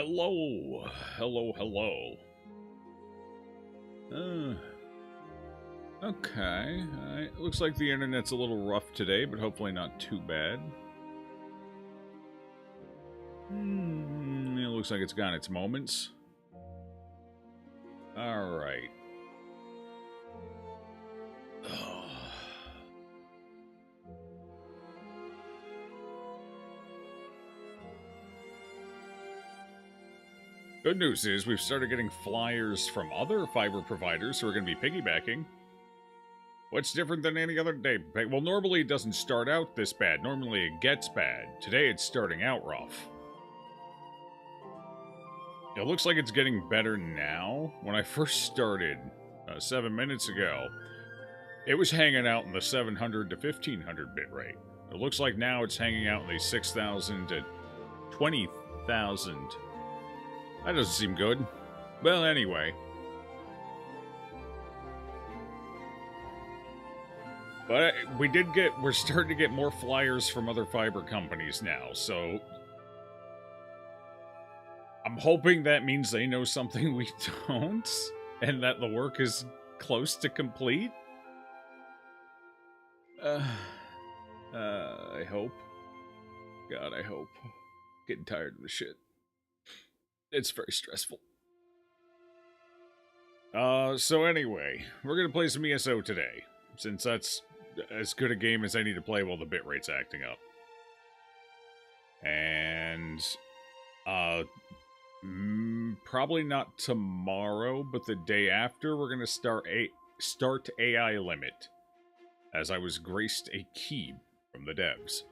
Hello. Hello, hello. Okay. It looks like the internet's a little rough today, but hopefully not too bad. It looks like it's got its moments. Alright. Good news is we've started getting flyers from other fiber providers who are going to be piggybacking. What's different than any other day? Well, normally it doesn't start out this bad. Normally it gets bad. Today it's starting out rough. It looks like it's getting better now. When I first started 7 minutes ago, it was hanging out in the 700 to 1500 bit rate. It looks like now it's hanging out in the 6,000 to 20,000. That doesn't seem good. Well, anyway. But we're starting to get more flyers from other fiber companies now, so I'm hoping that means they know something we don't, and that the work is close to complete. I hope. God, I hope. Getting tired of the shit. It's very stressful. So anyway, we're gonna play some ESO today, since that's as good a game as I need to play while the bitrate's acting up. And, probably not tomorrow, but the day after, we're gonna start AI limit, as I was graced a key from the devs.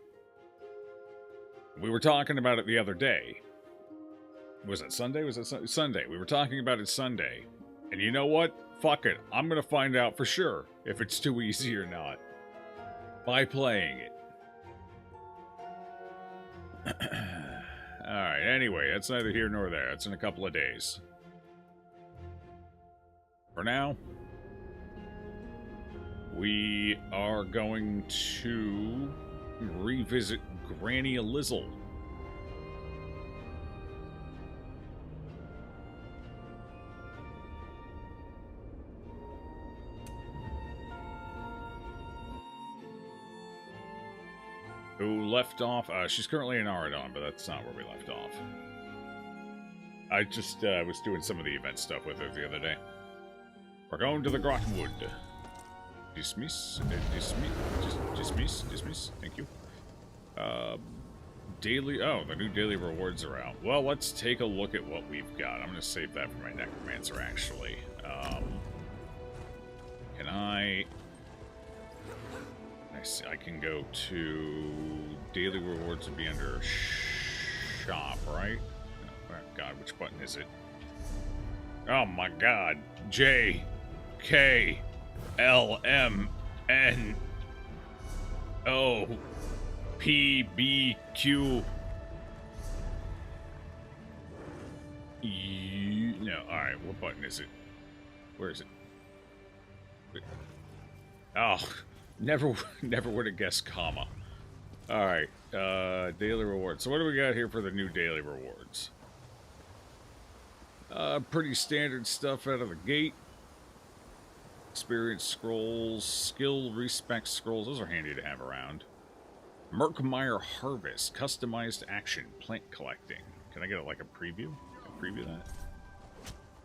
We were talking about it the other day. Was it Sunday? Sunday? We were talking about it Sunday. And you know what? Fuck it. I'm gonna find out for sure if it's too easy or not. By playing it. Alright, anyway, that's neither here nor there. That's in a couple of days. For now, we are going to revisit Granny Lizzel. Who left off? She's currently in Aradon, but that's not where we left off. I just was doing some of the event stuff with her the other day. We're going to the Grahtwood. Dismiss. Thank you. The new daily rewards are out. Well, let's take a look at what we've got. I'm going to save that for my necromancer, actually. Can I can go to daily rewards would be under shop, right? Oh God, which button is it? Oh my God, J, K, L, M, N, O, P, B, Q. No, all right. What button is it? Where is it? Wait. Oh. Never would have guessed comma. Alright, daily rewards. So what do we got here for the new daily rewards? Pretty standard stuff out of the gate. Experience scrolls, skill respect scrolls. Those are handy to have around. Merkmeyer Harvest, customized action, plant collecting. Can I get like a preview? Can I preview that?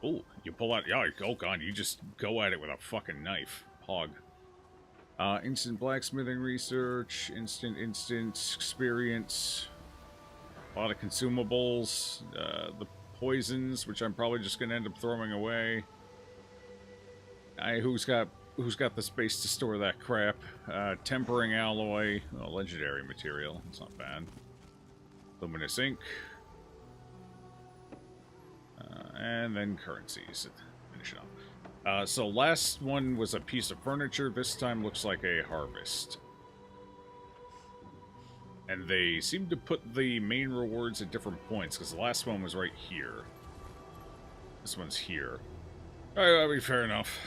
Oh, you pull out, oh God, you just go at it with a fucking knife. Hog. Instant blacksmithing research, instant experience, a lot of consumables, the poisons, which I'm probably just gonna end up throwing away. Who's got the space to store that crap? Tempering alloy, legendary material, it's not bad. Luminous ink, and then currencies. Finish it off. So last one was a piece of furniture. This time looks like a harvest. And they seem to put the main rewards at different points, because the last one was right here. This one's here. Alright, that'll be fair enough.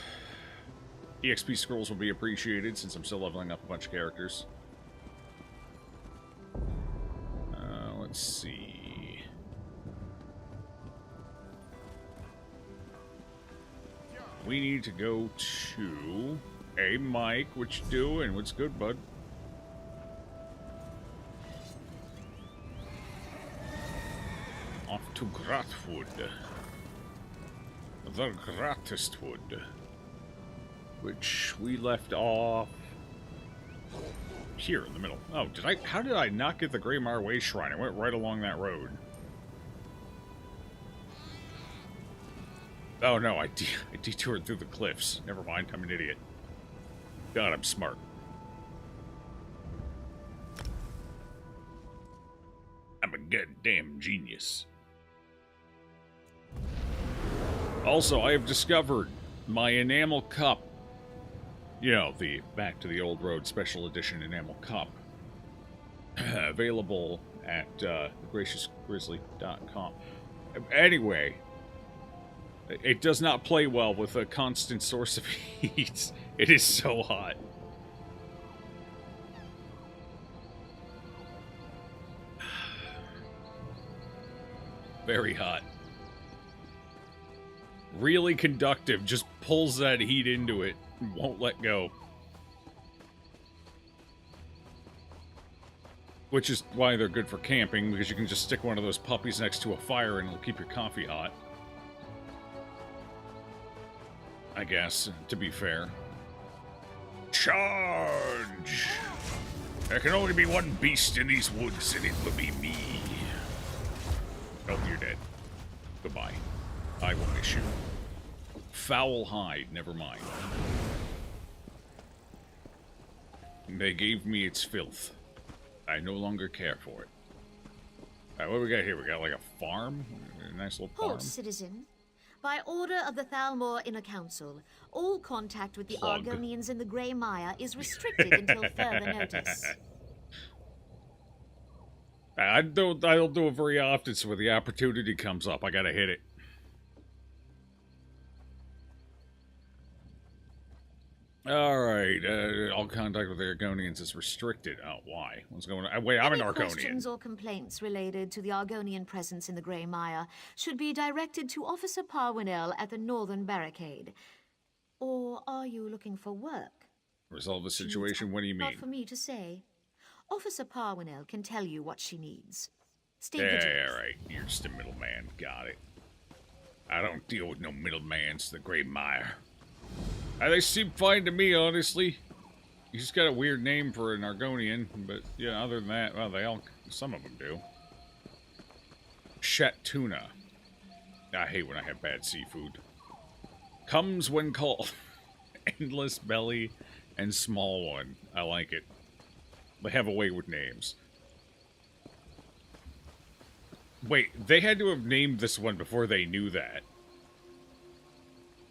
EXP scrolls will be appreciated, since I'm still leveling up a bunch of characters. Let's see. we need to go to... Hey, Mike, what you doing? What's good, bud? Off to Grahtwood. The greatest wood. Which we left off... here in the middle. Oh, how did I not get the Greymire Way Shrine? I went right along that road. Oh no, I detoured through the cliffs. Never mind, I'm an idiot. God, I'm smart. I'm a goddamn genius. Also, I have discovered my enamel cup. You know, the Back to the Old Road Special Edition enamel cup. Available at graciousgrizzly.com. Anyway, it does not play well with a constant source of heat. It is so hot. Very hot. Really conductive, just pulls that heat into it and won't let go. Which is why they're good for camping, because you can just stick one of those puppies next to a fire and it'll keep your coffee hot. I guess, to be fair. Charge! There can only be one beast in these woods, and it will be me. Oh, you're dead. Goodbye. I will miss you. Foul hide, never mind. They gave me its filth. I no longer care for it. Alright, what do we got here? We got like a farm? A nice little farm? Halt, citizen. By order of the Thalmor Inner Council, all contact with the Plug. Argonians in the Grey Mire is restricted until further notice. I don't do it very often, so when the opportunity comes up, I gotta hit it. Alright, all contact with the Argonians is restricted. Oh, why? What's going on? Wait, I'm an Argonian. Questions or complaints related to the Argonian presence in the Grey Mire should be directed to Officer Parwinell at the Northern Barricade. Or are you looking for work? Resolve the situation? What do you mean? Not for me to say. Officer Parwinell can tell you what she needs. Stay Yeah, vigilant. alright. You're just a middleman. Got it. I don't deal with no middlemans, the Grey Mire. They seem fine to me, honestly. He's got a weird name for an Argonian, but yeah, other than that, well, some of them do. Shet tuna. I hate when I have bad seafood. Comes when called. Endless belly and small one. I like it. They have a way with names. Wait, they had to have named this one before they knew that.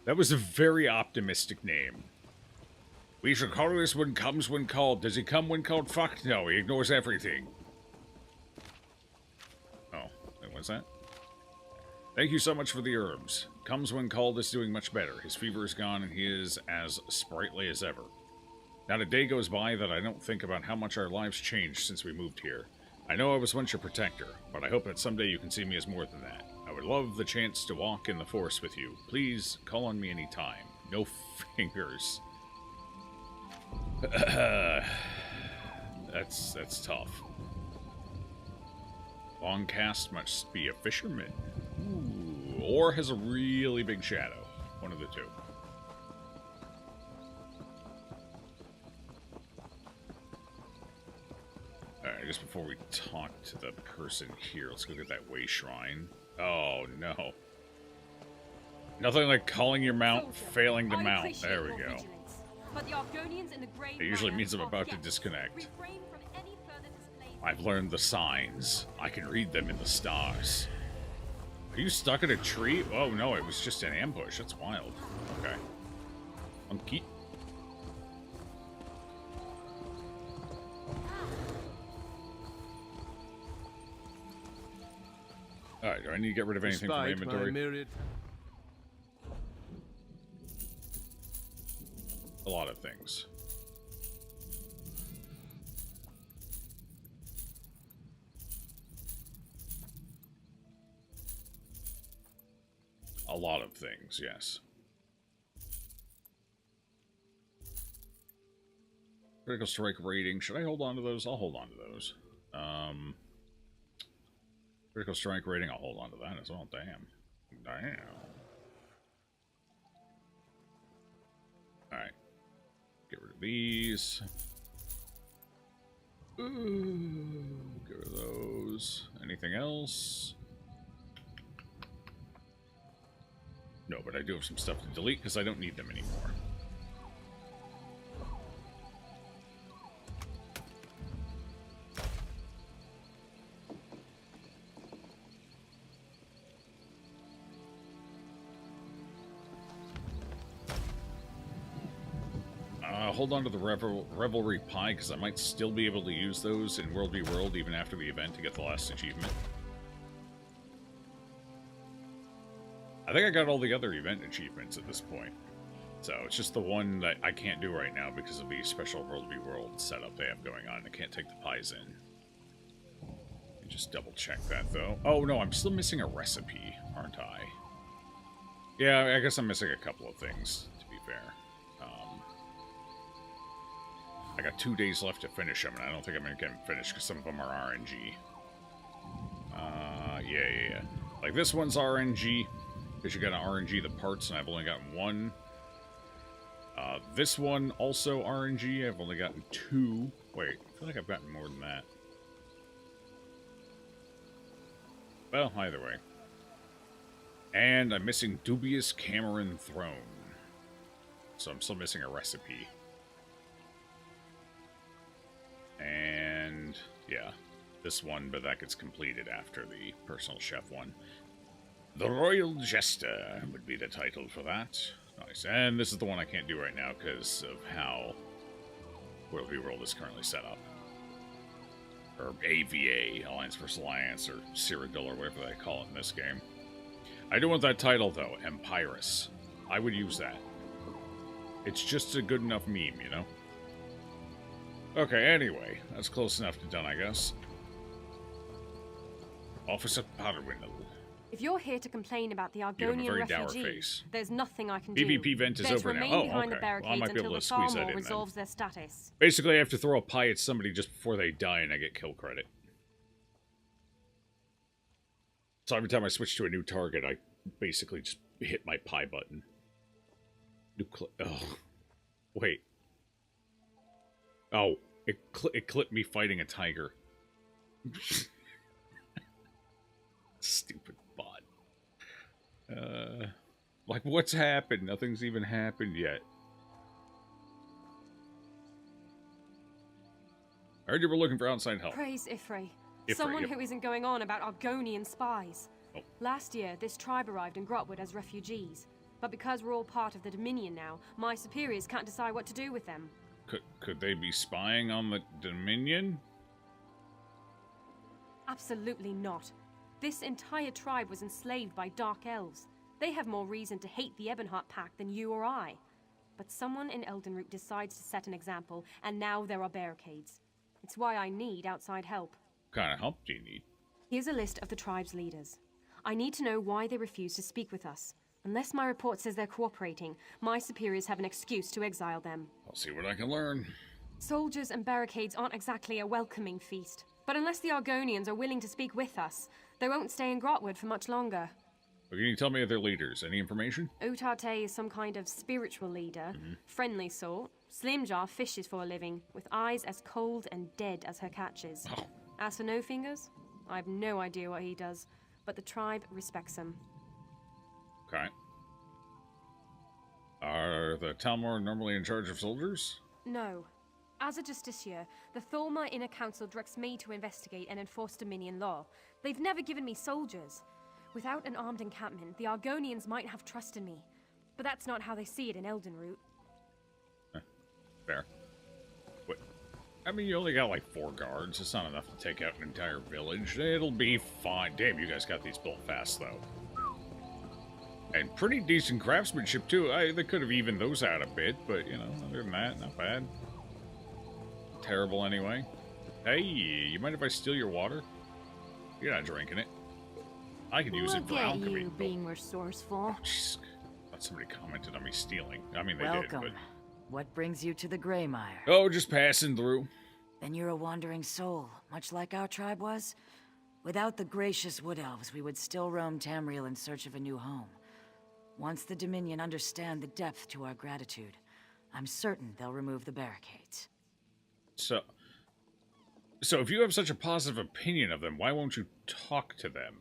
That was a very optimistic name. We shall call this one comes when called. Does he come when called? Fuck no, he ignores everything. Oh, wait, what's that? Thank you so much for the herbs. Comes when called is doing much better. His fever is gone and he is as sprightly as ever. Not a day goes by that I don't think about how much our lives changed since we moved here. I know I was once your protector, but I hope that someday you can see me as more than that. I would love the chance to walk in the forest with you. Please, call on me anytime. No fingers. That's tough. Longcast must be a fisherman. Ooh, or has a really big shadow. One of the two. Alright, just before we talk to the person here, let's go get that way shrine. Oh, no. Nothing like calling your mount, failing to mount. There we go. It usually means I'm about to disconnect. I've learned the signs. I can read them in the stars. Are you stuck in a tree? Oh, no, it was just an ambush. That's wild. Okay. Monkey. Alright, do I need to get rid of anything from my inventory? A lot of things. A lot of things, yes. Critical strike rating. Should I hold on to those? I'll hold on to those. Critical strike rating. I'll hold on to that as well. Damn. Damn. Alright. Get rid of these. Ooh, get rid of those. Anything else? No, but I do have some stuff to delete because I don't need them anymore. Hold on to the Revelry Pie, because I might still be able to use those in World v. World even after the event to get the last achievement. I think I got all the other event achievements at this point. So it's just the one that I can't do right now because of the special World v. World setup they have going on. I can't take the pies in. Let me just double check that, though. Oh, no, I'm still missing a recipe, aren't I? Yeah, I guess I'm missing a couple of things, to be fair. I got 2 days left to finish them, and I don't think I'm going to get them finished because some of them are RNG. Yeah. Like this one's RNG, because you got to RNG the parts, and I've only gotten one. This one, also RNG, I've only gotten 2. Wait, I feel like I've gotten more than that. Well, either way. And I'm missing Dubious Cameron Throne. So I'm still missing a recipe. And, yeah, this one, but that gets completed after the personal chef one. The Royal Jester would be the title for that. Nice. And this is the one I can't do right now because of how World v. World is currently set up. Or AVA, Alliance vs. Alliance, or Cyrodiil, or whatever they call it in this game. I do want that title, though, Empirus. I would use that. It's just a good enough meme, you know? Okay, anyway, that's close enough to done, I guess. Officer Parwinel. If you're here to complain about the Argonian refugees, there's nothing I can do. PvP vent is over now. Oh, okay. Well, I might be able to squeeze that in resolves their status. Basically, I have to throw a pie at somebody just before they die, and I get kill credit. So every time I switch to a new target, I basically just hit my pie button. Oh, wait. Oh, it clipped me fighting a tiger. Stupid bot. Like, what's happened? Nothing's even happened yet. I heard you were looking for outside help. Praise Ifrey. Someone who isn't going on about Argonian spies. Oh. Last year, this tribe arrived in Grahtwood as refugees. But because we're all part of the Dominion now, my superiors can't decide what to do with them. Could they be spying on the Dominion? Absolutely not. This entire tribe was enslaved by Dark Elves. They have more reason to hate the Ebonheart Pact than you or I. But someone in Eldenroot decides to set an example, and now there are barricades. It's why I need outside help. What kind of help do you need? Here's a list of the tribe's leaders. I need to know why they refuse to speak with us. Unless my report says they're cooperating, my superiors have an excuse to exile them. I'll see what I can learn. Soldiers and barricades aren't exactly a welcoming feast. But unless the Argonians are willing to speak with us, they won't stay in Grahtwood for much longer. Well, can you tell me of their leaders? Any information? Utarte is some kind of spiritual leader. Friendly sort. Slimjar fishes for a living, with eyes as cold and dead as her catches. Oh. As for No Fingers, I have no idea what he does, but the tribe respects him. Okay. Are the Talmor normally in charge of soldiers? No. As a justiciar, the Thalmor Inner Council directs me to investigate and enforce Dominion law. They've never given me soldiers. Without an armed encampment, the Argonians might have trust in me. But that's not how they see it in Eldenroot. Fair. What? I mean, you only got like 4 guards. It's not enough to take out an entire village. It'll be fine. Damn, you guys got these built fast, though. And pretty decent craftsmanship, too. They could have evened those out a bit, but, you know, other than that, not bad. Terrible, anyway. Hey, you mind if I steal your water? You're not drinking it. I could use it for alchemy. You being resourceful. Oh, jeez. I thought somebody commented on me stealing. I mean, they Welcome. did, What brings you to the Greymire? Oh, just passing through. Then you're a wandering soul, much like our tribe was? Without the gracious Wood Elves, we would still roam Tamriel in search of a new home. Once the Dominion understand the depth to our gratitude, I'm certain they'll remove the barricades. So if you have such a positive opinion of them, why won't you talk to them?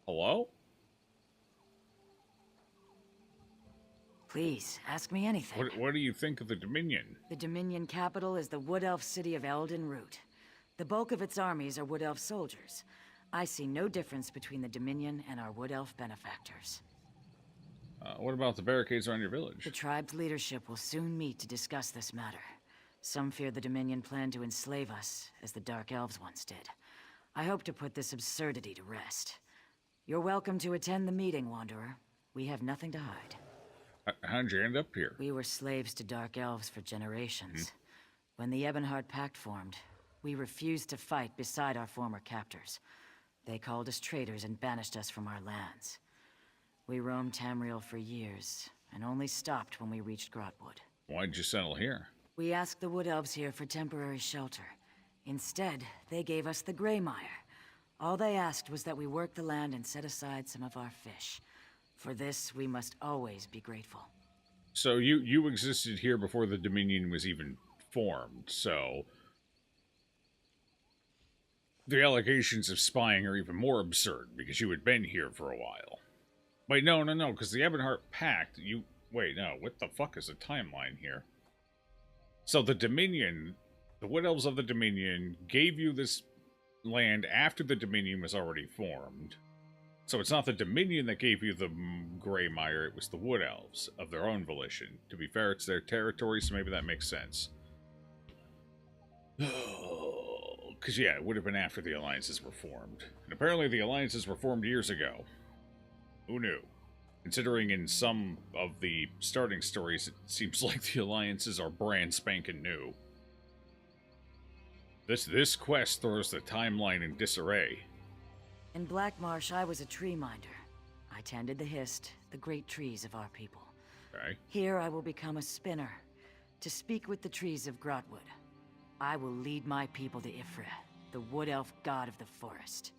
Hello? Please, ask me anything. What do you think of the Dominion? The Dominion capital is the Wood Elf city of Aldmeri. The bulk of its armies are Wood Elf soldiers. I see no difference between the Dominion and our Wood Elf benefactors. What about the barricades around your village? The tribe's leadership will soon meet to discuss this matter. Some fear the Dominion plan to enslave us, as the Dark Elves once did. I hope to put this absurdity to rest. You're welcome to attend the meeting, Wanderer. We have nothing to hide. How'd you end up here? We were slaves to Dark Elves for generations. When the Ebonheart Pact formed, we refused to fight beside our former captors. They called us traitors and banished us from our lands. We roamed Tamriel for years, and only stopped when we reached Grahtwood. Why'd you settle here? We asked the Wood Elves here for temporary shelter. Instead, they gave us the Greymire. All they asked was that we work the land and set aside some of our fish. For this, we must always be grateful. So you existed here before the Dominion was even formed, so the allegations of spying are even more absurd because you had been here for a while. Wait, no, because the Ebonheart Pact, wait, no, what the fuck is the timeline here? So the Dominion, the Wood Elves of the Dominion gave you this land after the Dominion was already formed. So it's not the Dominion that gave you the Greymire, it was the Wood Elves of their own volition. To be fair, it's their territory, so maybe that makes sense. Because, yeah, it would have been after the alliances were formed. And apparently the alliances were formed years ago. Who knew? Considering in some of the starting stories, it seems like the alliances are brand spanking new. This quest throws the timeline in disarray. In Blackmarsh, I was a tree minder. I tended the hist, the great trees of our people. Okay. Here I will become a spinner, to speak with the trees of Grahtwood. I will lead my people to Ifra, the Wood Elf god of the forest.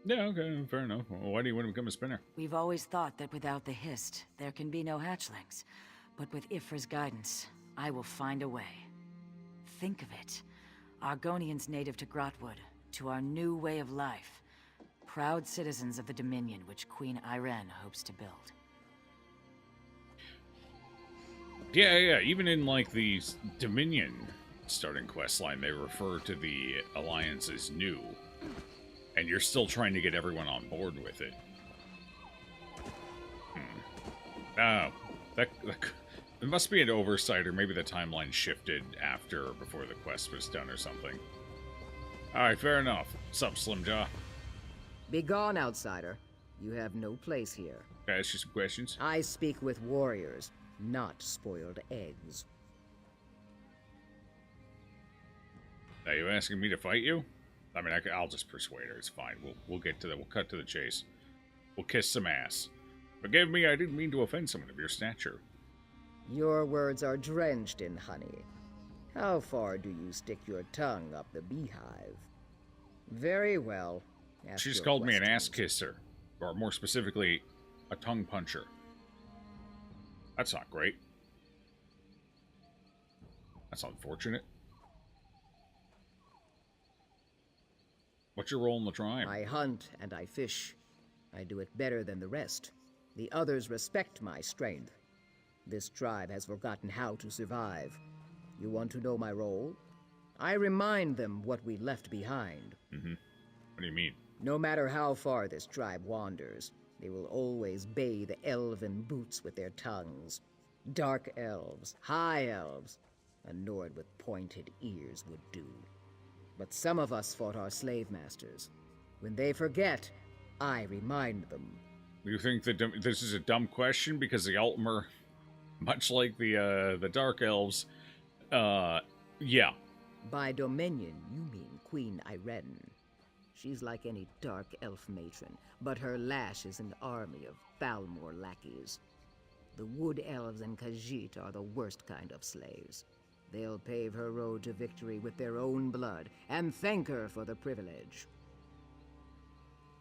Yeah, okay, fair enough. Well, why do you want to become a spinner? We've always thought that without the hist, there can be no hatchlings. But with Ifra's guidance, I will find a way. Think of it. Argonians native to Grahtwood, to our new way of life. Proud citizens of the Dominion which Queen Irene hopes to build. Yeah, even in, like, the Dominion starting questline, they refer to the Alliance as new. And you're still trying to get everyone on board with it. Oh, it must be an oversight, or maybe the timeline shifted before the quest was done or something. Alright, fair enough. Sup, Slim Jaw? Begone, outsider. You have no place here. Can I ask you some questions? I speak with warriors, not spoiled eggs. Are you asking me to fight you? I mean, I'll just persuade her. It's fine. We'll get to that. We'll cut to the chase. We'll kiss some ass. Forgive me, I didn't mean to offend someone of your stature. Your words are drenched in honey. How far do you stick your tongue up the beehive? Very well. Ask She's your called me an ass questions. kisser. Or more specifically, a tongue puncher. That's not great. That's unfortunate. What's your role in the tribe? I hunt and I fish. I do it better than the rest. The others respect my strength. This tribe has forgotten how to survive. You want to know my role? I remind them what we left behind. Mm-hmm. What do you mean? No matter how far this tribe wanders, they will always bathe elven boots with their tongues. Dark elves, high elves, a Nord with pointed ears would do. But some of us fought our slave masters. When they forget, I remind them. You think that this is a dumb question because the Aldmeri, much like the Dark Elves, yeah. By Dominion, you mean Queen Irene. She's like any dark elf matron, but her lash is an army of Thalmor lackeys. The Wood Elves and Khajiit are the worst kind of slaves. They'll pave her road to victory with their own blood, and thank her for the privilege.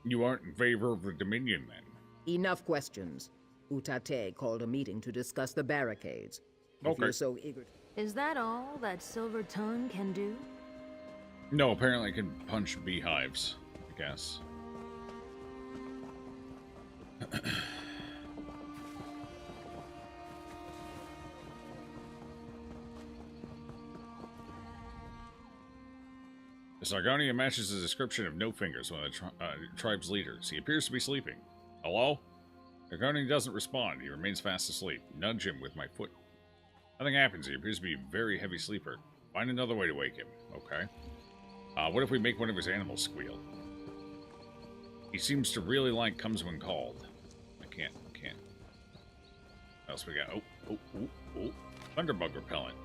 You aren't in favor of the Dominion, then? Enough questions. Utate called a meeting to discuss the barricades. If Okay. you're so eager... Is that all that Silver Tongue can do? No, apparently it can punch beehives, I guess. The Sargonian matches the description of No Fingers, one of the tribe's leaders. He appears to be sleeping. Hello? Sargonian doesn't respond. He remains fast asleep. Nudge him with my foot. Nothing happens. He appears to be a very heavy sleeper. Find another way to wake him. Okay. What if we make one of his animals squeal? He seems to really like comes when called. I can't. What else we got? Oh. Thunderbug repellent.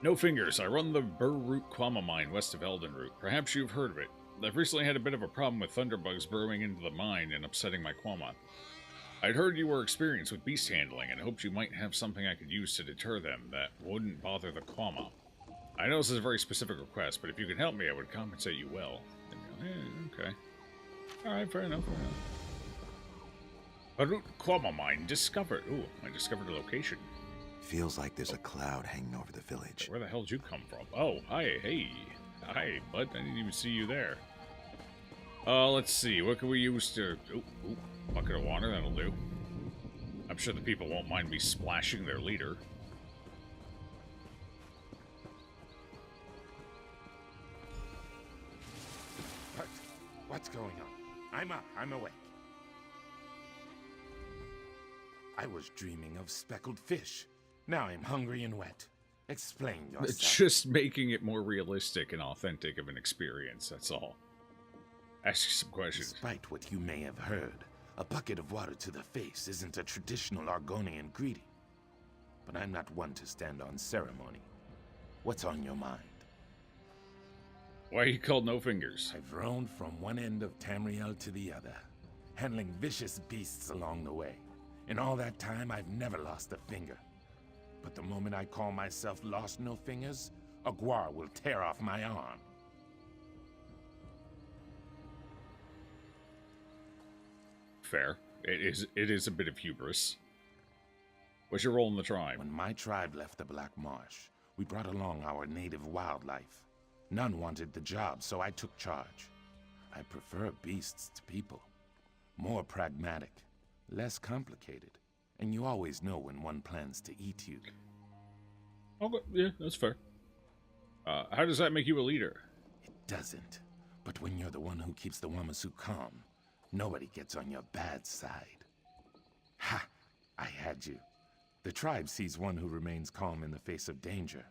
No Fingers. I run the Burroot Quama mine west of Eldenroot. Perhaps you've heard of it. I've recently had a bit of a problem with thunderbugs burrowing into the mine and upsetting my Quama. I'd heard you were experienced with beast handling and hoped you might have something I could use to deter them that wouldn't bother the Quama. I know this is a very specific request, but if you could help me, I would compensate you well. Okay. Alright, fair enough. Burroot Quama mine discovered. Ooh, I discovered a location. Feels like there's a cloud hanging over the village. Where the hell did you come from? Oh, hi, hey. Hi, bud. I didn't even see you there. Let's see. What can we use to... Ooh, bucket of water. That'll do. I'm sure the people won't mind me splashing their leader. What's going on? I'm up. I'm awake. I was dreaming of speckled fish. Now I'm hungry and wet. Explain yourself. It's just making it more realistic and authentic of an experience, that's all. Ask you some questions. Despite what you may have heard, a bucket of water to the face isn't a traditional Argonian greeting. But I'm not one to stand on ceremony. What's on your mind? Why are you called No Fingers? I've roamed from one end of Tamriel to the other, handling vicious beasts along the way. In all that time, I've never lost a finger. But the moment I call myself Lost No Fingers, a Gwar will tear off my arm. Fair. It is a bit of hubris. What's your role in the tribe? When my tribe left the Black Marsh, we brought along our native wildlife. None wanted the job, so I took charge. I prefer beasts to people. More pragmatic, less complicated. And you always know when one plans to eat you. Okay, yeah, that's fair. How does that make you a leader? It doesn't. But when you're the one who keeps the Wamasu calm, nobody gets on your bad side. Ha! I had you. The tribe sees one who remains calm in the face of danger.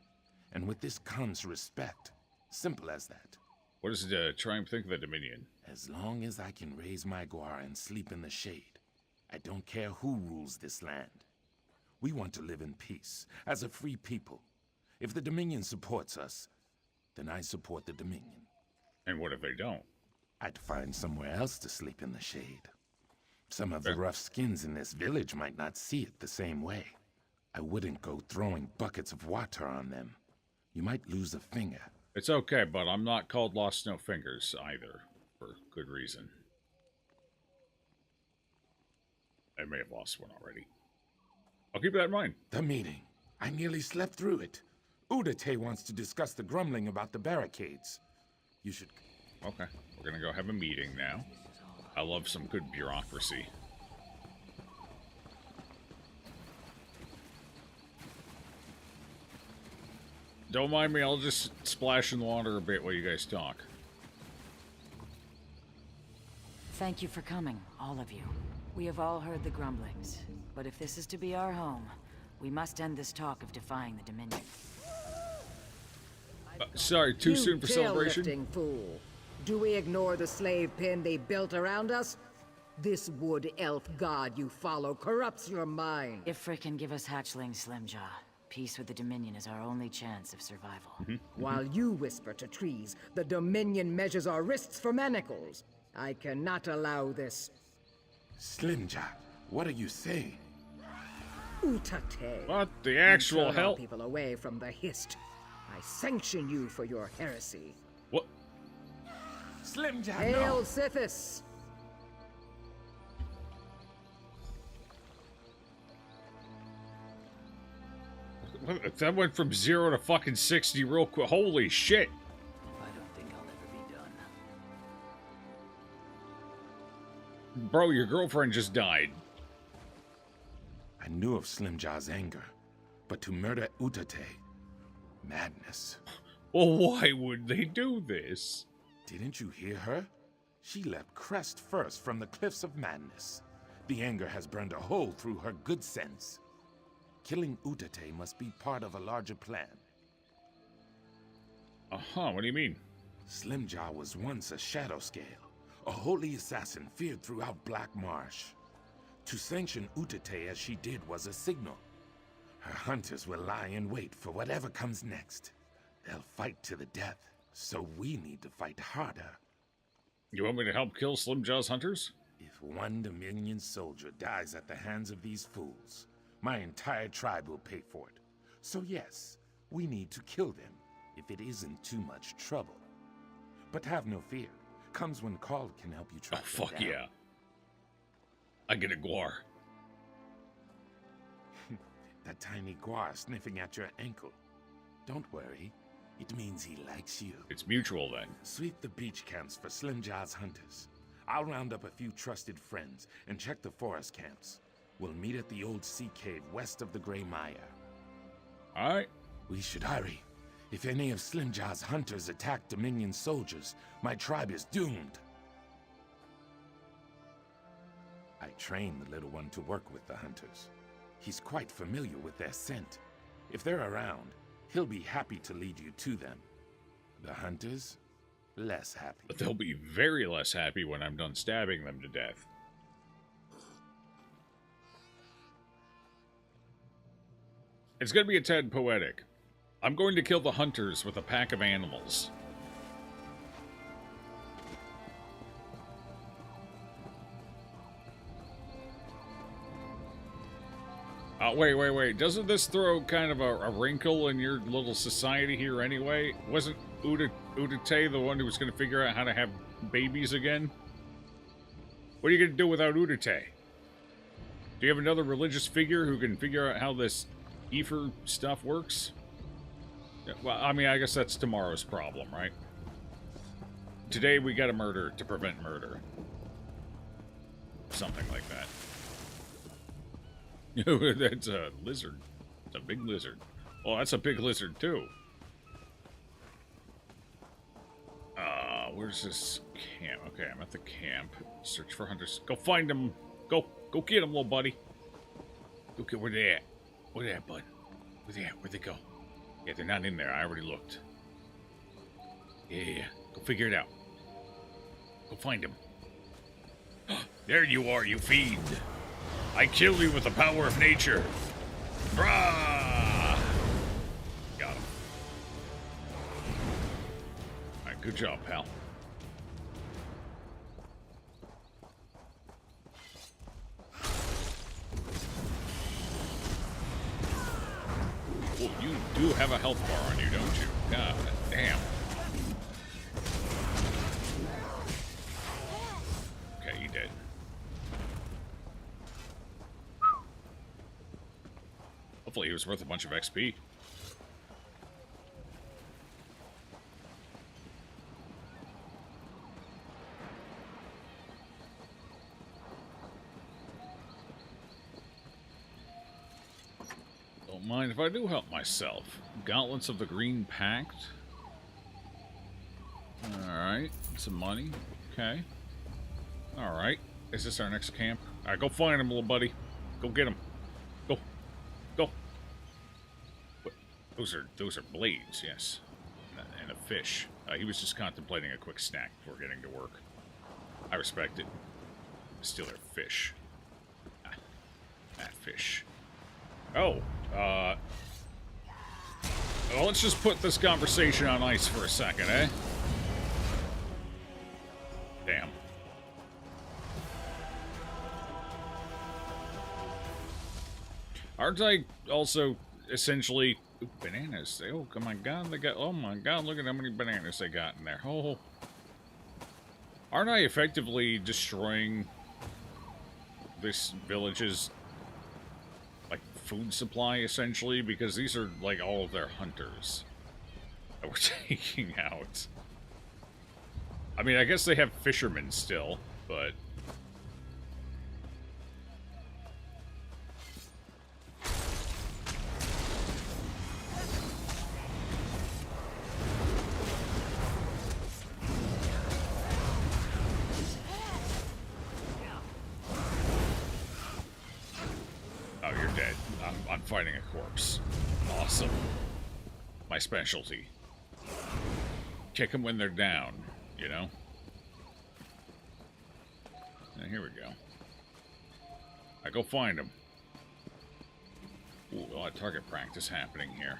And with this comes respect. Simple as that. What does the tribe think of the Dominion? As long as I can raise my Gwar and sleep in the shade, I don't care who rules this land. We want to live in peace, as a free people. If the Dominion supports us, then I support the Dominion. And what if they don't? I'd find somewhere else to sleep in the shade. Some of the rough skins in this village might not see it the same way. I wouldn't go throwing buckets of water on them. You might lose a finger. It's okay, but I'm not called Lost No Fingers either, for good reason. I may have lost one already. I'll keep that in mind. The meeting. I nearly slept through it. Udate wants to discuss the grumbling about the barricades. You should... Okay, we're gonna go have a meeting now. I love some good bureaucracy. Don't mind me, I'll just splash in the water a bit while you guys talk. Thank you for coming, all of you. We have all heard the grumblings, but if this is to be our home, we must end this talk of defying the Dominion. Sorry, too soon for celebration? Tail-lifting fool. Do we ignore the slave pen they built around us? This wood elf god you follow corrupts your mind. Ifrit can give us hatchlings, Slimjaw. Peace with the Dominion is our only chance of survival. While you whisper to trees, the Dominion measures our wrists for manacles. I cannot allow this. Slimjaw, What are you saying? Utate. What the actual Turn hell? our people away from the Hist. I sanction you for your heresy. What? Slim Jim, Hail no! Sithis! That went from 0 to fucking 60 real quick. Holy shit. I don't think I'll ever be done. Bro, your girlfriend just died. I knew of Slim Jaw's anger, but to murder Utate, madness. Well, why would they do this? Didn't you hear her? She leapt crest first from the cliffs of madness. The anger has burned a hole through her good sense. Killing Utate must be part of a larger plan. Uh-huh, what do you mean? Slim Jaw was once a shadow scale, a holy assassin feared throughout Black Marsh. To sanction Utate as she did was a signal. Her hunters will lie in wait for whatever comes next. They'll fight to the death, so we need to fight harder. You want me to help kill Slim Jaw's hunters? If one Dominion soldier dies at the hands of these fools, my entire tribe will pay for it. So yes, we need to kill them, if it isn't too much trouble. But have no fear. Comes when called can help you track them Fuck down. yeah. I get a guar. That tiny guar sniffing at your ankle. Don't worry. It means he likes you. It's mutual then. Sweep the beach camps for Slim Jaw's hunters. I'll round up a few trusted friends and check the forest camps. We'll meet at the old sea cave west of the Grey Mire. Alright. We should hurry. If any of Slim Jaw's hunters attack Dominion soldiers, my tribe is doomed. I trained the little one to work with the hunters. He's quite familiar with their scent. If they're around, he'll be happy to lead you to them. The hunters, less happy. But they'll be very less happy when I'm done stabbing them to death. It's gonna be a tad poetic. I'm going to kill the hunters with a pack of animals. Wait. Doesn't this throw kind of a wrinkle in your little society here anyway? Wasn't Utate the one who was going to figure out how to have babies again? What are you going to do without Utate? Do you have another religious figure who can figure out how this ether stuff works? Yeah, well, I mean, I guess that's tomorrow's problem, right? Today we got to murder to prevent murder. Something like that. That's a lizard. It's a big lizard. Oh, that's a big lizard, too. Where's this camp? Okay, I'm at the camp. Search for hunters. Go find them. Go get them, little buddy. Go get where they at. Where they at, bud? Where they at? Where'd they go? Yeah, they're not in there. I already looked. Yeah. Go figure it out. Go find them. There you are, you fiend. I kill you with the power of nature. Brah! Got him. Alright, good job, pal. Well, you do have a health bar on you, don't you? God damn. Okay, you did. Hopefully he was worth a bunch of XP. Don't mind if I do help myself. Gauntlets of the Green Pact. Alright, some money. Okay. Alright. Is this our next camp? Alright, go find him, little buddy. Go get him. Go. Go. Those are blades, yes. And a fish. He was just contemplating a quick snack before getting to work. I respect it. Steal their fish. That fish. Oh, well, let's just put this conversation on ice for a second, eh? Damn. Aren't I also essentially... Ooh, bananas. Oh, my God, they got... Oh, my God, look at how many bananas they got in there. Oh. Aren't I effectively destroying this village's, like, food supply, essentially? Because these are, like, all of their hunters that we're taking out. I mean, I guess they have fishermen still, but... Oh, you're dead. I'm fighting a corpse. Awesome. My specialty. Kick them when they're down, you know? And here we go. I go find them. Ooh, a lot of target practice happening here.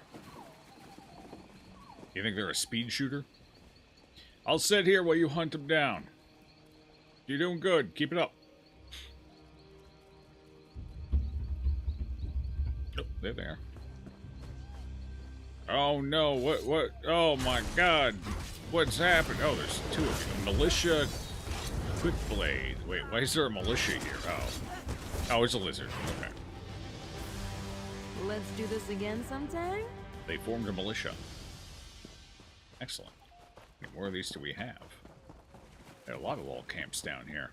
You think they're a speed shooter? I'll sit here while you hunt them down. You're doing good. Keep it up. Oh, they're there. Oh no, what? Oh my God. What's happened? Oh, there's two of you. Militia Quick Blade. Wait, why is there a militia here? Oh. Oh, it's a lizard. Okay. Let's do this again sometime? They formed a militia. Excellent. How many more of these do we have? There are a lot of little camps down here.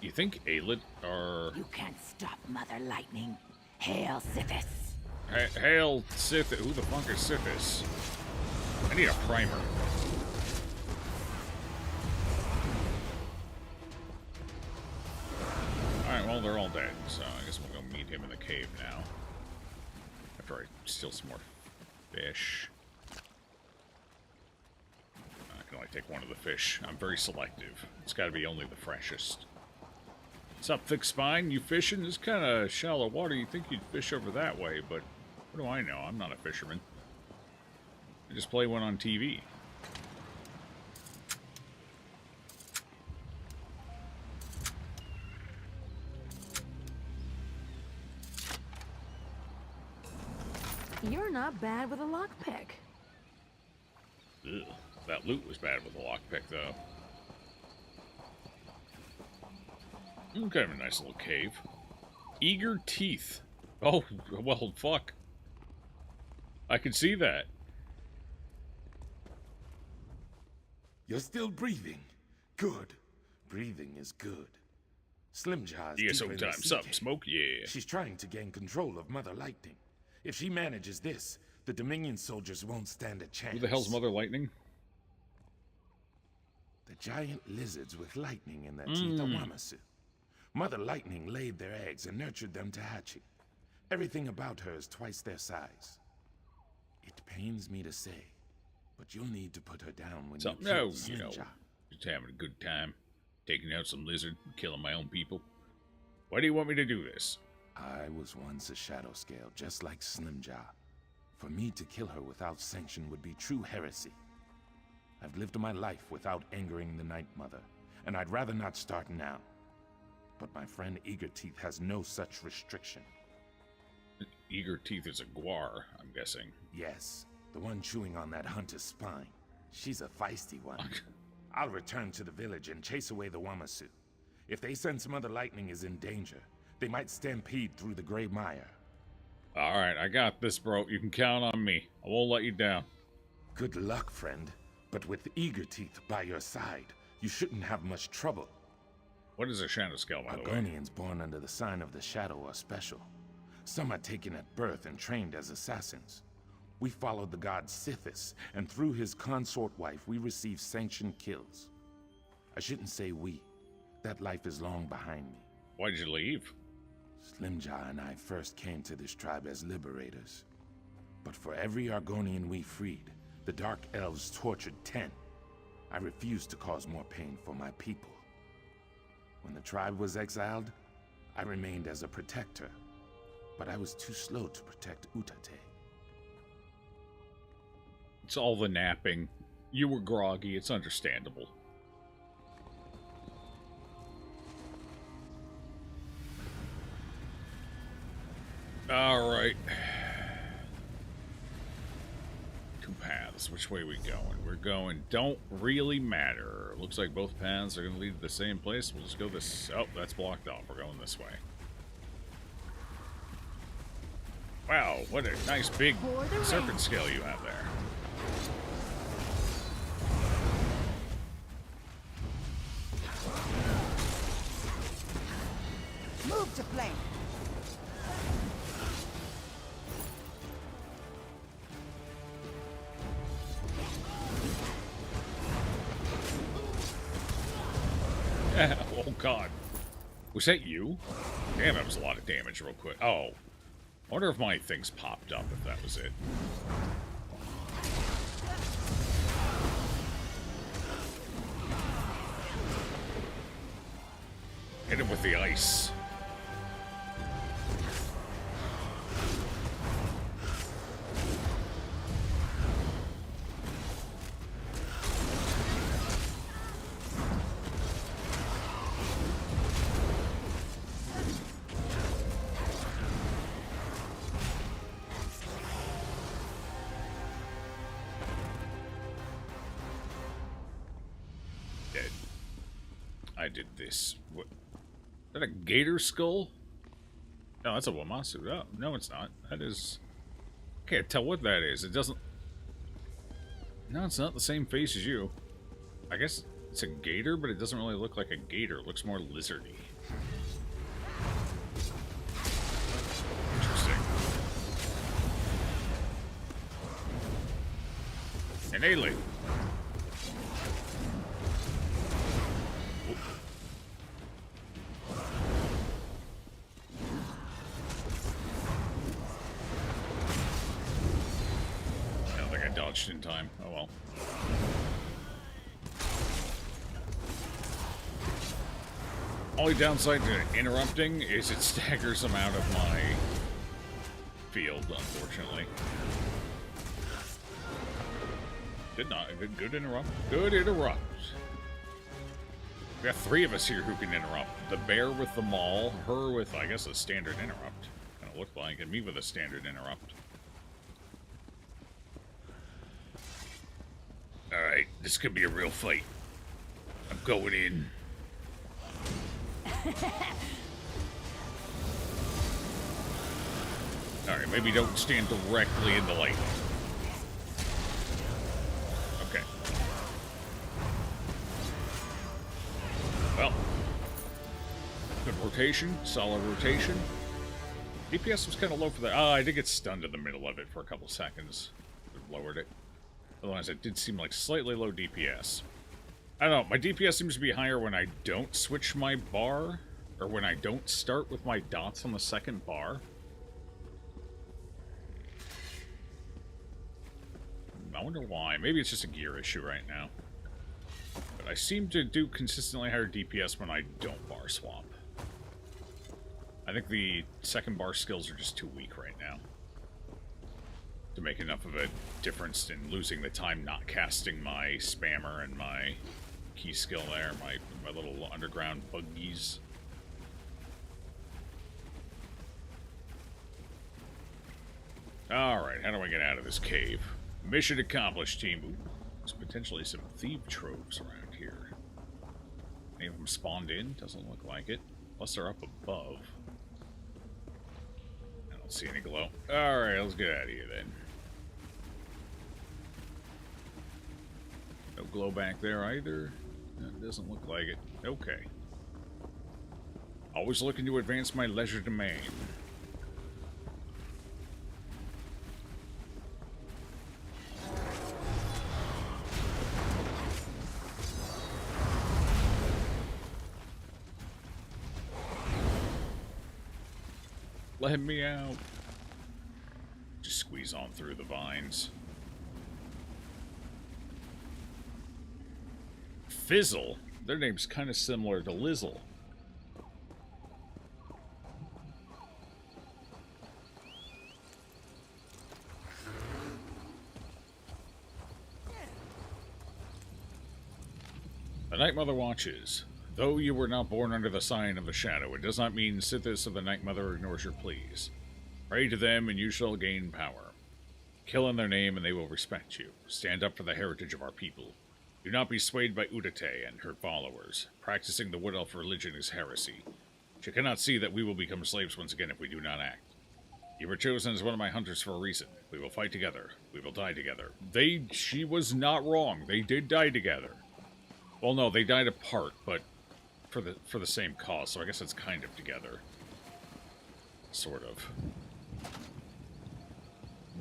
You think Aelid are... You can't stop Mother Lightning. Hail Sithis. Hail Sith... Who the fuck is Sithis? I need a primer. Alright, well, they're all dead, so I guess we'll go meet him in the cave now. After I steal some more fish. I can only take one of the fish. I'm very selective. It's gotta be only the freshest. What's up, Thick Spine? You fishing? This kind of shallow water. You'd think you'd fish over that way, but what do I know? I'm not a fisherman. I just play one on TV. You're not bad with a lockpick. Ugh, that loot was bad with a lockpick, though. Kind of a nice little cave. Eager teeth. Oh, well, fuck. I can see that. You're still breathing. Good. Breathing is good. Slimjaw's DSO deeper in the time. Sup, CK. smoke? Yeah. She's trying to gain control of Mother Lightning. If she manages this, the Dominion soldiers won't stand a chance. Who the hell's Mother Lightning? The giant lizards with lightning in their teeth are Wamasu. Mother Lightning laid their eggs and nurtured them to hatching. Everything about her is twice their size. It pains me to say, but you'll need to put her down when you kill Slimjaw. Just having a good time. Taking out some lizard, killing my own people. Why do you want me to do this? I was once a shadow scale, just like Slimjaw. For me to kill her without sanction would be true heresy. I've lived my life without angering the Night Mother, and I'd rather not start now. But my friend Eagerteeth has no such restriction. Eagerteeth is a guar, I'm guessing. Yes, the one chewing on that hunter's spine. She's a feisty one. I'll return to the village and chase away the Wamasu. If they sense Mother Lightning is in danger, they might stampede through the Gray Mire. Alright, I got this, bro. You can count on me. I won't let you down. Good luck, friend. But with Eagerteeth by your side, you shouldn't have much trouble. What is a shadow scale, by the way? Argonians born under the sign of the Shadow are special. Some are taken at birth and trained as assassins. We followed the god Sithis, and through his consort wife, we received sanctioned kills. I shouldn't say we. That life is long behind me. Why'd you leave? Slimjaw and I first came to this tribe as liberators. But for every Argonian we freed, the Dark Elves tortured 10. I refused to cause more pain for my people. When the tribe was exiled, I remained as a protector. But I was too slow to protect Utate. It's all the napping. You were groggy, it's understandable. Alright. Two paths. Which way are we going? We're going don't really matter. Looks like both paths are going to lead to the same place. We'll just go this... Oh, that's blocked off. We're going this way. Wow, what a nice big serpent scale you have there. Move to flank. Oh god. Was that you? Damn, that was a lot of damage real quick. Oh. I wonder if my things popped up, if that was it. Hit him with the ice. Dead. I did this. What? Is that a gator skull? No, that's a Wamasu. Oh, no, it's not. That is... Can't tell what that is. It doesn't... No, it's not the same face as you. I guess it's a gator, but it doesn't really look like a gator. It looks more lizardy. Interesting. An alien. Dodged in time. Oh well. Only downside to interrupting is it staggers them out of my field, unfortunately. Good not good interrupt. Good interrupt. We got three of us here who can interrupt. The bear with the maul, her with, I guess, a standard interrupt. Kinda looked like, and me with a standard interrupt. Alright, this could be a real fight. I'm going in. Alright, maybe don't stand directly in the light. Okay. Well. Good rotation, solid rotation. DPS was kind of low for that. I did get stunned in the middle of it for a couple seconds. It lowered it. Otherwise, it did seem like slightly low DPS. I don't know, my DPS seems to be higher when I don't switch my bar, or when I don't start with my dots on the second bar. I wonder why. Maybe it's just a gear issue right now. But I seem to do consistently higher DPS when I don't bar swap. I think the second bar skills are just too weak right now to make enough of a difference in losing the time not casting my spammer and my key skill there, my little underground buggies. Alright, how do I get out of this cave? Mission accomplished, team. Ooh, there's potentially some thief troves around here. Any of them spawned in? Doesn't look like it. Unless they're up above. I don't see any glow. Alright, let's get out of here then. No glow back there either. That doesn't look like it. Okay. Always looking to advance my leisure domain. Let me out. Just squeeze on through the vines. Fizzle? Their name's kind of similar to Lizzel. The Night Mother watches. Though you were not born under the sign of the shadow, it does not mean Sithis of the Night Mother ignores your pleas. Pray to them and you shall gain power. Kill in their name and they will respect you. Stand up for the heritage of our people. Do not be swayed by Udate and her followers. Practicing the Wood Elf religion is heresy. She cannot see that we will become slaves once again if we do not act. You were chosen as one of my hunters for a reason. We will fight together. We will die together. She was not wrong. They did die together. Well, no, they died apart, but for the same cause, so I guess it's kind of together. Sort of.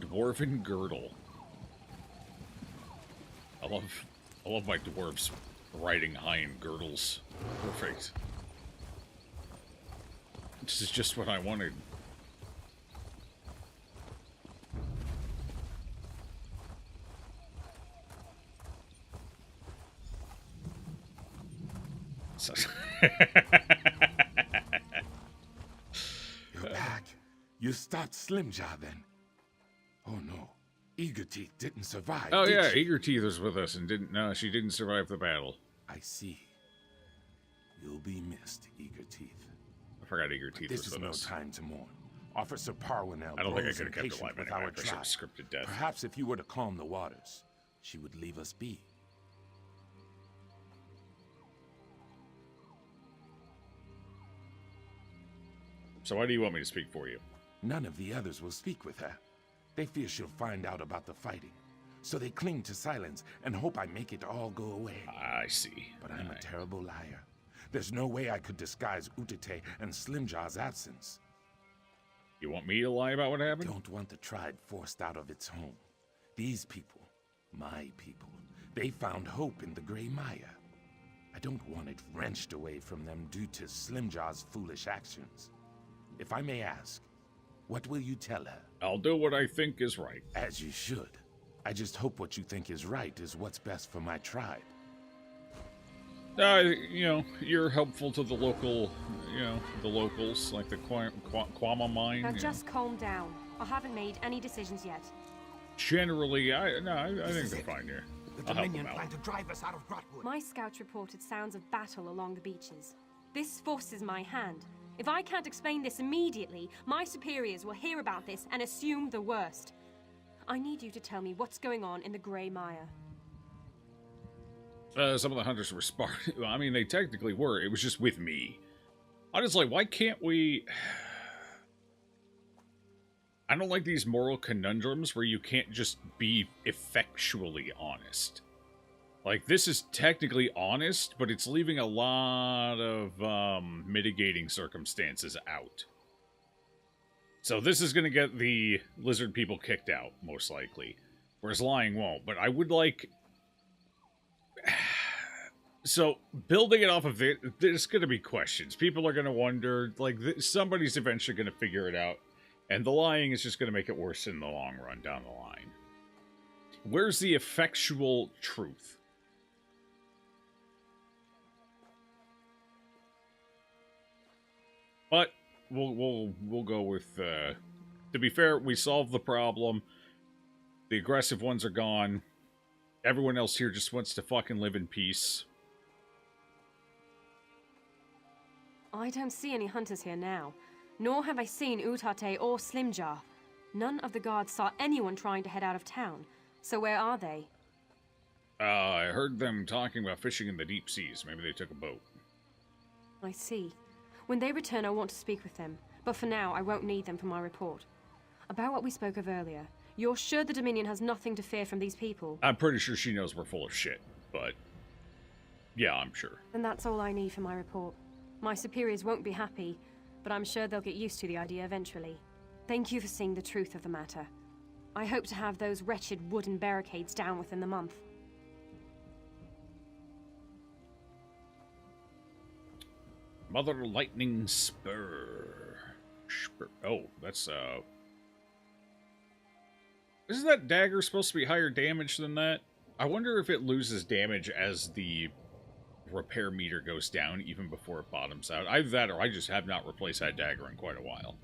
Dwarven girdle. I love my dwarves riding high in girdles. Perfect. This is just what I wanted. So You're back. You stopped Slimjaw then. Oh no. Eager Teeth didn't survive. oh did yeah, she? Eager Teeth was with us and she didn't survive the battle. I see. You'll be missed, Eager Teeth. I forgot Eager Teeth This was is with no us. time to mourn. Officer Parwinell I don't think I grows could have kept her impatient alive with anyway. our I should have tribe. scripted death. Perhaps if you were to calm the waters, she would leave us be. So why do you want me to speak for you? None of the others will speak with her. They fear she'll find out about the fighting. So they cling to silence and hope I make it all go away. I see. But I'm a terrible liar. There's no way I could disguise Utate and Slimjaw's absence. You want me to lie about what happened? Don't want the tribe forced out of its home. These people, my people, they found hope in the Grey Maya. I don't want it wrenched away from them due to Slimjaw's foolish actions. If I may ask, what will you tell her? I'll do what I think is right. As you should. I just hope what you think is right is what's best for my tribe. You know, you're helpful to the local, the locals, like the Kwama mine. Now just calm down. I haven't made any decisions yet. Generally, I think they're fine here. The I'll help Dominion them plan out. to drive us out of Grahtwood. My scouts reported sounds of battle along the beaches. This forces my hand. If I can't explain this immediately, my superiors will hear about this and assume the worst. I need you to tell me what's going on in the Grey Mire. Some of the hunters were sparring. Well, I mean, they technically were. It was just with me. I was like, why can't we... I don't like these moral conundrums where you can't just be effectually honest. Like, this is technically honest, but it's leaving a lot of mitigating circumstances out. So this is going to get the lizard people kicked out, most likely. Whereas lying won't. But I would like... So, building it off of it, there's going to be questions. People are going to wonder, like, somebody's eventually going to figure it out. And the lying is just going to make it worse in the long run, down the line. Where's the effectual truth? But we'll go with, to be fair, we solved the problem. The aggressive ones are gone. Everyone else here just wants to fucking live in peace. I don't see any hunters here now, nor have I seen Utate or Slimjaw. None of the guards saw anyone trying to head out of town, so where are they? I heard them talking about fishing in the deep seas. Maybe they took a boat. I see. When they return, I want to speak with them, but for now, I won't need them for my report. About what we spoke of earlier, you're sure the Dominion has nothing to fear from these people? I'm pretty sure she knows we're full of shit, but... yeah, I'm sure. Then that's all I need for my report. My superiors won't be happy, but I'm sure they'll get used to the idea eventually. Thank you for seeing the truth of the matter. I hope to have those wretched wooden barricades down within the month. Mother Lightning Spur. Oh, that's, Isn't that dagger supposed to be higher damage than that? I wonder if it loses damage as the repair meter goes down even before it bottoms out. Either that or I just have not replaced that dagger in quite a while.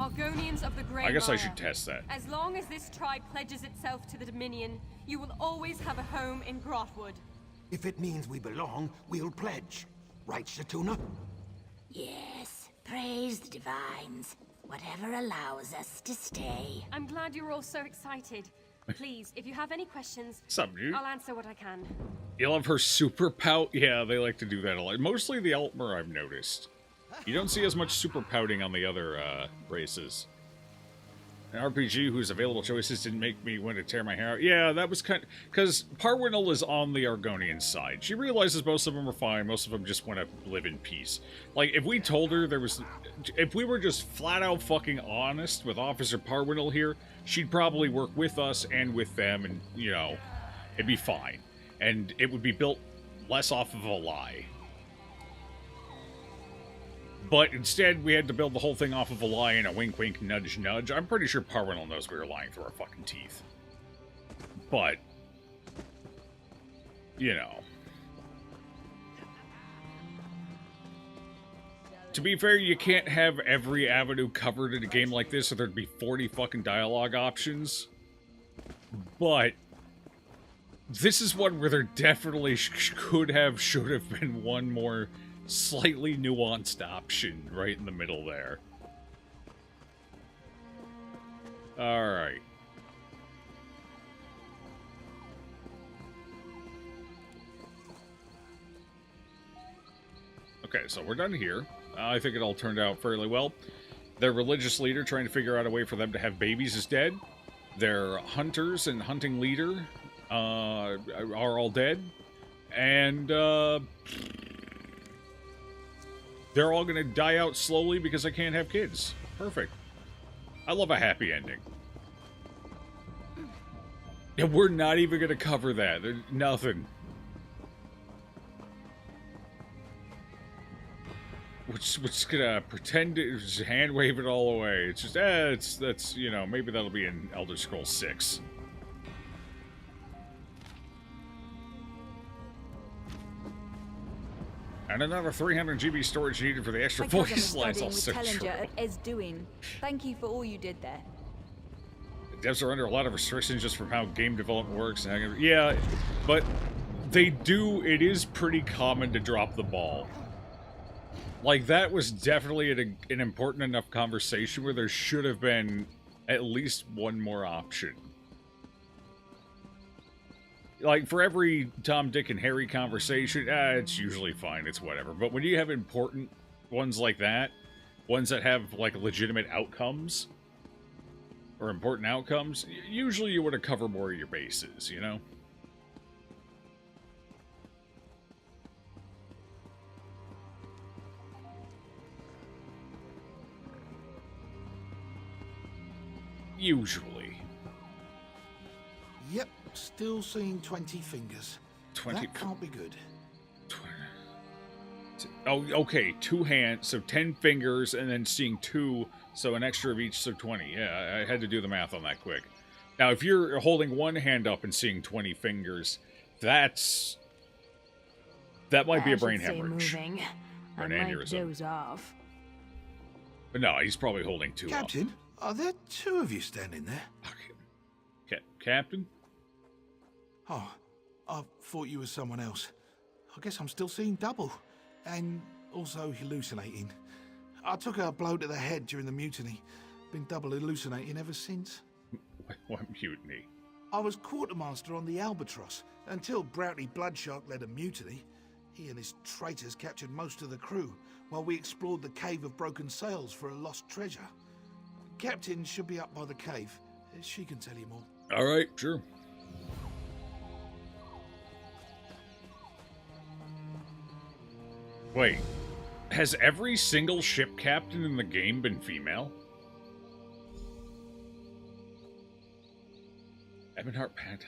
Argonians of the Grey I guess I Mire. should test that. As long as this tribe pledges itself to the Dominion, you will always have a home in Grahtwood. If it means we belong, we'll pledge. Right, Shatuna? Yes, praise the divines. Whatever allows us to stay. I'm glad you're all so excited. Please, if you have any questions, What's up, dude? I'll answer what I can. You love her super pout? Yeah, they like to do that a lot. Mostly the Aldmeri, I've noticed. You don't see as much super pouting on the other races. An RPG whose available choices didn't make me want to tear my hair out. Yeah, that was kind of... Because Parwinel is on the Argonian side. She realizes most of them are fine. Most of them just want to live in peace. Like, if we told her there was... If we were just flat out fucking honest with Officer Parwinel here, she'd probably work with us and with them, and, you know, it'd be fine. And it would be built less off of a lie. But instead, we had to build the whole thing off of a lie and a wink, wink, nudge, nudge. I'm pretty sure Parwinel knows we were lying through our fucking teeth. But, you know. To be fair, you can't have every avenue covered in a game like this, so there'd be 40 fucking dialogue options. But this is one where there definitely should have been one more slightly nuanced option right in the middle there. Alright. Okay, so we're done here. I think it all turned out fairly well. Their religious leader trying to figure out a way for them to have babies is dead. Their hunters and hunting leader are all dead. And, they're all gonna die out slowly because I can't have kids. Perfect. I love a happy ending. And we're not even gonna cover that. There's nothing. We're just gonna pretend to just hand wave it all away. It's just, that's, you know, maybe that'll be in Elder Scrolls 6. And another 300 GB storage needed for the extra voice lines. I'll search for it. Thank you for all you did there. Devs are under a lot of restrictions just from how game development works. And yeah, but they do. It is pretty common to drop the ball. Like, that was definitely an important enough conversation where there should have been at least one more option. Like, for every Tom, Dick, and Harry conversation, it's usually fine, it's whatever. But when you have important ones like that, ones that have, like, legitimate outcomes, or important outcomes, usually you want to cover more of your bases, you know? Usually. Yep, still seeing 20 fingers. 20. That can't be good. 20. Oh, okay, 2 hands, so 10 fingers, and then seeing 2, so an extra of each, so 20. Yeah, I had to do the math on that quick. Now, if you're holding one hand up and seeing 20 fingers, that might be a brain hemorrhage. Or an aneurysm. Off. But no, he's probably holding 2 Captain, are there 2 of you standing there? Okay. Captain? Oh, I thought you were someone else. I guess I'm still seeing double. And also hallucinating. I took a blow to the head during the mutiny. Been double hallucinating ever since. What mutiny? I was quartermaster on the Albatross until Broughty Bloodshark led a mutiny. He and his traitors captured most of the crew while we explored the Cave of Broken Sails for a lost treasure. Captain should be up by the cave. She can tell you more. All right, sure. Wait, has every single ship captain in the game been female? Ebonheart Pant.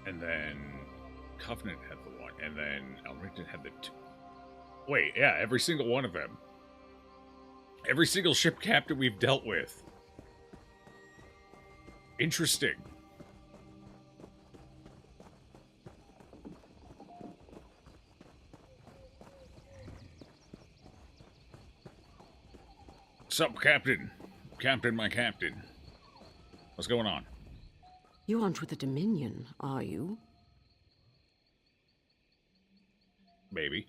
And then Covenant had the one, and then Elrington had the 2. Wait, yeah, every single one of them. Every single ship captain we've dealt with. Interesting. Sup, Captain? Captain, my captain. What's going on? You aren't with the Dominion, are you? Maybe.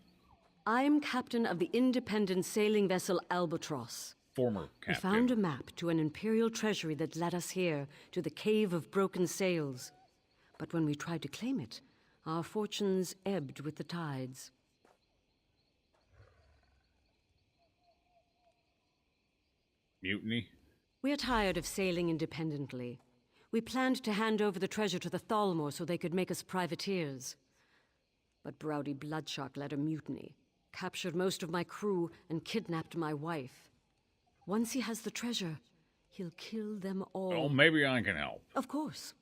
I am captain of the independent sailing vessel Albatross. Former We captain. found a map to an imperial treasury that led us here, to the Cave of Broken Sails. But when we tried to claim it, our fortunes ebbed with the tides. Mutiny? We are tired of sailing independently. We planned to hand over the treasure to the Thalmor so they could make us privateers. But Browdy Bloodshark led a mutiny, captured most of my crew, and kidnapped my wife. Once he has the treasure, he'll kill them all. Well, maybe I can help. Of course.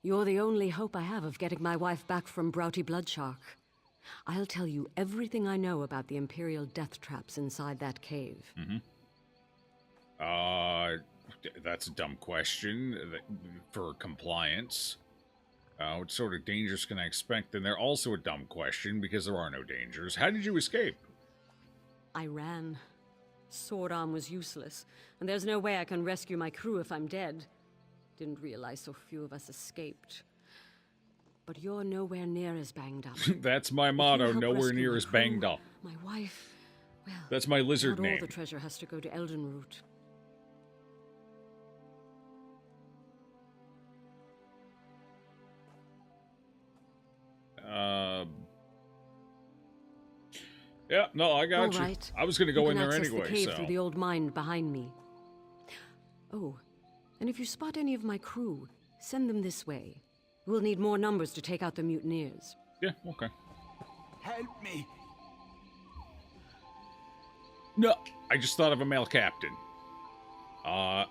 You're the only hope I have of getting my wife back from Browdy Bloodshark. I'll tell you everything I know about the Imperial death traps inside that cave. That's a dumb question for compliance. What sort of dangers can I expect? And they're also a dumb question because there are no dangers. How did you escape? I ran. Sword arm was useless, and there's no way I can rescue my crew if I'm dead. Didn't realize so few of us escaped. But you're nowhere near as banged up. That's my motto, nowhere near as banged up. My wife, well... That's my lizard not name. all the treasure has to go to Eldenroot. Yeah, no, I got you. Right. I was going to go in there access anyway, the cave so... through the old mine behind me. Oh, and if you spot any of my crew, send them this way. We'll need more numbers to take out the mutineers. Yeah, okay. Help me! No, I just thought of a male captain.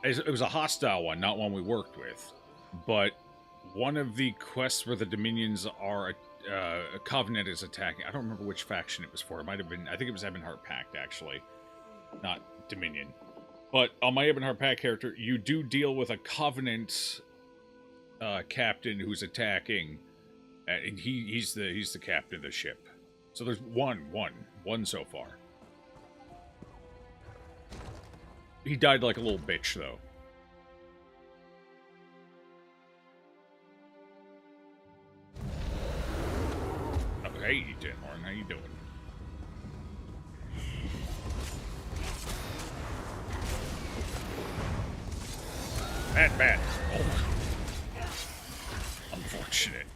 It was a hostile one, not one we worked with. But one of the quests where the Dominions are... a Covenant is attacking. I don't remember which faction it was for. It might have been... I think it was Ebonheart Pact, actually. Not Dominion. But on my Ebonheart Pact character, you do deal with a Covenant captain who's attacking. And he's the captain of the ship. So there's one so far. He died like a little bitch, though. Oh, hey, Denhorn, how you doing? Bad. Oh. Unfortunate.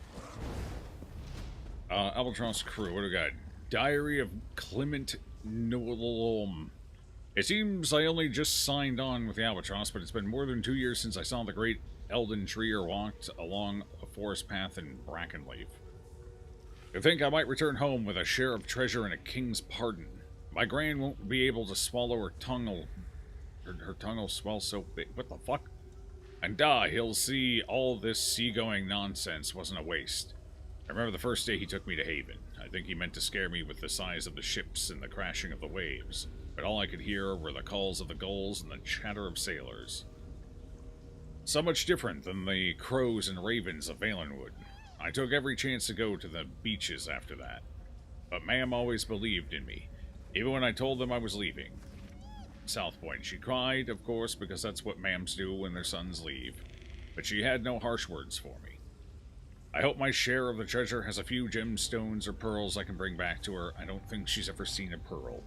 Albatross crew, what do we got? Diary of Clement Nolom. It seems I only just signed on with the Albatross, but it's been more than 2 years since I saw the great Elden tree or walked along a forest path in Brackenleaf. I think I might return home with a share of treasure and a king's pardon. My gran won't be able to swallow her tongue. Her tongue will swell so big. What the fuck? And he'll see all this seagoing nonsense wasn't a waste. I remember the first day he took me to Haven. I think he meant to scare me with the size of the ships and the crashing of the waves. But all I could hear were the calls of the gulls and the chatter of sailors. So much different than the crows and ravens of Valenwood. I took every chance to go to the beaches after that. But Ma'am always believed in me, even when I told them I was leaving. South Point. She cried, of course, because that's what Ma'ams do when their sons leave. But she had no harsh words for me. I hope my share of the treasure has a few gemstones or pearls I can bring back to her. I don't think she's ever seen a pearl.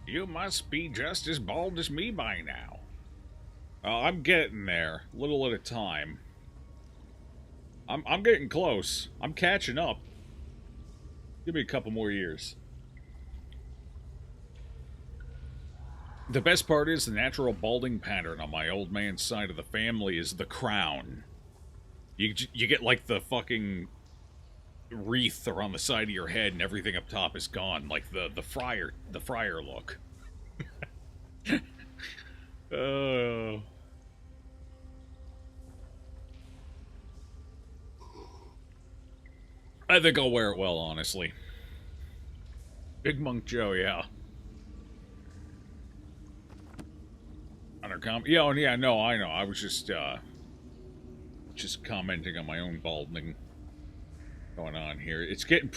You must be just as bald as me by now. I'm getting there, little at a time. I'm getting close. I'm catching up. Give me a couple more years. The best part is the natural balding pattern on my old man's side of the family is the crown. You get like the fucking wreath around the side of your head and everything up top is gone, like the friar look. Oh. I think I'll wear it well, honestly. Big Monk Joe, yeah. Yeah, oh, yeah, no, I know. I was just commenting on my own balding going on here. It's getting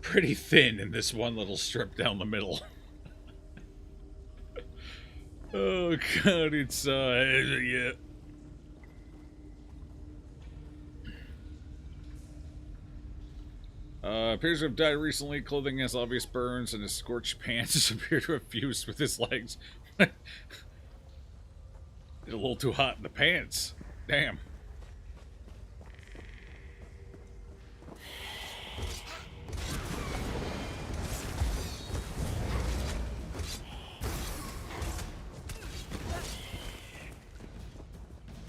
pretty thin in this one little strip down the middle. Oh, God, it's, yeah. Appears to have died recently. Clothing has obvious burns, and his scorched pants appear to have fused with his legs. It's a little too hot in the pants. Damn.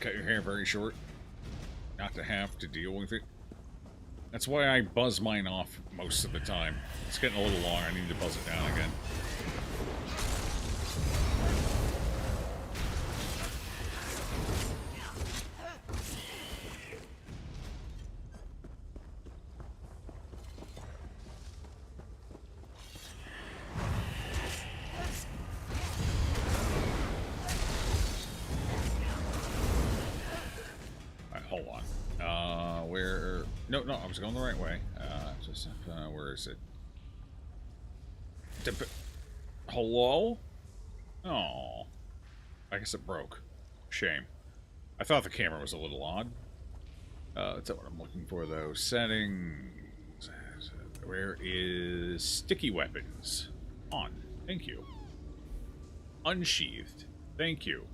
Cut your hair very short. Not to have to deal with it. That's why I buzz mine off most of the time. It's getting a little long. I need to buzz it down again. Hold on. Where? No, I was going the right way. Where is it? Hello? Oh. I guess it broke. Shame. I thought the camera was a little odd. That's not what I'm looking for, though. Settings. Where is sticky weapons? On. Thank you. Unsheathed. Thank you.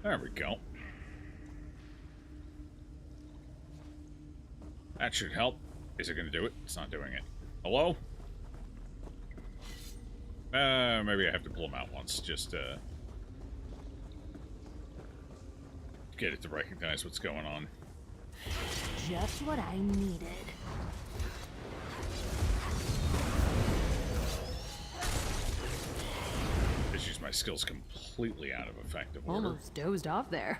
There we go. That should help. Is it going to do it? It's not doing it. Hello? Maybe I have to pull them out once, just get it to recognize what's going on. Just what I needed. Just use my skills completely out of effective order. Almost dozed off there.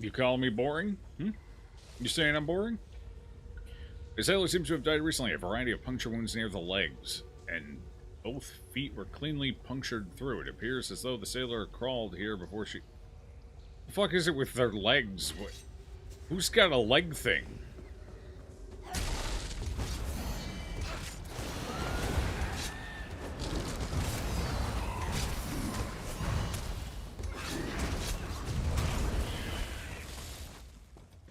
You calling me boring? You saying I'm boring? The sailor seems to have died recently. A variety of puncture wounds near the legs, and both feet were cleanly punctured through. It appears as though the sailor crawled here before she... The fuck is it with their legs? What? Who's got a leg thing?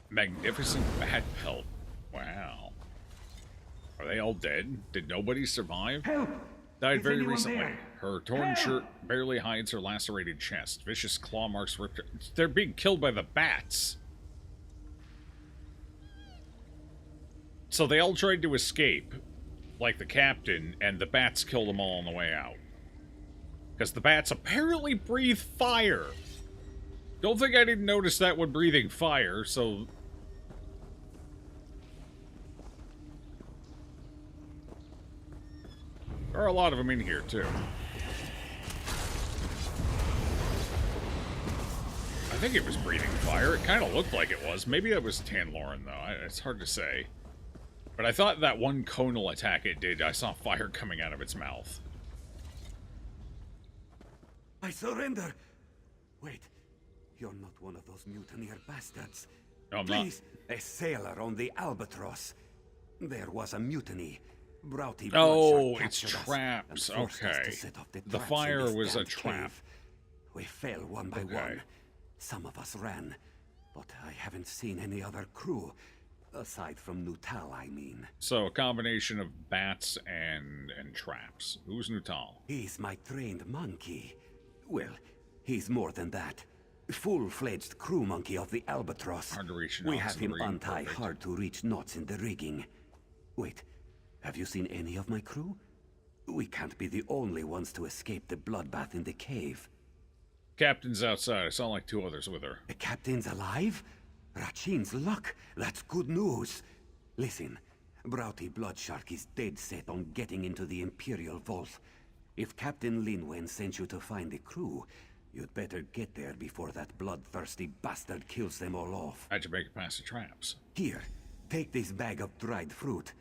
Magnificent bat pelt. Wow. Are they all dead? Did nobody survive? Help! Died Is very anyone recently. there? Her torn shirt barely hides her lacerated chest. Vicious claw marks ripped her. They're being killed by the bats. So they all tried to escape, like the captain, and the bats killed them all on the way out. Because the bats apparently breathe fire. Don't think I didn't notice that when breathing fire, so... There are a lot of them in here, too. I think it was breathing fire. It kind of looked like it was. Maybe that was Tanloran, though. It's hard to say. But I thought that one conal attack it did, I saw fire coming out of its mouth. I surrender. Wait, you're not one of those mutineer bastards. No, I'm Please, a sailor on the Albatross. There was a mutiny. Broughty Oh, Bloodshark it's captured us traps. and forced us to Okay. set off The traps in fire this was a damned trap. cave. We fell one by one. Some of us ran, but I haven't seen any other crew. Aside from Nutal, I mean. So, a combination of bats and traps. Who's Nutal? He's my trained monkey. Well, he's more than that. Full-fledged crew monkey of the Albatross. Hard to reach We knots have in the him rigging, untie perfect. hard-to-reach knots in the rigging. Wait, have you seen any of my crew? We can't be the only ones to escape the bloodbath in the cave. Captain's outside. I saw like 2 others with her. The captain's alive? Rachin's luck. That's good news. Listen, Broughty Bloodshark is dead set on getting into the Imperial Vault. If Captain Linwen sent you to find the crew, you'd better get there before that bloodthirsty bastard kills them all off. How'd you make it past the traps? Here, take this bag of dried fruit.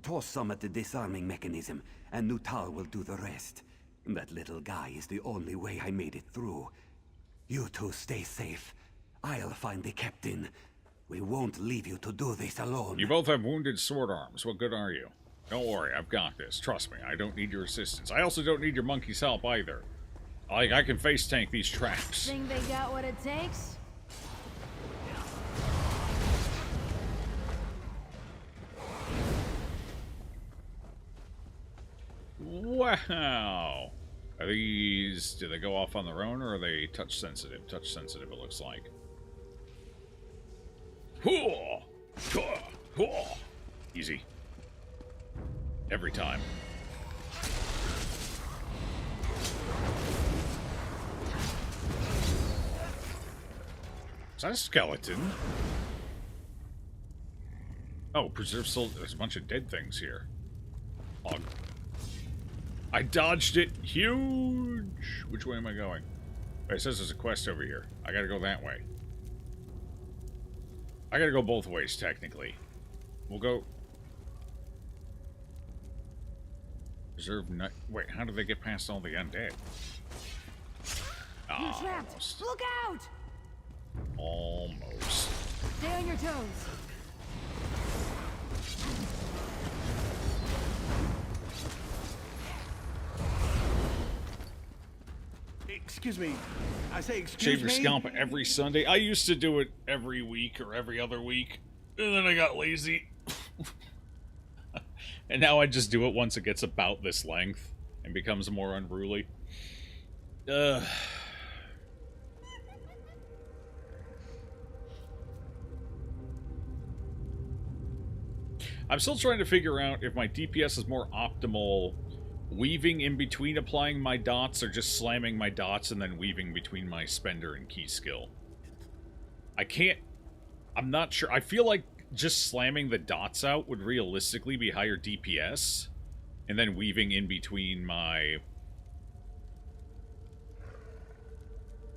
Toss some at the disarming mechanism, and Nutal will do the rest. That little guy is the only way I made it through. You two stay safe. I'll find the captain. We won't leave you to do this alone. You both have wounded sword arms. What good are you? Don't worry, I've got this. Trust me, I don't need your assistance. I also don't need your monkey's help either. Like, I can face tank these traps. Think they got what it takes? Wow. Are these... do they go off on their own, or are they touch sensitive? Touch sensitive, it looks like. Easy. Every time. Is that a skeleton? Oh, preserve soul. There's a bunch of dead things here. Hog. I dodged it. Huge. Which way am I going? It says there's a quest over here. I gotta go that way. I gotta go both ways, technically. We'll go... Preserve nut... Wait, how do they get past all the undead? You're trapped! Almost. Look out! Almost. Stay on your toes. Excuse me. I say excuse Shave your me. scalp every Sunday. I used to do it every week or every other week, and then I got lazy. And now I just do it once it gets about this length and becomes more unruly. I'm still trying to figure out if my DPS is more optimal weaving in between applying my dots or just slamming my dots and then weaving between my spender and key skill. I'm not sure. I feel like just slamming the dots out would realistically be higher DPS, and then weaving in between my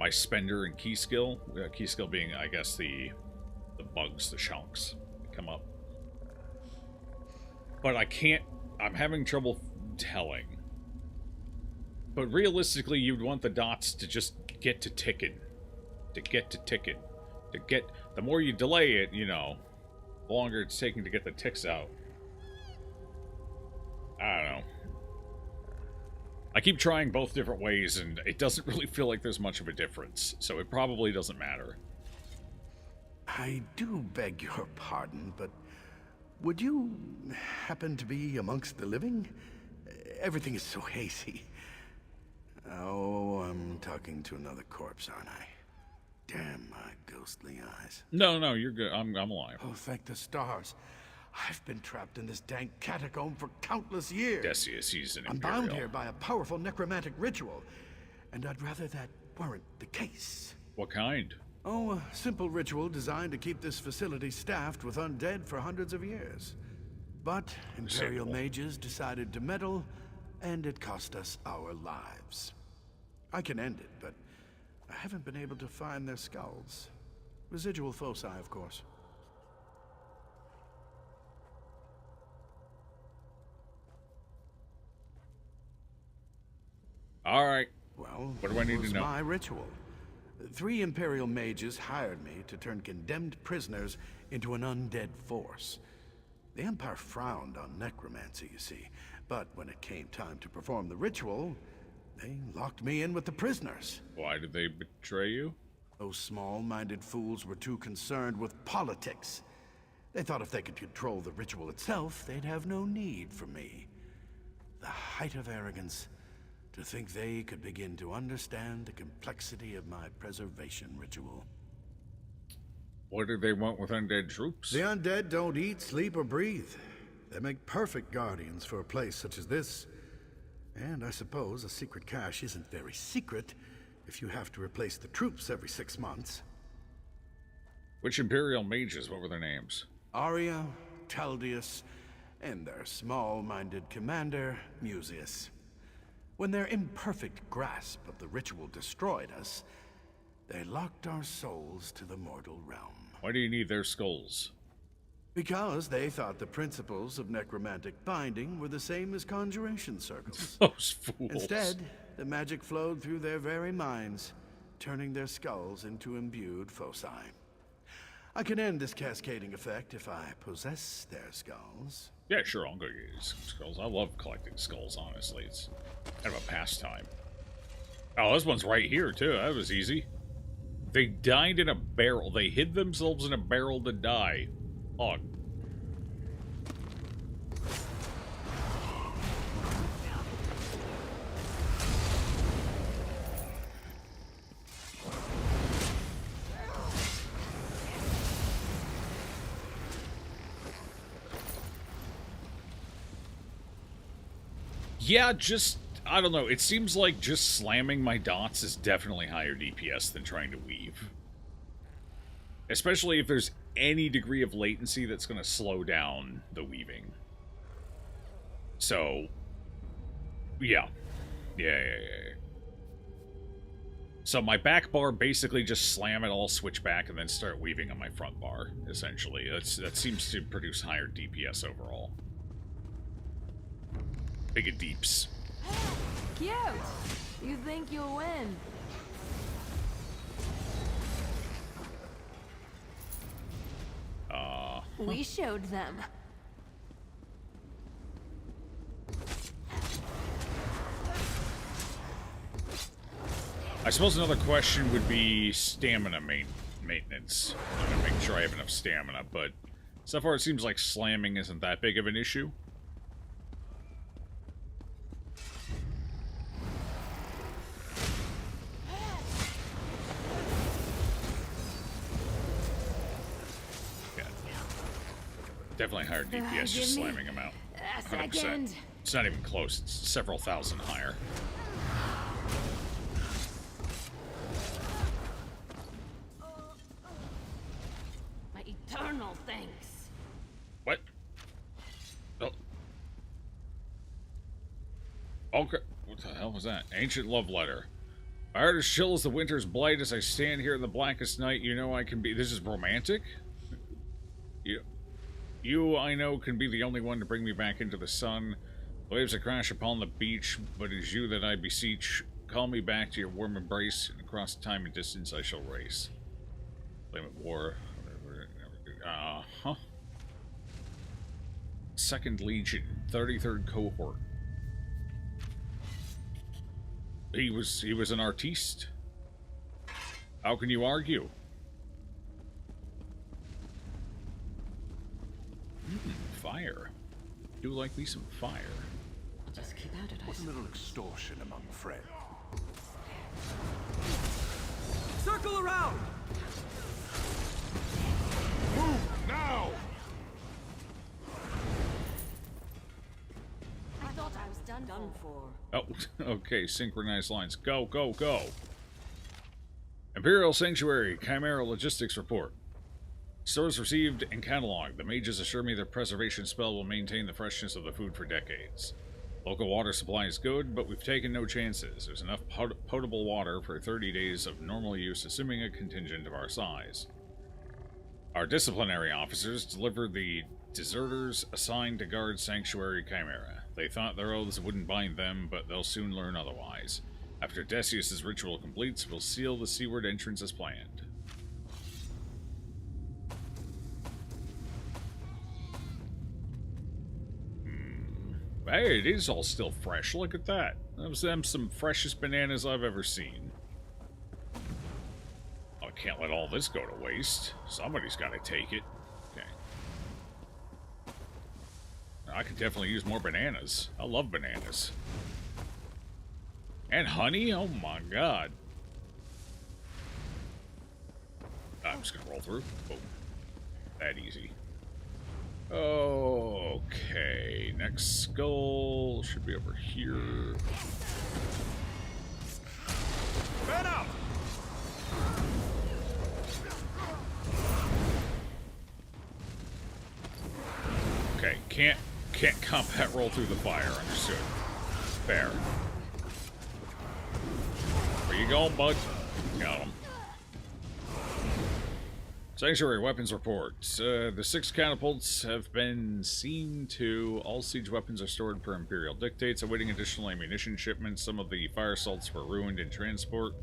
spender and key skill being, I guess, the bugs, the chunks that come up. But I'm having trouble telling. But realistically, you'd want the dots to just get to ticking. The more you delay it, you know, the longer it's taking to get the ticks out. I don't know. I keep trying both different ways, and it doesn't really feel like there's much of a difference. So it probably doesn't matter. I do beg your pardon, but would you happen to be amongst the living? Everything is so hazy. Oh, I'm talking to another corpse, aren't I? Damn my ghostly eyes. No, you're good. I'm alive. Oh, thank the stars. I've been trapped in this dank catacomb for countless years. Decius, he's an I'm Imperial. bound here by a powerful necromantic ritual, and I'd rather that weren't the case. What kind? Oh, a simple ritual designed to keep this facility staffed with undead for hundreds of years. But Imperial mages decided to meddle, and it cost us our lives. I can end it, but I haven't been able to find their skulls. Residual foci, of course. All right. Well, what do I need to know? My ritual. 3 Imperial mages hired me to turn condemned prisoners into an undead force. The Empire frowned on necromancy, you see, but when it came time to perform the ritual, they locked me in with the prisoners. Why did they betray you? Those small-minded fools were too concerned with politics. They thought if they could control the ritual itself, they'd have no need for me. The height of arrogance, to think they could begin to understand the complexity of my preservation ritual. What did they want with undead troops? The undead don't eat, sleep, or breathe. They make perfect guardians for a place such as this. And I suppose a secret cache isn't very secret if you have to replace the troops every 6 months. Which Imperial mages? What were their names? Arya, Taldius, and their small-minded commander, Mucius. When their imperfect grasp of the ritual destroyed us, they locked our souls to the mortal realm. Why do you need their skulls? Because they thought the principles of necromantic binding were the same as conjuration circles. Those fools. Instead, the magic flowed through their very minds, turning their skulls into imbued foci. I can end this cascading effect if I possess their skulls. Yeah, sure, I'll go get some skulls. I love collecting skulls, honestly. It's kind of a pastime. Oh, this one's right here, too. That was easy. They died in a barrel. They hid themselves in a barrel to die. Oh. Yeah, just, I don't know. It seems like just slamming my dots is definitely higher DPS than trying to weave. Especially if there's any degree of latency that's going to slow down the weaving. So, yeah. Yeah. So my back bar, basically just slam it all, switch back, and then start weaving on my front bar, essentially. That seems to produce higher DPS overall. Big deeps. Cute! You think you'll win? We showed them. I suppose another question would be stamina maintenance. I'm gonna make sure I have enough stamina, but so far it seems like slamming isn't that big of an issue. Definitely higher DPS just slamming them out. 100%. It's not even close. It's several thousand higher. My eternal thanks. What? Oh. Okay. What the hell was that? Ancient love letter. My heart is chill as the winter's blight as I stand here in the blackest night. You know I can be... This is romantic? You, I know, can be the only one to bring me back into the sun. Waves that crash upon the beach, but it is you that I beseech. Call me back to your warm embrace, and across time and distance I shall race. Blame it war. Second Legion, 33rd cohort. He was an artiste. How can you argue? Fire. Do like me some fire. Just keep at it. What's a little extortion among friends? Circle around! Move now! I thought I was done for. Oh, okay. Synchronized lines. Go, go, go. Imperial Sanctuary Chimera Logistics Report. Stores received and cataloged. The mages assure me their preservation spell will maintain the freshness of the food for decades. Local water supply is good, but we've taken no chances. There's enough potable water for 30 days of normal use, assuming a contingent of our size. Our disciplinary officers delivered the deserters assigned to guard Sanctuary Chimera. They thought their oaths wouldn't bind them, but they'll soon learn otherwise. After Decius' ritual completes, we'll seal the seaward entrance as planned. Hey, it is all still fresh. Look at that. Those them some freshest bananas I've ever seen. Oh, I can't let all this go to waste. Somebody's got to take it. Okay. I could definitely use more bananas. I love bananas. And honey? Oh my god. I'm just gonna roll through. Boom. That easy. Okay, next skull should be over here. Man up! Okay, can't combat roll through the fire. Understood. Fair. Where you going, bud? Got him. Sanctuary weapons report. The 6 catapults have been seen to. All siege weapons are stored per Imperial dictates, awaiting additional ammunition shipments. Some of the fire salts were ruined in transport.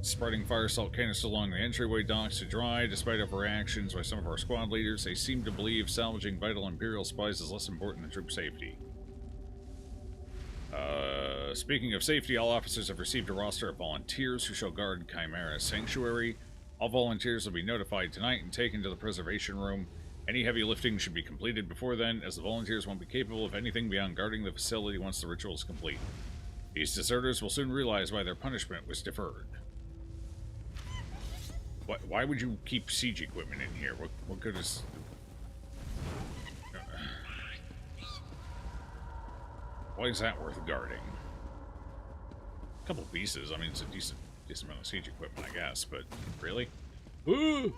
Spreading fire salt canisters along the entryway docks to dry. Despite overreactions by some of our squad leaders, they seem to believe salvaging vital Imperial supplies is less important than troop safety. Speaking of safety, all officers have received a roster of volunteers who shall guard Chimera Sanctuary. All volunteers will be notified tonight and taken to the preservation room. Any heavy lifting should be completed before then, as the volunteers won't be capable of anything beyond guarding the facility once the ritual is complete. These deserters will soon realize why their punishment was deferred. Why would you keep siege equipment in here? What good is... Why is that worth guarding? A couple pieces. I mean, it's a decent amount of siege equipment, I guess, but really? Ooh!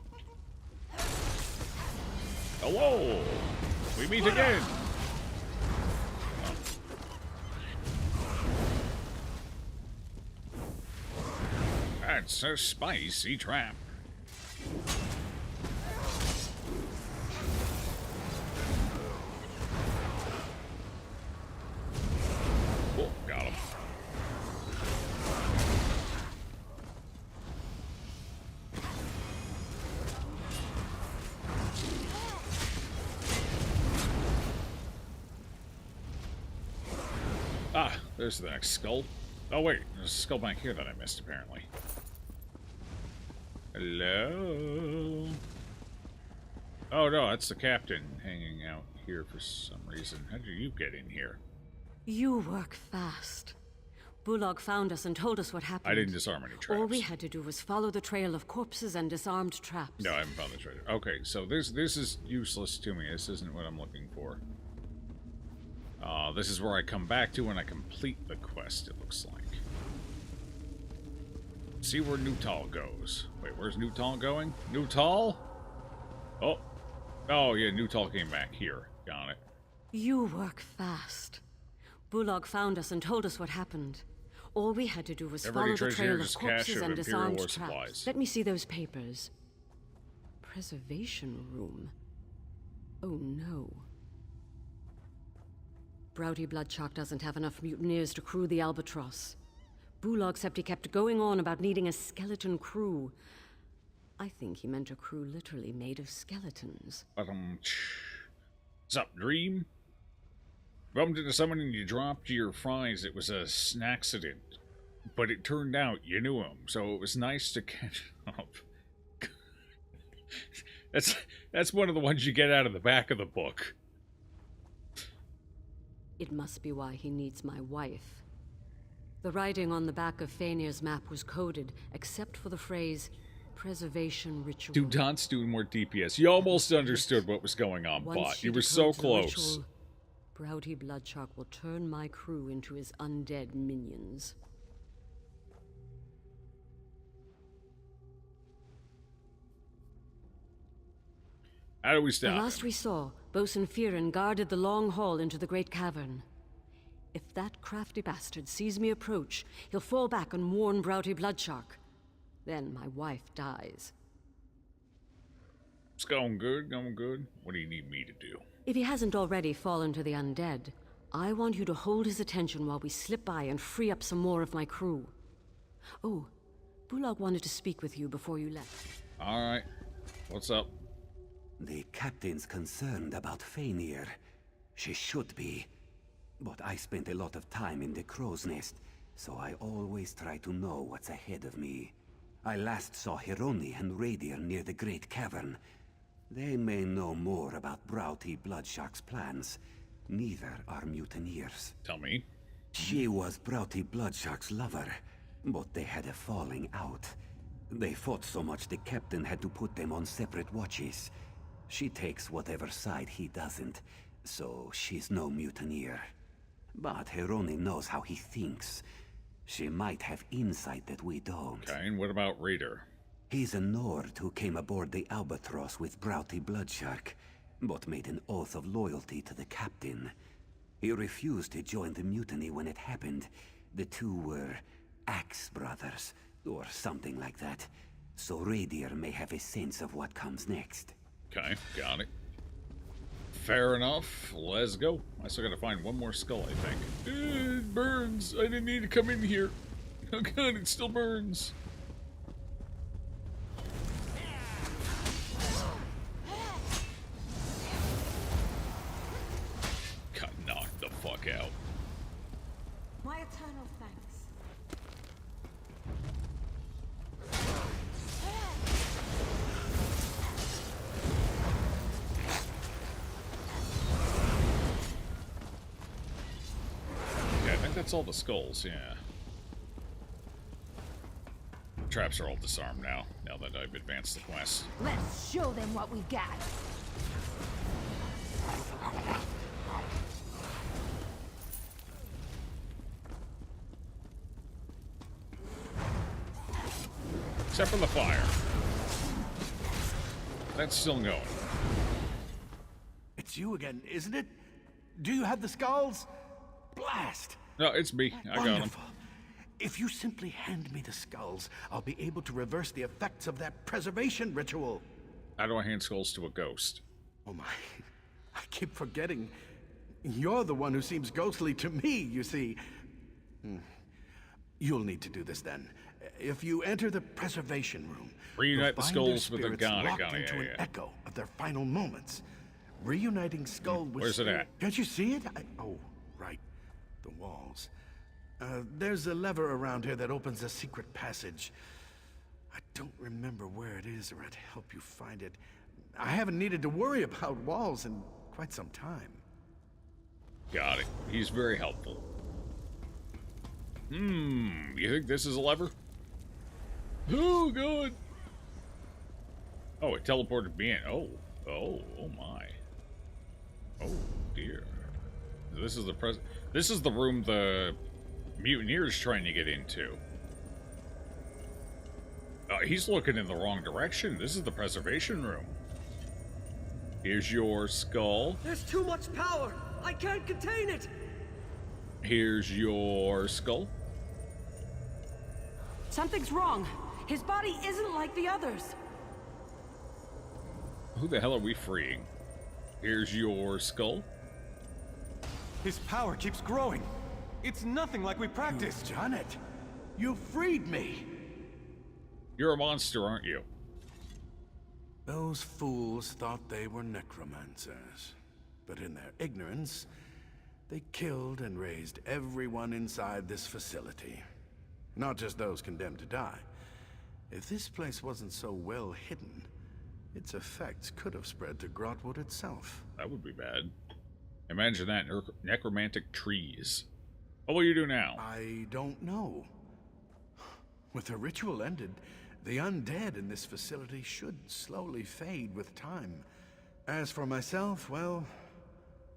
Hello! We meet again! Oh. That's a spicy trap. Oh, got him. Ah, there's the next skull. Oh wait, there's a skull back here that I missed apparently. Hello? Oh no, that's the captain hanging out here for some reason. How did you get in here? You work fast. Bullock found us and told us what happened. I didn't disarm any traps. All we had to do was follow the trail of corpses and disarmed traps. No, I haven't found the treasure. Okay, so this is useless to me. This isn't what I'm looking for. This is where I come back to when I complete the quest, it looks like. See where Nutal goes. Wait, where's Nutal going? Nutal? Oh. Oh, yeah, Nutal came back here. Got it. You work fast. Bullock found us and told us what happened. All we had to do was follow the trail of corpses and disarmed traps. Let me see those papers. Preservation room. Oh no. Browdy Bloodshark doesn't have enough mutineers to crew the Albatross. Bullock Septi kept going on about needing a skeleton crew. I think he meant a crew literally made of skeletons. Sup, Dream? Bumped into someone and you dropped your fries. It was a snacksident. But it turned out you knew him, so it was nice to catch up. That's one of the ones you get out of the back of the book. It must be why he needs my wife. The writing on the back of Faenir's map was coded, except for the phrase, preservation ritual. Dude, Don's doing more DPS. You almost understood what was going on, bot. You were so close. Browdy Bloodshark will turn my crew into his undead minions. How do we stop The last him? we saw, Bosun Fearon guarded the long hall into the great cavern. If that crafty bastard sees me approach, he'll fall back and warn Browdy Bloodshark. Then my wife dies. It's going good, going good. What do you need me to do? If he hasn't already fallen to the undead, I want you to hold his attention while we slip by and free up some more of my crew. Oh, Bullock wanted to speak with you before you left. Alright. What's up? The captain's concerned about Faenir. She should be. But I spent a lot of time in the crow's nest, so I always try to know what's ahead of me. I last saw Hironi and Radier near the Great Cavern. They may know more about Browdy Bloodshark's plans. Neither are mutineers. Tell me. She was Browdy Bloodshark's lover, but they had a falling out. They fought so much the captain had to put them on separate watches. She takes whatever side he doesn't, so she's no mutineer. But Hironi knows how he thinks. She might have insight that we don't. Okay, and what about Raider? He's a Nord who came aboard the Albatross with Browdy Bloodshark, but made an oath of loyalty to the captain. He refused to join the mutiny when it happened. The two were Axe Brothers, or something like that. So Radier may have a sense of what comes next. Okay, got it. Fair enough. Let's go. I still gotta find one more skull, I think. It burns. I didn't need to come in here. Oh god, it still burns. that's all the skulls, yeah. Traps are all disarmed now that I've advanced the quest. Let's show them what we got. Except for the fire. That's still going. It's you again, isn't it? Do you have the skulls? Blast! No, it's me. I got them. Wonderful. If you simply hand me the skulls, I'll be able to reverse the effects of that preservation ritual. How do I hand skulls to a ghost? Oh my, I keep forgetting. You're the one who seems ghostly to me, you see. You'll need to do this then. If you enter the preservation room, reunite the skulls with their the locked Ghana, into an yeah. echo of their final moments. Reuniting skull with Where's it spirit. at? Can't you see it? Oh, right. The walls. There's a lever around here that opens a secret passage. I don't remember where it is, or I'd help you find it. I haven't needed to worry about walls in quite some time. Got it. He's very helpful. You think this is a lever? Oh, God. Oh, it teleported me in. Oh my. Oh, dear. This is the room the mutineer's trying to get into. He's looking in the wrong direction. This is the preservation room. Here's your skull. There's too much power! I can't contain it! Here's your skull. Something's wrong. His body isn't like the others. Who the hell are we freeing? Here's your skull. His power keeps growing. It's nothing like we practiced. You've done it. You freed me. You're a monster, aren't you? Those fools thought they were necromancers. But in their ignorance, they killed and raised everyone inside this facility. Not just those condemned to die. If this place wasn't so well hidden, its effects could have spread to Grahtwood itself. That would be bad. Imagine that, necromantic trees. What will you do now? I don't know. With the ritual ended, the undead in this facility should slowly fade with time. As for myself, well,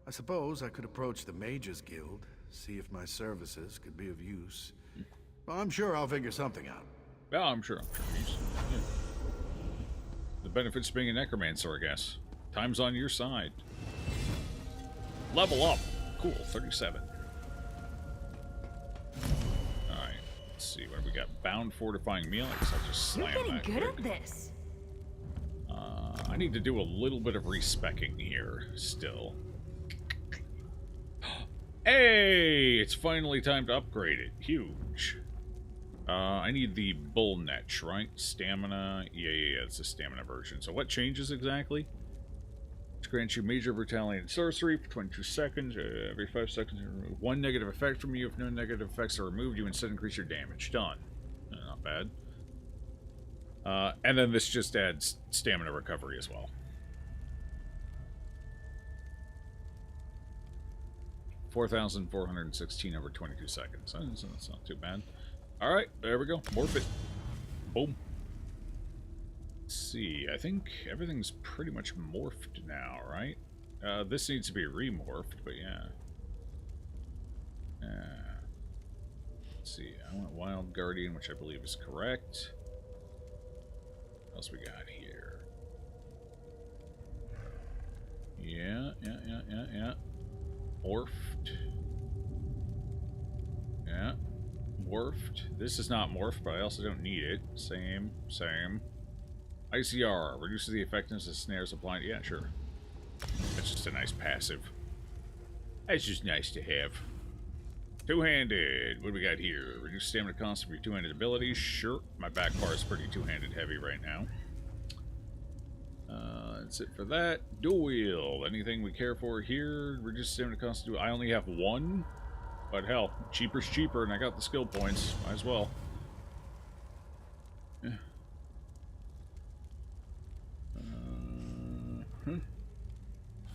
I suppose I could approach the Mages Guild, see if my services could be of use. Well, I'm sure I'll figure something out. Yeah, I'm sure. Yeah. The benefits of being a necromancer, I guess. Time's on your side. Level up. Cool, 37. Alright, let's see what we got. Bound fortifying meal. I guess I'll just slam You're that getting good quick. at this. I need to do a little bit of respecking here, still. Hey! It's finally time to upgrade it. Huge. I need the bull netch, right? Stamina. Yeah, it's a stamina version. So what changes exactly? It grants you major brutality and sorcery for 22 seconds. Every 5 seconds, you remove one negative effect from you. If no negative effects are removed, you instead increase your damage. Done. Not bad. And then this just adds stamina recovery as well. 4,416 over 22 seconds. So that's not too bad. Alright, there we go. Morph it. Boom. Let's see. I think everything's pretty much morphed now, right? This needs to be remorphed, but yeah. Let's see. I want Wild Guardian, which I believe is correct. What else we got here? Yeah. Morphed. Yeah. Morphed. This is not morphed, but I also don't need it. Same. ICR reduces the effectiveness of snares applied. Yeah, sure. That's just a nice passive. That's just nice to have. Two-handed. What do we got here? Reduce stamina cost of your two-handed abilities. Sure. My back bar is pretty two-handed heavy right now. That's it for that. Dual wield. Anything we care for here? Reduce stamina cost. I only have one. But hell, cheaper's cheaper, and I got the skill points. Might as well. Yeah.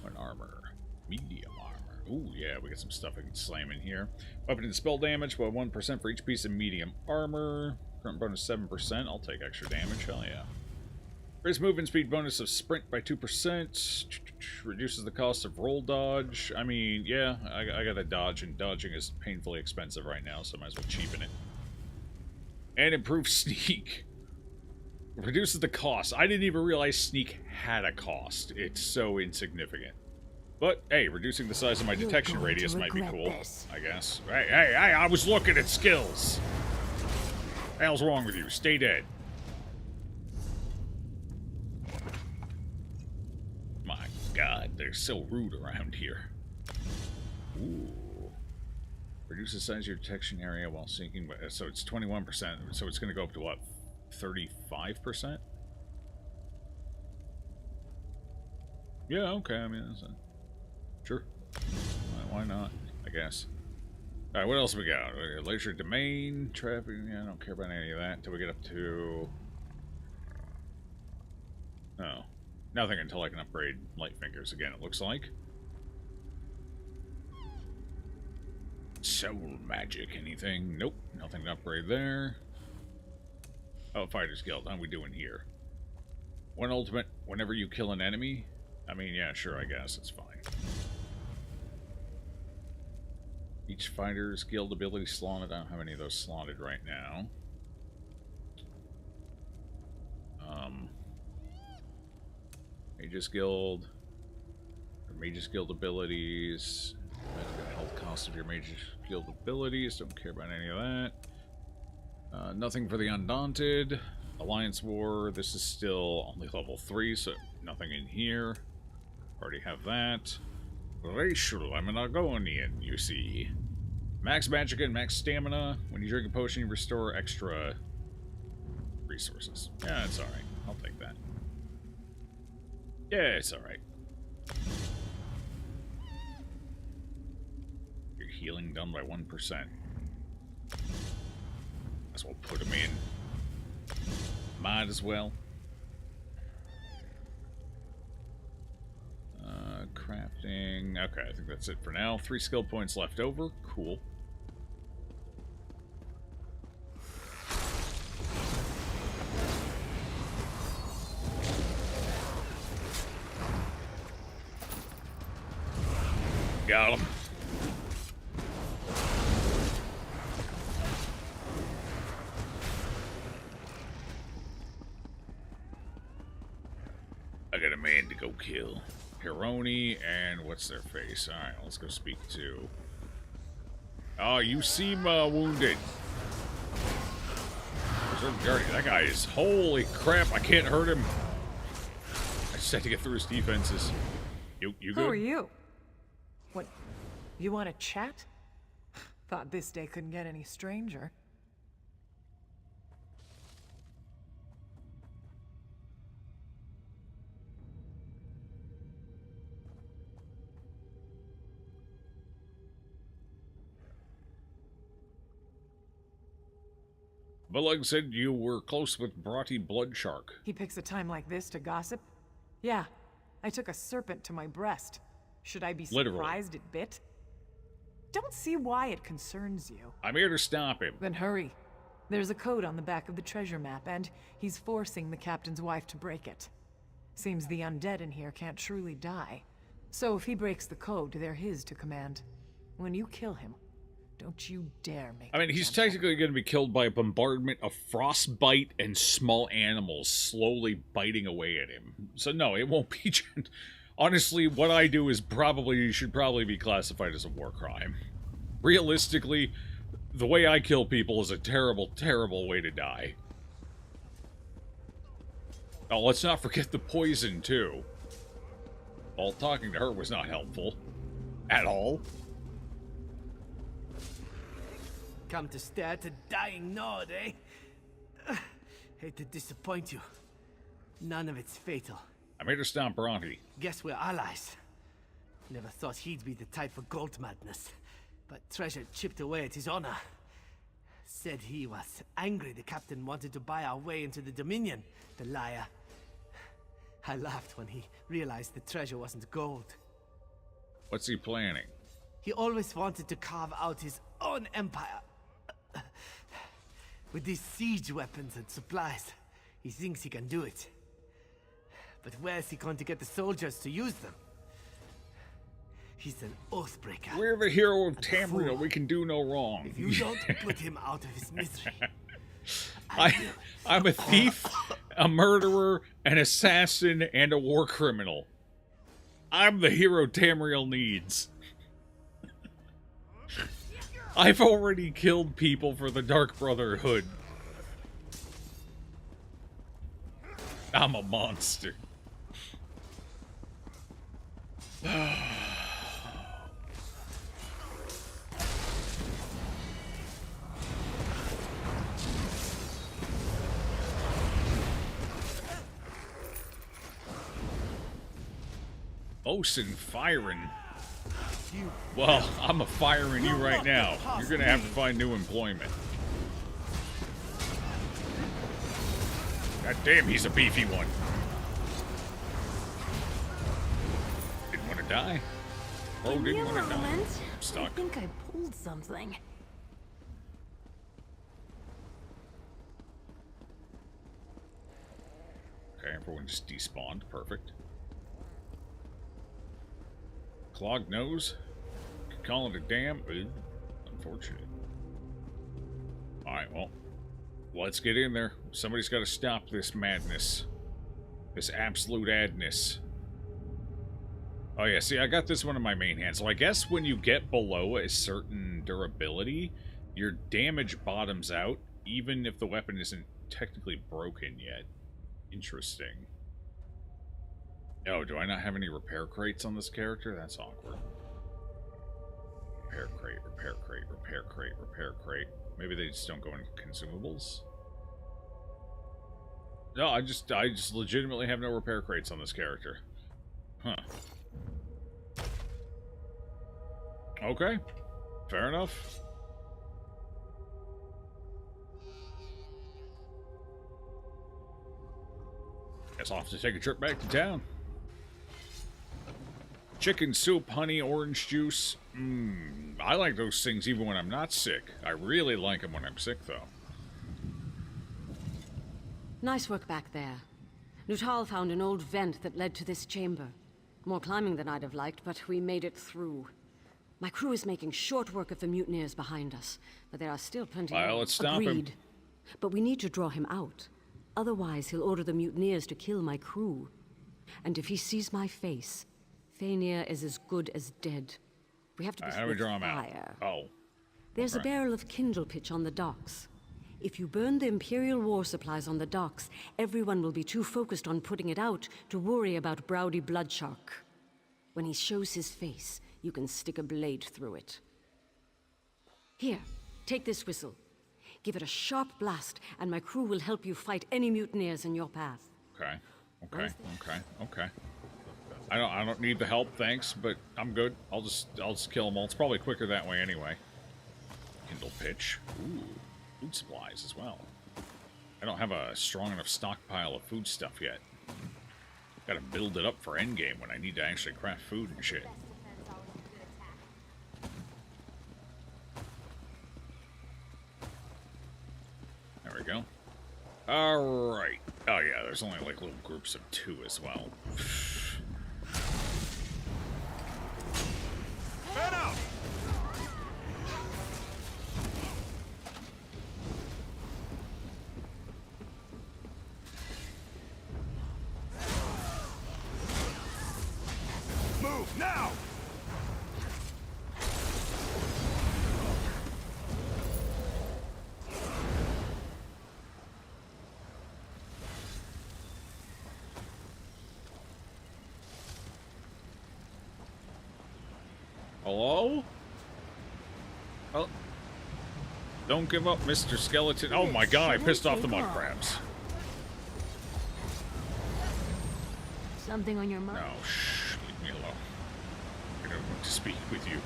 What armor? Medium armor. Ooh, yeah, we got some stuff I can slam in here. Weapon and spell damage by 1% for each piece of medium armor. Current bonus 7%. I'll take extra damage. Hell yeah. Raise movement speed bonus of sprint by 2%. Reduces the cost of roll dodge. I mean, yeah, I got a dodge, and dodging is painfully expensive right now, so I might as well cheapen it. And improve sneak. Reduces the cost. I didn't even realize sneak had a cost. It's so insignificant. But, hey, reducing the size of my detection radius might be cool, I guess. Hey, I was looking at skills! What the hell's wrong with you? Stay dead. My god, they're so rude around here. Ooh. Reduce the size of your detection area while sinking, so it's 21%, so it's going to go up to what, 35%? Yeah, okay, I mean, that's sure. Why not, I guess. Alright, what else we got? Leisure domain, traffic, yeah, I don't care about any of that until we get up to... Oh. Nothing until I can upgrade light fingers again, it looks like. Soul magic, anything? Nope, nothing to upgrade there. Oh, Fighters Guild, how are we doing here? One ultimate whenever you kill an enemy? I mean, yeah, sure, I guess, it's fine. Each Fighter's Guild ability slotted. I don't have any of those slotted right now. Mage's Guild. Mage's Guild abilities. The health cost of your Mage's Guild abilities. Don't care about any of that. Nothing for the Undaunted. Alliance War. This is still only level 3, so nothing in here. Already have that. Racial, I'm an Argonian, you see. Max magic and max stamina. When you drink a potion, you restore extra resources. Yeah, it's alright. I'll take that. Yeah, it's alright. Your healing done by 1%. That's what we'll put them in. Might as well. Crafting. Okay, I think that's it for now. 3 skill points left over. Cool. Got him. I got a man to go kill. Hironi, and what's their face? Alright, let's go speak to... Oh, you seem wounded. Reserve Guardian, that guy is... Holy crap, I can't hurt him. I just had to get through his defenses. You good? Who are you? What, you want to chat? Thought this day couldn't get any stranger. Bullock said you were close with Broughty Bloodshark. He picks a time like this to gossip? Yeah, I took a serpent to my breast. Should I be surprised it bit? Don't see why it concerns you. I'm here to stop him. Then hurry. There's a code on the back of the treasure map, and he's forcing the captain's wife to break it. Seems the undead in here can't truly die. So if he breaks the code, they're his to command. When you kill him, don't you dare make... I mean, he's technically going to be killed by a bombardment of frostbite and small animals slowly biting away at him. So no, it won't be... Honestly, what I do is should probably be classified as a war crime. Realistically, the way I kill people is a terrible, terrible way to die. Oh, let's not forget the poison, too. Well, talking to her was not helpful. At all. Come to stare at a dying nod, eh? Hate to disappoint you. None of it's fatal. I'm here to stop Bronte. Guess we're allies. Never thought he'd be the type for gold madness. But treasure chipped away at his honor. Said he was angry the captain wanted to buy our way into the Dominion, the liar. I laughed when he realized the treasure wasn't gold. What's he planning? He always wanted to carve out his own empire. With these siege weapons and supplies, he thinks he can do it. But where's he going to get the soldiers to use them? He's an oathbreaker. We're the hero of Tamriel. We can do no wrong. If you don't put him out of his misery, I'm a thief, a murderer, an assassin, and a war criminal. I'm the hero Tamriel needs. I've already killed people for the Dark Brotherhood. I'm a monster. Osin firing. Well, I'm a firing you right now. You're gonna have to find new employment. God damn, he's a beefy one. Didn't want to die. Oh, didn't want to die. I'm stuck. I think I pulled something. Okay, everyone just despawned. Perfect. Clogged nose. Could call it a dam. Unfortunate. Alright, well. Let's get in there. Somebody's got to stop this madness. This absolute adness. Oh yeah, see, I got this one in my main hand. So I guess when you get below a certain durability, your damage bottoms out, even if the weapon isn't technically broken yet. Interesting. Oh, do I not have any repair crates on this character? That's awkward. Repair crate, repair crate, repair crate, repair crate. Maybe they just don't go in consumables? No, I just legitimately have no repair crates on this character. Huh. Okay. Fair enough. Guess I'll have to take a trip back to town. Chicken soup, honey, orange juice. I like those things even when I'm not sick. I really like them when I'm sick, though. Nice work back there. Nuttall found an old vent that led to this chamber. More climbing than I'd have liked, but we made it through. My crew is making short work of the mutineers behind us, but there are still plenty more. Let's stop him. But we need to draw him out. Otherwise, he'll order the mutineers to kill my crew. And if he sees my face, Faenir is as good as dead. We have to be how do we draw him fire. out? Oh. There's a barrel of kindle pitch on the docks. If you burn the Imperial war supplies on the docks, everyone will be too focused on putting it out to worry about Browdy Bloodshark. When he shows his face, you can stick a blade through it. Here, take this whistle. Give it a sharp blast, and my crew will help you fight any mutineers in your path. Okay. I don't need the help, thanks, but I'm good. I'll just kill them all. It's probably quicker that way anyway. Kindle pitch. Ooh, food supplies as well. I don't have a strong enough stockpile of food stuff yet. Gotta build it up for endgame when I need to actually craft food and shit. There we go. Alright. Oh yeah, there's only like little groups of 2 as well. Head out! Move now! Hello? Oh. Don't give up, Mr. Skeleton. Oh my god, I pissed off the mud crabs. Something on your mind? No, shh. Leave me alone. I don't want to speak with you.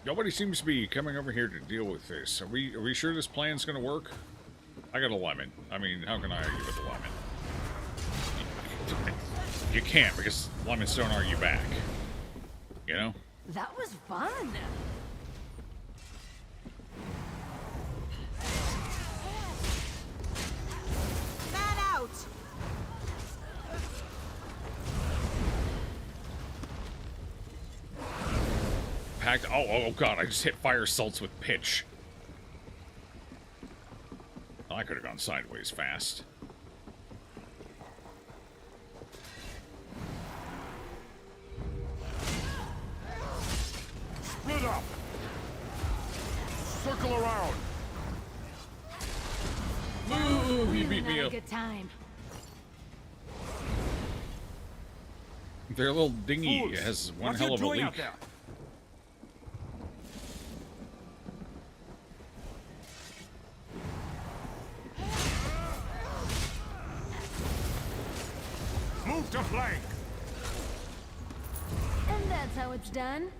Nobody seems to be coming over here to deal with this. Are we sure this plan's gonna work? I got a lemon. I mean, how can I argue with a lemon? you can't because lemons don't argue back. You know? That was fun. Man out! Packed. Oh god! I just hit fire salts with pitch. Oh, I could have gone sideways fast. Split up! Circle around! Ooh, you beat me Have a up. good time. Their little dinghy has one hell of a leak. Move to flank! And that's how it's done.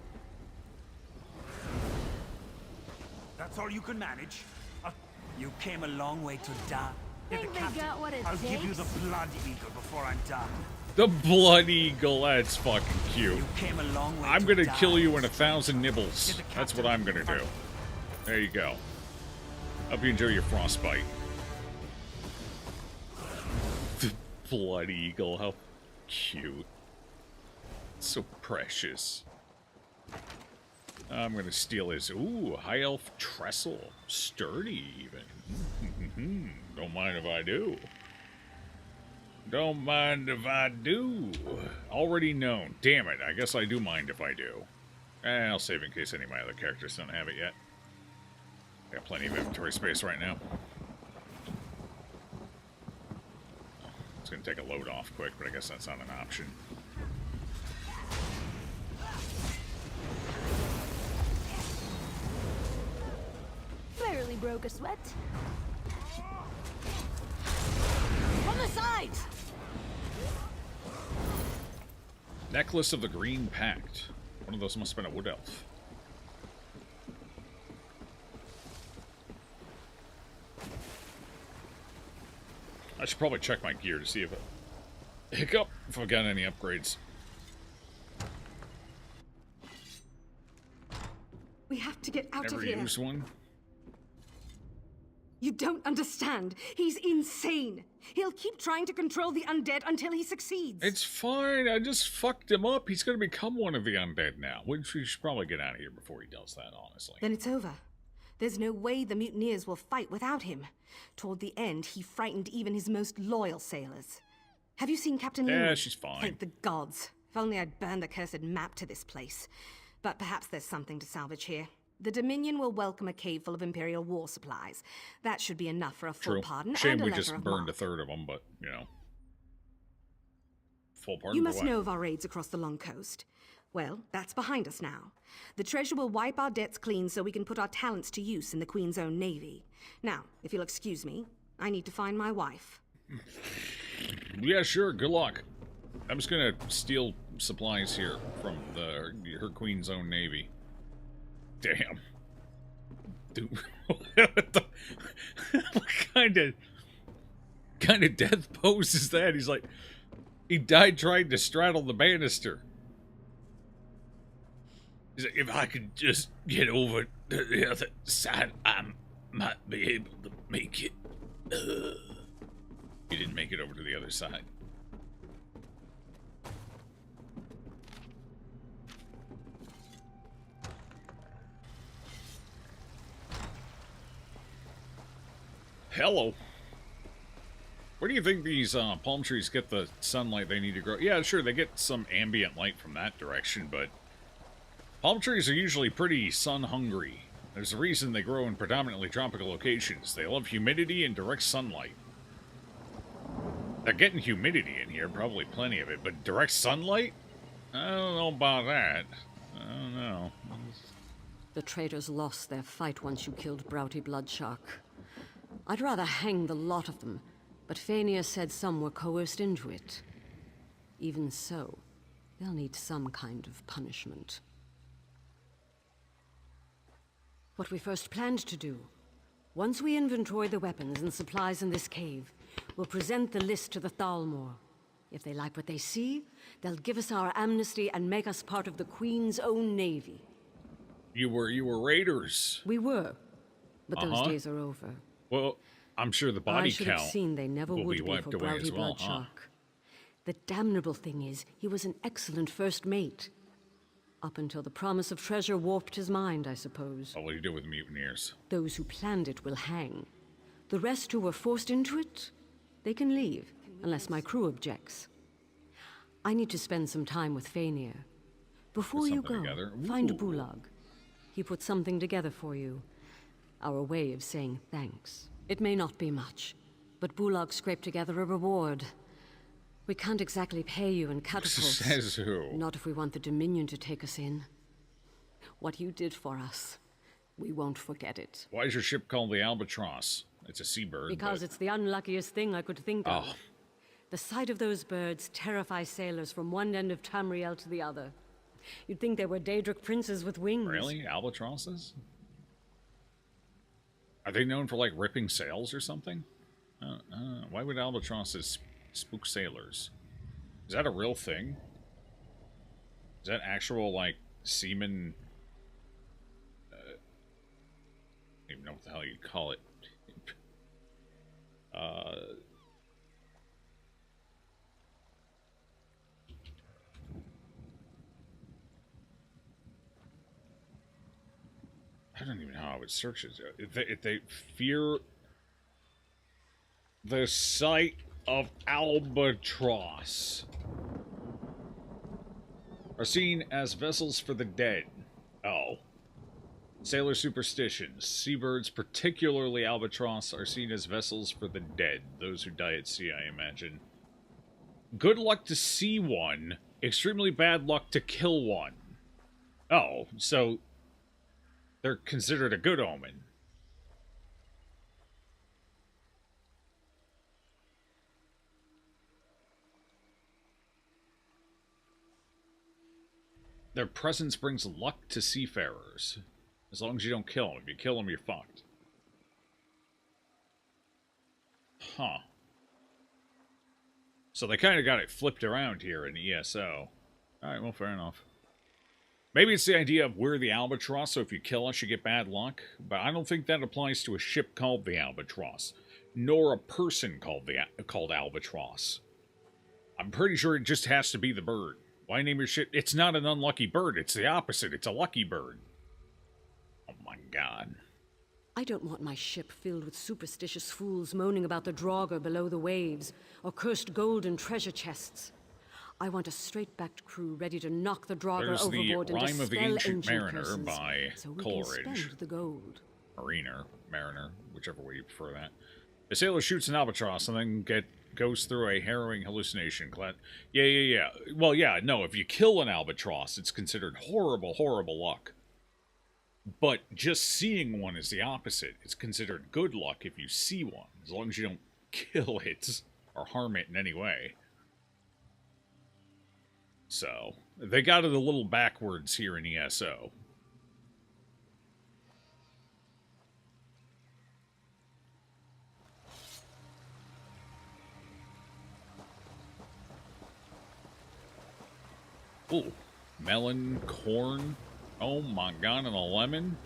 That's all you can manage? You came a long way to die. Think they got what it I'll takes? give you the blood eagle before I'm done. The blood eagle, that's fucking cute. You came a long way I'm to gonna die. kill you in 1,000 nibbles. That's what I'm gonna do. There you go. Hope you enjoy your frostbite. The blood eagle, how cute. So precious. I'm gonna steal his, ooh, high elf trestle. Sturdy, even. Don't mind if I do. Don't mind if I do. Already known. Damn it, I guess I do mind if I do. I'll save in case any of my other characters don't have it yet. I got plenty of inventory space right now. It's gonna take a load off quick, but I guess that's not an option. Barely broke a sweat. From the sides! Necklace of the Green Pact. One of those must have been a wood elf. I should probably check my gear to see if if I got any upgrades. We have to get out Never of here. used one. You don't understand. He's insane. He'll keep trying to control the undead until he succeeds. It's fine. I just fucked him up. He's going to become one of the undead now. We should probably get out of here before he does that, honestly. Then it's over. There's no way the mutineers will fight without him. Toward the end, he frightened even his most loyal sailors. Have you seen Captain Lewin? Yeah, she's fine. Thank the gods. If only I'd burned the cursed map to this place. But perhaps there's something to salvage here. The Dominion will welcome a cave full of Imperial war supplies. That should be enough for a full True. pardon Shame and a we letter just of burned marque. a third of them, but, you know. Full pardon You for must what? know of our raids across the Long Coast. Well, that's behind us now. The treasure will wipe our debts clean so we can put our talents to use in the Queen's own navy. Now, if you'll excuse me, I need to find my wife. Yeah, sure. Good luck. I'm just going to steal supplies here from her Queen's own navy. Damn. Dude, what kind of death pose is that? He's like, he died trying to straddle the banister. He's like, if I could just get over to the other side, I might be able to make it. He didn't make it over to the other side. Hello. Where do you think these palm trees get the sunlight they need to grow? Yeah, sure, they get some ambient light from that direction, but palm trees are usually pretty sun-hungry. There's a reason they grow in predominantly tropical locations. They love humidity and direct sunlight. They're getting humidity in here, probably plenty of it, but direct sunlight? I don't know about that. I don't know. The traitors lost their fight once you killed Broughty Bloodshark. I'd rather hang the lot of them, but Fania said some were coerced into it. Even so, they'll need some kind of punishment. What we first planned to do, once we inventory the weapons and supplies in this cave, we'll present the list to the Thalmor. If they like what they see, they'll give us our amnesty and make us part of the Queen's own navy. You were raiders. We were, but those days are over. Well, I'm sure the body I should have count seen they never will would be be wiped for away Browdy as well, huh? Bloodshark. The damnable thing is, he was an excellent first mate. Up until the promise of treasure warped his mind, I suppose. Oh, what do you do with mutineers? Those who planned it will hang. The rest who were forced into it, they can leave, unless my crew objects. I need to spend some time with Fainir. Before you go, find Bulag. He put something together for you. Our way of saying thanks. It may not be much, but Bulag scraped together a reward. We can't exactly pay you in catapults. Says who? Not if we want the Dominion to take us in. What you did for us, we won't forget it. Why is your ship called the Albatross? It's a seabird. Because it's the unluckiest thing I could think of. The sight of those birds terrifies sailors from one end of Tamriel to the other. You'd think they were Daedric princes with wings. Really? Albatrosses? Are they known for, like, ripping sails or something? Why would albatrosses spook sailors? Is that a real thing? Is that actual, like, seaman... I don't even know what the hell you'd call it. I don't even know how I would search it. If they fear the sight of albatross, are seen as vessels for the dead. Oh. Sailor superstitions. Seabirds, particularly albatross, are seen as vessels for the dead. Those who die at sea, I imagine. Good luck to see one. Extremely bad luck to kill one. Oh, so they're considered a good omen. Their presence brings luck to seafarers. As long as you don't kill them. If you kill them, you're fucked. Huh. So they kind of got it flipped around here in ESO. Alright, well, fair enough. Maybe it's the idea of we're the Albatross, so if you kill us, you get bad luck. But I don't think that applies to a ship called the Albatross. Nor a person called Albatross. I'm pretty sure it just has to be the bird. Why name your ship? It's not an unlucky bird. It's the opposite. It's a lucky bird. Oh my god. I don't want my ship filled with superstitious fools moaning about the Draugr below the waves, or cursed gold and treasure chests. I want a straight-backed crew ready to knock the Draugr overboard and Rhyme of the Ancient Mariner curses, by so we Coleridge. can spend the gold. Mariner, whichever way you prefer that. The sailor shoots an albatross and then goes through a harrowing hallucination. Yeah. Well, yeah, no, if you kill an albatross, it's considered horrible, horrible luck. But just seeing one is the opposite. It's considered good luck if you see one, as long as you don't kill it or harm it in any way. So, they got it a little backwards here in ESO. Ooh, melon, corn. Oh my god, and a lemon.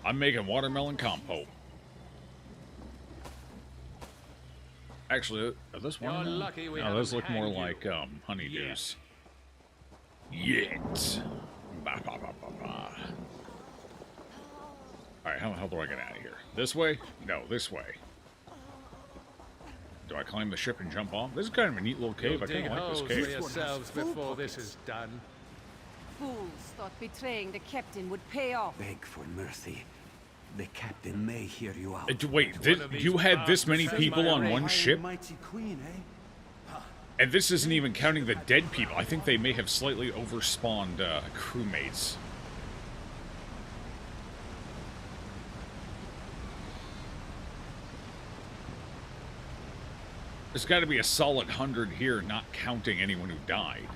I'm making watermelon compote. Actually, are those watermelon? No, those look more like honeydews. Yet. Alright, how do I get out of here? This way? No, this way. Do I climb the ship and jump off? This is kind of a neat little cave. I kind of like this cave. For yourselves before this is done. Fools thought betraying the captain would pay off. Beg for mercy. The captain may hear you out. Wait, you had this many people on one ship? And this isn't even counting the dead people. I think they may have slightly overspawned crewmates. There's got to be a solid 100 here, not counting anyone who died.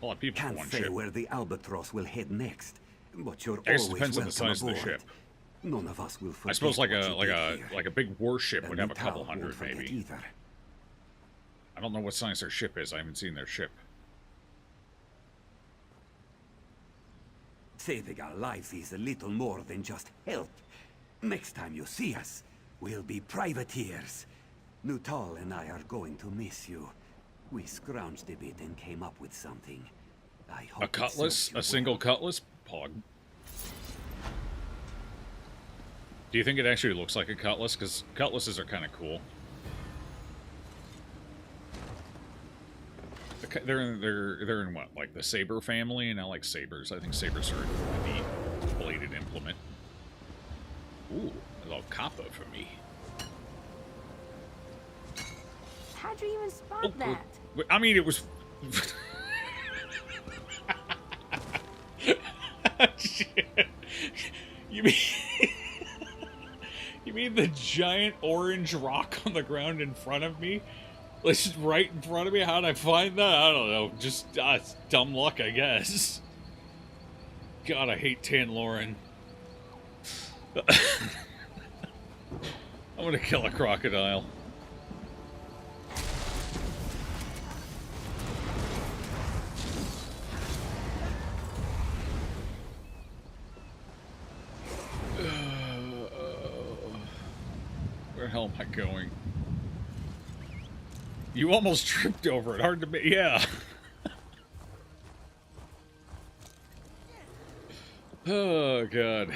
A lot of people on one ship. Can't say where the Albatross will head next, but you're I guess it always depends on welcome the size aboard. of the ship. None of us will forget. I suppose like what you did here. a big warship would And have a couple Tal won't hundred, forget maybe. either. I don't know what size their ship is. I haven't seen their ship. Saving our lives is a little more than just help. Next time you see us, we'll be privateers. Nuttall and I are going to miss you. We scrounged a bit and came up with something. I hope A cutlass? A single cutlass? Pog. Do you think it actually looks like a cutlass? Because cutlasses are kind of cool. They're in what, like the saber family, and I like sabers. I think sabers are a neat bladed implement. Ooh, a little copper for me. How'd you even spot that? I mean, it was. Shit. You mean? You mean the giant orange rock on the ground in front of me? Like, just right in front of me? How'd I find that? I don't know. Just it's dumb luck, I guess. God, I hate Tan Lauren. I'm gonna kill a crocodile. Where the hell am I going? You almost tripped over it. Hard to make. Yeah. Oh, God.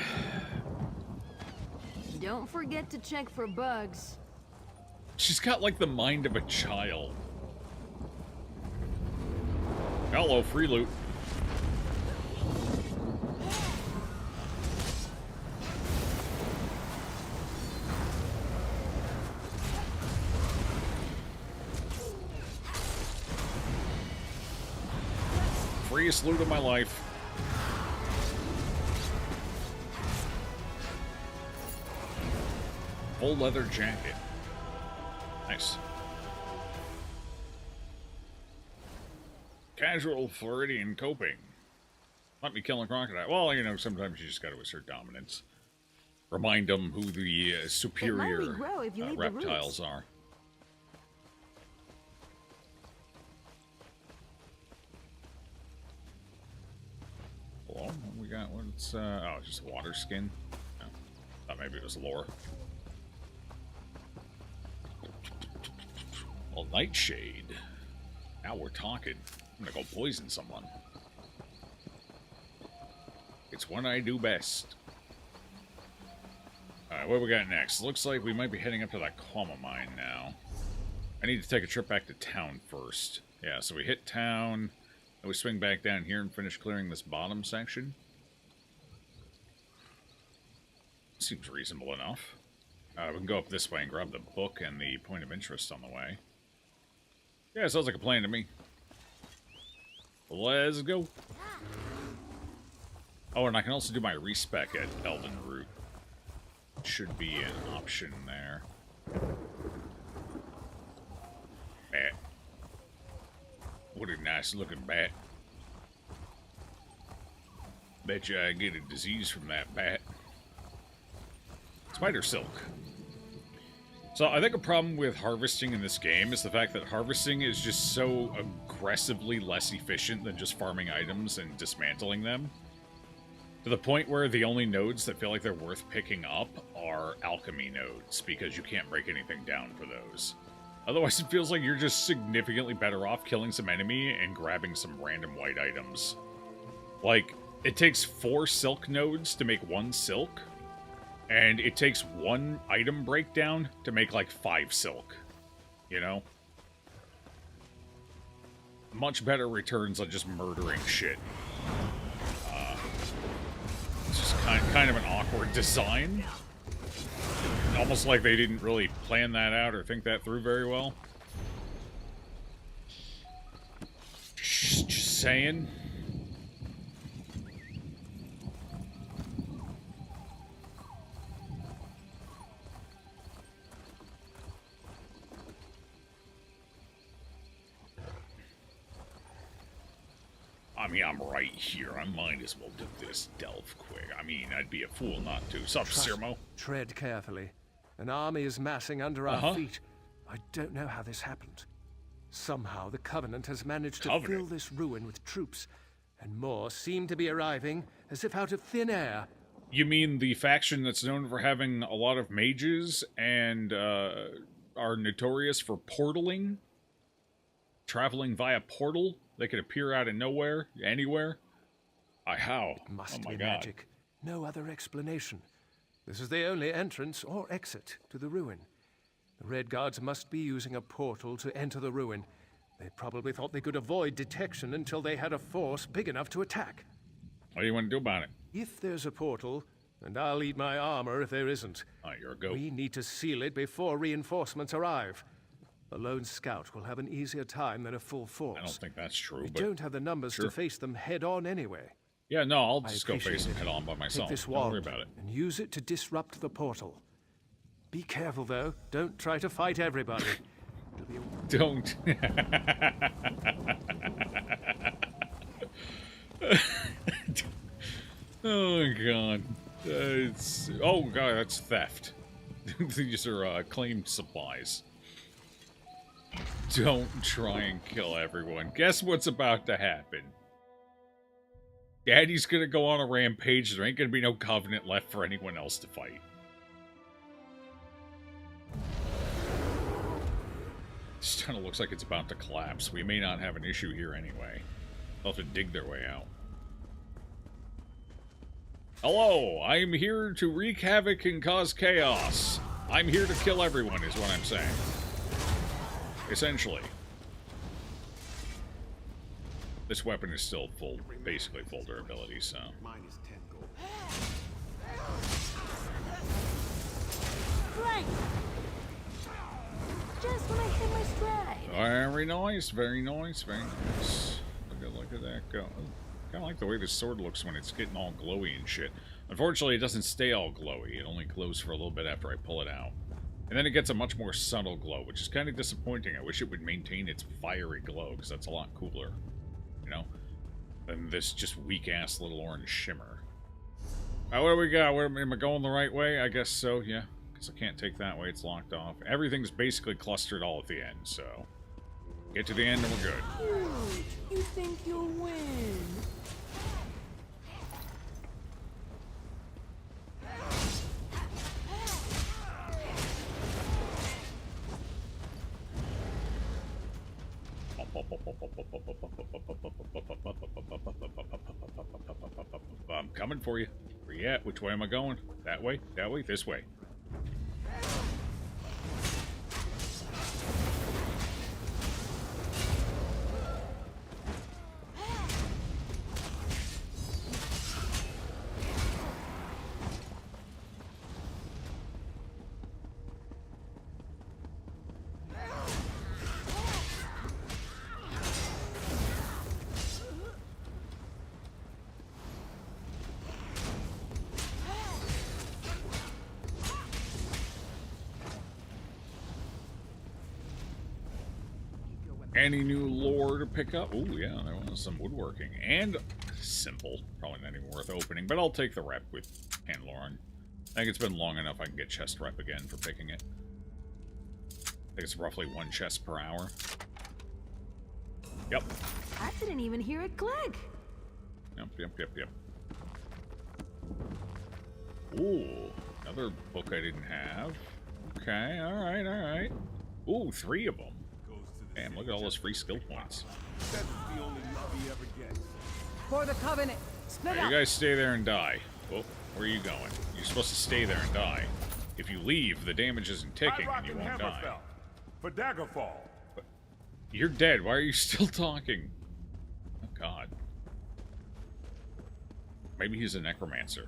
Don't forget to check for bugs. She's got, like, the mind of a child. Hello, free loot. Freest loot of my life. Full leather jacket. Nice. Casual Floridian coping. Let me kill a crocodile. Well, you know, sometimes you just gotta assert dominance. Remind them who the superior reptiles are. Hello? What we got? What's, oh, just water skin? No. Thought maybe it was lore. Well, Nightshade. Now we're talking. I'm gonna go poison someone. It's what I do best. Alright, what we got next? Looks like we might be heading up to that Kwama mine now. I need to take a trip back to town first. Yeah, so we hit town, and we swing back down here and finish clearing this bottom section. Seems reasonable enough. We can go up this way and grab the book and the point of interest on the way. Yeah, sounds like a plan to me. Let's go. Oh, and I can also do my respec at Elden Root. Should be an option there. Bat. What a nice looking bat. Bet you I get a disease from that bat. Spider silk. So I think a problem with harvesting in this game is the fact that harvesting is just so aggressively less efficient than just farming items and dismantling them. To the point where the only nodes that feel like they're worth picking up are alchemy nodes, because you can't break anything down for those. Otherwise it feels like you're just significantly better off killing some enemy and grabbing some random white items. Like, it takes 4 silk nodes to make 1 silk. And it takes 1 item breakdown to make, like, 5 silk. You know? Much better returns on just murdering shit. It's just kind of an awkward design. Almost like they didn't really plan that out or think that through very well. Just saying. I mean, I'm right here. I might as well do this delve quick. I mean, I'd be a fool not to. Sup, Sirmo? Tread carefully. An army is massing under our feet. I don't know how this happened. Somehow the Covenant has managed to fill this ruin with troops, and more seem to be arriving as if out of thin air. You mean the faction that's known for having a lot of mages and are notorious for portaling? Traveling via portal? They could appear out of nowhere, anywhere? How? It must oh my be God. magic. No other explanation. This is the only entrance or exit to the ruin. The Red Guards must be using a portal to enter the ruin. They probably thought they could avoid detection until they had a force big enough to attack. What do you want to do about it? If there's a portal, and I'll eat my armor if there isn't. You're a goat. We need to seal it before reinforcements arrive. A lone scout will have an easier time than a full force. I don't think that's true. We but don't have the numbers to face them head on anyway. Yeah, no, I'll just go face them head on by myself. Take this Don't worry wand about it. and use it to disrupt the portal. Be careful, though. Don't try to fight everybody. Don't. Oh, God. Oh, God, that's theft. These are claimed supplies. Don't try and kill everyone. Guess what's about to happen? Daddy's gonna go on a rampage. There ain't gonna be no Covenant left for anyone else to fight. This kind of looks like it's about to collapse. We may not have an issue here anyway. They'll have to dig their way out. Hello, I'm here to wreak havoc and cause chaos. I'm here to kill everyone, is what I'm saying. Essentially. This weapon is still full, basically full durability, so. Minus 10 gold. Flank! Just when I hit my stride. Very nice, very nice, very nice. Look at that go. Kind of like the way this sword looks when it's getting all glowy and shit. Unfortunately, it doesn't stay all glowy. It only glows for a little bit after I pull it out. And then it gets a much more subtle glow, which is kind of disappointing. I wish it would maintain its fiery glow, because that's a lot cooler, you know, than this just weak-ass little orange shimmer. What do we got? Am I going the right way? I guess so, yeah, because I can't take that way. It's locked off. Everything's basically clustered all at the end, so get to the end and we're good. Cute. You think you'll win? I'm coming for you. Where you at? Which way am I going? That way? That way? This way. Any new lore to pick up? Oh, yeah, there was some woodworking. And simple. Probably not even worth opening, but I'll take the rep with Handlorn. I think it's been long enough I can get chest rep again for picking it. I think it's roughly 1 chest per hour. Yep. I didn't even hear it click. Yep. Ooh, another book I didn't have. Okay, alright. Ooh, 3 of them. Damn, look at all those free skill points. That's the only love he ever gets. For the Covenant, split You guys stay there and die. Oh, where are you going? You're supposed to stay there and die. If you leave, the damage isn't ticking and you won't die. For Daggerfall. But you're dead. Why are you still talking? Oh, God. Maybe he's a necromancer.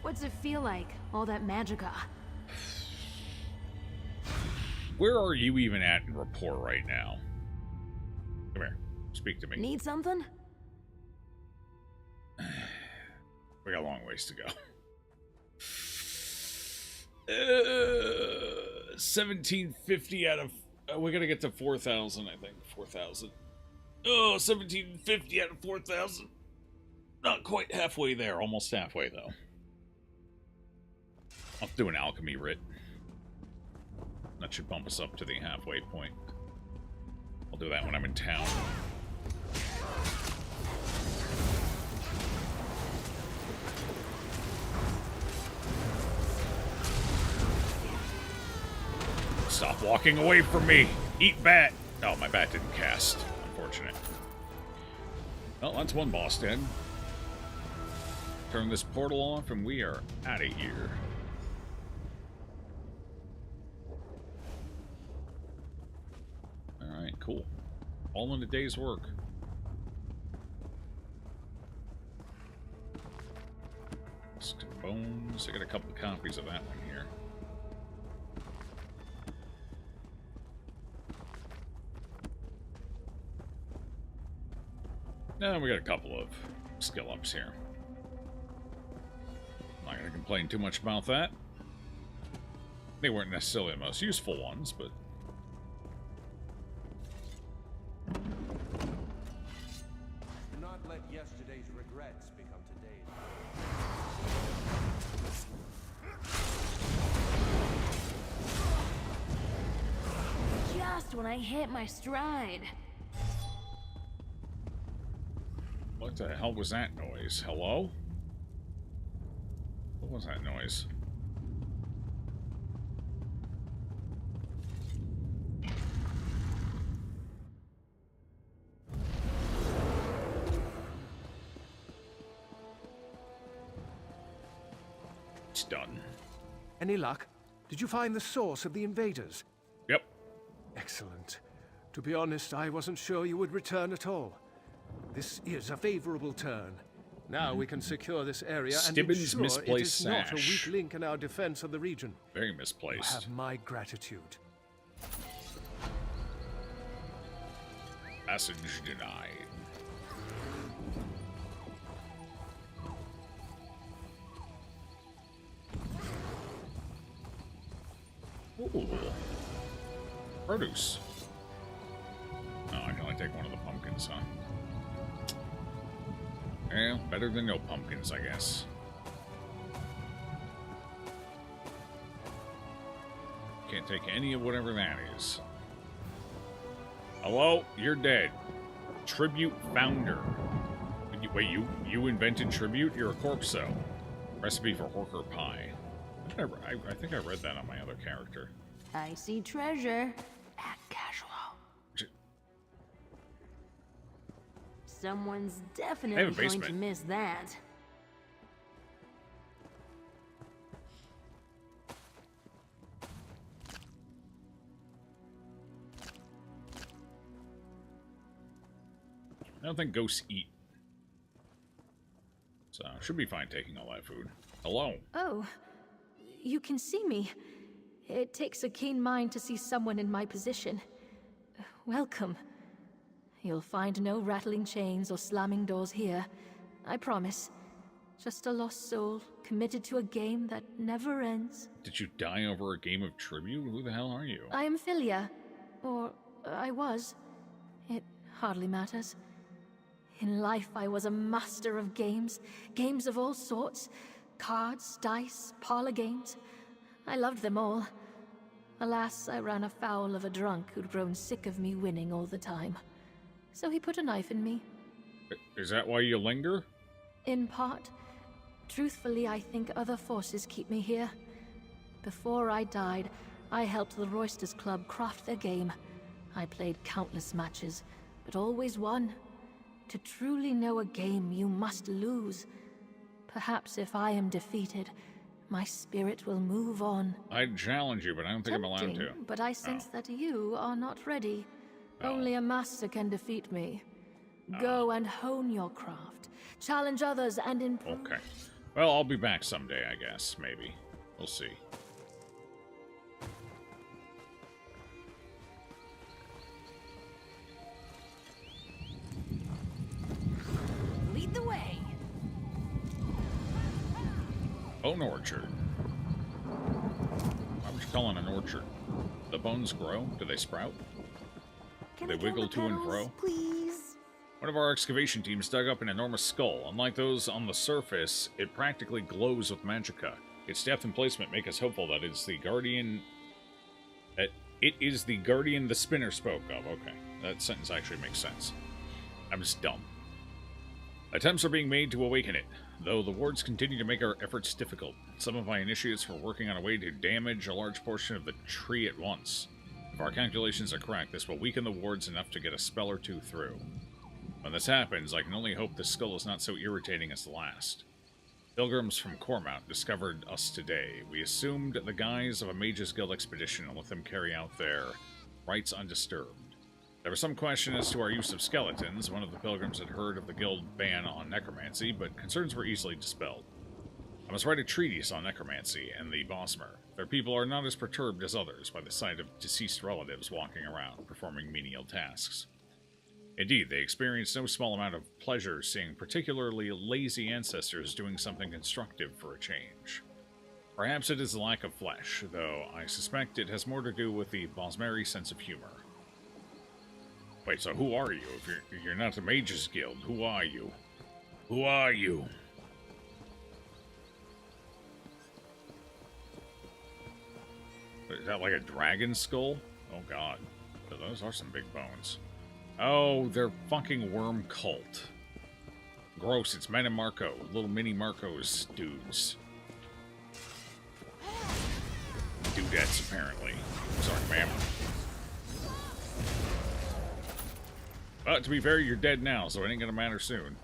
What's it feel like, all that magicka? Where are you even at in rapport right now? Come here. Speak to me. Need something? We got a long ways to go. 1750 out of... we gotta get to 4,000, I think. 4,000. Oh, 1750 out of 4,000. Not quite halfway there. Almost halfway, though. I'll do an alchemy writ. That should bump us up to the halfway point. I'll do that when I'm in town. Stop walking away from me! Eat bat! Oh, my bat didn't cast. Unfortunate. Well, that's one boss dead. Turn this portal off and we are out of here. Alright, cool. All in a day's work. Bones. I got a couple of copies of that one here. No, we got a couple of skill ups here. Not gonna complain too much about that. They weren't necessarily the most useful ones, but Do not let yesterday's regrets become today's. Just when I hit my stride. what the hell was that noise? Hello? What was that noise? It's done. Any luck? Did you find the source of the invaders? Yep. Excellent. To be honest, I wasn't sure you would return at all. This is a favorable turn. Now we can secure this area and Stibbins' ensure it misplaced is not a sash. weak link in our defense of the region. Very You misplaced. have my gratitude. Passage denied. Ooh. Produce. Oh, I can only take one of the pumpkins, huh? Well, better than no pumpkins, I guess. Can't take any of whatever that is. Hello? You're dead. Tribute founder. Wait, you invented tribute? You're a corpso. Recipe for Horker pie. I think I read that on my other character. I see treasure. Act casual. Someone's definitely going to basement. miss that. I don't think ghosts eat. So, should be fine taking all that food. Hello. Oh, you can see me. It takes a keen mind to see someone in my position. Welcome. You'll find no rattling chains or slamming doors here. I promise. Just a lost soul, committed to a game that never ends. Did you die over a game of tribute? Who the hell are you? I am Philia. Or, I was. It hardly matters. In life, I was a master of games. Games of all sorts. Cards, dice, parlor games. I loved them all. Alas, I ran afoul of a drunk who'd grown sick of me winning all the time. So he put a knife in me. Is that why you linger? In part. Truthfully, I think other forces keep me here. Before I died, I helped the Roysters Club craft their game. I played countless matches, but always won. To truly know a game, you must lose. Perhaps if I am defeated, my spirit will move on. I'd challenge you, but I don't think I'm allowed to. But I sense that you are not ready. Only a master can defeat me. Go and hone your craft. Challenge others and improve. Okay. Well, I'll be back someday, I guess. Maybe. We'll see. Lead the way. Bone orchard. Why would you call it an orchard? The bones grow? Do they sprout? Can They I count wiggle the to and petals, fro? please? One of our excavation teams dug up an enormous skull. Unlike those on the surface, it practically glows with magicka. Its depth and placement make us hopeful that it's the guardian... That it is the guardian the spinner spoke of. Okay, that sentence actually makes sense. I'm just dumb. Attempts are being made to awaken it, though the wards continue to make our efforts difficult. Some of my initiates were working on a way to damage a large portion of the tree at once. If our calculations are correct, this will weaken the wards enough to get a spell or two through. When this happens, I can only hope the skull is not so irritating as the last. Pilgrims from Cormount discovered us today. We assumed the guise of a Mages Guild expedition and let them carry out their rites undisturbed. There was some question as to our use of skeletons. One of the pilgrims had heard of the guild ban on necromancy, but concerns were easily dispelled. I must write a treatise on necromancy and the Bosmer. Their people are not as perturbed as others by the sight of deceased relatives walking around, performing menial tasks. Indeed, they experience no small amount of pleasure seeing particularly lazy ancestors doing something constructive for a change. Perhaps it is the lack of flesh, though I suspect it has more to do with the Aldmeri sense of humor. Wait, so who are you? If you're not the Mages Guild, who are you? Who are you? Is that like a dragon skull? Oh god. Those are some big bones. Oh, they're fucking worm cult. Gross, it's Men and Marco. Little mini Marcos dudes. Dudettes, apparently. Sorry, ma'am. But to be fair, you're dead now, so it ain't gonna matter soon.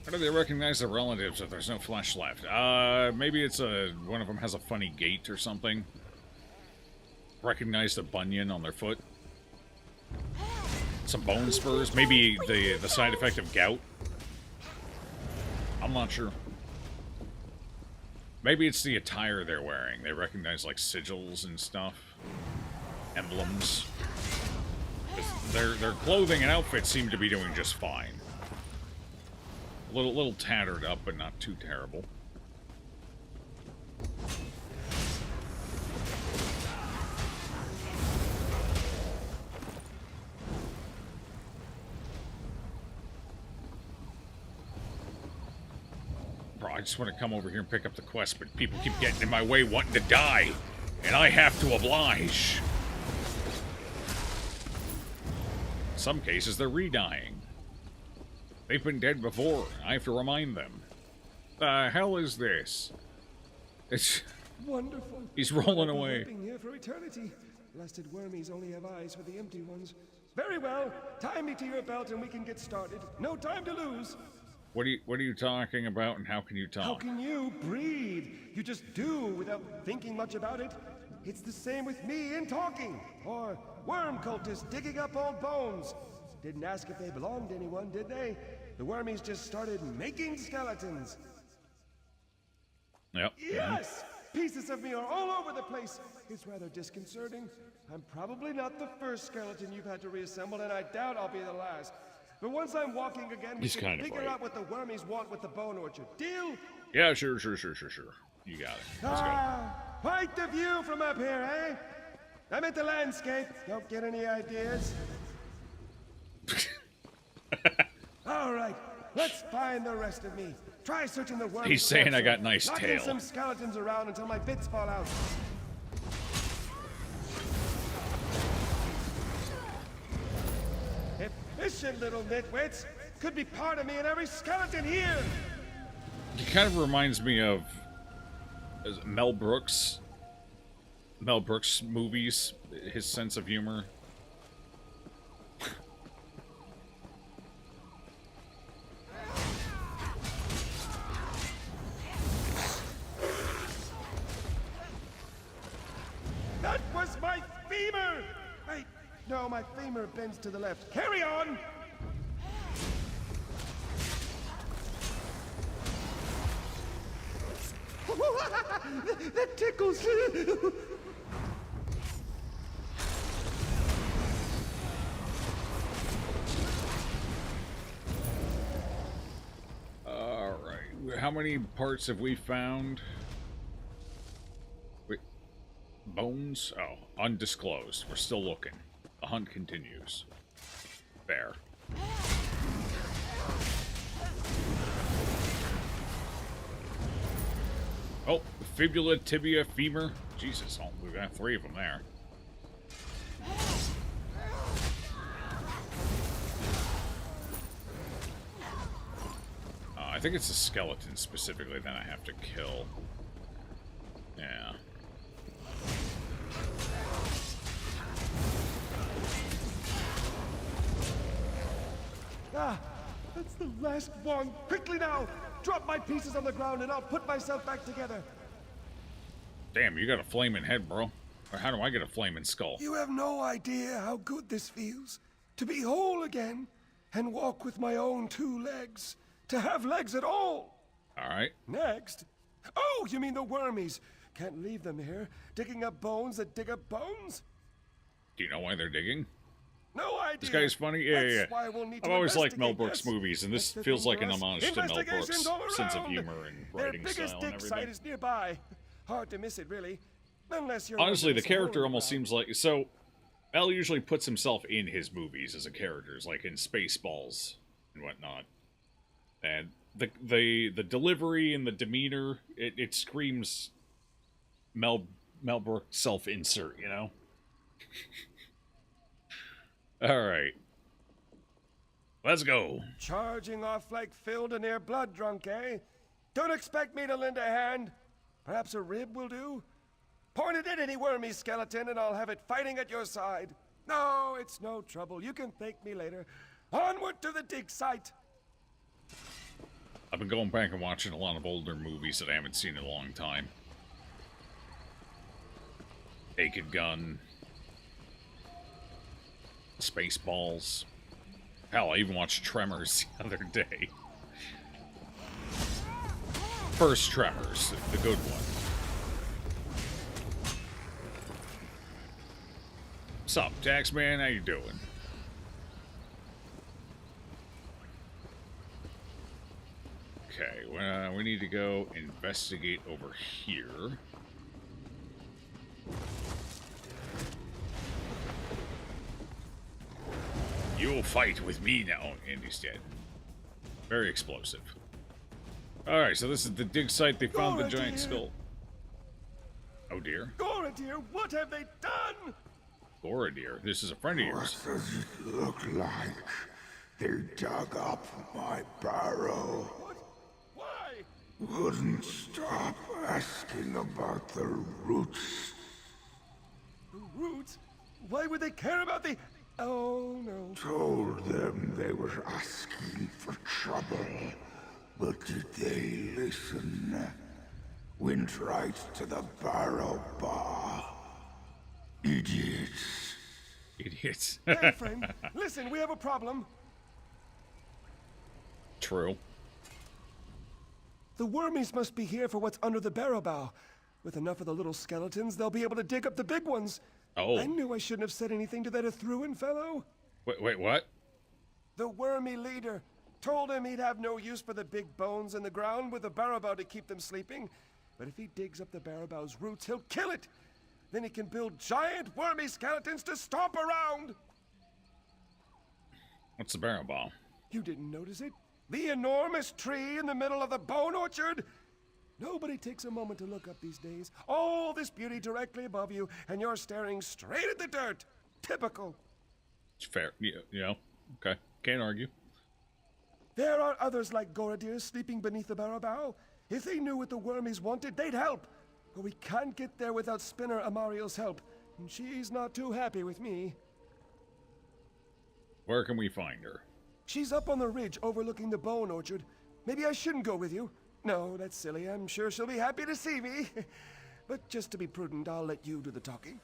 How do they recognize their relatives if there's no flesh left? Maybe it's one of them has a funny gait or something. Recognize the bunion on their foot. Some bone spurs. Maybe the side effect of gout. I'm not sure. Maybe it's the attire they're wearing. They recognize, like, sigils and stuff. Emblems. Their clothing and outfits seem to be doing just fine. A little tattered up, but not too terrible. Bro, I just want to come over here and pick up the quest, but people keep getting in my way wanting to die, and I have to oblige. In some cases, they're re-dying. They've been dead before. I have to remind them. The hell is this? It's wonderful. He's rolling away. Living here for eternity. Blasted wormies only have eyes for the empty ones. Very well. Tie me to your belt and we can get started. No time to lose. What are you talking about, and how can you talk? How can you breathe? You just do without thinking much about it. It's the same with me in talking. Or worm cultists digging up old bones. Didn't ask if they belonged to anyone, did they? The wormies just started making skeletons. Yep. Yes! Pieces of me are all over the place. It's rather disconcerting. I'm probably not the first skeleton you've had to reassemble, and I doubt I'll be the last. But once I'm walking again, we can figure out what the wormies want with the bone orchard. Deal? Yeah, sure. You got it. Let's go. Quite the view from up here, eh? I'm at the landscape. Don't get any ideas. All right, let's find the rest of me. Try searching the worms. He's saying I got nice Knocking tail. some skeletons around until my bits fall out. Efficient little nitwits. Could be part of me in every skeleton here. He kind of reminds me of Mel Brooks. Mel Brooks movies. His sense of humor. That was my femur! Wait, no, my femur bends to the left. Carry on! That tickles! Alright, how many parts have we found? Bones? Oh, undisclosed. We're still looking. The hunt continues. Fair. Oh, fibula, tibia, femur. Jesus, oh, we've got 3 of them there. I think it's a skeleton specifically that I have to kill. Yeah. Ah, that's the last one. Quickly now! Drop my pieces on the ground and I'll put myself back together. Damn, you got a flaming head, bro. Or how do I get a flaming skull? You have no idea how good this feels. To be whole again and walk with my own 2 legs. To have legs at all. Alright. Next. Oh, you mean the wormies. Can't leave them here, digging up bones that dig up bones? Do you know why they're digging? No idea. This guy's funny? Yeah, yeah. Why we'll need to I've always liked Mel investigate Brooks this. movies, and this That's the feels thing like for an us. homage to Mel Brooks' Investigations all sense of around. humor and Their writing biggest style dig and site everything. is nearby. Hard to miss it, really. Unless you're Honestly, the some character hole in almost the ground. seems like... So, Mel usually puts himself in his movies as a character, like in Spaceballs and whatnot. And the delivery and the demeanor, it screams Mel Brooks self-insert, you know? Alright. Let's go. Charging off like filled and near blood drunk, eh? Don't expect me to lend a hand. Perhaps a rib will do? Point it at any wormy skeleton and I'll have it fighting at your side. No, it's no trouble. You can thank me later. Onward to the dig site. I've been going back and watching a lot of older movies that I haven't seen in a long time. Naked Gun. Spaceballs. Hell, I even watched Tremors the other day. First Tremors, the good one. Sup, Taxman? How you doing? Okay, we need to go investigate over here. You'll fight with me now, Andy's dead. Very explosive. Alright, so this is the dig site. They found the giant skull. Oh dear. Goradir, what have they done? Goradir, this is a friend of yours. What does it look like? They dug up my barrow. What? Why? Wouldn't stop asking about the roots. The roots? Why would they care about the... Oh, no. Told them they were asking for trouble. But did they listen? Went right to the barrow bar. Idiots. Idiots. Hey, friend. Listen, we have a problem. True. The wormies must be here for what's under the barrow bow. With enough of the little skeletons, they'll be able to dig up the big ones. Oh. I knew I shouldn't have said anything to that Ithruin fellow. Wait, what? The wormy leader. Told him he'd have no use for the big bones in the ground with the barrow bow to keep them sleeping. But if he digs up the barrow bow's roots, he'll kill it. Then he can build giant wormy skeletons to stomp around. What's the barrow bow? You didn't notice it? The enormous tree in the middle of the bone orchard? Nobody takes a moment to look up these days. All this beauty directly above you, and you're staring straight at the dirt. Typical. It's fair. Yeah, okay. Can't argue. There are others like Goradir sleeping beneath the barrow bow. If they knew what the wormies wanted, they'd help. But we can't get there without Spinner Amariel's help, and she's not too happy with me. Where can we find her? She's up on the ridge overlooking the bone orchard. Maybe I shouldn't go with you. No, that's silly. I'm sure she'll be happy to see me. But just to be prudent, I'll let you do the talking.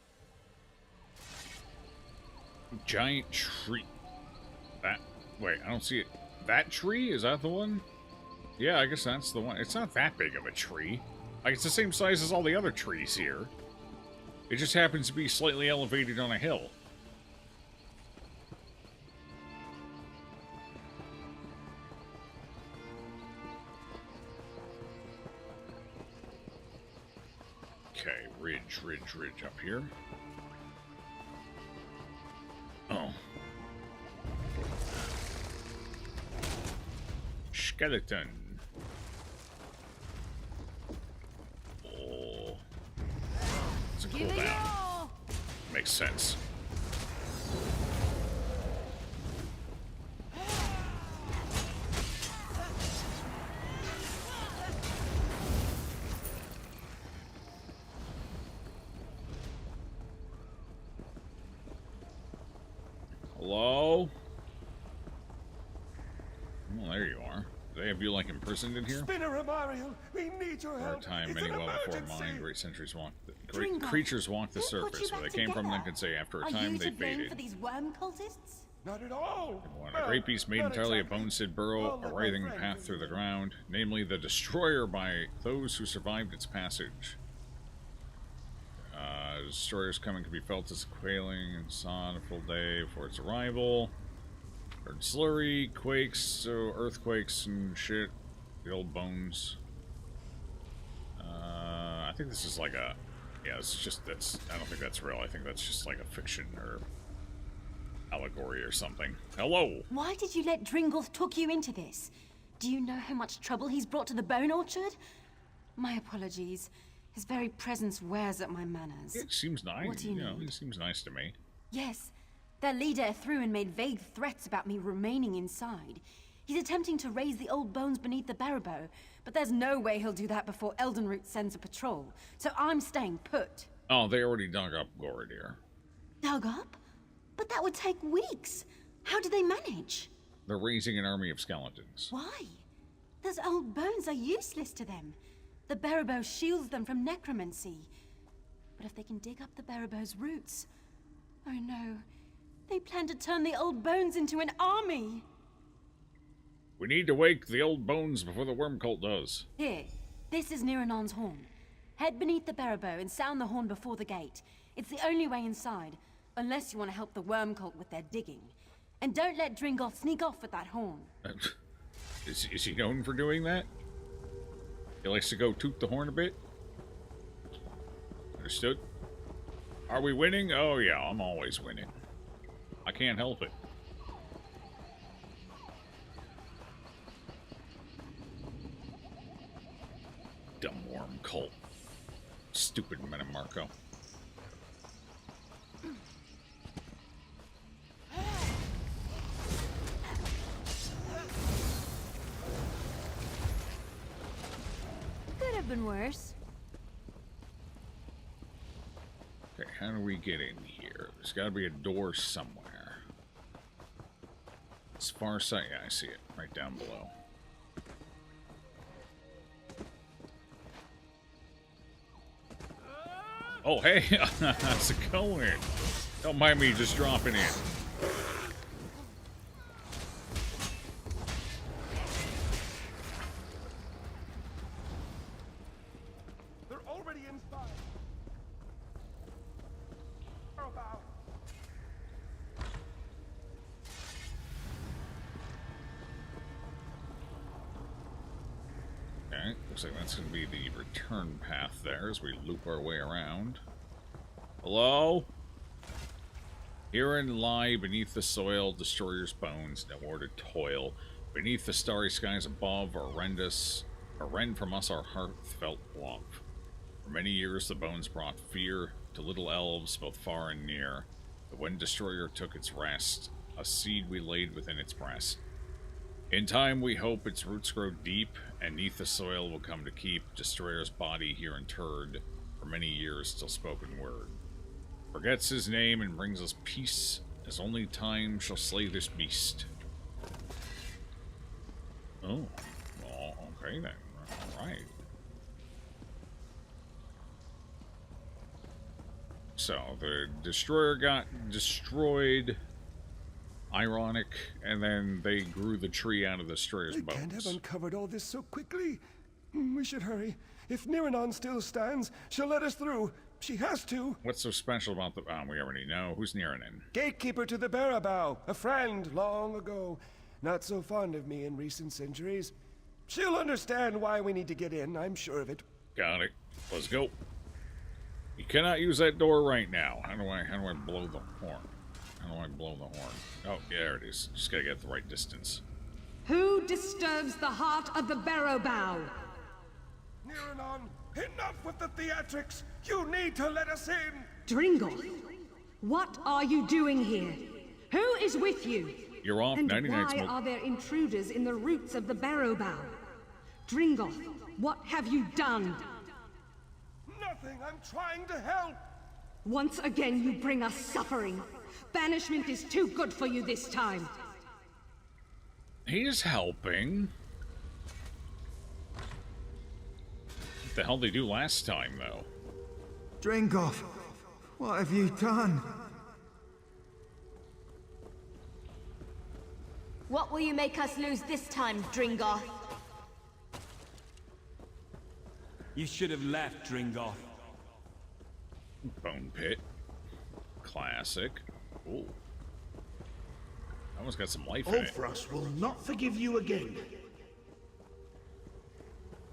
Giant tree. Wait, I don't see it. That tree? Is that the one? Yeah, I guess that's the one. It's not that big of a tree. Like, it's the same size as all the other trees here. It just happens to be slightly elevated on a hill. Okay, ridge ridge up here. Oh. Skeleton. Oh. It's a cooldown. Makes sense. Hello? Well, there you are. Do they have you, like, imprisoned in here? Spinner Amariel, we need your help. For a time, It's many an well before emergency. mine, great centuries walk great creatures walk the surface. Where they came from, none could say. After a Are time, you they to blame faded. for these worm cultists? Not at all. A great beast made entirely of bone-sid burrow, a writhing path through the ground, namely the destroyer by those who survived its passage. Destroyer's coming can be felt as quailing and saw on a full day before its arrival. Heard slurry, quakes, so earthquakes and shit. The old bones. I think this is like a... Yeah, it's just... I don't think that's real. I think that's just like a fiction or allegory or something. Hello! Why did you let Dringolf talk you into this? Do you know how much trouble he's brought to the Bone Orchard? My apologies. His very presence wears at my manners. It seems nice. What do you know, need? he seems nice to me. Yes. Their leader threw and made vague threats about me remaining inside. He's attempting to raise the old bones beneath the Barrow, but there's no way he'll do that before Eldenroot sends a patrol. So I'm staying put. Oh, they already dug up Gorodir. Dug up? But that would take weeks. How do they manage? They're raising an army of skeletons. Why? Those old bones are useless to them. The Barrow shields them from necromancy. But if they can dig up the Barrow's roots... Oh no. They plan to turn the old bones into an army! We need to wake the old bones before the worm cult does. Here. This is Niranon's horn. Head beneath the Barrow and sound the horn before the gate. It's the only way inside. Unless you want to help the worm cult with their digging. And don't let Dringolf sneak off with that horn. Is he known for doing that? He likes to go toot the horn a bit? Understood? Are we winning? Oh yeah, I'm always winning. I can't help it. Dumb worm cult. Stupid Metamarco. Could have been worse. Okay, how do we get in here? There's got to be a door somewhere. As far as yeah, I see it right down below. Oh, hey, how's it going? Don't mind me just dropping in. They're already inside. Oh, bow. Okay, looks like that's going to be the return path there as we loop our way around. Hello? Herein lie beneath the soil, destroyer's bones, nowhere to toil. Beneath the starry skies above, rend from us our heartfelt love. For many years the bones brought fear to little elves both far and near. But when destroyer took its rest, a seed we laid within its breast. In time we hope its roots grow deep, and neath the soil will come to keep destroyer's body here interred, for many years still spoken word. Forgets his name and brings us peace, as only time shall slay this beast. Oh, well, okay then. Alright. So, the destroyer got destroyed. Ironic, and then they grew the tree out of the destroyer's They bones. can't have uncovered all this so quickly. We should hurry. If Niranon still stands, she'll let us through. She has to. What's so special about the... we already know. Who's Niranon? Gatekeeper to the Barrow, a friend long ago. Not so fond of me in recent centuries. She'll understand why we need to get in, I'm sure of it. Got it. Let's go. You cannot use that door right now. How do I blow the horn? How do I blow the horn? Oh, yeah, there it is. Just gotta get the right distance. Who disturbs the heart of the Barrow Bow? Niranon, enough with the theatrics! You need to let us in! Dringoth, what are you doing here? Who is with you? You're off. And 99 why smoke. are there intruders in the roots of the Barrow Bow? Dringoth, what have you done? Nothing, I'm trying to help! Once again you bring us suffering. Banishment is too good for you this time. He's helping. What the hell did they do last time, though? Dringoth, what have you done? What will you make us lose this time, Dringoth? You should have left, Dringoth. Bone pit. Classic. Ooh. Almost got some life in it. Ulfras will not forgive you again.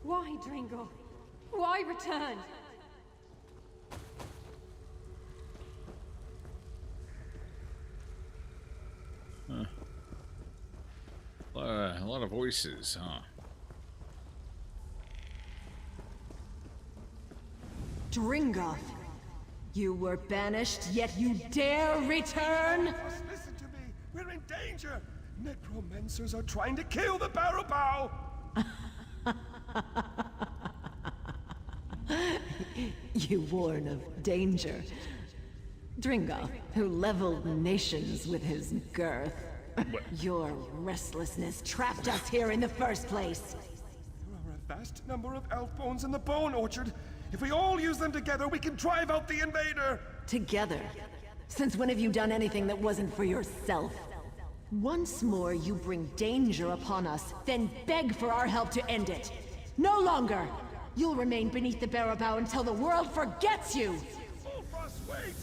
Why, Dringoth? Why return? Huh. A lot of voices, huh? Dringoth, you were banished, yet you dare return? Listen to me! We're in danger! Necromancers are trying to kill the Barrow Bow! You warn of danger. Dringoth, who leveled nations with his girth. Your restlessness trapped us here in the first place. There are a vast number of elf bones in the bone orchard. If we all use them together, we can drive out the invader! Together? Since when have you done anything that wasn't for yourself? Once more you bring danger upon us, then beg for our help to end it. No longer! You'll remain beneath the Barrow Bow until the world forgets you! Ulfras, wait!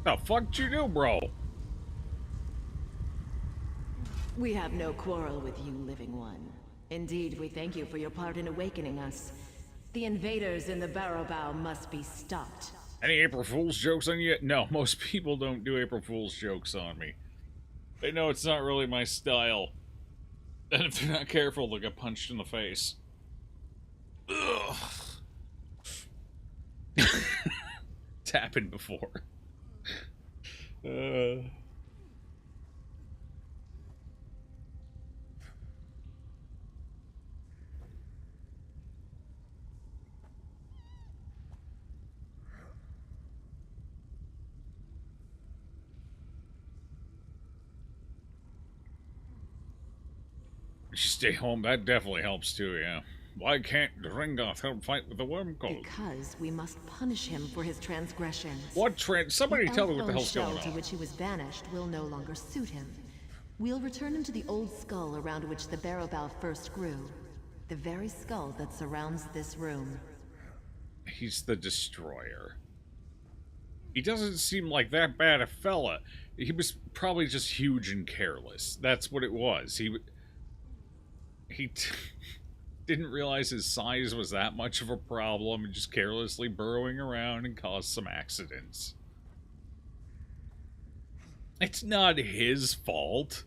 The fuck did you do, bro? We have no quarrel with you, Living One. Indeed, we thank you for your part in awakening us. The invaders in the Barrow Bow must be stopped. Any April Fool's jokes on you? No, most people don't do April Fool's jokes on me. They know it's not really my style. And if they're not careful, they'll get punched in the face. Ugh. It's happened before. Stay home, that definitely helps too, yeah. Why can't Dringoth help fight with the worm cult? Because we must punish him for his transgressions. What somebody tell me what the hell's shell going to on. which he was banished will no longer suit him. We'll return him to the old skull around which the Barrow Bow first grew. The very skull that surrounds this room. He's the destroyer. He doesn't seem like that bad a fella. He was probably just huge and careless. That's what it was. He didn't realize his size was that much of a problem and just carelessly burrowing around and caused some accidents. It's not his fault.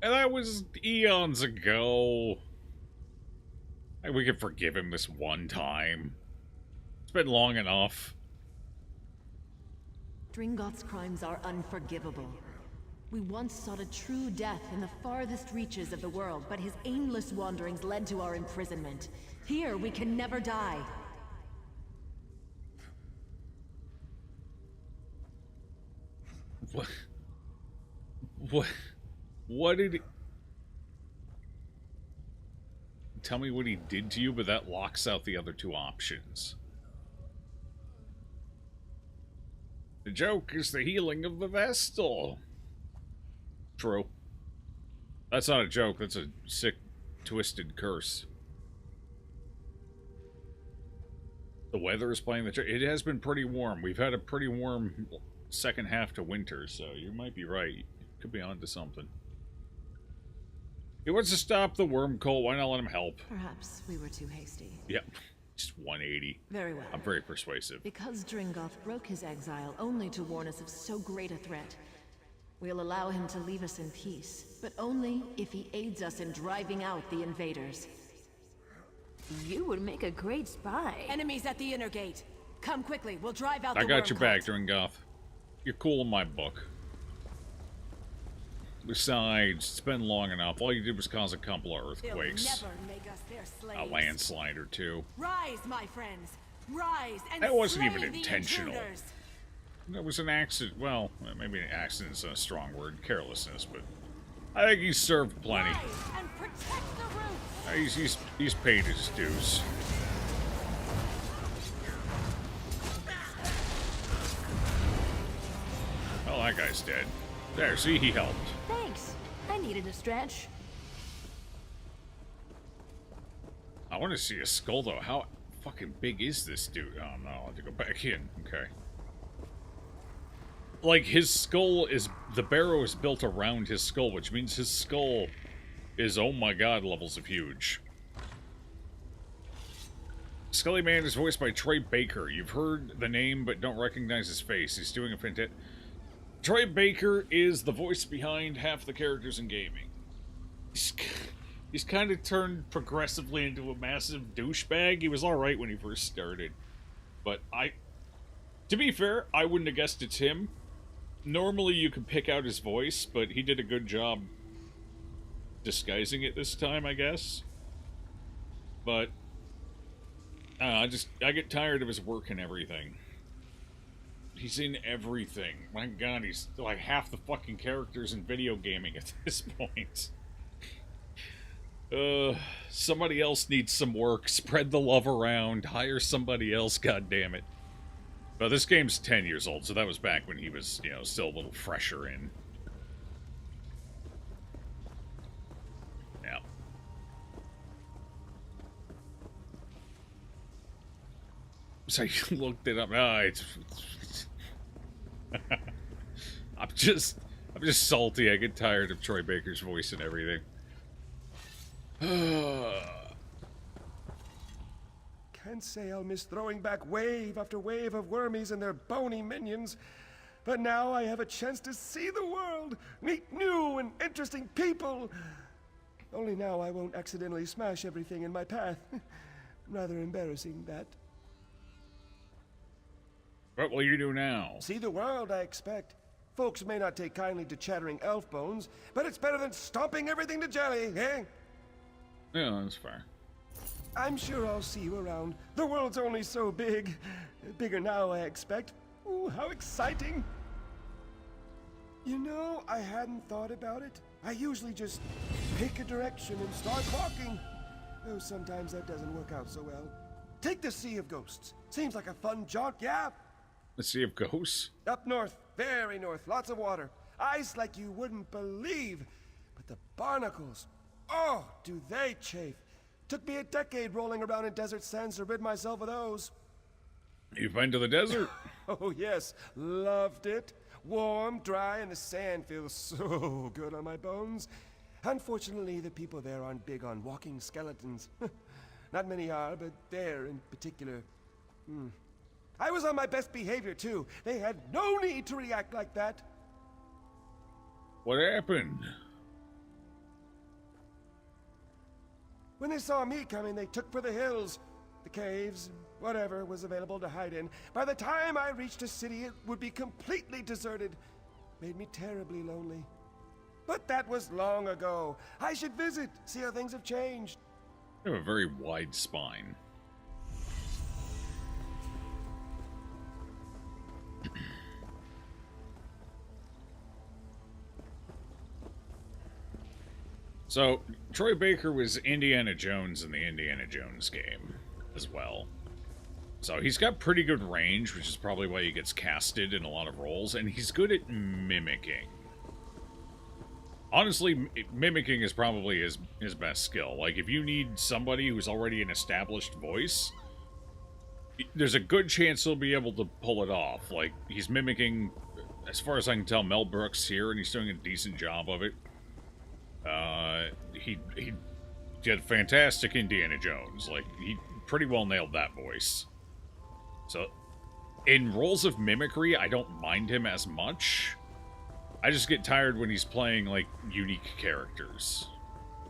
And that was eons ago. We can forgive him this one time. It's been long enough. Dringoth's crimes are unforgivable. We once sought a true death in the farthest reaches of the world, but his aimless wanderings led to our imprisonment. Here, we can never die. What did he... Tell me what he did to you, but that locks out the other two options. The joke is the healing of the Vestal. True. That's not a joke, that's a sick, twisted curse. The weather is playing the... It has been pretty warm. We've had a pretty warm second half to winter, so you might be right. Could be onto something. He wants to stop the worm cult. Why not let him help? Perhaps we were too hasty. Yep. Just 180. Very well. I'm very persuasive. Because Dringoth broke his exile only to warn us of so great a threat, we'll allow him to leave us in peace, but only if he aids us in driving out the invaders. You would make a great spy. Enemies at the inner gate. Come quickly, we'll drive out the I got your worm back, cult. Dringoth. You're cool in my book. Besides, it's been long enough. All you did was cause a couple of earthquakes. They'll never make us their slaves. A landslide or two. Rise, my friends. Rise and That wasn't slay even the intentional. intruders. That was an accident. Well, maybe an accident's a strong word. Carelessness, but I think he's served plenty. Rise and protect the roots. He's paid his dues. Well, that guy's dead. There, see, he helped. Thanks. I needed a stretch. I want to see a skull, though. How fucking big is this dude? Oh, no, I'll have to go back in. Okay. Like, his skull is... The barrow is built around his skull, which means his skull is, oh my god, levels of huge. Scully Man is voiced by Troy Baker. You've heard the name, but don't recognize his face. He's doing a fantastic... Troy Baker is the voice behind half the characters in gaming. He's kind of turned progressively into a massive douchebag. He was alright when he first started. But to be fair, I wouldn't have guessed it's him. Normally you can pick out his voice, but he did a good job disguising it this time, I guess. But, I get tired of his work and everything. He's in everything. My god, he's like half the fucking characters in video gaming at this point. Somebody else needs some work. Spread the love around. Hire somebody else, god damn it. But this game's 10 years old, so that was back when he was, you know, still a little fresher in. Yeah. So you looked it up. I'm just salty. I get tired of Troy Baker's voice and everything. Can't say I'll miss throwing back wave after wave of wormies and their bony minions. But now I have a chance to see the world, meet new and interesting people. Only now I won't accidentally smash everything in my path. Rather embarrassing, that. What will you do now? See the world, I expect. Folks may not take kindly to chattering elf bones, but it's better than stomping everything to jelly, eh? Yeah, that's fair. I'm sure I'll see you around. The world's only so big. Bigger now, I expect. Ooh, how exciting. You know, I hadn't thought about it. I usually just pick a direction and start walking. Though sometimes that doesn't work out so well. Take the Sea of Ghosts. Seems like a fun jaunt, yeah? The Sea of Ghosts? Up north, very north, lots of water. Ice like you wouldn't believe. But the barnacles, oh, do they chafe. Took me a decade rolling around in desert sands to rid myself of those. You've been to the desert? Oh, yes. Loved it. Warm, dry, and the sand feels so good on my bones. Unfortunately, the people there aren't big on walking skeletons. Not many are, but there in particular. I was on my best behavior, too. They had no need to react like that. What happened? When they saw me coming, they took for the hills, the caves, whatever was available to hide in. By the time I reached a city, it would be completely deserted. Made me terribly lonely. But that was long ago. I should visit, see how things have changed. You have a very wide spine. So, Troy Baker was Indiana Jones in the Indiana Jones game as well. So he's got pretty good range, which is probably why he gets casted in a lot of roles, and he's good at mimicking. Honestly, mimicking is probably his best skill. Like, if you need somebody who's already an established voice, there's a good chance he'll be able to pull it off. Like, he's mimicking as far as I can tell, Mel Brooks here, and he's doing a decent job of it. He did fantastic Indiana Jones. Like, he pretty well nailed that voice. So, in roles of mimicry, I don't mind him as much. I just get tired when he's playing, like, unique characters.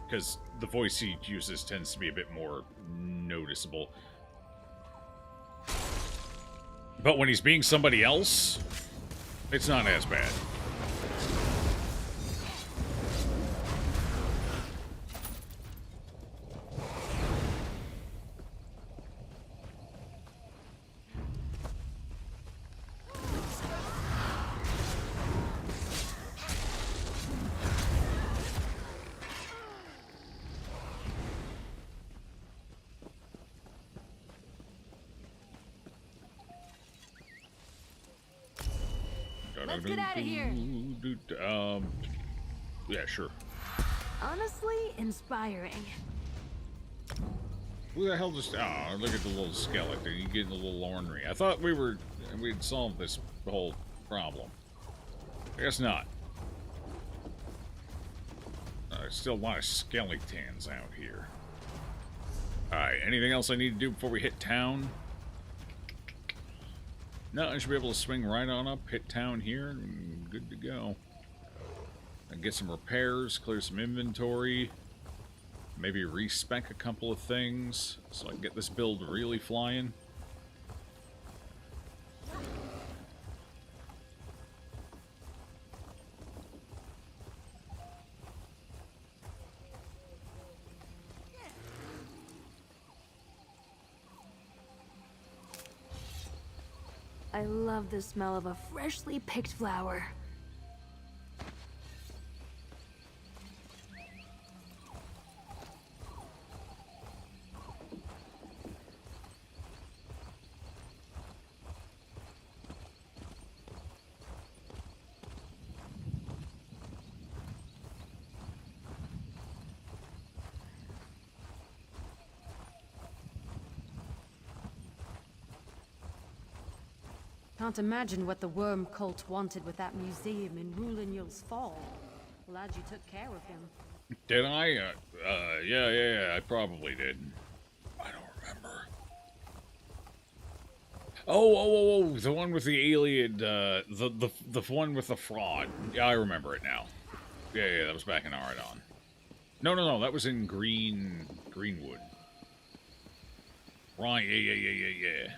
Because the voice he uses tends to be a bit more noticeable. But when he's being somebody else, it's not as bad. Let's get out of here. Yeah, sure. Honestly, inspiring. Who the hell just... Oh, look at the little skeleton. You getting a little ornery. I thought we'd solved this whole problem. I guess not. There's still a lot of skeletons out here. Alright, anything else I need to do before we hit town? No, I should be able to swing right on up, hit town here, and good to go. And get some repairs, clear some inventory, maybe respec a couple of things, so I can get this build really flying. I love the smell of a freshly picked flower. Can't imagine what the worm cult wanted with that museum in Rulinul's Fall. Glad you took care of him. Did I? Yeah, I probably did. I don't remember. Oh, the one with the alien, the one with the fraud. Yeah, I remember it now. Yeah, that was back in Aradon. No, that was in Greenwood. Right, yeah.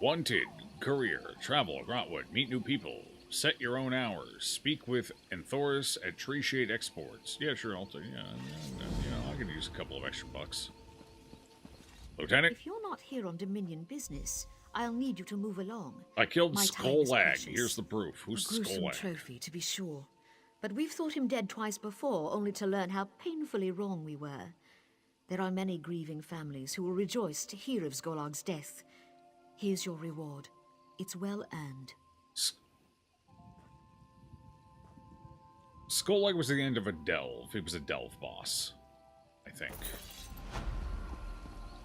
Wanted, courier, travel, Grahtwood, meet new people, set your own hours, speak with Enthoris at Tree Shade Exports. Yeah, sure, I'll take, I can use a couple of extra bucks. Lieutenant? If you're not here on Dominion business, I'll need you to move along. I killed My time is Skulllag. precious. Here's the proof. Who's A gruesome Skulllag? trophy, to be sure. But we've thought him dead twice before, only to learn how painfully wrong we were. There are many grieving families who will rejoice to hear of Skollag's death. Here's your reward. It's well earned. Skulllag was the end of a delve. He was a delve boss, I think.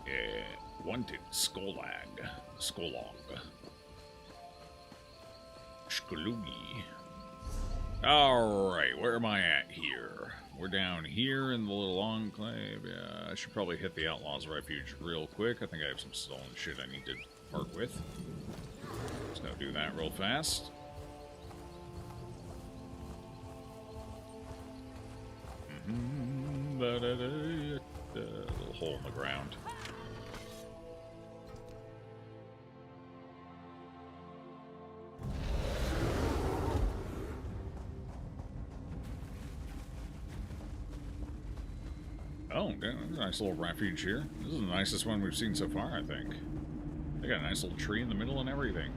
Yeah, wanted Skollag. Skollog. Shkalugi. Alright, where am I at here? We're down here in the little enclave. Yeah, I should probably hit the Outlaws Refuge real quick. I think I have some stolen shit I need to part with. Let's go do that real fast. Little hole in the ground. Oh, damn, that's a nice little refuge here. This is the nicest one we've seen so far, I think. They got a nice little tree in the middle and everything.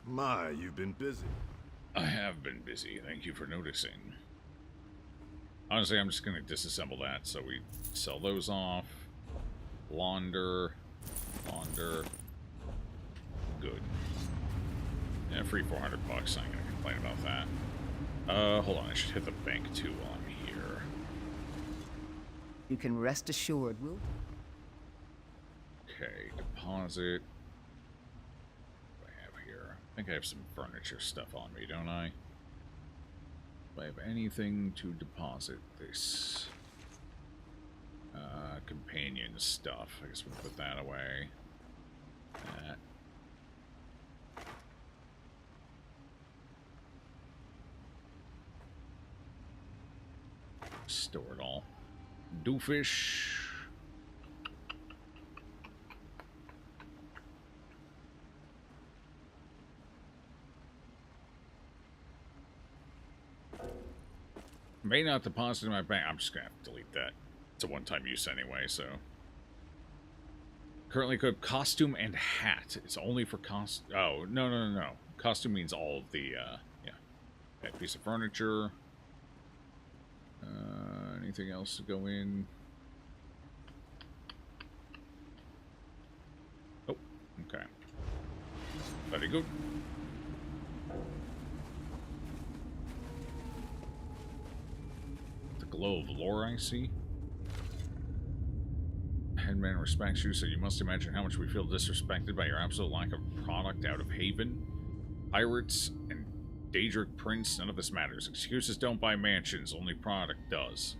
My, you've been busy. I have been busy. Thank you for noticing. Honestly, I'm just going to disassemble that, so we sell those off. Launder. Good. Yeah, free 400 bucks. I ain't going to complain about that. Hold on. I should hit the bank, too, while I'm here. You can rest assured, we'll... Okay, deposit. What do I have here? I think I have some furniture stuff on me, don't I? Do I have anything to deposit this? Companion stuff. I guess we'll put that away. That. Store it all. Doofish. May not deposit in my bank. I'm just gonna have to delete that. It's a one-time use anyway, so. Currently equipped costume and hat. It's only for Oh, no. Costume means all of the, yeah. That piece of furniture. Anything else to go in? Oh, okay. Very good. The glow of lore, I see. Headman respects you, so you must imagine how much we feel disrespected by your absolute lack of product out of Haven. Pirates and Daedric Prince, none of this matters. Excuses don't buy mansions, only product does.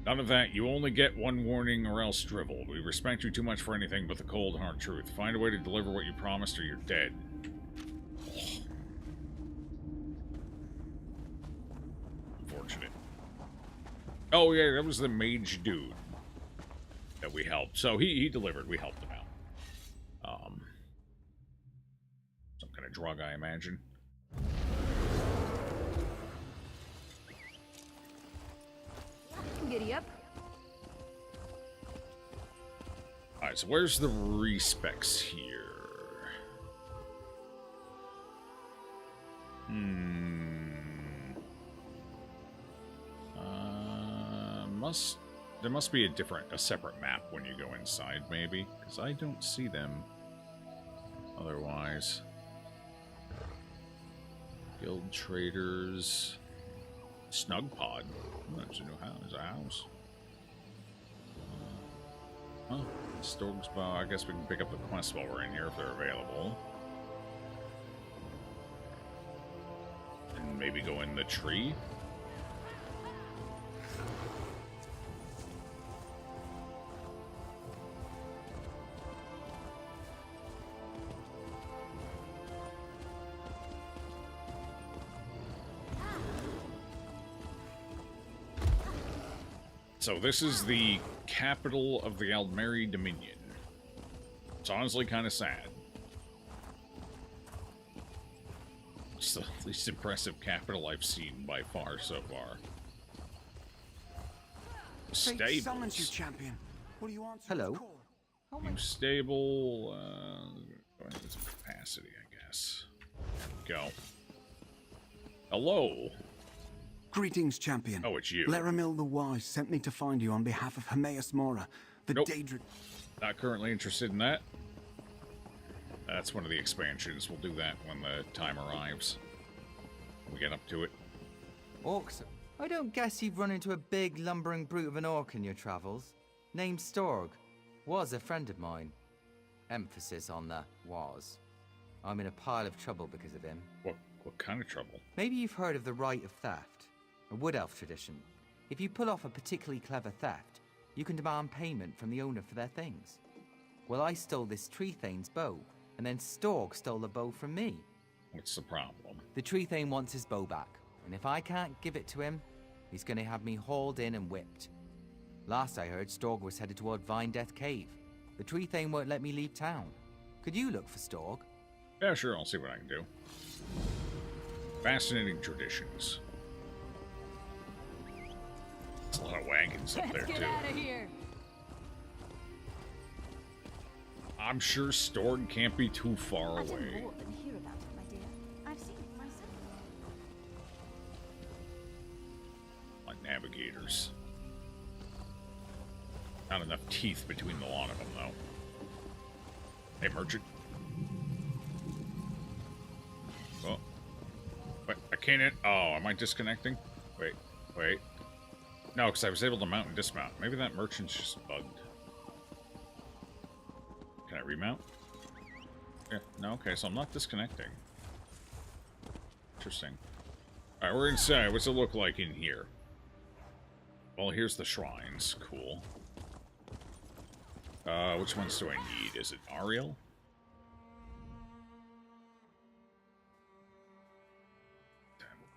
None of that, you only get one warning or else drivel. We respect you too much for anything but the cold hard truth. Find a way to deliver what you promised or you're dead. Unfortunate. Oh yeah, that was the mage dude that we helped. So he delivered, we helped him out. Some kind of drug, I imagine. Giddy up. Alright, so where's the respecs here? There must be a separate map when you go inside, maybe, because I don't see them otherwise. Guild traders, snug pod. There's a new house. There's a house. Huh? Storg's bow. I guess we can pick up the quest while we're in here if they're available. And maybe go in the tree. So this is the capital of the Aldmeri Dominion. It's honestly kind of sad. It's the least impressive capital I've seen by far so far. Stables. Summons you, champion. What do you want? Hello. New stable. Going with some capacity, I guess. Go. Hello. Greetings, champion. Oh, it's you. Laramil the Wise sent me to find you on behalf of Hermaeus Mora, the Daedric. Not currently interested in that. That's one of the expansions. We'll do that when the time arrives. We get up to it. Orcs? I don't guess you've run into a big, lumbering brute of an orc in your travels. Named Storg. Was a friend of mine. Emphasis on the was. I'm in a pile of trouble because of him. What kind of trouble? Maybe you've heard of the Rite of Theft. A wood elf tradition. If you pull off a particularly clever theft, you can demand payment from the owner for their things. Well, I stole this tree thane's bow, and then Storg stole the bow from me. What's the problem? The tree thane wants his bow back, and if I can't give it to him, he's gonna have me hauled in and whipped. Last I heard, Storg was headed toward Vine Death Cave. The tree thane won't let me leave town. Could you look for Storg? Yeah, sure, I'll see what I can do. Fascinating traditions. There's a lot of wagons up there, Let's too. get out of here. I'm sure Storg can't be too far away. more than hear about it, my dear. I've seen it myself. Like navigators. Not enough teeth between the lot of them, though. Hey, merchant. Oh. Wait, I can't... Oh, am I disconnecting? Wait. No, because I was able to mount and dismount. Maybe that merchant's just bugged. remount? Yeah, no, okay, so I'm not disconnecting. Interesting. Alright, we're inside. What's it look like in here? Well, here's the shrines. Cool. Which ones do I need? Is it Ariel?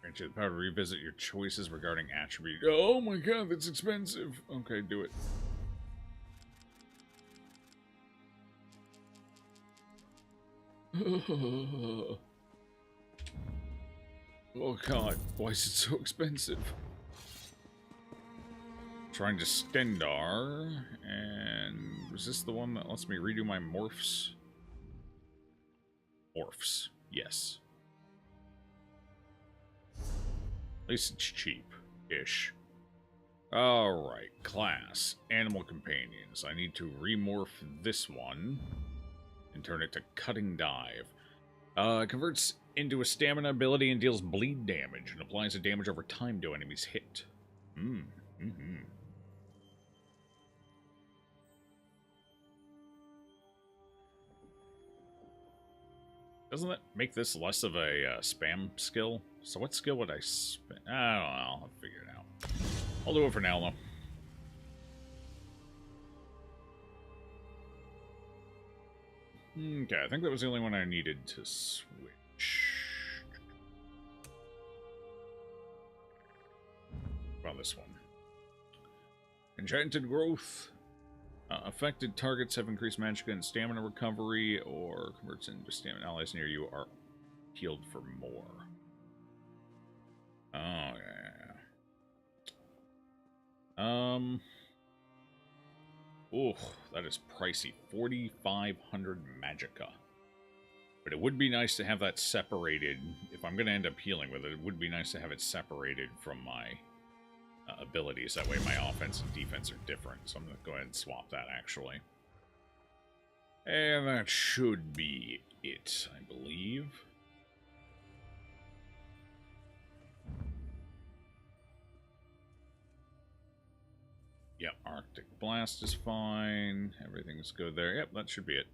Grant you the power to revisit your choices regarding attribute. Oh my god, that's expensive. Okay, do it. Oh god, why is it so expensive? Trying to Stendar, and was this the one that lets me redo my morphs? Morphs, yes. At least it's cheap-ish. Alright, class. Animal companions. I need to remorph this one and turn it to Cutting Dive. Converts into a stamina ability and deals bleed damage and applies the damage over time to enemies hit. Doesn't that make this less of a spam skill? So what skill would I spend? I don't know. I'll figure it out. I'll do it for now, though. Okay, I think that was the only one I needed to switch. What about this one? Enchanted Growth. Affected targets have increased magic and stamina recovery, or converts into stamina. Allies near you are healed for more. Oh, yeah. Ooh, that is pricey. 4,500 magicka. But it would be nice to have that separated. If I'm going to end up healing with it, it would be nice to have it separated from my abilities. That way my offense and defense are different. So I'm going to go ahead and swap that, actually. And that should be it, I believe. Yep, Arctic Blast is fine. Everything's good there. Yep, that should be it.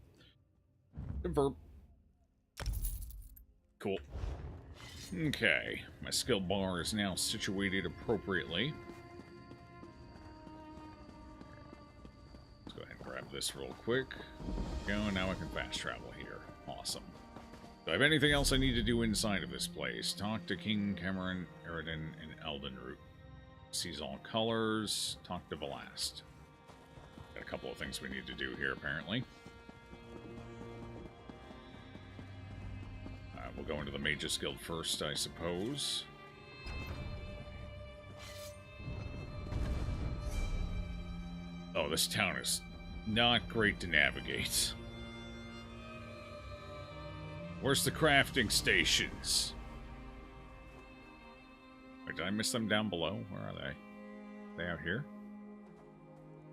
Confirm. Cool. Okay, my skill bar is now situated appropriately. Let's go ahead and grab this real quick. Go, and now I can fast travel here. Awesome. Do I have anything else I need to do inside of this place? Talk to King Cameron, Eridan, and Eldenroot. Sees all colors. Talk to Velast. Got a couple of things we need to do here, apparently. We'll go into the Mage's Guild first, I suppose. Oh, this town is not great to navigate. Where's the crafting stations? Wait, did I miss them down below? Where are they? Are they out here?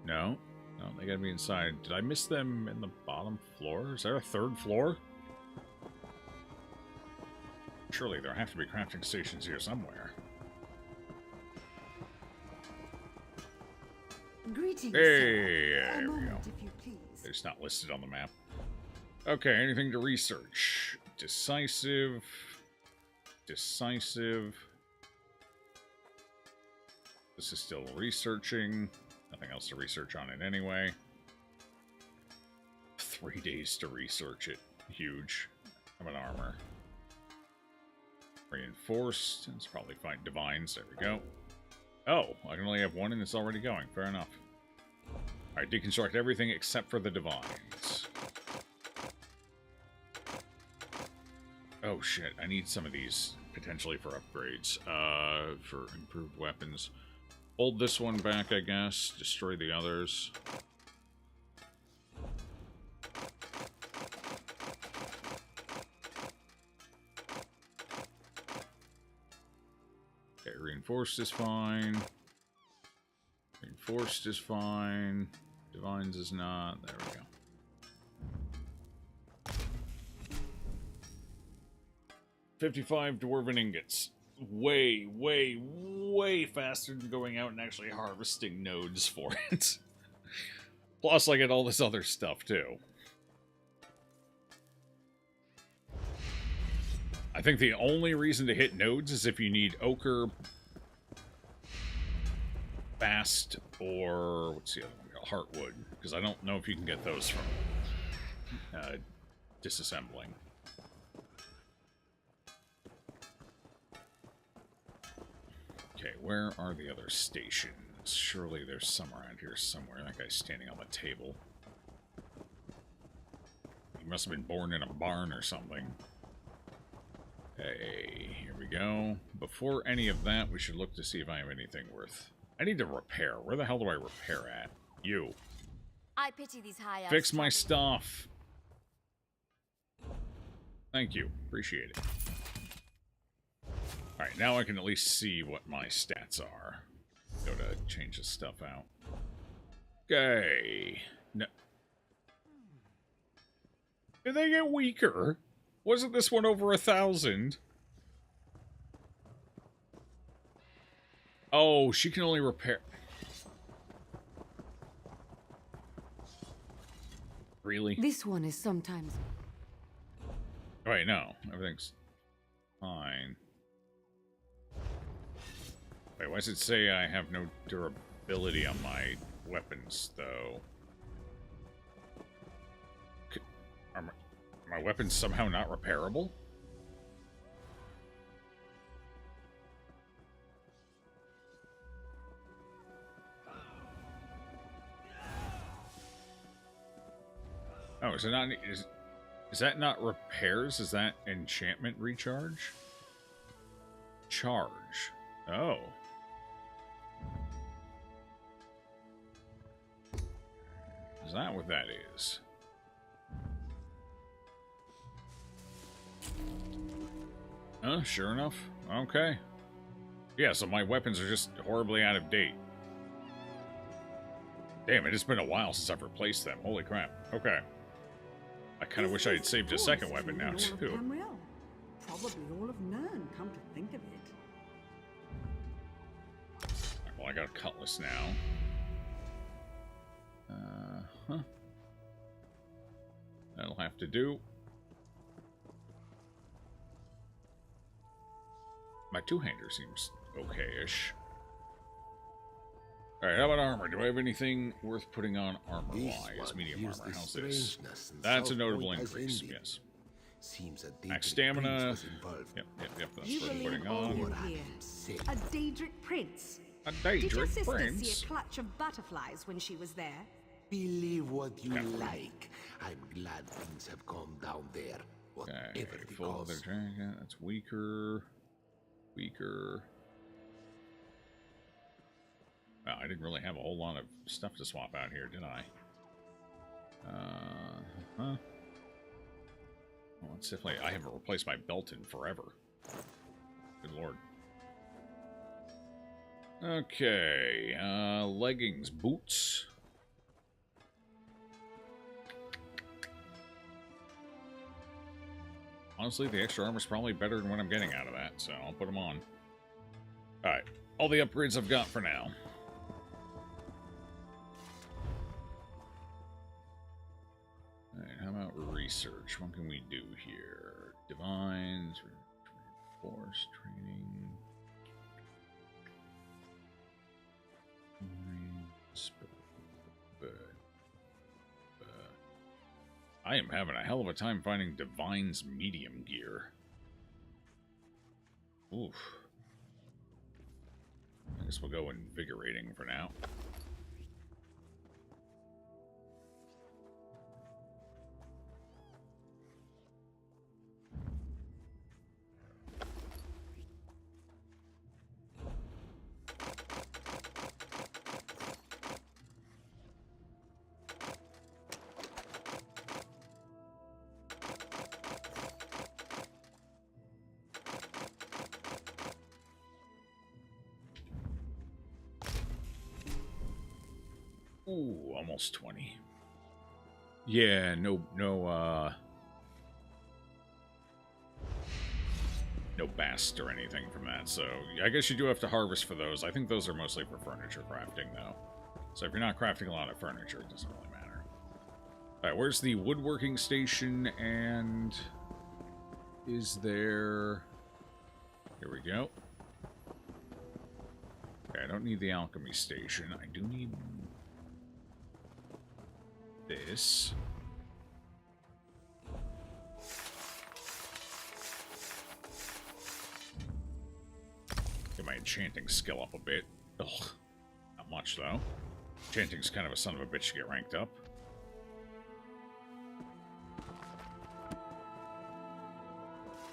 No. No, they gotta be inside. Did I miss them in the bottom floor? Is there a third floor? Surely there have to be crafting stations here somewhere. Greetings. Hey, there we moment, go. if you please. It's not listed on the map. Okay, anything to research? Decisive. Decisive. This is still researching. Nothing else to research on it anyway. 3 days to research it. Huge. How about armor? Reinforced. It's probably fine. Divines. There we go. Oh, I can only have one and it's already going. Fair enough. Alright, deconstruct everything except for the divines. Oh shit, I need some of these potentially for upgrades. For improved weapons. Hold this one back, I guess. Destroy the others. Okay, reinforced is fine. Reinforced is fine. Divines is not. There we go. $55 dwarven ingots. Way, way, way faster than going out and actually harvesting nodes for it. Plus, I get all this other stuff, too. I think the only reason to hit nodes is if you need ochre, bast, or what's the other one? Heartwood, because I don't know if you can get those from disassembling. Okay, where are the other stations? Surely there's some around here somewhere. That guy's standing on the table. He must have been born in a barn or something. Hey, here we go. Before any of that, we should look to see if I have anything worth... I need to repair. Where the hell do I repair at? You. I pity these high elves. Fix my stuff. Thank you. Appreciate it. Alright, now I can at least see what my stats are. Go to change this stuff out. Okay. No. Did they get weaker? Wasn't this one over 1,000? Oh, she can only repair... Really? This one is sometimes... Oh, wait, no. Everything's fine. Wait, why does it say I have no durability on my weapons, though? Are my weapons somehow not repairable? Oh, is it not... Is that not repairs? Is that enchantment recharge? Charge. Oh. Is that what that is? Sure enough. Okay. Yeah, so my weapons are just horribly out of date. Damn, it's been a while since I've replaced them. Holy crap. Okay. I kind of wish I had saved a second weapon now, too. Probably all of Nern, come to think of it. Right, well, I got a cutlass now. Huh. That'll have to do. My two-hander seems okay-ish. Alright, how about armor? Do I have anything worth putting on armor-wise? Medium armor, how's this? That's a notable increase, yes. Max stamina. Yep, that's worth putting on. A Daedric prince. A Daedric Did your sister prince? see a clutch of butterflies when she was there? Believe what you like. I'm glad things have calmed down there. Whatever the Full leather cause. jacket, that's weaker. Weaker. Wow, I didn't really have a whole lot of stuff to swap out here, did I? Well, it's definitely... I haven't replaced my belt in forever. Good lord. Okay, leggings, boots. Honestly, the extra armor's probably better than what I'm getting out of that, so I'll put them on. Alright, all the upgrades I've got for now. Alright, how about research? What can we do here? Divines, force, training... I am having a hell of a time finding Divine's medium gear. Oof. I guess we'll go invigorating for now. Ooh, almost 20. Yeah, no bast or anything from that, so I guess you do have to harvest for those. I think those are mostly for furniture crafting, though. So if you're not crafting a lot of furniture, it doesn't really matter. Alright, where's the woodworking station and is there... Here we go. Okay, I don't need the alchemy station. I do need... this. Get my enchanting skill up a bit. Ugh. Not much, though. Enchanting's kind of a son of a bitch to get ranked up.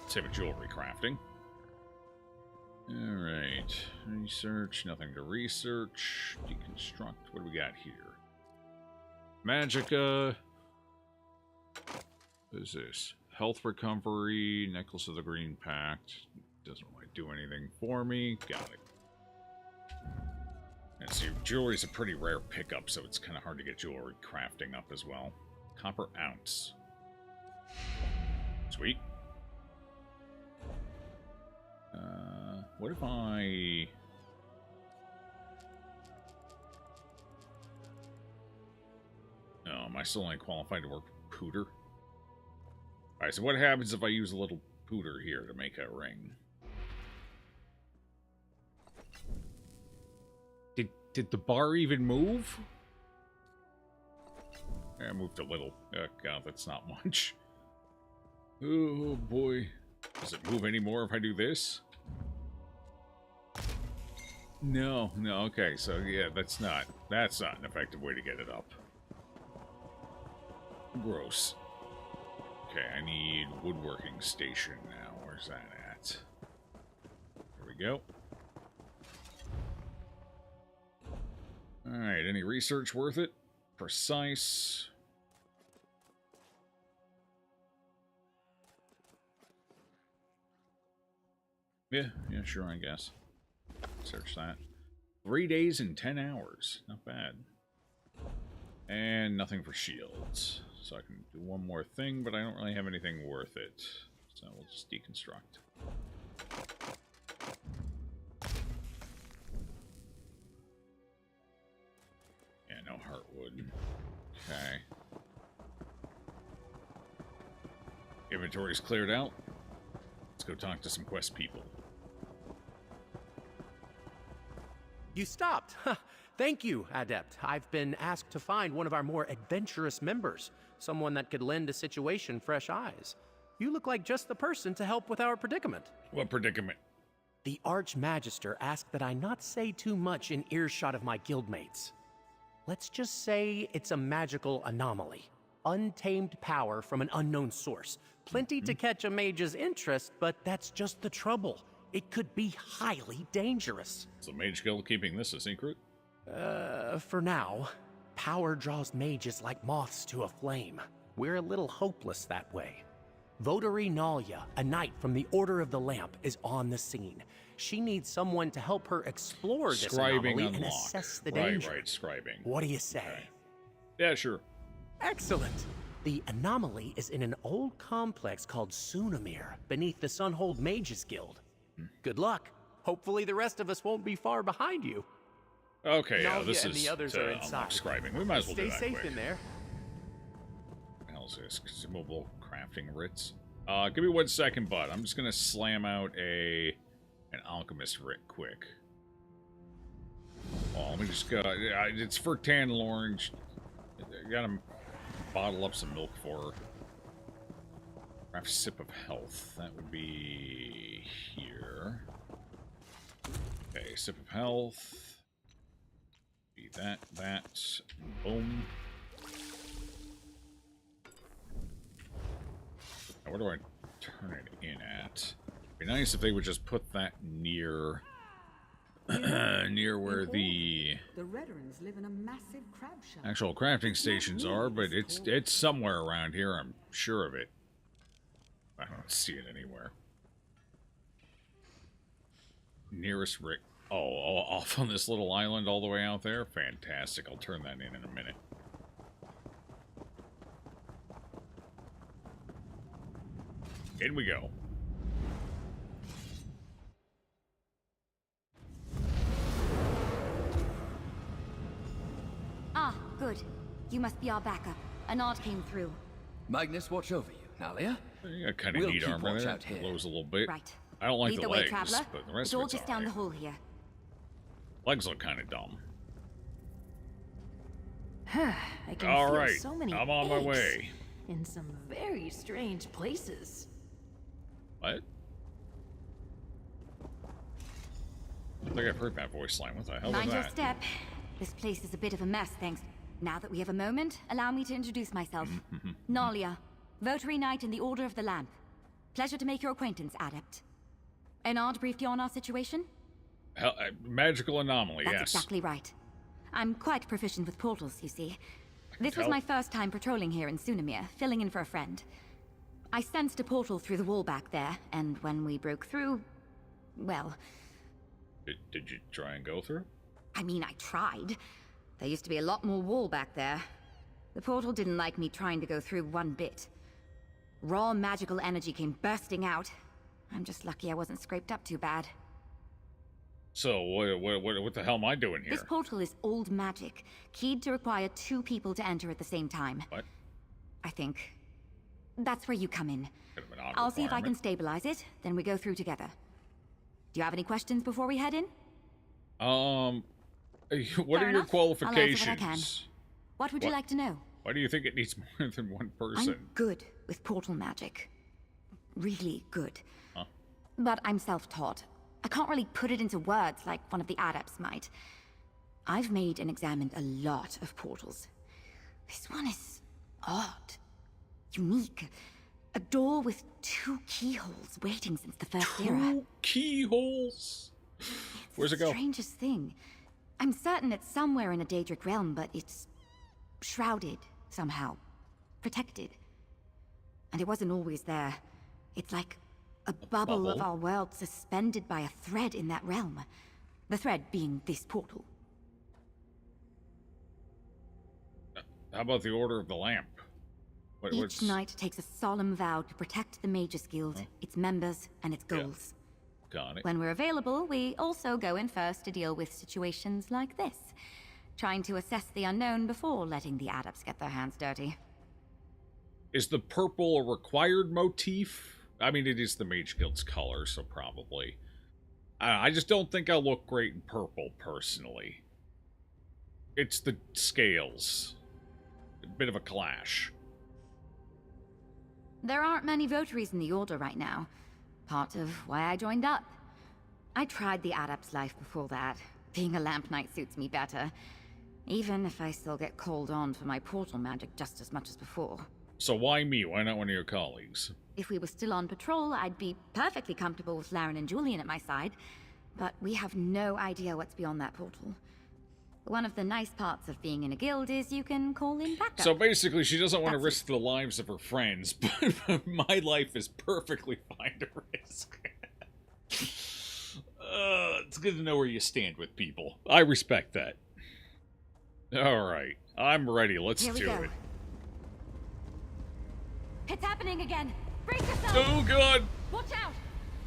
Save a jewelry crafting. Alright. Research, nothing to research. Deconstruct. What do we got here? Magicka. What is this? Health recovery, Necklace of the Green Pact. Doesn't really do anything for me. Got it. And see, jewelry's a pretty rare pickup, so it's kind of hard to get jewelry crafting up as well. Copper ounce. Sweet. What if I... Oh, am I still only qualified to work with Pooter? Alright, so what happens if I use a little Pooter here to make a ring? Did the bar even move? Yeah, I moved a little. Oh, God, that's not much. Oh, boy. Does it move anymore if I do this? No, okay, so yeah, that's not an effective way to get it up. Gross. Okay, I need woodworking station now. Where's that at? There we go. Alright, any research worth it? Precise. Yeah, sure, I guess. Search that. 3 days and 10 hours. Not bad. And nothing for shields. So I can do one more thing, but I don't really have anything worth it. So we'll just deconstruct. Yeah, no heartwood. Okay. Inventory's cleared out. Let's go talk to some quest people. You stopped. Thank you, Adept. I've been asked to find one of our more adventurous members. Someone that could lend a situation fresh eyes. You look like just the person to help with our predicament. What predicament? The Archmagister asked that I not say too much in earshot of my guildmates. Let's just say it's a magical anomaly. Untamed power from an unknown source. Plenty to catch a mage's interest, but that's just the trouble. It could be highly dangerous. Is the Mage Guild keeping this a secret? For now. Power draws mages like moths to a flame. We're a little hopeless that way. Votary Nalia, a knight from the Order of the Lamp, is on the scene. She needs someone to help her explore this anomaly and assess the danger. Right, scribing. What do you say? Okay. Yeah, sure. Excellent. The anomaly is in an old complex called Sunamir, beneath the Sunhold Mages Guild. Good luck. Hopefully the rest of us won't be far behind you. Okay, yeah, Nalia this and is the others to are inside. scribing. We might as well do that Stay safe quick. in there. What the hell is this? Consumable crafting writs. Give me 1 second, bud. I'm just gonna slam out an alchemist writ quick. Oh, let me just go. It's for Tan Orange. I gotta bottle up some milk for her. Craft sip of health. That would be here. Okay, sip of health. Be that. Boom. Now, where do I turn it in at? It'd be nice if they would just put that near near where the Redderans live in a massive crab shack. actual crafting stations are, but it's somewhere around here, I'm sure of it. I don't see it anywhere. Nearest Rick. Oh, off on this little island all the way out there? Fantastic. I'll turn that in a minute. In we go. Ah, good. You must be our backup. A nod came through. Magnus, watch over you. Nalia, You got kind of neat armor there. It glows a little bit. Right. I don't like Lead the way, legs, traveler. but the rest It's of all it's just down alright. the hall here. Legs look kind of dumb. I can All feel right, so many I'm on my aches way. in some very strange places. What? I think I've heard that voice line. What the hell Mind was your that? step. This place is a bit of a mess, thanks. Now that we have a moment, allow me to introduce myself. Nalia, Votary Knight in the Order of the Lamp. Pleasure to make your acquaintance, Adept. Enard briefed you on our situation? Magical anomaly, That's yes. exactly right. I'm quite proficient with portals, you see. This was tell. my first time patrolling here in Sunamir, filling in for a friend. I sensed a portal through the wall back there, and when we broke through... well... Did you try and go through? I mean, I tried. There used to be a lot more wall back there. The portal didn't like me trying to go through one bit. Raw magical energy came bursting out. I'm just lucky I wasn't scraped up too bad. So, what the hell am I doing here? This portal is old magic, keyed to require 2 people to enter at the same time. What? I think. That's where you come in. Bit of an odd I'll see if I can requirement. stabilize it, then we go through together. Do you have any questions before we head in? What Fair are your enough. qualifications? I'll answer what I can. What would you like to know? Why do you think it needs more than one person? I'm good with portal magic. Really good. Huh? But I'm self-taught. I can't really put it into words like one of the adepts might. I've made and examined a lot of portals. This one is odd. Unique. A door with 2 keyholes waiting since the first era. 2 keyholes? Where's it go? Strangest thing. I'm certain it's somewhere in a Daedric realm, but it's shrouded somehow. Protected. And it wasn't always there. It's like a bubble of our world suspended by a thread in that realm. The thread being this portal. How about the Order of the Lamp? Each knight takes a solemn vow to protect the Mages Guild, its members, and its goals. Got it. When we're available, we also go in first to deal with situations like this. Trying to assess the unknown before letting the adepts get their hands dirty. Is the purple a required motif? I mean, it is the Mage Guild's color, so probably. I just don't think I'll look great in purple, personally. It's the scales. A bit of a clash. There aren't many votaries in the Order right now. Part of why I joined up. I tried the Adept's life before that. Being a Lamp Knight suits me better. Even if I still get called on for my portal magic just as much as before. So why me? Why not one of your colleagues? If we were still on patrol, I'd be perfectly comfortable with Laren and Julian at my side. But we have no idea what's beyond that portal. One of the nice parts of being in a guild is you can call in backup. So basically, she doesn't want to risk the lives of her friends, but my life is perfectly fine to risk. It's good to know where you stand with people. I respect that. Alright, I'm ready. Let's Here we do go. it. It's happening again! Brace yourself! Oh, God! Watch out!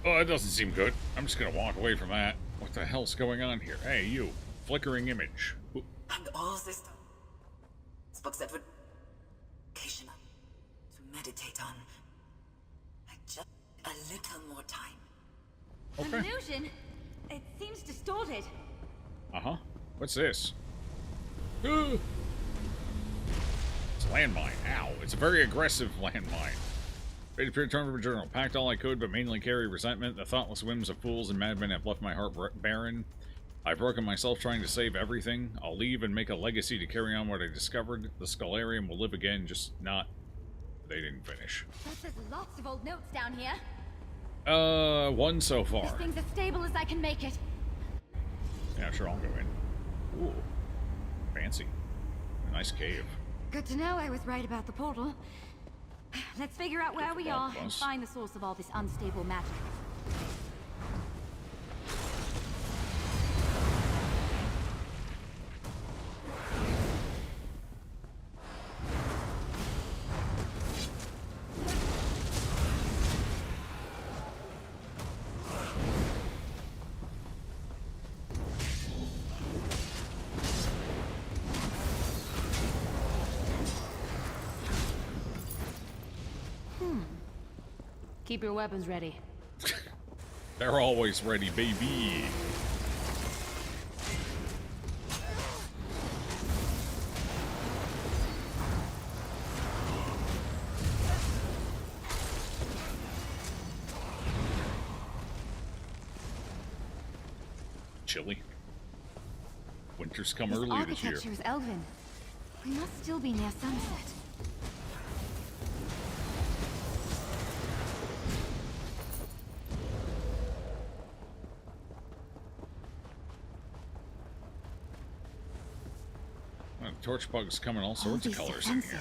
Oh, that doesn't seem good. I'm just gonna walk away from that. What the hell's going on here? Hey, you. Flickering image. Ooh. And all this spoke that would occasion to meditate on. Just a little more time. Okay. An illusion? It seems distorted. Uh-huh. What's this? It's a landmine. Ow. It's a very aggressive landmine. Ready to return from a journal. Packed all I could, but mainly carry resentment. The thoughtless whims of fools and madmen have left my heart barren. I've broken myself trying to save everything. I'll leave and make a legacy to carry on what I discovered. The Scholarium will live again, just not... They didn't finish. There's lots of old notes down here. One so This far. thing's as stable as I can make it. Yeah, sure, I'll go in. Ooh. Fancy. A nice cave. Good to know I was right about the portal. Let's figure out where we are and boss. find the source of all this unstable magic. Keep your weapons ready. They're always ready, baby. Chilly. Winter's come This early this year. architecture is elven. We must still be near sunset. Well, torch bugs come in all sorts of colors in here.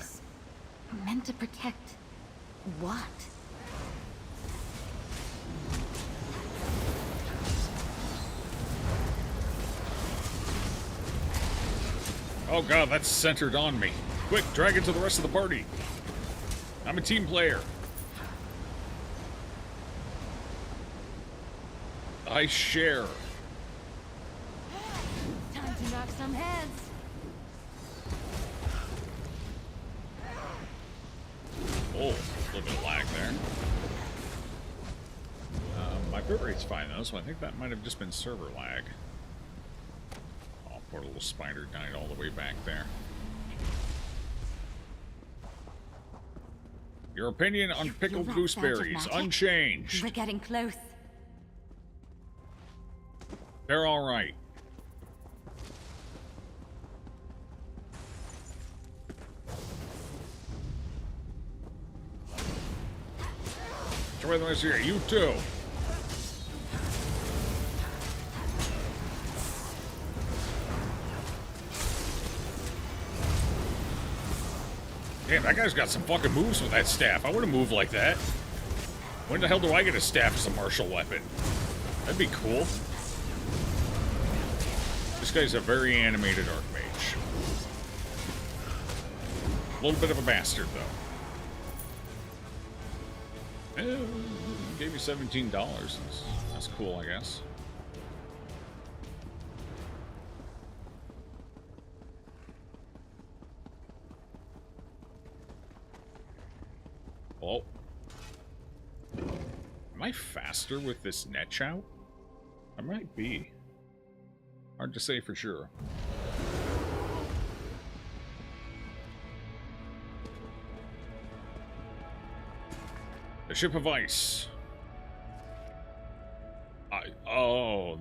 Are meant to protect what? Oh god, that's centered on me. Quick, drag it to the rest of the party. I'm a team player. I share. Time to knock some heads. Oh, a little bit of lag there. My bitrate's fine though, so I think that might have just been server lag. Oh, poor little spider died all the way back there. Your opinion on pickled gooseberries, unchanged. We're getting close. They're all right. Enjoy the rest of your, you too. Damn, that guy's got some fucking moves with that staff. I would have moved like that. When the hell do I get a staff as a martial weapon? That'd be cool. This guy's a very animated archmage. A little bit of a bastard, though. Gave me $17. That's cool, I guess. Oh. Am I faster with this net shout? I might be. Hard to say for sure. The ship of ice. Oh.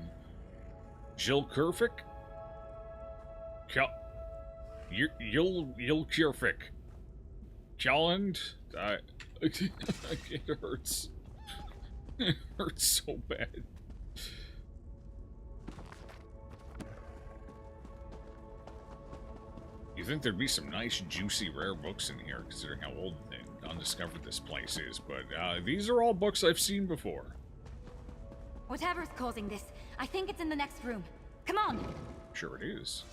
Jill Kerfick? You'll Kerfick. Calland? It hurts. It hurts so bad. You think there'd be some nice, juicy, rare books in here, considering how old and undiscovered this place is, but these are all books I've seen before. Whatever's causing this, I think it's in the next room. Come on! Sure it is.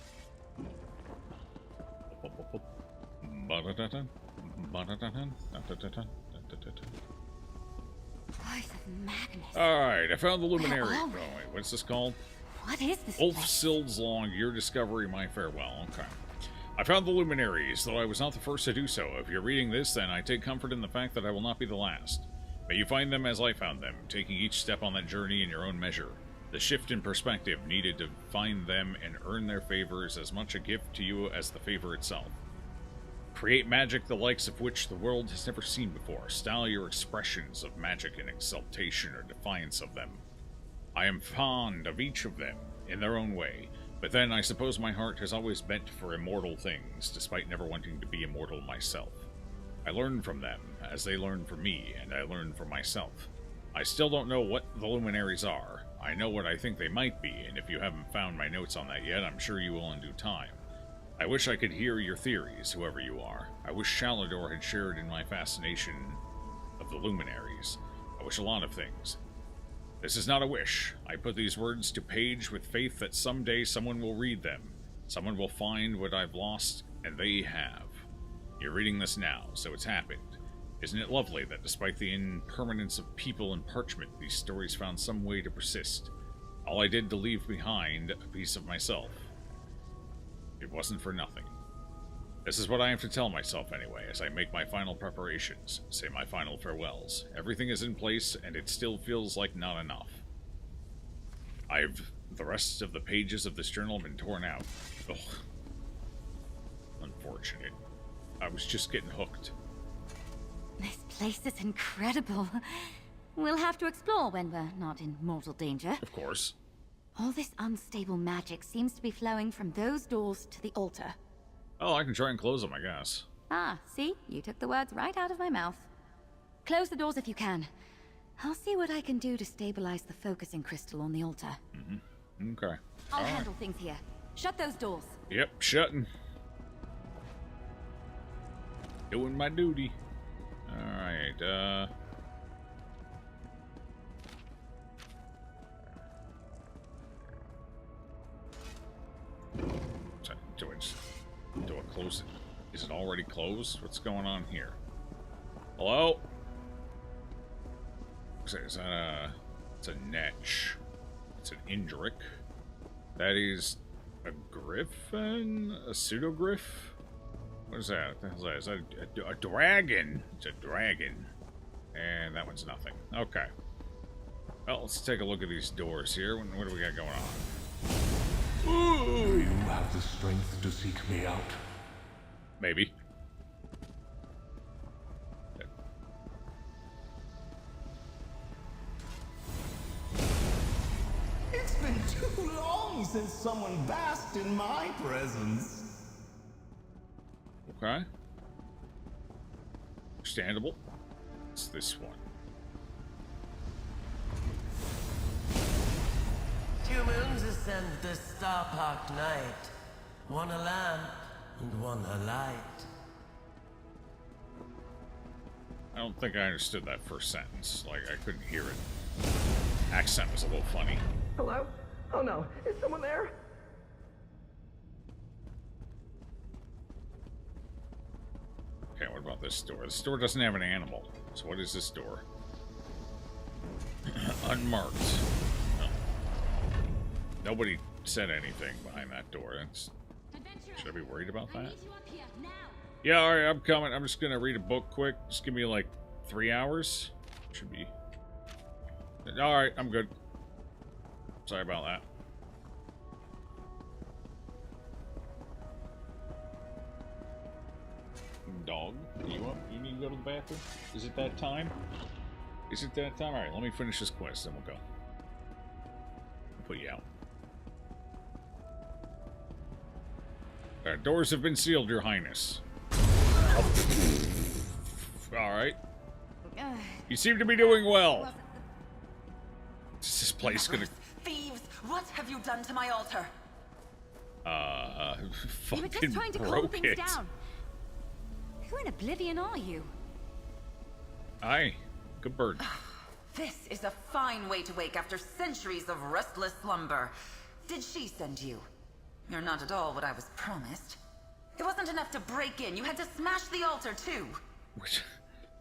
Voice of Magnus. Alright, I found the luminary. Oh, wait, what's this called? What is this Ulf place? Sild's Long, Your Discovery, My Farewell. Okay. I found the luminaries, though I was not the first to do so. If you're reading this, then I take comfort in the fact that I will not be the last. May you find them as I found them, taking each step on that journey in your own measure. The shift in perspective needed to find them and earn their favor is as much a gift to you as the favor itself. Create magic the likes of which the world has never seen before. Style your expressions of magic in exaltation or defiance of them. I am fond of each of them, in their own way, but then I suppose my heart has always bent for immortal things, despite never wanting to be immortal myself. I learn from them, as they learn from me, and I learn from myself. I still don't know what the luminaries are. I know what I think they might be, and if you haven't found my notes on that yet, I'm sure you will in due time. I wish I could hear your theories, whoever you are. I wish Shalador had shared in my fascination of the luminaries. I wish a lot of things. This is not a wish. I put these words to page with faith that someday someone will read them. Someone will find what I've lost, and they have. You're reading this now, so it's happened. Isn't it lovely that despite the impermanence of people and parchment, these stories found some way to persist? All I did to leave behind a piece of myself. It wasn't for nothing. This is what I have to tell myself anyway, as I make my final preparations, say my final farewells. Everything is in place, and it still feels like not enough. The rest of the pages of this journal have been torn out. Ugh. Unfortunate. I was just getting hooked. This place is incredible. We'll have to explore when we're not in mortal danger. Of course. All this unstable magic seems to be flowing from those doors to the altar. Oh, I can try and close them, I guess. Ah, see? You took the words right out of my mouth. Close the doors if you can. I'll see what I can do to stabilize the focusing crystal on the altar. Mm-hmm. Okay. I'll handle things here. Shut those doors. Yep, shutting. Doing my duty. Alright, do I close it? Is it already closed? What's going on here? Hello? Is that a... It's a Netch. It's an Indrik. That is a Griffin? A pseudogriff? What is that? What the hell is that? Is that a dragon? It's a dragon. And that one's nothing. Okay. Well, let's take a look at these doors here. What do we got going on? Do you have the strength to seek me out? Maybe. It's been too long since someone basked in my presence. Okay. Understandable. It's this one. Humans ascend the star-parked night. One a lamp and one a light. I don't think I understood that first sentence. Like, I couldn't hear it. Accent was a little funny. Hello? Oh no, is someone there? Okay, what about this door? This door doesn't have an animal. So what is this door? Unmarked. Oh. Nobody said anything behind that door. Should I be worried about that? Yeah, alright, I'm coming. I'm just gonna read a book quick. Just give me like 3 hours. Should be... Alright, I'm good. Sorry about that. Dog, are you up? You need to go to the bathroom? Is it that time? Is it that time? Alright, let me finish this quest, then we'll go. I'll put you out. Doors have been sealed, Your Highness. Alright. You seem to be doing well. Is this place gonna... Thieves! What have you done to my altar? You were just trying to calm things down. Who in oblivion are you? Aye. Good bird. This is a fine way to wake after centuries of restless slumber. Did she send you? You're not at all what I was promised. It wasn't enough to break in. You had to smash the altar, too.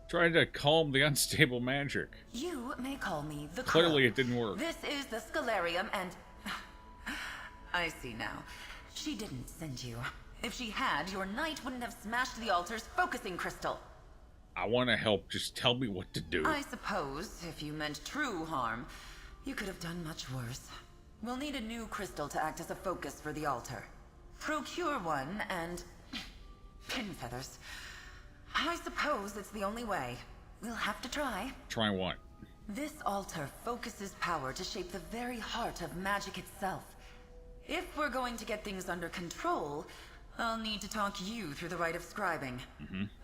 Trying to calm the unstable magic. You may call me the Clearly Crow. it didn't work. This is the Scalarium, and... I see now. She didn't send you. If she had, your knight wouldn't have smashed the altar's focusing crystal. I want to help. Just tell me what to do. I suppose, if you meant true harm, you could have done much worse. We'll need a new crystal to act as a focus for the altar. Procure one, and... pin feathers. I suppose it's the only way. We'll have to try. Try what? This altar focuses power to shape the very heart of magic itself. If we're going to get things under control, I'll need to talk you through the rite of scribing.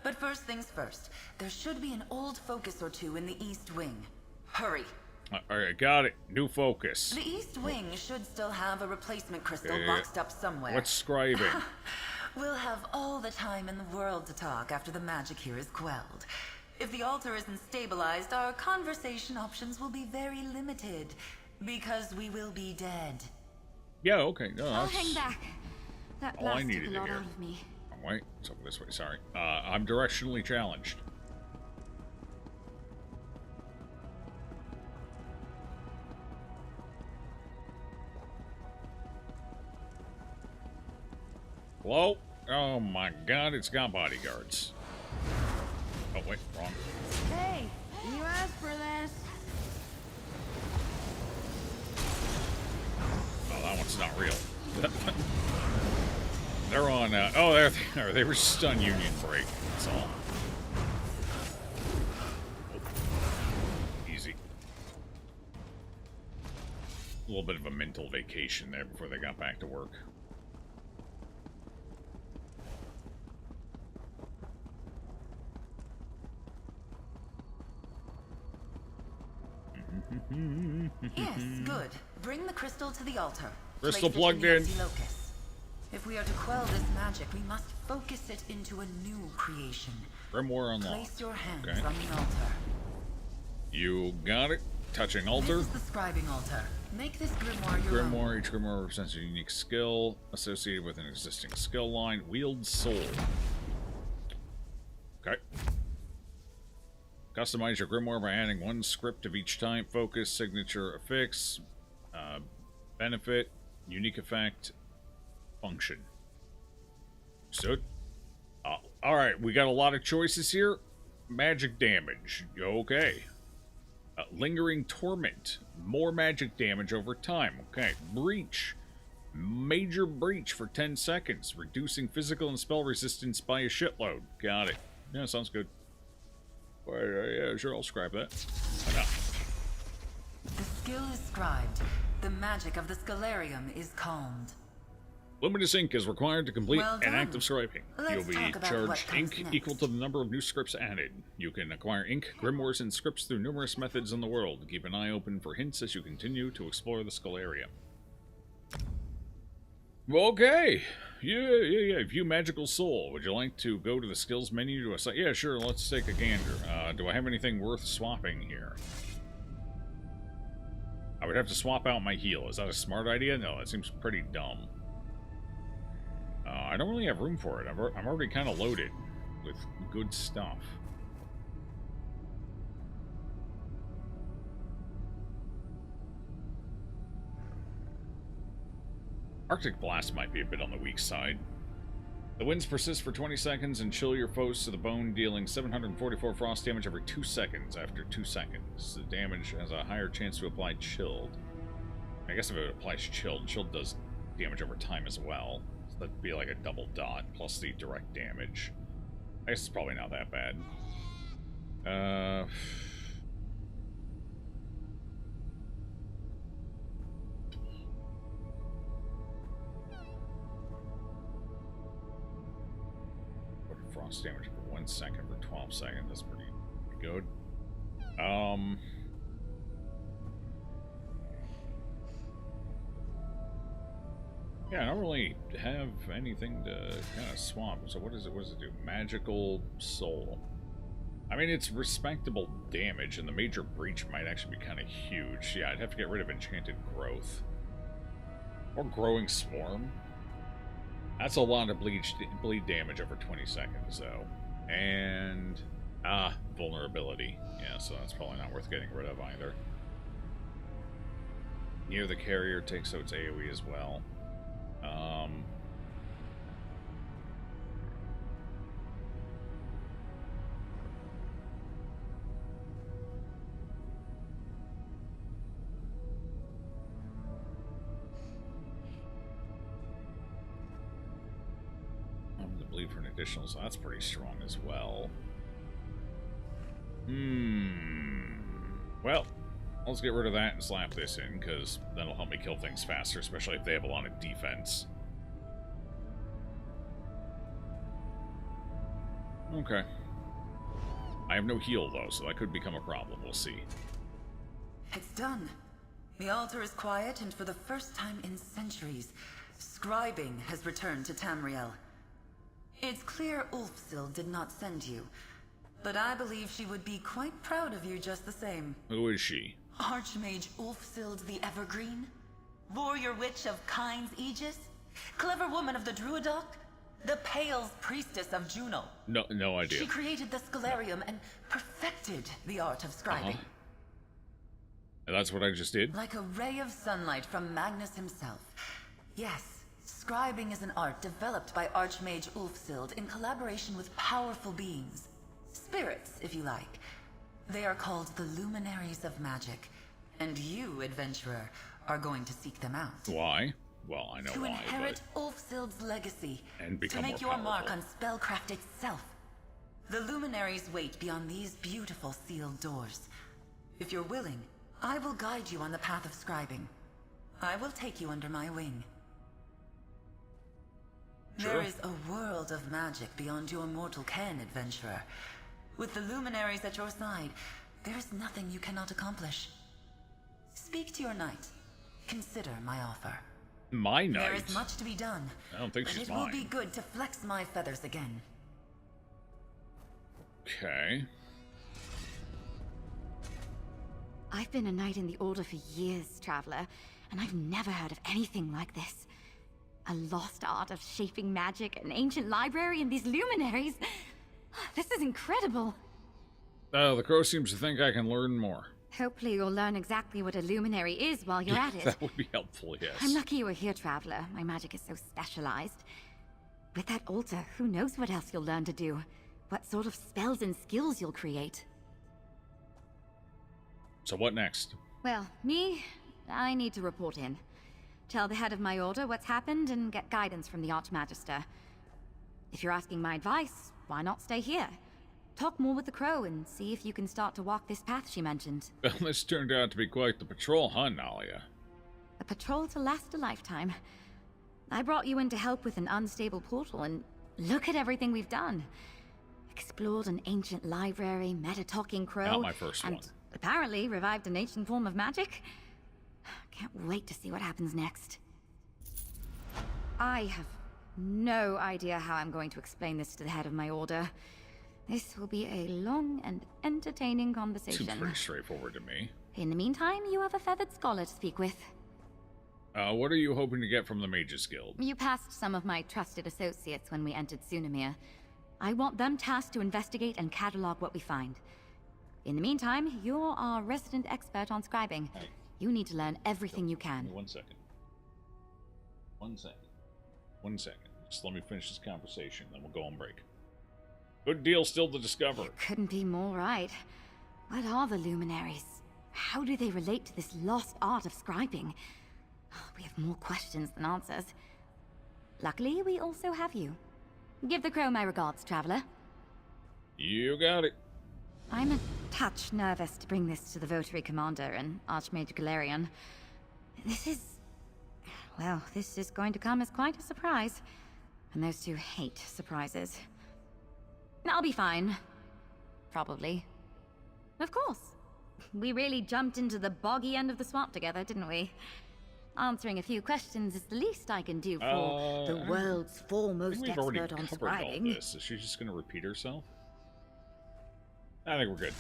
But first things first, there should be an old focus or two in the East Wing. Hurry. Alright, got it. New focus. The East Wing should still have a replacement crystal boxed up somewhere. What's scribing? We'll have all the time in the world to talk after the magic here is quelled. If the altar isn't stabilized, our conversation options will be very limited, because we will be dead. Yeah, okay. No, I'll hang back. That all I blast needed took a to lot hear. out of me. Oh, wait, it's over this way. Sorry. I'm directionally challenged. Hello? Oh my god, it's got bodyguards. Oh, wait, wrong. Hey, you asked for this. Oh, that one's not real. They're on, oh, there they are. They were just on Union break. That's all. Easy. A little bit of a mental vacation there before they got back to work. Yes, good. Bring the crystal to the altar. Crystal Place it plugged the in. empty locus. If we are to quell this magic, we must focus it into a new creation. Grimoire unlocked. Place your hands Okay. on the altar. You got it. Touching altar. This is the scribing altar. Make this grimoire your own. Grimoire. Each grimoire represents a unique skill associated with an existing skill line. Wield soul. Okay. Customize your grimoire by adding one script of each type. Focus, signature, affix, benefit, unique effect, function. Stood. Alright, we got a lot of choices here. Magic damage. Okay. Lingering torment. More magic damage over time. Okay. Breach. Major breach for 10 seconds. Reducing physical and spell resistance by a shitload. Got it. Yeah, sounds good. Yeah, sure, I'll scribe that. Why not? The skill is scribed. The magic of the Scalarium is calmed. Luminous ink is required to complete Well an done. act of scribing. Let's You'll be talk about what charged comes ink next. equal to the number of new scripts added. You can acquire ink, grimoires, and scripts through numerous methods in the world. Keep an eye open for hints as you continue to explore the Scalarium. Okay. Yeah. View Magical Soul. Would you like to go to the skills menu to assign? Yeah, sure. Let's take a gander. Do I have anything worth swapping here? I would have to swap out my heal. Is that a smart idea? No, that seems pretty dumb. I don't really have room for it. I'm already kind of loaded with good stuff. Arctic Blast might be a bit on the weak side. The winds persist for 20 seconds and chill your foes to the bone, dealing 744 frost damage every 2 seconds after 2 seconds. The damage has a higher chance to apply chilled. I guess if it applies chilled does damage over time as well. So that'd be like a double dot plus the direct damage. I guess it's probably not that bad. Frost damage for 1 second for 12 seconds. That's pretty good. Yeah, I don't really have anything to kind of swap. So what does it do? Magical Soul. I mean, it's respectable damage, and the Major Breach might actually be kind of huge. Yeah, I'd have to get rid of Enchanted Growth. Or Growing Swarm. That's a lot of bleed damage over 20 seconds, though. And, vulnerability. Yeah, so that's probably not worth getting rid of either. Near the Carrier takes out its AoE as well. The bleed for an additional, so that's pretty strong as well. Well, let's get rid of that and slap this in, because that'll help me kill things faster, especially if they have a lot of defense. Okay. I have no heal, though, so that could become a problem. We'll see. It's done. The altar is quiet, and for the first time in centuries, scribing has returned to Tamriel. It's clear Ulfsil did not send you, but I believe she would be quite proud of you just the same. Who is she? Archmage Ulfsild the Evergreen? Warrior Witch of Kyne's Aegis? Clever woman of the Druidoc? The Pale's Priestess of Juno? No idea. She created the Scalarium and perfected the art of scribing. And that's what I just did? Like a ray of sunlight from Magnus himself. Yes, Scribing is an art developed by Archmage Ulfsild in collaboration with powerful beings. Spirits, if you like. They are called the Luminaries of Magic. And you, adventurer, are going to seek them out. Why? Well, I know to why, inherit Ulfsild's legacy. And become to make more your mark powerful. on spellcraft itself. The Luminaries wait beyond these beautiful sealed doors. If you're willing, I will guide you on the path of scribing. I will take you under my wing. Sure. There is a world of magic beyond your mortal ken, adventurer. With the Luminaries at your side, there is nothing you cannot accomplish. Speak to your knight. Consider my offer. My knight? There is much to be done. I don't think but she's it will mine. be good to flex my feathers again. Okay. I've been a knight in the Order for years, Traveler, and I've never heard of anything like this. A lost art of shaping magic, an ancient library, and these luminaries. This is incredible. Oh, the crow seems to think I can learn more. Hopefully you'll learn exactly what a luminary is while you're at it. That would be helpful, yes. I'm lucky you were here, Traveler. My magic is so specialized. With that altar, who knows what else you'll learn to do? What sort of spells and skills you'll create? So what next? Well, I need to report in. Tell the head of my order what's happened and get guidance from the Archmagister. If you're asking my advice, why not stay here? Talk more with the crow and see if you can start to walk this path she mentioned. Well, this turned out to be quite the patrol, huh, Nalia? A patrol to last a lifetime. I brought you in to help with an unstable portal, and look at everything we've done. Explored an ancient library, met a talking crow. Not my first and one. Apparently revived an ancient form of magic. Can't wait to see what happens next. I have no idea how I'm going to explain this to the head of my order. This will be a long and entertaining conversation. Seems pretty straightforward to me. In the meantime, you have a feathered scholar to speak with. What are you hoping to get from the Mages Guild? You passed some of my trusted associates when we entered Sunamir. I want them tasked to investigate and catalog what we find. In the meantime, you're our resident expert on scribing. Hey. You need to learn everything you can. 1 second. 1 second. 1 second. Just let me finish this conversation, then we'll go on break. Good deal still to discover. You couldn't be more right. What are the luminaries? How do they relate to this lost art of scribing? We have more questions than answers. Luckily, we also have you. Give the crow my regards, Traveler. You got it. I'm a touch nervous to bring this to the Votary Commander and Archmage Galerion. This is going to come as quite a surprise. And those two hate surprises. I'll be fine. Probably. Of course. We really jumped into the boggy end of the swamp together, didn't we? Answering a few questions is the least I can do for the world's foremost we've already expert on covered all scribing. this. Is she just going to repeat herself? I think we're good.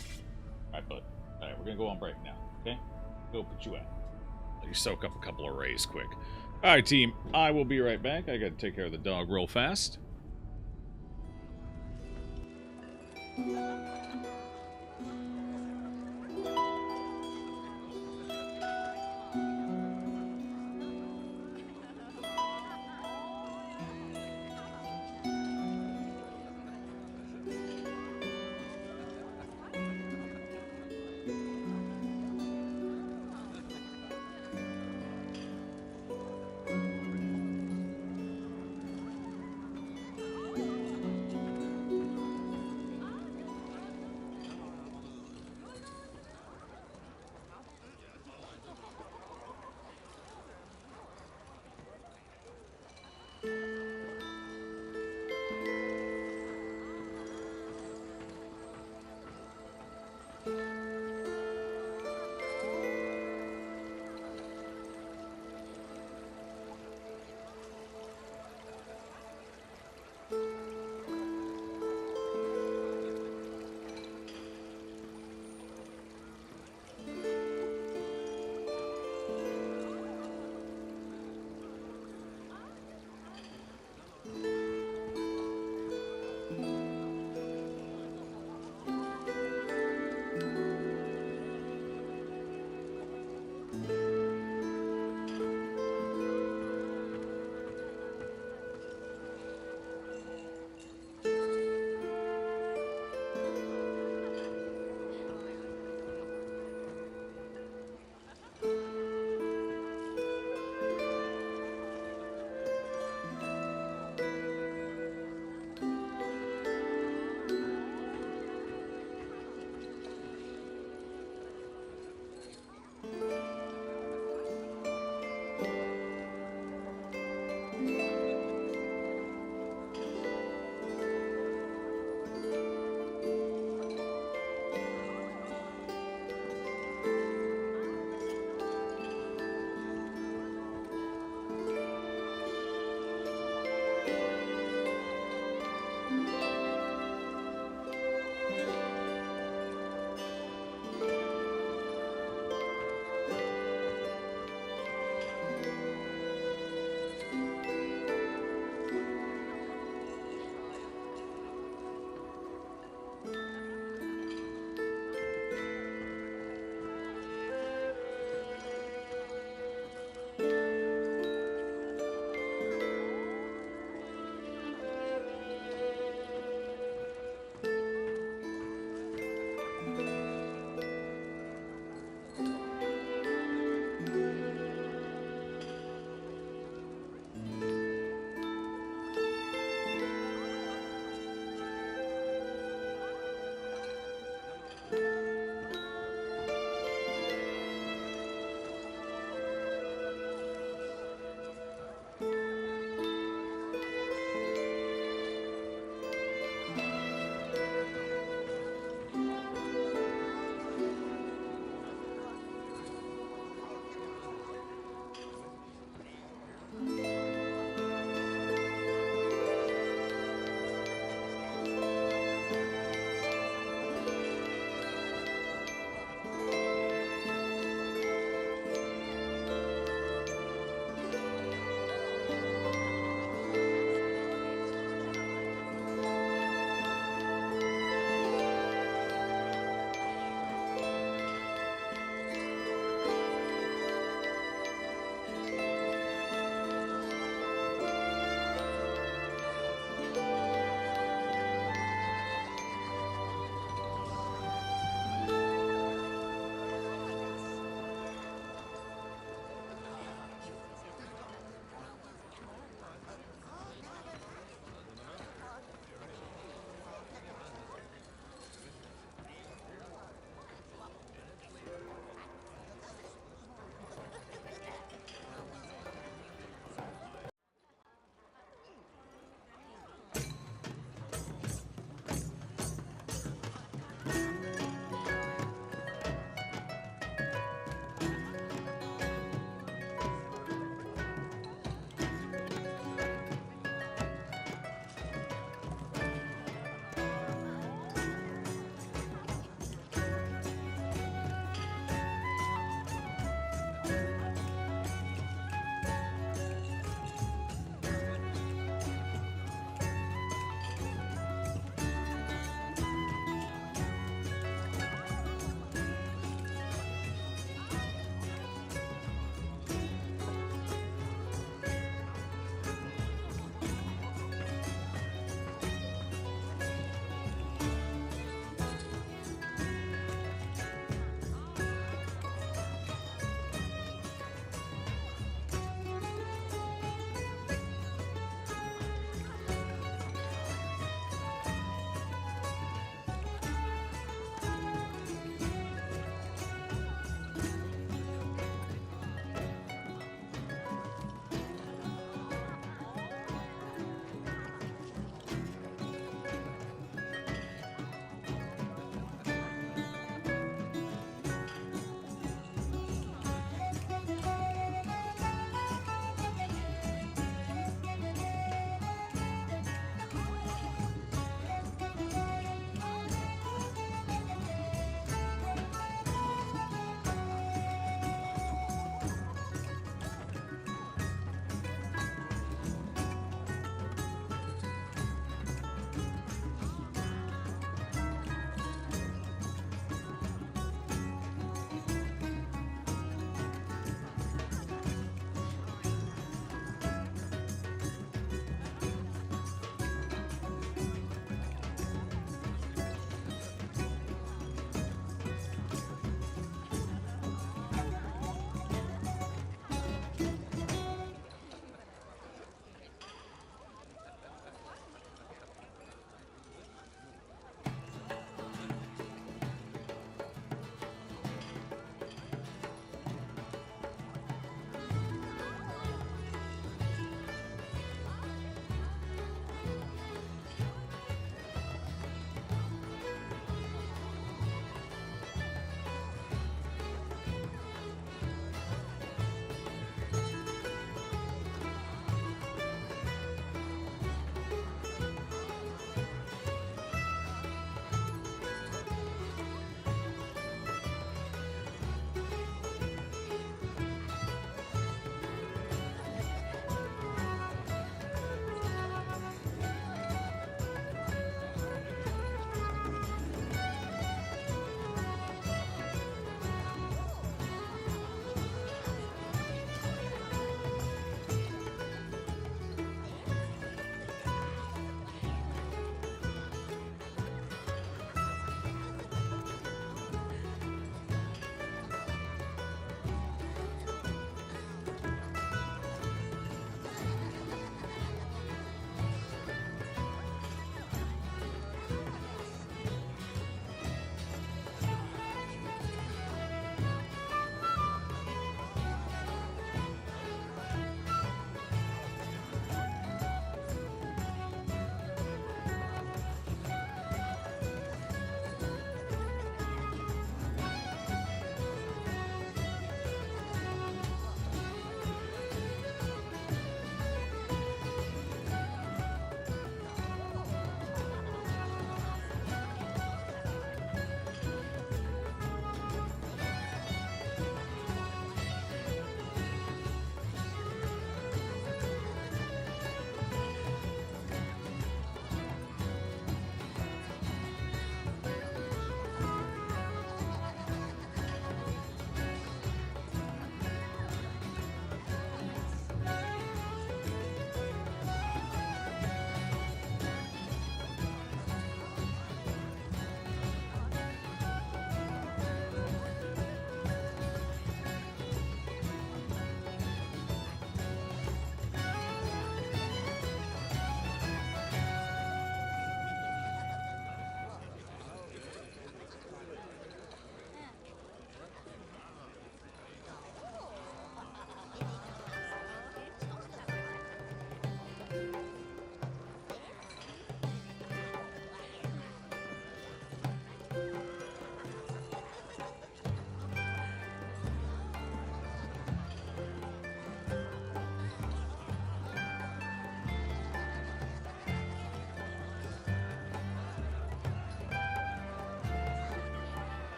Alright, bud. Alright, we're going to go on break now, okay? Go put you out. Let you soak up a couple of rays quick. Alright, team. I will be right back. I got to take care of the dog real fast.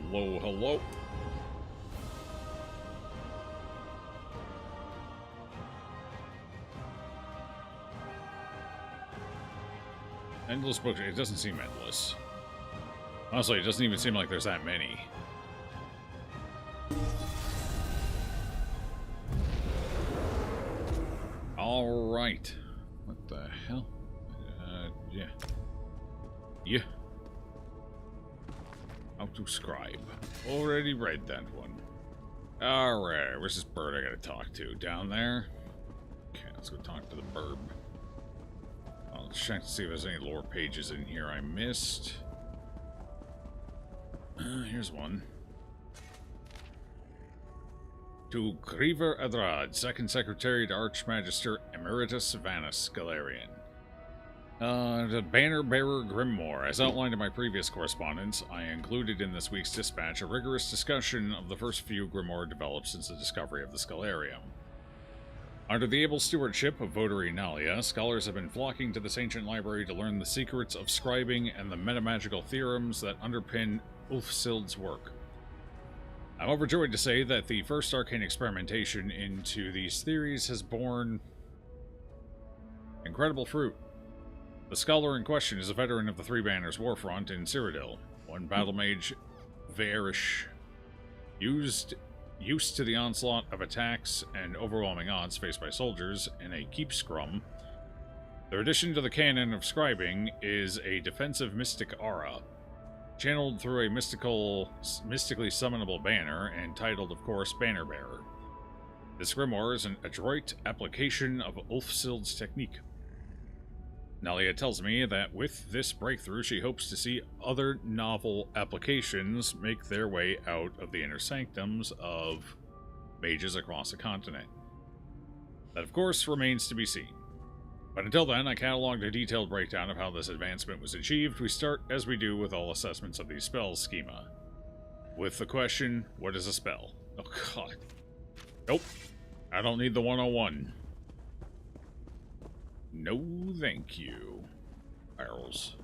Hello, hello. Endless books. It doesn't seem endless. Honestly, it doesn't even seem like there's that many. All right. What the hell? Yeah. Yeah. How to scribe. Already read that one. Alright, where's this bird I gotta talk to? Down there? Okay, let's go talk to the bird. I'll check to see if there's any lore pages in here I missed. Here's one. To Griever Adrad, Second Secretary to Archmagister Emeritus Vanus Galarian. The Banner Bearer Grimoire. As outlined in my previous correspondence, I included in this week's dispatch a rigorous discussion of the first few Grimoire developed since the discovery of the Scalarium. Under the able stewardship of Votary Nalia, scholars have been flocking to this ancient library to learn the secrets of scribing and the metamagical theorems that underpin Ulfsild's work. I'm overjoyed to say that the first arcane experimentation into these theories has borne incredible fruit. The scholar in question is a veteran of the Three Banners Warfront in Cyrodiil, one battle mage Vaerish, used to the onslaught of attacks and overwhelming odds faced by soldiers in a keep scrum. Their addition to the canon of scribing is a defensive mystic aura, channeled through a mystically summonable banner, and titled, of course, Banner Bearer. This grimoire is an adroit application of Ulfsild's technique. Nalia tells me that with this breakthrough, she hopes to see other novel applications make their way out of the inner sanctums of mages across the continent. That, of course, remains to be seen. But until then, I catalogued a detailed breakdown of how this advancement was achieved. We start, as we do with all assessments of these spells, schema, with the question, what is a spell? Oh, God. Nope. I don't need the 101. No, thank you. Barrels.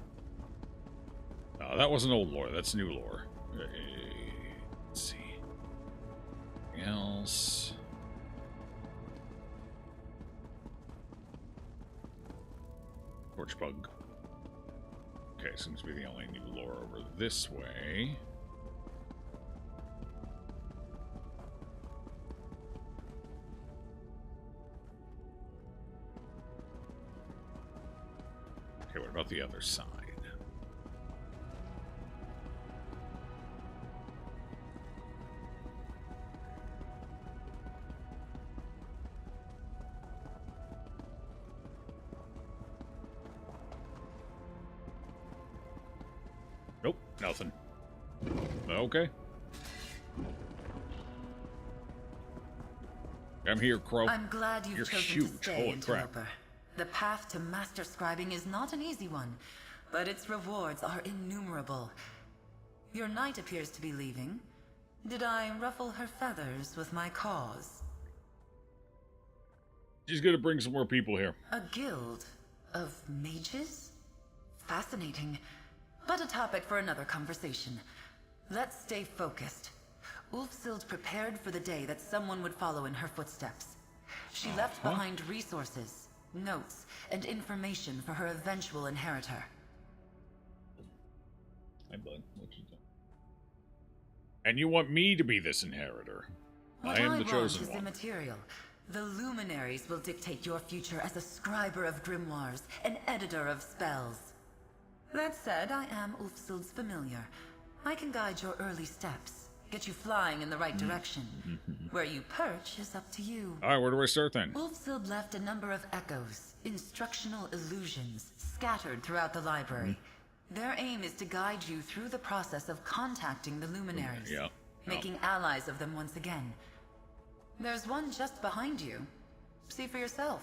That wasn't old lore. That's new lore. Let's see. Anything else? Torchbug. Okay, seems to be the only new lore over this way. Okay, what about the other side? Nope, nothing. Okay. I'm here, Crow. I'm glad you've You're chosen huge. to stay, Holy Interloper. crap. The path to master scribing is not an easy one, but its rewards are innumerable. Your knight appears to be leaving. Did I ruffle her feathers with my cause? She's gonna bring some more people here. A guild of mages? Fascinating, but a topic for another conversation. Let's stay focused. Ulfsild prepared for the day that someone would follow in her footsteps. She left behind resources, notes, and information for her eventual inheritor. Hi, bud. What you doing? And you want me to be this inheritor? What I am the chosen want is one. immaterial. The luminaries will dictate your future as a scriber of grimoires, an editor of spells. That said, I am Ulfsild's familiar. I can guide your early steps, get you flying in the right direction. Where you perch is up to you. Alright, where do I start then? Ulfsild left a number of echoes, instructional illusions, scattered throughout the library. Their aim is to guide you through the process of contacting the luminaries, making allies of them once again. There's one just behind you. See for yourself.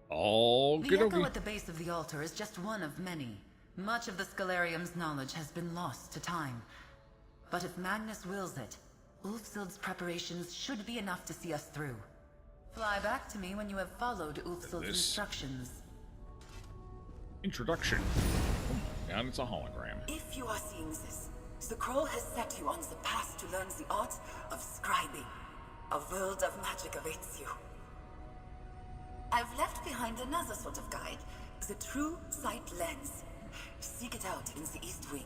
The echo at the base of the altar is just one of many. Much of the Scalarium's knowledge has been lost to time. But if Magnus wills it, Ulfsild's preparations should be enough to see us through. Fly back to me when you have followed Ulfsild's instructions. Introduction. Oh my god, it's a hologram. If you are seeing this, the Scroll has set you on the path to learn the art of scribing. A world of magic awaits you. I've left behind another sort of guide, the True Sight Lens. Seek it out in the East Wing.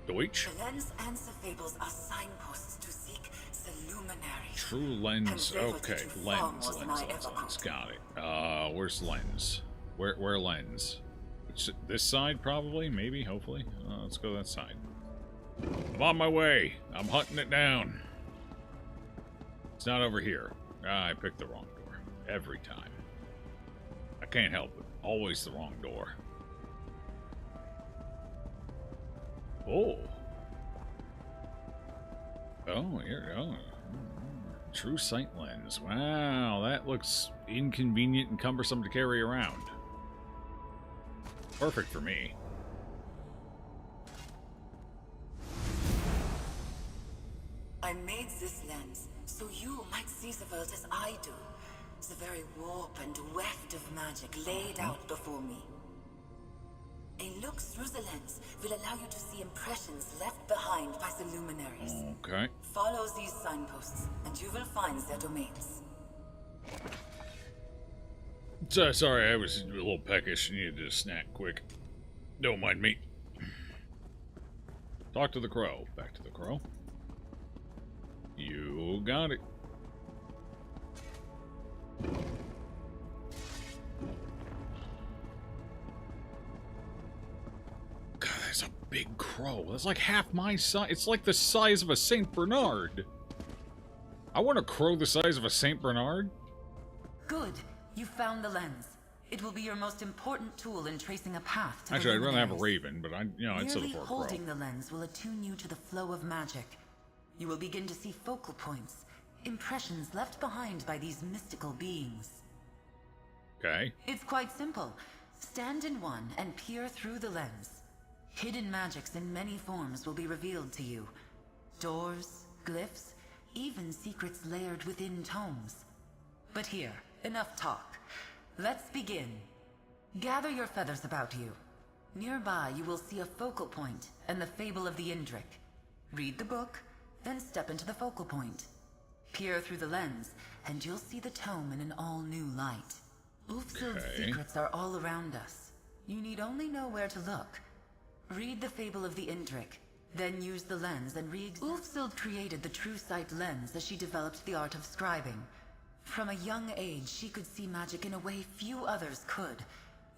Deutsch? The lens and the fables are signposts to seek the luminaries. True lens. Okay, lens. Got it. Where's lens? Where lens? This side, probably? Maybe? Hopefully? Let's go that side. I'm on my way. I'm hunting it down. It's not over here. I picked the wrong door. Every time. I can't help it. Always the wrong door. Oh. Oh, here. Oh. True sight lens. Wow, that looks inconvenient and cumbersome to carry around. Perfect for me. I made this lens so you might see the world as I do. The very warp and weft of magic laid out before me. A look through the lens will allow you to see impressions left behind by the luminaries. Okay. Follow these signposts, and you will find their domains. Sorry, I was a little peckish. Needed a snack quick. Don't mind me. Talk to the crow. Back to the crow. You got it. God, that's a big crow. That's like half my size. It's like the size of a Saint Bernard. I want a crow the size of a Saint Bernard. Good. You found the lens. It will be your most important tool in tracing a path to Actually, the I'd rather have a luminaries. raven, but I'd settle for a crow. Holding the lens will attune you to the flow of magic. You will begin to see focal points, impressions left behind by these mystical beings. Okay. It's quite simple. Stand in one and peer through the lens. Hidden magics in many forms will be revealed to you. Doors, glyphs, even secrets layered within tomes. But here, enough talk. Let's begin. Gather your feathers about you. Nearby you will see a focal point and the Fable of the Indrik. Read the book, then step into the focal point. Peer through the lens, and you'll see the tome in an all-new light. Ulfsild's secrets are all around us. You need only know where to look. Read the Fable of the Indrik, then use the lens and Ulfsild created the True Sight lens as she developed the art of scribing. From a young age, she could see magic in a way few others could.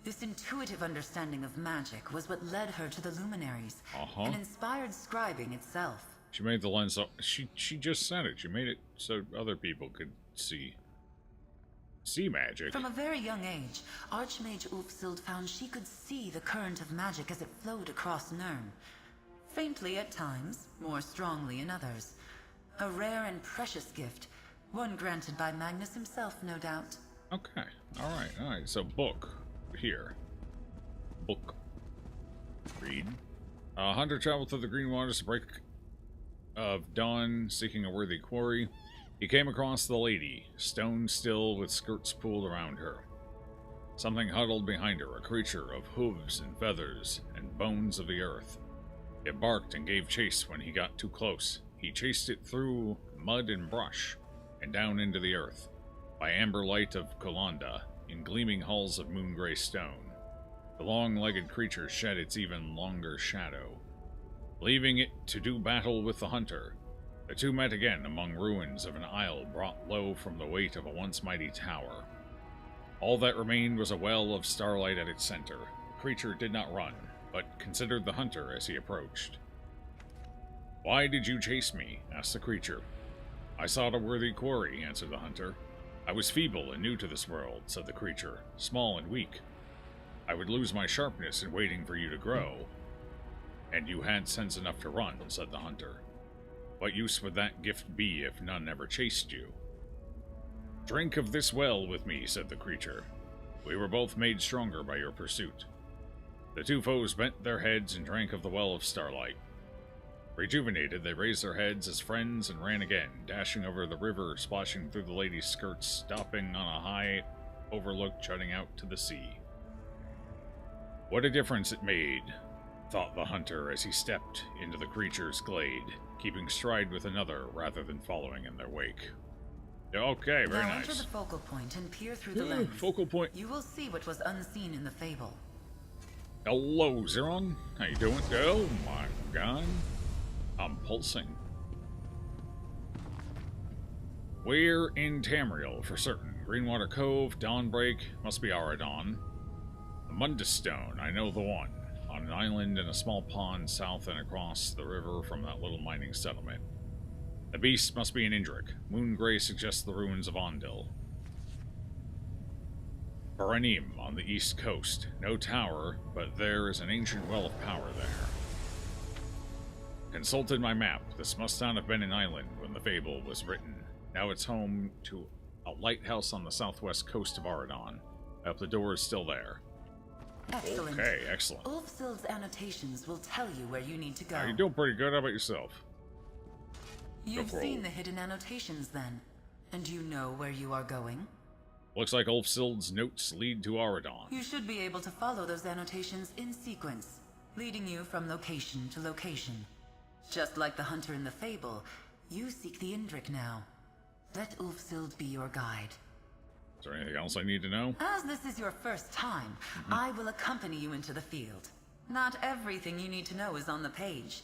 This intuitive understanding of magic was what led her to the luminaries, and inspired scribing itself. She made the lens up. She just said it. She made it so other people could see magic. From a very young age, Archmage Ulfsild found she could see the current of magic as it flowed across Nirn. Faintly at times, more strongly in others. A rare and precious gift, one granted by Magnus himself, no doubt. Okay. Alright. So book. Here. Book. Read. A hunter traveled through the green waters to break of dawn, seeking a worthy quarry. He came across the lady, stone still with skirts pulled around her. Something huddled behind her, a creature of hooves and feathers and bones of the earth. It barked and gave chase when he got too close. He chased it through mud and brush and down into the earth, by amber light of Kolanda, in gleaming halls of moon-gray stone. The long-legged creature shed its even longer shadow. Leaving it to do battle with the hunter, the two met again among ruins of an isle brought low from the weight of a once mighty tower. All that remained was a well of starlight at its center. The creature did not run, but considered the hunter as he approached. "Why did you chase me?" asked the creature. "I sought a worthy quarry," answered the hunter. "I was feeble and new to this world," said the creature, "small and weak. I would lose my sharpness in waiting for you to grow. And you had sense enough to run," said the hunter. "What use would that gift be if none ever chased you?" "Drink of this well with me," said the creature. "We were both made stronger by your pursuit." The two foes bent their heads and drank of the well of starlight. Rejuvenated, they raised their heads as friends and ran again, dashing over the river, splashing through the lady's skirts, stopping on a high overlook jutting out to the sea. What a difference it made, thought the hunter as he stepped into the creature's glade, keeping stride with another rather than following in their wake. Okay, very now nice. Enter the focal point and peer through the lens. Focal point. You will see what was unseen in the fable. Hello, Zeron. How you doing? Oh my god. I'm pulsing. We're in Tamriel, for certain. Greenwater Cove, Dawnbreak, must be Auradon. The Mundus Stone, I know the one. On an island in a small pond south and across the river from that little mining settlement. The beast must be an Indrik. Moongray suggests the ruins of Ondil. Baranim on the east coast. No tower, but there is an ancient well of power there. Consulted my map. This must not have been an island when the fable was written. Now it's home to a lighthouse on the southwest coast of Auradon. I hope the door is still there. Excellent. Okay, excellent. Ulfsild's annotations will tell you where you need to go. You're doing pretty good. How about yourself? You've seen the hidden annotations then, and you know where you are going? Looks like Ulfsild's notes lead to Auradon. You should be able to follow those annotations in sequence, leading you from location to location. Just like the hunter in the fable, you seek the Indrik now. Let Ulfsild be your guide. Is there anything else I need to know? As this is your first time, I will accompany you into the field. Not everything you need to know is on the page.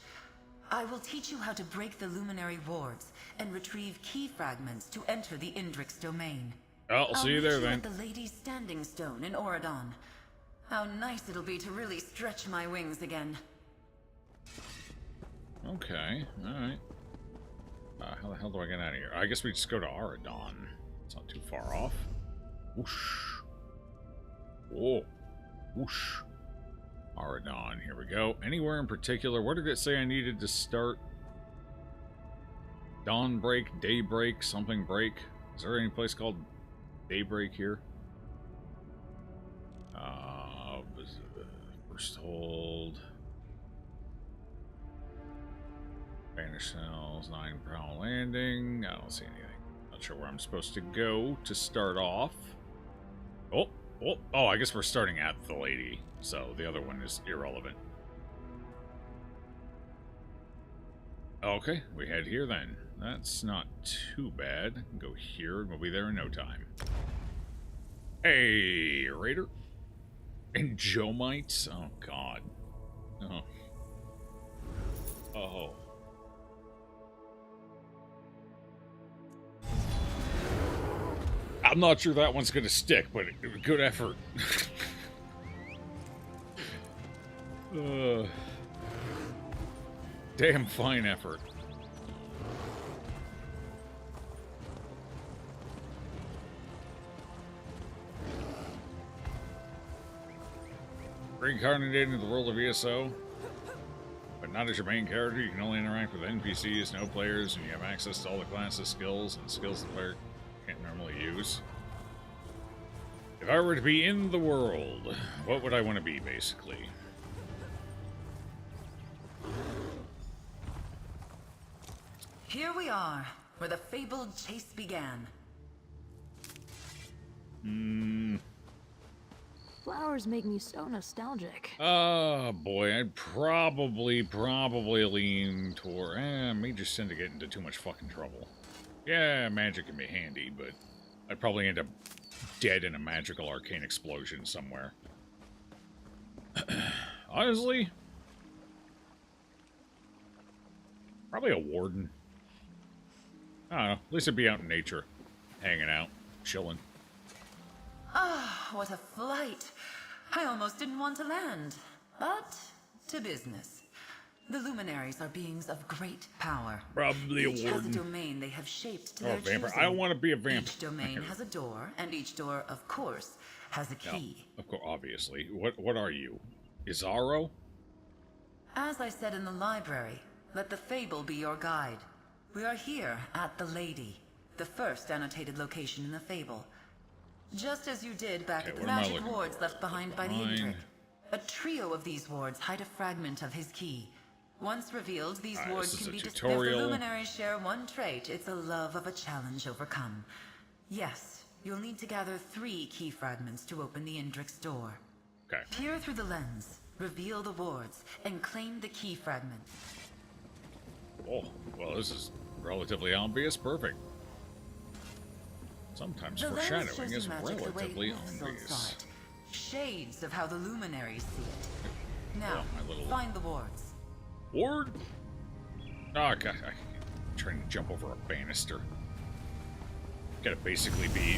I will teach you how to break the luminary wards and retrieve key fragments to enter the Indrik's domain. I'll see you there then. At the Lady's Standing Stone in Auradon. How nice it'll be to really stretch my wings again. Okay, alright. How the hell do I get out of here? I guess we just go to Auradon. It's not too far off. Whoosh. Whoa. Whoosh. Auradon, here we go. Anywhere in particular? Where did it say I needed to start? Dawnbreak, Daybreak, something break? Is there any place called Daybreak here? First hold. Banish cells, 9 Prowl Landing. I don't see anything. Not sure where I'm supposed to go to start off. Oh, I guess we're starting at the lady, so the other one is irrelevant. Okay, we head here then. That's not too bad. Go here and we'll be there in no time. Hey, Raider. And Jomites? Oh, God. Oh. I'm not sure that one's gonna stick, but good effort. Damn fine effort. Reincarnated into the world of ESO, but not as your main character. You can only interact with NPCs, no players, and you have access to all the classes, skills, and skills the player can't normally use. If I were to be in the world, what would I want to be, basically? Here we are, where the fabled chase began. Flowers make me so nostalgic. Oh boy, I'd probably lean toward. Major Sin to get into too much fucking trouble. Yeah, magic can be handy, but I'd probably end up dead in a magical arcane explosion somewhere. Honestly, probably a warden. I don't know. At least I'd be out in nature, hanging out, chilling. Ah, what a flight. I almost didn't want to land. But, to business. The luminaries are beings of great power. Probably Each a warden. has a domain they have shaped to Oh, their vampire. choosing. I don't want to be a vampire. Each domain has a door, and each door, of course, has a key. No, of course, obviously. What are you? Izaro? As I said in the library, let the fable be your guide. We are here at the Lady, the first annotated location in the fable. Just as you did back at the magic wards left behind by the Indrik. A trio of these wards hide a fragment of his key. Once revealed, these wards can be displayed. If the luminaries share one trait, it's a love of a challenge overcome. Yes, you'll need to gather 3 key fragments to open the Indrik's door. Okay. Peer through the lens, reveal the wards, and claim the key fragment. Oh, well, this is relatively obvious. Perfect. Sometimes The lens foreshadowing shows is you magic the way relatively Lizzel saw obvious. it. Shades of how the luminaries see it. Now, my little find the wards. Ward? Oh, God. I'm trying to jump over a banister. Gotta basically be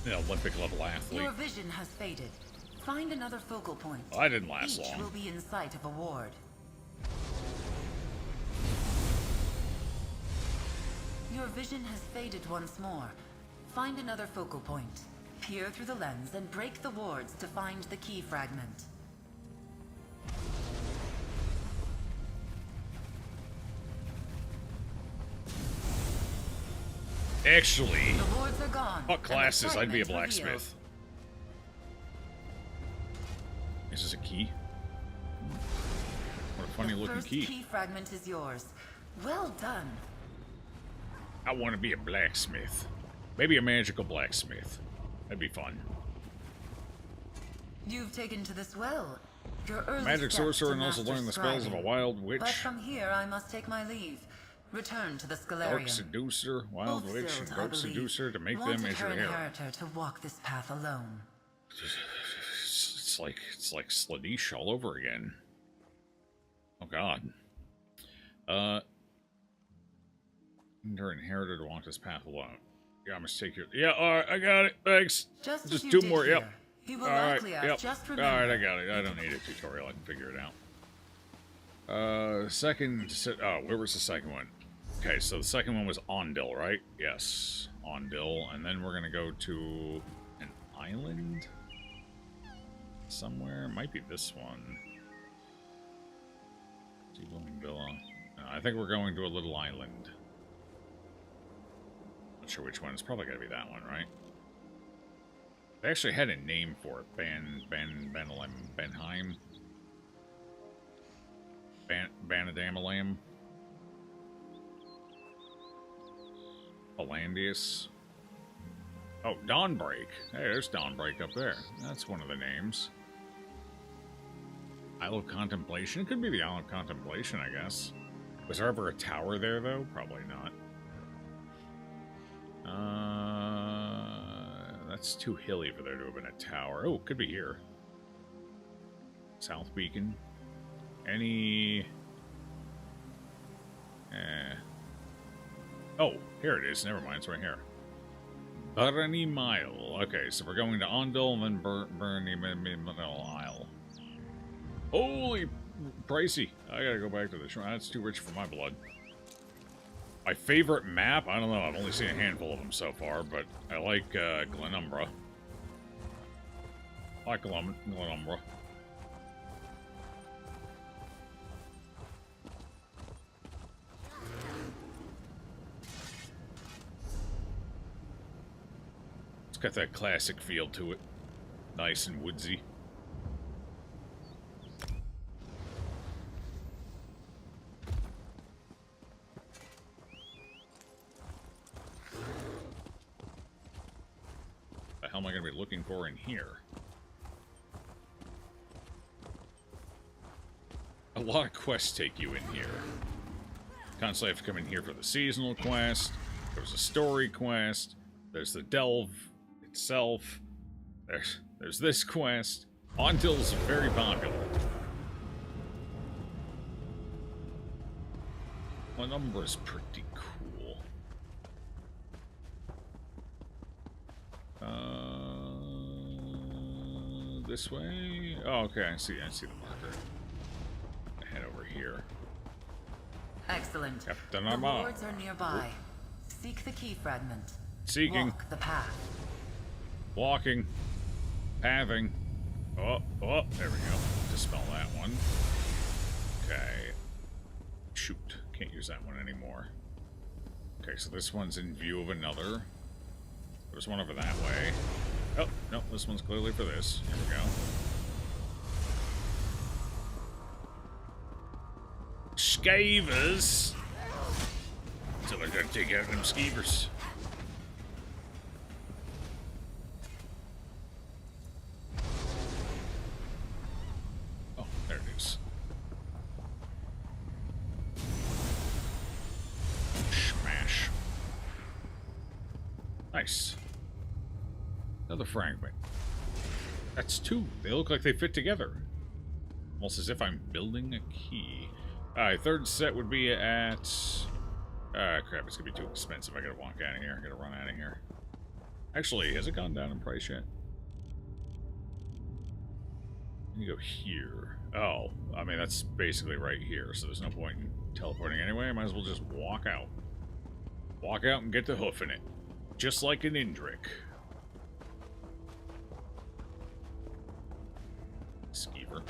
an Olympic level athlete. Your vision has faded. Find another focal point. Well, that didn't last Each long. will be in sight of a ward. Your vision has faded once more. Find another focal point. Peer through the lens and break the wards to find the key fragment. Actually, The wards are gone. what classes? I'd be a fragment revealed. blacksmith. Is this a key? What a funny looking First key. key fragment is yours. Well done. I want to be a blacksmith. Maybe a magical blacksmith. That'd be fun. You've taken to this well. Your early Magic steps sorcerer to and also master learn the spells of a scribing. wild witch. But from here, I must take my leave. Return to the Scalarium. Dark seducer, wild Both witch, filled, and I dark believe. seducer to make them Wanted as her your heir. inheritor to walk this path alone. It's like Slaanesh all over again. Oh God. Her inheritor to walk this path alone. Yeah, I must take your. Yeah, all right, I got it. Thanks. Just as you 2 did more. here. Yep. He will all right. likely have Yep. just All remembered. right, I got it. I don't need a tutorial. I can figure it out. Where was the second one? Okay, so the second one was Ondil, right? Yes, Ondil, and then we're gonna go to an island somewhere. Might be this one. Blooming Villa. No, I think we're going to a little island. Not sure which one. It's probably gotta be that one, right? They actually had a name for it. Benheim. Banadamalam. Palandius. Oh, Dawnbreak. Hey, there's Dawnbreak up there. That's one of the names. Isle of Contemplation? It could be the Isle of Contemplation, I guess. Was there ever a tower there, though? Probably not. That's too hilly for there to have been a tower. Oh, could be here. South Beacon. Any... Oh, here it is. Never mind, it's right here. Burny Mile. Okay, so we're going to Ondil and then Burny Isle. Holy pricey. I gotta go back to the shrine. That's too rich for my blood. My favorite map? I don't know. I've only seen a handful of them so far, but I like Glenumbra. I like Glenumbra. It's got that classic feel to it. Nice and woodsy. hell am I going to be looking for in here? A lot of quests take you in here. Constantly have to come in here for the seasonal quest. There's a story quest. There's the delve itself. There's this quest. Ondil's very popular. Penumbra's pretty cool. This way? Oh, okay, I see the marker. Head over here. Excellent. Captain The Armand. wards are nearby. Seek the key fragment. Seeking. Walk the path. Walking. Pathing. Oh, there we go. Dispel that one. Okay. Shoot. Can't use that one anymore. Okay, so this one's in view of another. There's one over that way. Oh, no, this one's clearly for this. Here we go. Scavers! So I gotta take out them skeevers. Oh, there it is. Smash. Nice. Another fragment. That's two. They look like they fit together. Almost as if I'm building a key. Alright, third set would be at... crap, it's gonna be too expensive. I gotta walk out of here. I gotta run out of here. Actually, has it gone down in price yet? You go here. Oh, I mean, that's basically right here, so there's no point in teleporting anyway. I might as well just walk out. Walk out and get the hoof in it. Just like an Indrik. Skeever.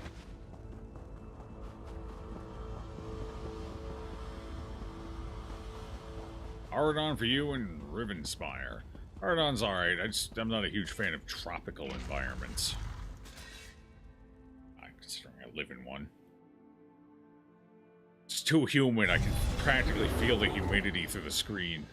Ardon for you and Rivenspire. Ardon's alright. I'm not a huge fan of tropical environments. Considering I live in one. It's too humid. I can practically feel the humidity through the screen.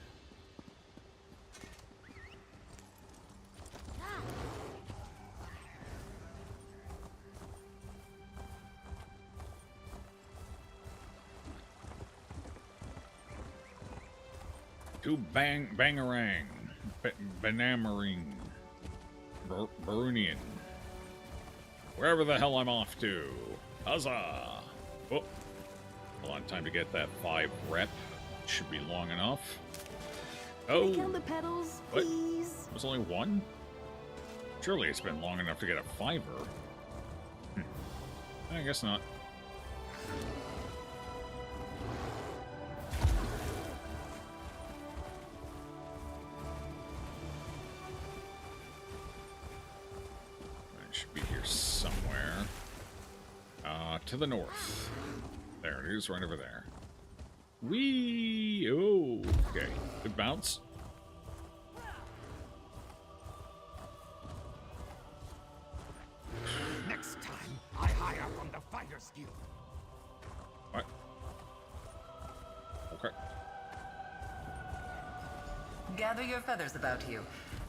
To Bangarang, Banamaring, Barunian. Wherever the hell I'm off to. Huzzah! Oh. Hold on, time to get that 5 rep. Should be long enough. Oh! Kill the pedals, what? please. There's only one? Surely it's been long enough to get a 5er. I guess not. Should be here somewhere. To the north. There it is, right over there. Whee! Oh, okay. Good bounce. Next time, I hire from the Fighters Guild. What? Okay. Gather your feathers about you.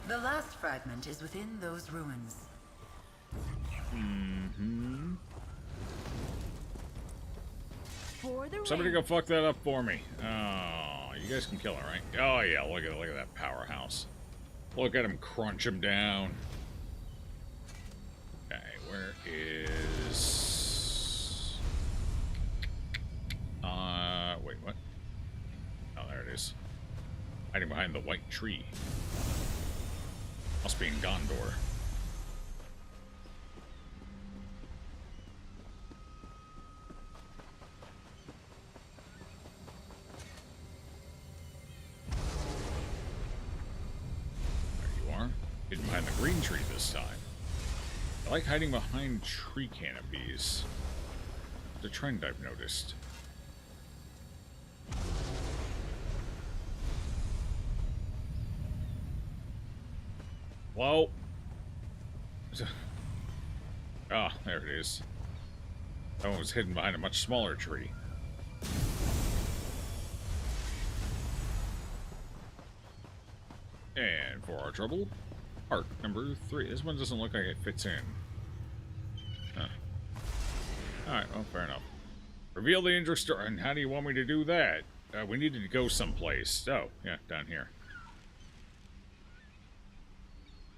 The last fragment is within those ruins. Mm-hmm. For the Somebody go fuck that up for me. Oh, you guys can kill it, right? Oh yeah, look at that powerhouse. Look at him crunch him down. Okay, where is... wait, what? Oh, there it is. Hiding behind the white tree. Must be in Gondor. Hidden behind the green tree this time. I like hiding behind tree canopies. The trend I've noticed. Whoa. Ah, there it is. That one was hidden behind a much smaller tree. And for our trouble, heart. Number 3. This one doesn't look like it fits in. Huh. Alright, well, fair enough. Reveal the Indra story. And how do you want me to do that? We needed to go someplace. Oh, yeah, down here.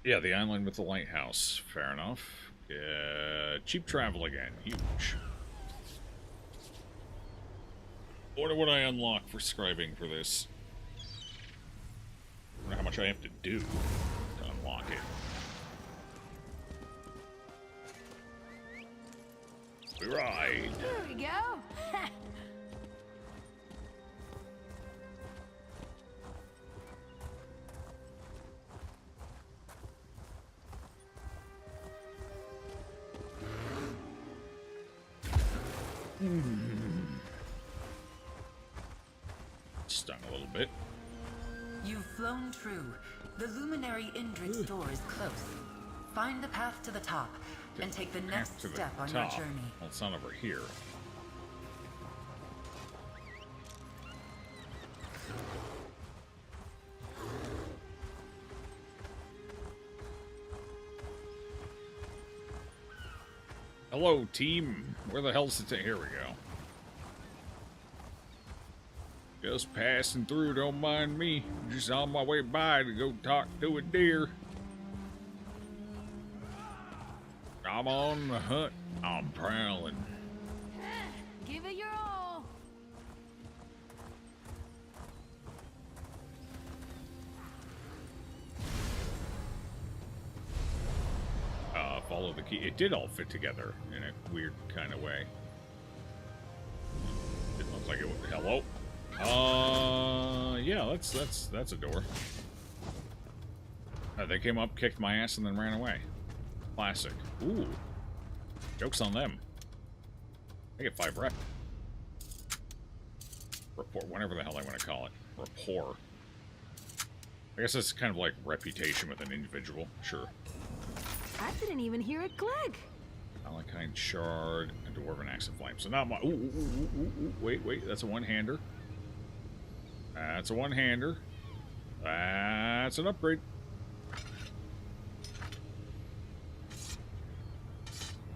Yeah, the island with the lighthouse. Fair enough. Cheap travel again. Huge. What would I unlock for scribing for this? I wonder how much I have to do to unlock it. We ride. There we go. Stung a little bit. You've flown true. The luminary Indrit's door is close. Find the path to the top and take the next step on your journey. Well, it's not over here. Hello, team. Where the hell's it? Here we go. Just passing through, don't mind me. Just on my way by to go talk to a deer. I'm on the hunt. I'm prowling. Give it your all. Follow the key. It did all fit together in a weird kind of way. Didn't look like it would. Hello? Yeah, that's a door. They came up, kicked my ass, and then ran away. Classic. Ooh. Joke's on them. I get 5 rep. Rapport, whatever the hell I want to call it. Rapport. I guess it's kind of like reputation with an individual. Sure. I didn't even hear it click. Malachite shard, and dwarven axe of flame. So not my. Ooh, wait. That's a one-hander. That's a one-hander. That's an upgrade.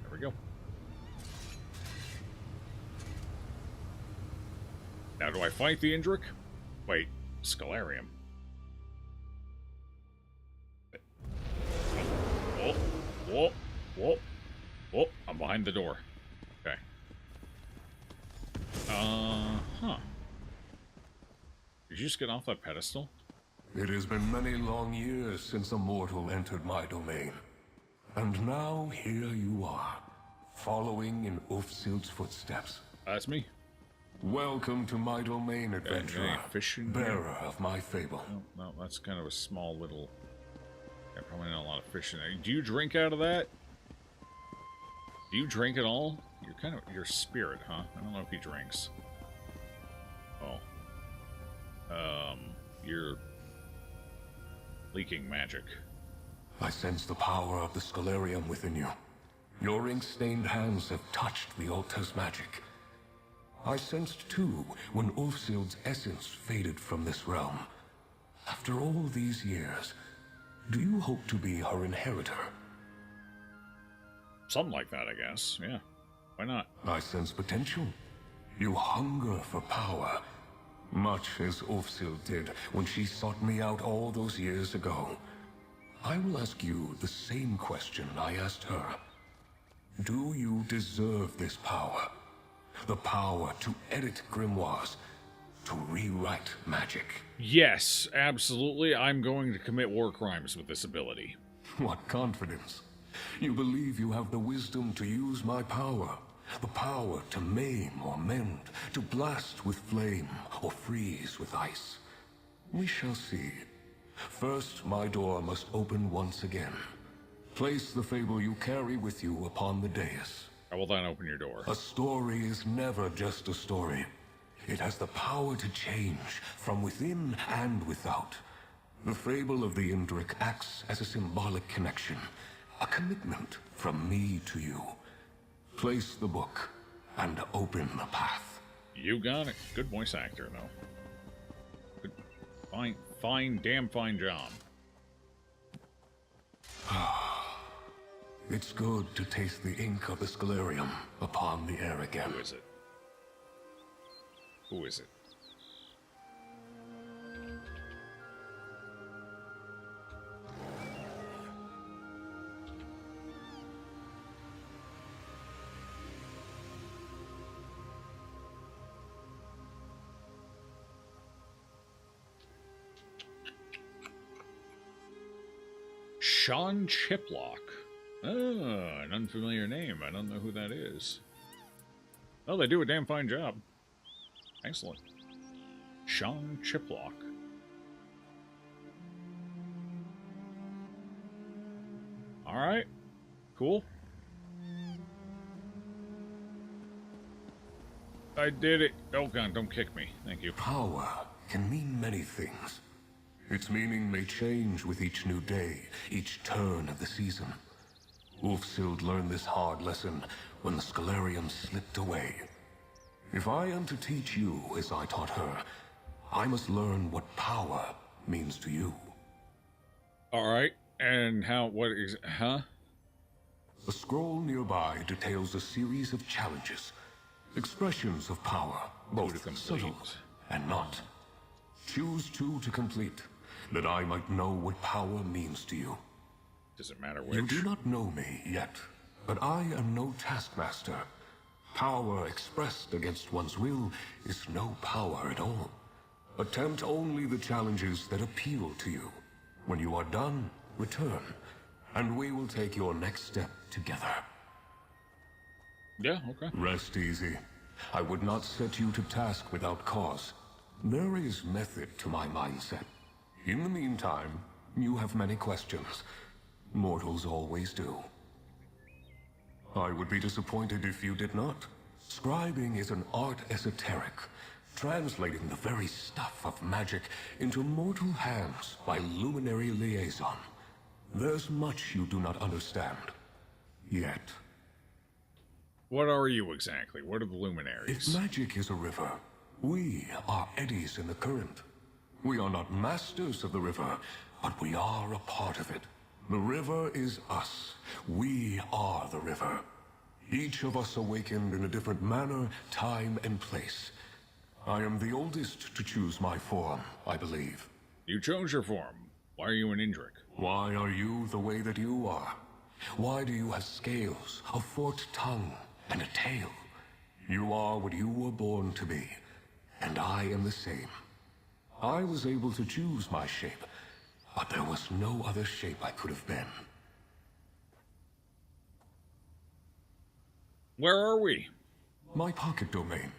There we go. Now, do I fight the Indrik? Wait, Scalarium. Whoa. I'm behind the door. Okay. Huh. Did you just get off that pedestal? It has been many long years since a mortal entered my domain. And now here you are, following in Ulfsild's footsteps. That's me. Welcome to my domain, adventurer. Fishing bearer of my fable. No, that's kind of a small little... Yeah, probably not a lot of fish in there. Do you drink out of that? Do you drink at all? You're kind of... You're spirit, huh? I don't know if he drinks. Oh. You're... leaking magic. I sense the power of the Scalarium within you. Your ink-stained hands have touched the altar's magic. I sensed, too, when Ulfsild's essence faded from this realm. After all these years, do you hope to be her inheritor? Something like that, I guess. Yeah. Why not? I sense potential. You hunger for power. Much as Ulfsild did when she sought me out all those years ago. I will ask you the same question I asked her. Do you deserve this power? The power to edit grimoires, to rewrite magic. Yes, absolutely. I'm going to commit war crimes with this ability. What confidence. You believe you have the wisdom to use my power. The power to maim or mend, to blast with flame or freeze with ice. We shall see. First, my door must open once again. Place the fable you carry with you upon the dais. I will then open your door. A story is never just a story. It has the power to change from within and without. The fable of the Indrik acts as a symbolic connection, a commitment from me to you. Place the book and open the path. You got it. Good voice actor, though. Good, damn fine job. It's good to taste the ink of the Scalarium upon the air again. Who is it? Who is it? Sean Chiplock. Oh, an unfamiliar name. I don't know who that is. Oh, they do a damn fine job. Excellent. Sean Chiplock. Alright. Cool. I did it. Oh god, don't kick me. Thank you. Power can mean many things. Its meaning may change with each new day, each turn of the season. Ulfsild learned this hard lesson when the Scalarium slipped away. If I am to teach you as I taught her, I must learn what power means to you. Alright, and huh? A scroll nearby details a series of challenges, expressions of power, both subtle and not. Choose two to complete, that I might know what power means to you. Does it matter which? You do not know me yet, but I am no taskmaster. Power expressed against one's will is no power at all. Attempt only the challenges that appeal to you. When you are done, return, and we will take your next step together. Yeah, okay. Rest easy. I would not set you to task without cause. There is method to my mindset. In the meantime, you have many questions. Mortals always do. I would be disappointed if you did not. Scribing is an art esoteric, translating the very stuff of magic into mortal hands by luminary liaison. There's much you do not understand. Yet. What are you exactly? What are the luminaries? If magic is a river, we are eddies in the current. We are not masters of the river, but we are a part of it. The river is us. We are the river. Each of us awakened in a different manner, time, and place. I am the oldest to choose my form, I believe. You chose your form. Why are you an Indrik? Why are you the way that you are? Why do you have scales, a forked tongue, and a tail? You are what you were born to be, and I am the same. I was able to choose my shape, but there was no other shape I could have been. Where are we? My pocket domain,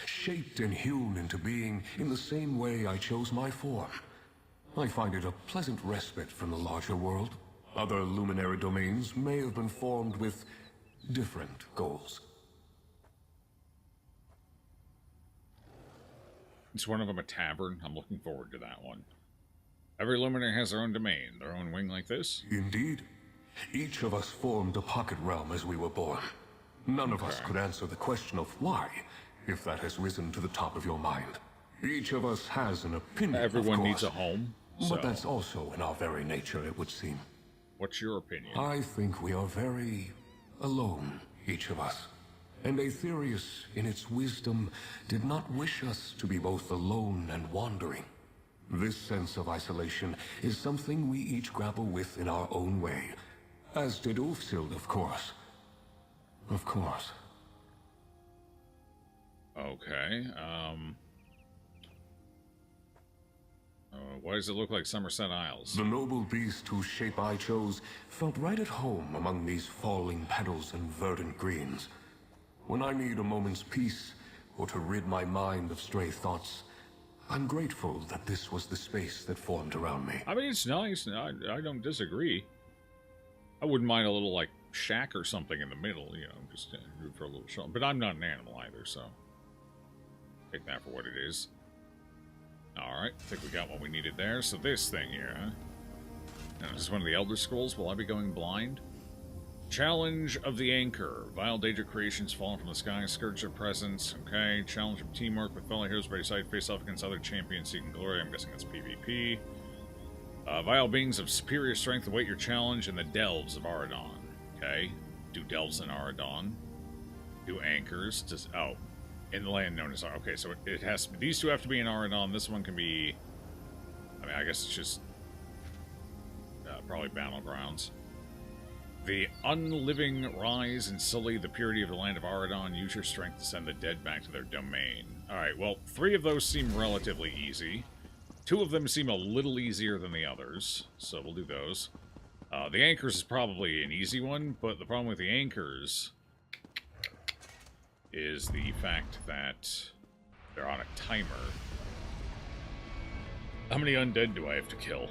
shaped and hewn into being in the same way I chose my form. I find it a pleasant respite from the larger world. Other luminary domains may have been formed with different goals. Is one of them a tavern? I'm looking forward to that one. Every luminary has their own domain, their own wing like this? Indeed. Each of us formed a pocket realm as we were born. None of us could answer the question of why, if that has risen to the top of your mind. Each of us has an opinion, Everyone needs a home. But that's also in our very nature, it would seem. What's your opinion? I think we are very alone, each of us. And Aetherius, in its wisdom, did not wish us to be both alone and wandering. This sense of isolation is something we each grapple with in our own way. As did Ulfsild, of course. Of course. Okay, why does it look like Somerset Isles? The noble beast whose shape I chose felt right at home among these falling petals and verdant greens. When I need a moment's peace, or to rid my mind of stray thoughts, I'm grateful that this was the space that formed around me. I mean, it's nice. I don't disagree. I wouldn't mind a little, like, shack or something in the middle, you know, just for a little show. But I'm not an animal either, so take that for what it is. Alright, I think we got what we needed there. So this thing here, huh? Now, this is one of the Elder Scrolls. Will I be going blind? Challenge of the Anchor. Vile Daedric creations fallen from the sky, scourge their presence. Okay. Challenge of teamwork with fellow heroes by your side. Face off against other champions seeking glory. I'm guessing that's PvP. Vile beings of superior strength await your challenge in the Delves of Aradon. Okay. Do Delves in Aradon. Do Anchors. Oh. In the land known as... Okay, so it has to be... These two have to be in Aradon. This one can be... I mean, I guess it's just... probably Battlegrounds. The unliving rise and sully the purity of the land of Aradon. Use your strength to send the dead back to their domain. Alright, well, 3 of those seem relatively easy. 2 of them seem a little easier than the others, so we'll do those. The Anchors is probably an easy one, but the problem with the Anchors is the fact that they're on a timer. How many undead do I have to kill?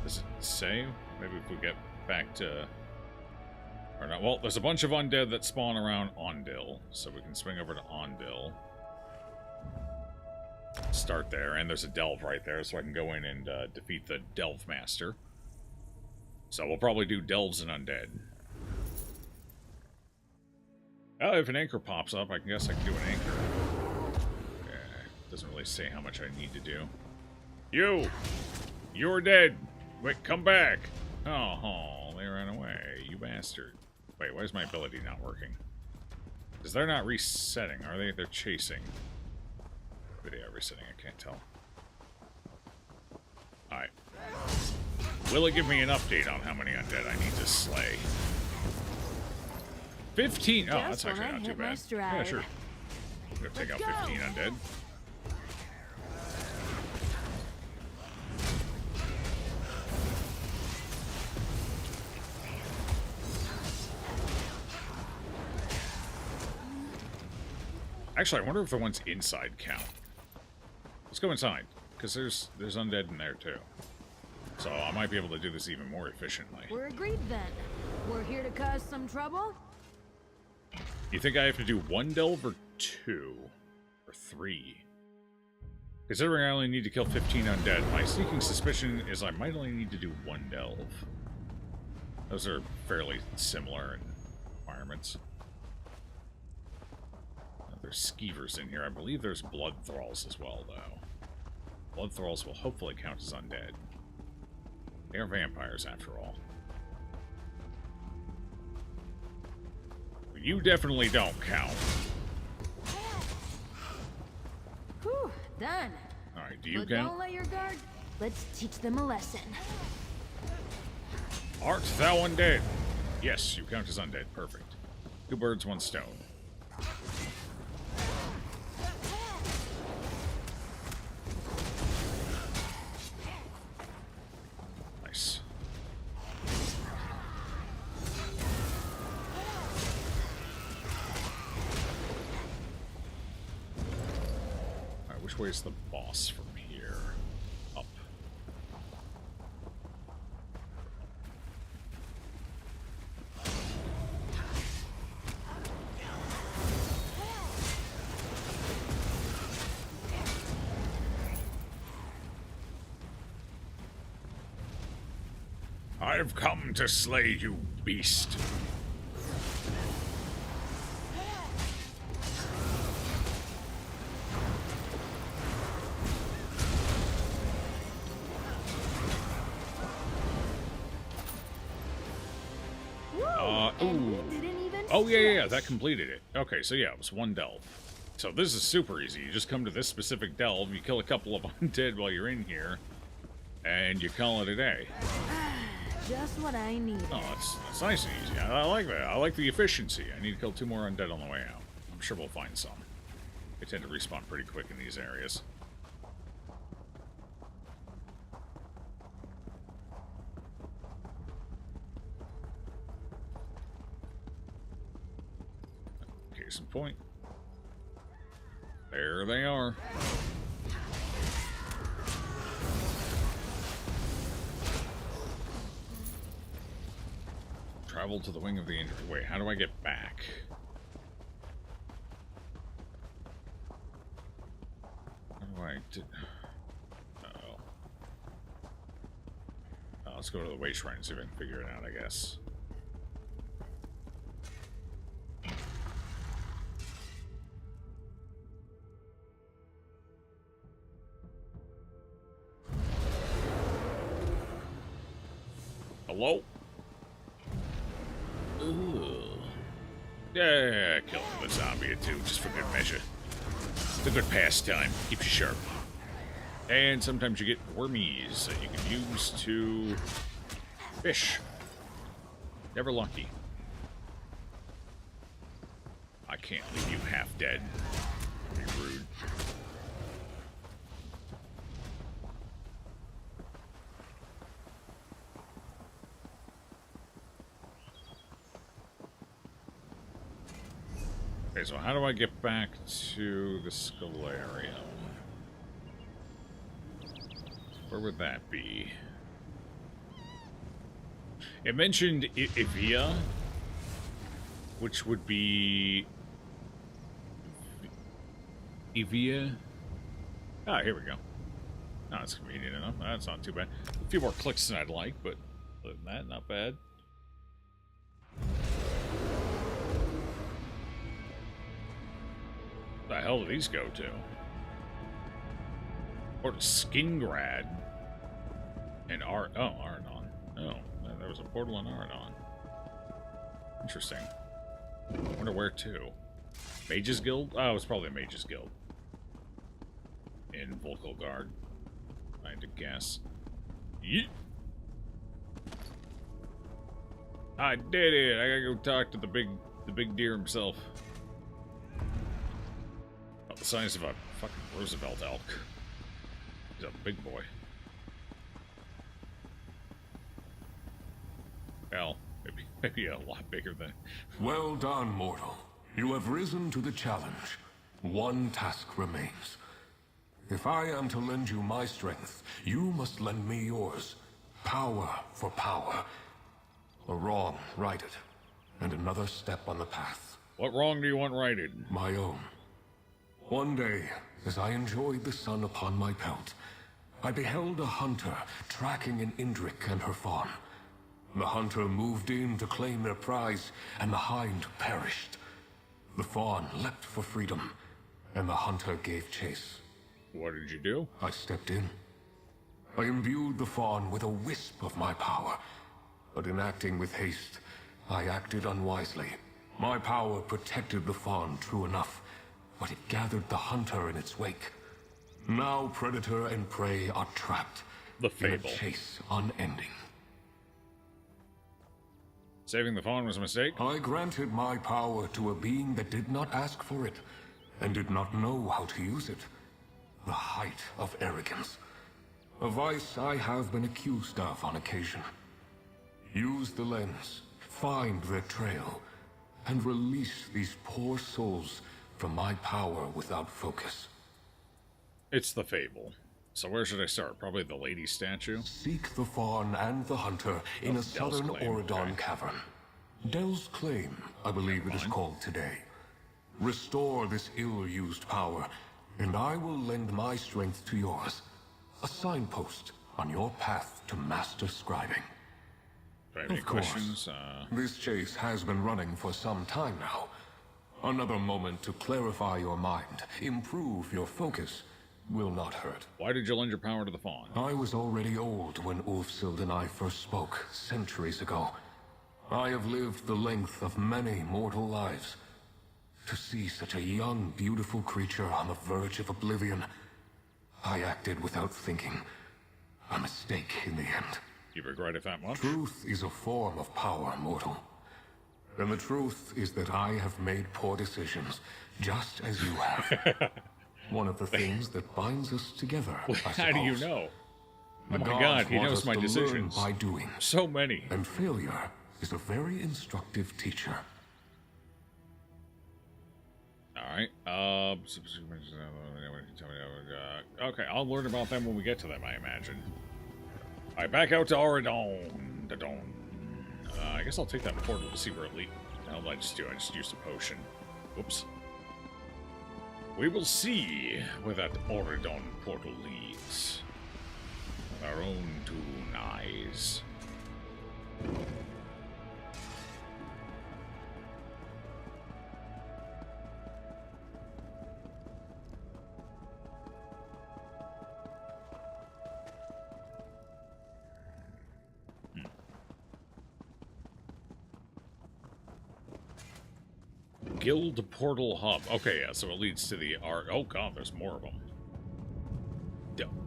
Does it say? Maybe if we get back to... Or not. Well, there's a bunch of undead that spawn around Ondil, so we can swing over to Ondil. Start there, and there's a Delve right there, so I can go in and defeat the Delve Master. So we'll probably do Delves and Undead. Oh, if an anchor pops up, I guess I can do an anchor. Doesn't really say how much I need to do. You're dead! Wait, come back! Oh, they ran away, you bastard. Wait, why is my ability not working? Because they're not resetting, are they? They're chasing. Maybe they are resetting, I can't tell. Alright. Will it give me an update on how many undead I need to slay? 15! Oh, that's actually not too bad. Yeah, sure. I'm gonna take out 15 undead. Actually, I wonder if the ones inside count. Let's go inside, because there's undead in there too. So I might be able to do this even more efficiently. We're agreed then. We're here to cause some trouble? You think I have to do 1 delve or 2? Or 3? Considering I only need to kill 15 undead, my sneaking suspicion is I might only need to do 1 delve. Those are fairly similar in requirements. There's skeevers in here. I believe there's blood thralls as well, though. Blood thralls will hopefully count as undead. They are vampires, after all. You definitely don't count. Whew, done. Alright, do you But count? don't let your guard. Let's teach them a lesson. Art thou undead? Yes, you count as undead. Perfect. 2 birds, 1 stone. Nice. Alright, which way is the boss from here? Up. I've come to slay you, beast. Ooh. Oh, yeah, that completed it. Okay, so yeah, it was 1 delve. So this is super easy. You just come to this specific delve, you kill a couple of undead while you're in here, and you call it a day. Just what I need. Oh, that's nice and easy. I like that. I like the efficiency. I need to kill 2 more undead on the way out. I'm sure we'll find some. They tend to respawn pretty quick in these areas. Case in point. There they are. Travel to the wing of the injury. Wait, how do I get back? How do I do... Uh-oh. Let's go to the way shrine and see if I can figure it out, I guess. Hello? Ugh. Yeah, killing the zombie or two, just for good measure. It's a good pastime. Keeps you sharp. And sometimes you get wormies that you can use to fish. Never lucky. I can't leave you half dead. That'd be rude. Okay, so how do I get back to the Scholarium? Where would that be? It mentioned Ivia, which would be... Ivia? Ah, here we go. Oh, that's convenient enough. That's not too bad. A few more clicks than I'd like, but other than that, not bad. Where the hell do these go to? Or to Skingrad and Arnon. Oh, there was a portal in Arnon. Interesting. I wonder where to. Mages Guild? Oh, it's probably a Mages Guild. In Volkelgard. I had to guess. Yeet. I did it! I gotta go talk to the big deer himself. About the size of a fucking Roosevelt elk. He's a big boy. Well, maybe a lot bigger than... Well done, mortal. You have risen to the challenge. One task remains. If I am to lend you my strength, you must lend me yours. Power for power. A wrong righted, and another step on the path. What wrong do you want righted? My own. One day, as I enjoyed the sun upon my pelt, I beheld a hunter tracking an Indrik and her fawn. The hunter moved in to claim their prize, and the hind perished. The fawn leapt for freedom, and the hunter gave chase. What did you do? I stepped in. I imbued the fawn with a wisp of my power, but in acting with haste, I acted unwisely. My power protected the fawn, true enough, but it gathered the hunter in its wake. Now predator and prey are trapped. The fable. In a chase unending. Saving the fawn was a mistake? I granted my power to a being that did not ask for it, and did not know how to use it. The height of arrogance. A vice I have been accused of on occasion. Use the lens, find their trail, and release these poor souls from my power without focus. It's the fable. So where should I start? Probably the lady statue? Seek the fawn and the hunter in a southern Auridon cavern. Del's Claim, I believe it is called today. Restore this ill-used power, and I will lend my strength to yours. A signpost on your path to master scribing. Of course, this chase has been running for some time now. Another moment to clarify your mind, improve your focus, will not hurt. Why did you lend your power to the fawn? I was already old when Ulfsild and I first spoke, centuries ago. I have lived the length of many mortal lives. To see such a young, beautiful creature on the verge of oblivion, I acted without thinking. A mistake in the end. You regret it that much? Truth is a form of power, mortal. And the truth is that I have made poor decisions, just as you have. One of the things that binds us together, I suppose. How do you know? The Oh my gods god, he want knows us my to learn decisions. by doing. So many. And failure is a very instructive teacher. Alright, okay, I'll learn about them when we get to them, I imagine. Alright, back out to Auridon. I guess I'll take that portal to see where it leads. How did I just do? I just used a potion. Oops. We will see where that Auridon portal leads. With our own two eyes. Guild Portal Hub. Okay, yeah, so it leads to the art. Oh god, there's more of them.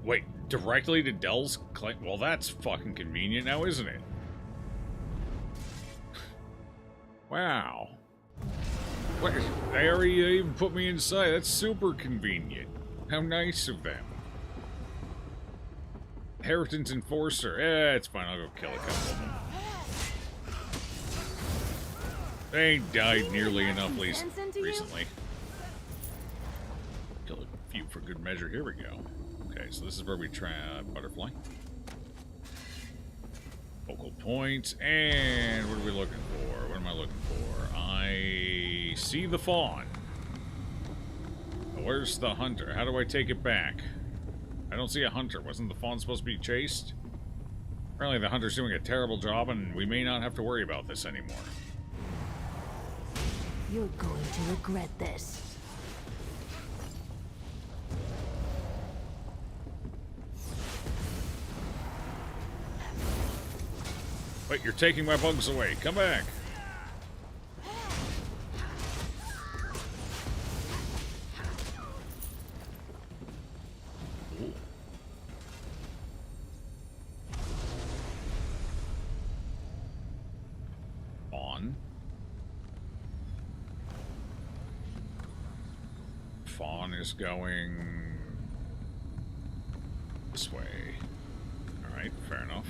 Wait, directly to Dell's claim? Well, that's fucking convenient now, isn't it? Wow. What? They already even put me inside. That's super convenient. How nice of them. Inheritance Enforcer. It's fine. I'll go kill a couple of them. They ain't died nearly enough recently. Kill a few for good measure. Here we go. Okay, so this is where we try butterfly. Focal point. And what are we looking for? What am I looking for? I see the fawn. Where's the hunter? How do I take it back? I don't see a hunter. Wasn't the fawn supposed to be chased? Apparently the hunter's doing a terrible job, and we may not have to worry about this anymore. You're going to regret this. Wait, you're taking my bugs away. Come back. Ooh. On. Fawn is going this way. Alright, fair enough.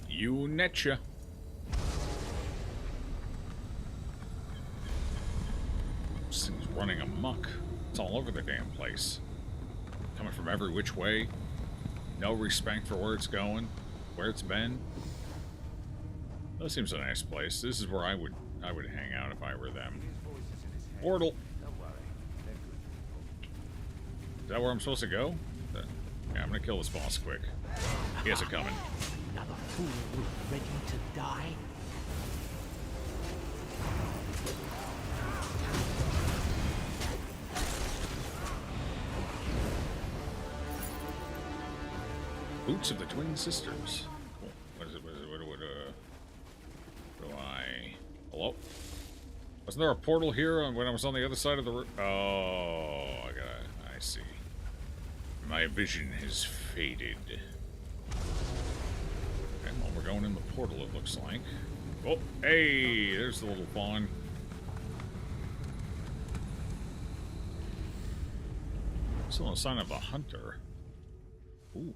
You netcha. This thing's running amok. It's all over the damn place. Coming from every which way. No respect for where it's going, where it's been. That seems a nice place. This is where I would hang out if I were them. Portal. Is that where I'm supposed to go? Yeah, I'm gonna kill this boss quick. He has it coming. Another fool ready to die. Boots of the Twin Sisters. Cool. What is it? What do I... Hello? Wasn't there a portal here when I was on the other side of the room? Oh, I see. My vision has faded. Okay, well, we're going in the portal, it looks like. Oh, hey, there's the little fawn. Still no sign of a hunter. Ooh.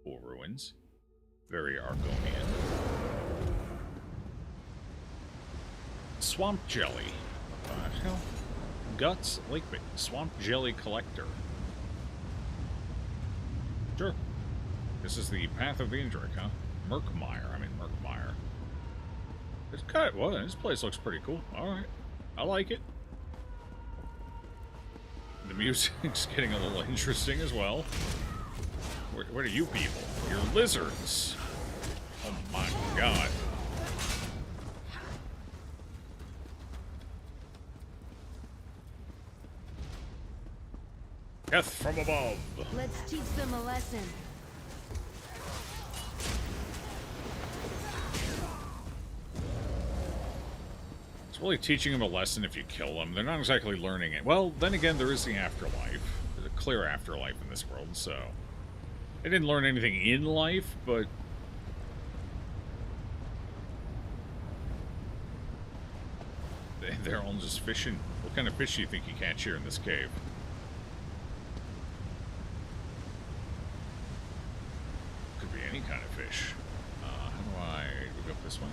Cool ruins. Very Argonian. Swamp jelly. What the hell? Guts Lake Bait. Swamp jelly collector. Sure. This is the path of the Indric, huh? Merkmire. It's kind of, well, this place looks pretty cool. Alright. I like it. The music's getting a little interesting as well. What are you people? You're lizards. Oh my god. Death from above. Let's teach them a lesson. It's really teaching them a lesson if you kill them. They're not exactly learning it. Well, then again, there is the afterlife. There's a clear afterlife in this world, so... They didn't learn anything in life, but... They're all just fishing. What kind of fish do you think you catch here in this cave? Could be any kind of fish. How do I go up this way?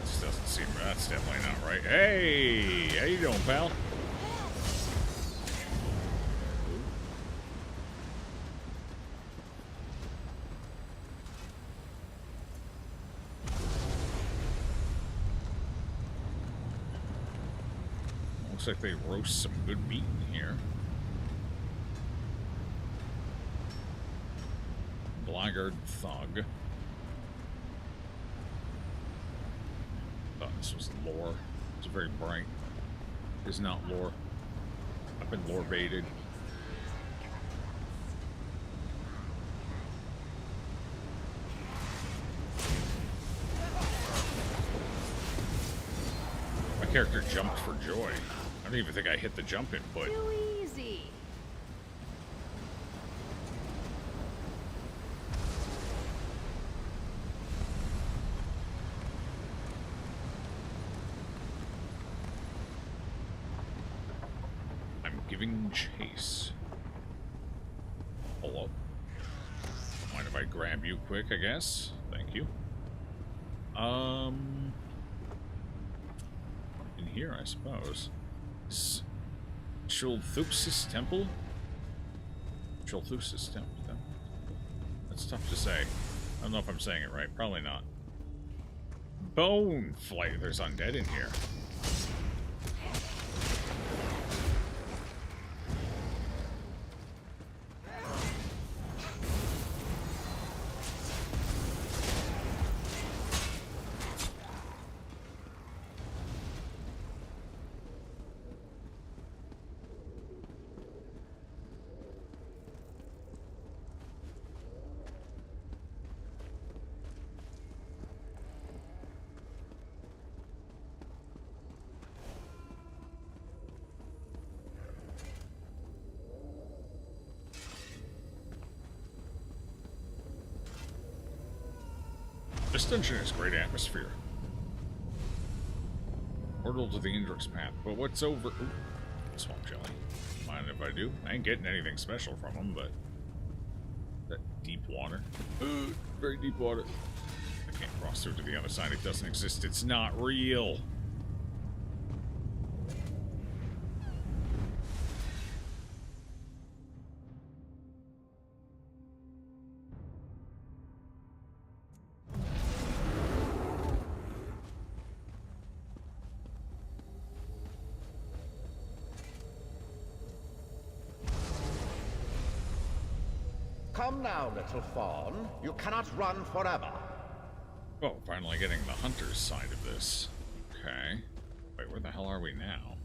This doesn't seem... That's definitely not right. Hey! How you doing, pal? Looks like they roast some good meat in here. Blackguard thug. Thought this was lore. It's very bright. It's not lore. I've been lore baited. My character jumped for joy. I don't even think I hit the jump input. Too easy. I'm giving chase. Hello. Mind if I grab you quick, I guess? Thank you. In here, I suppose. Chulthupsis Temple? Chulthupsis Temple. That's tough to say. I don't know if I'm saying it right. Probably not. Bone flight. There's undead in here. This dungeon has great atmosphere. Portal to the Indrix path. But what's over... Ooh, swamp jelly. Mind if I do? I ain't getting anything special from them, but... That deep water. Very deep water. I can't cross through to the other side. It doesn't exist. It's not real. Come now, little fawn. You cannot run forever. Oh, finally getting the hunter's side of this. Okay. Wait, where the hell are we now?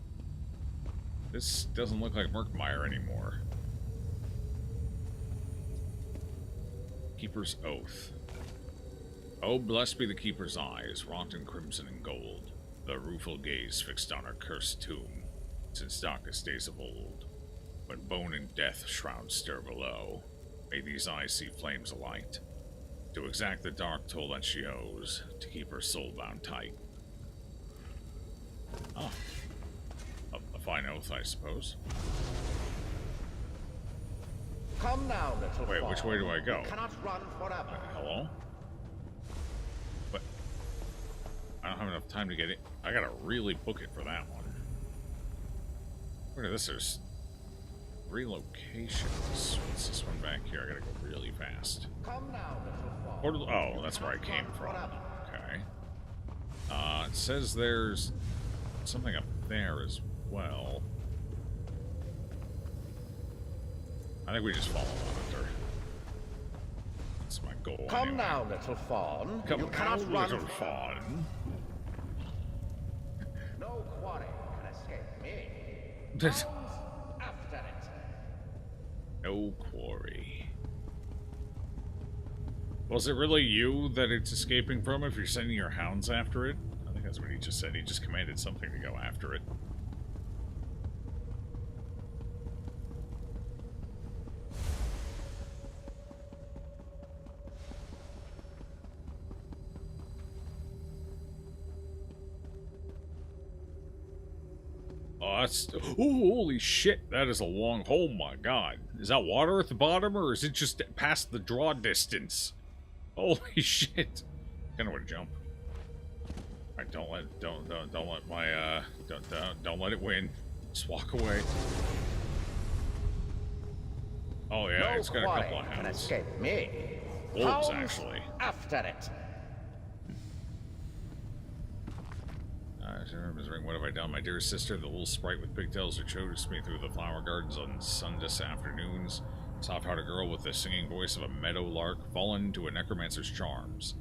This doesn't look like Murkmire anymore. Keeper's Oath. Oh, blessed be the Keeper's eyes, wrought in crimson and gold, the rueful gaze fixed on her cursed tomb, since darkest days of old, when bone and death shrouds stir below. May these eyes see flames alight, to exact the dark toll that she owes, to keep her soul bound tight. Oh. A fine oath, I suppose. Come now, little Wait, which way do I go? You cannot run forever. Hello? But I don't have enough time to get it. I gotta really book it for that one. Look at this, there's 3 locations. What's this one back here? I gotta go really fast. Come now, little Portal, oh, that's where I came from. Okay. It says there's something up there as well. I think we just follow the hunter. That's my goal. Come anyway. now, little fawn. Come you now, cannot run. little fawn. No quarry can escape me. There's After it. no quarry. Was it really you that it's escaping from if you're sending your hounds after it? I think that's what he just said. He just commanded something to go after it. Oh, that's... Ooh, holy shit. That is a long... Oh, my God. Is that water at the bottom, or is it just past the draw distance? Holy shit. Kind of want to jump. Alright, don't let my, don't let it win. Just walk away. Oh, yeah, No it's got a couple of can hounds. escape me. Wolves, Hounds actually. After it. What have I done? My dear sister, the little sprite with pigtails who chose me through the flower gardens on Sunday afternoons, Soft-hearted girl with the singing voice of a meadow lark, fallen to a necromancer's charms.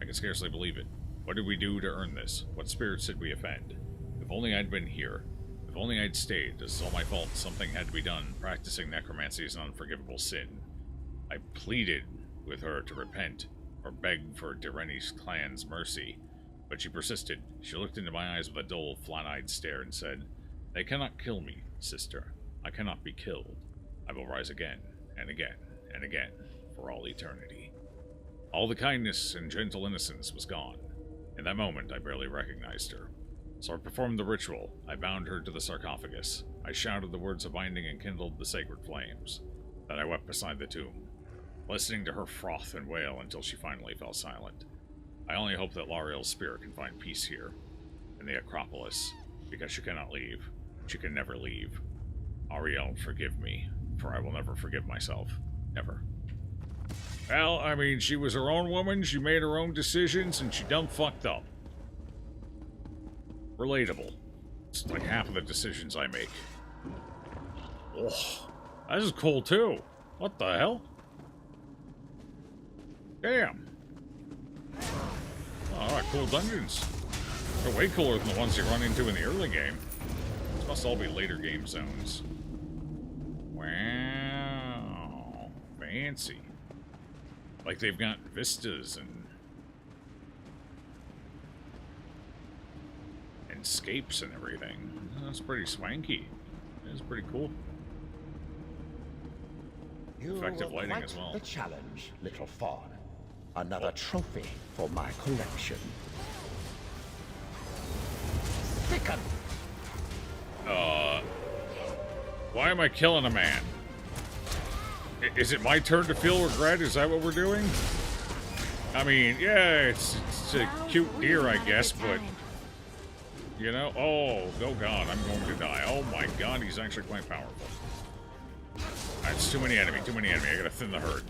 I can scarcely believe it. What did we do to earn this? What spirits did we offend? If only I'd been here. If only I'd stayed. This is all my fault. Something had to be done. Practicing necromancy is an unforgivable sin. I pleaded with her to repent, or begged for Direni's clan's mercy. But she persisted. She looked into my eyes with a dull, flat-eyed stare and said, "They cannot kill me, sister. I cannot be killed. I will rise again, and again, and again, for all eternity." All the kindness and gentle innocence was gone. In that moment, I barely recognized her. So I performed the ritual. I bound her to the sarcophagus. I shouted the words of binding and kindled the sacred flames. Then I wept beside the tomb, listening to her froth and wail until she finally fell silent. I only hope that Lariel's spirit can find peace here, in the Acropolis, because she cannot leave. She can never leave. Ariel, forgive me, for I will never forgive myself. Ever. Well, I mean, she was her own woman, she made her own decisions, and she done fucked up. Relatable. It's like half of the decisions I make. Oh, this is cool too. What the hell? Damn. Oh, alright, cool dungeons. They're way cooler than the ones you run into in the early game. These must all be later game zones. Wow. Fancy. Like they've got vistas and escapes and everything. That's pretty swanky. It's pretty cool. Effective lighting as well. The challenge, little fawn. Another trophy for my collection. Thicken. Why am I killing a man? Is it my turn to feel regret? Is that what we're doing? I mean, yeah, it's a cute deer, I guess, but you know, oh god, I'm going to die. Oh my god, he's actually quite powerful. That's too many enemy, I gotta thin the herd.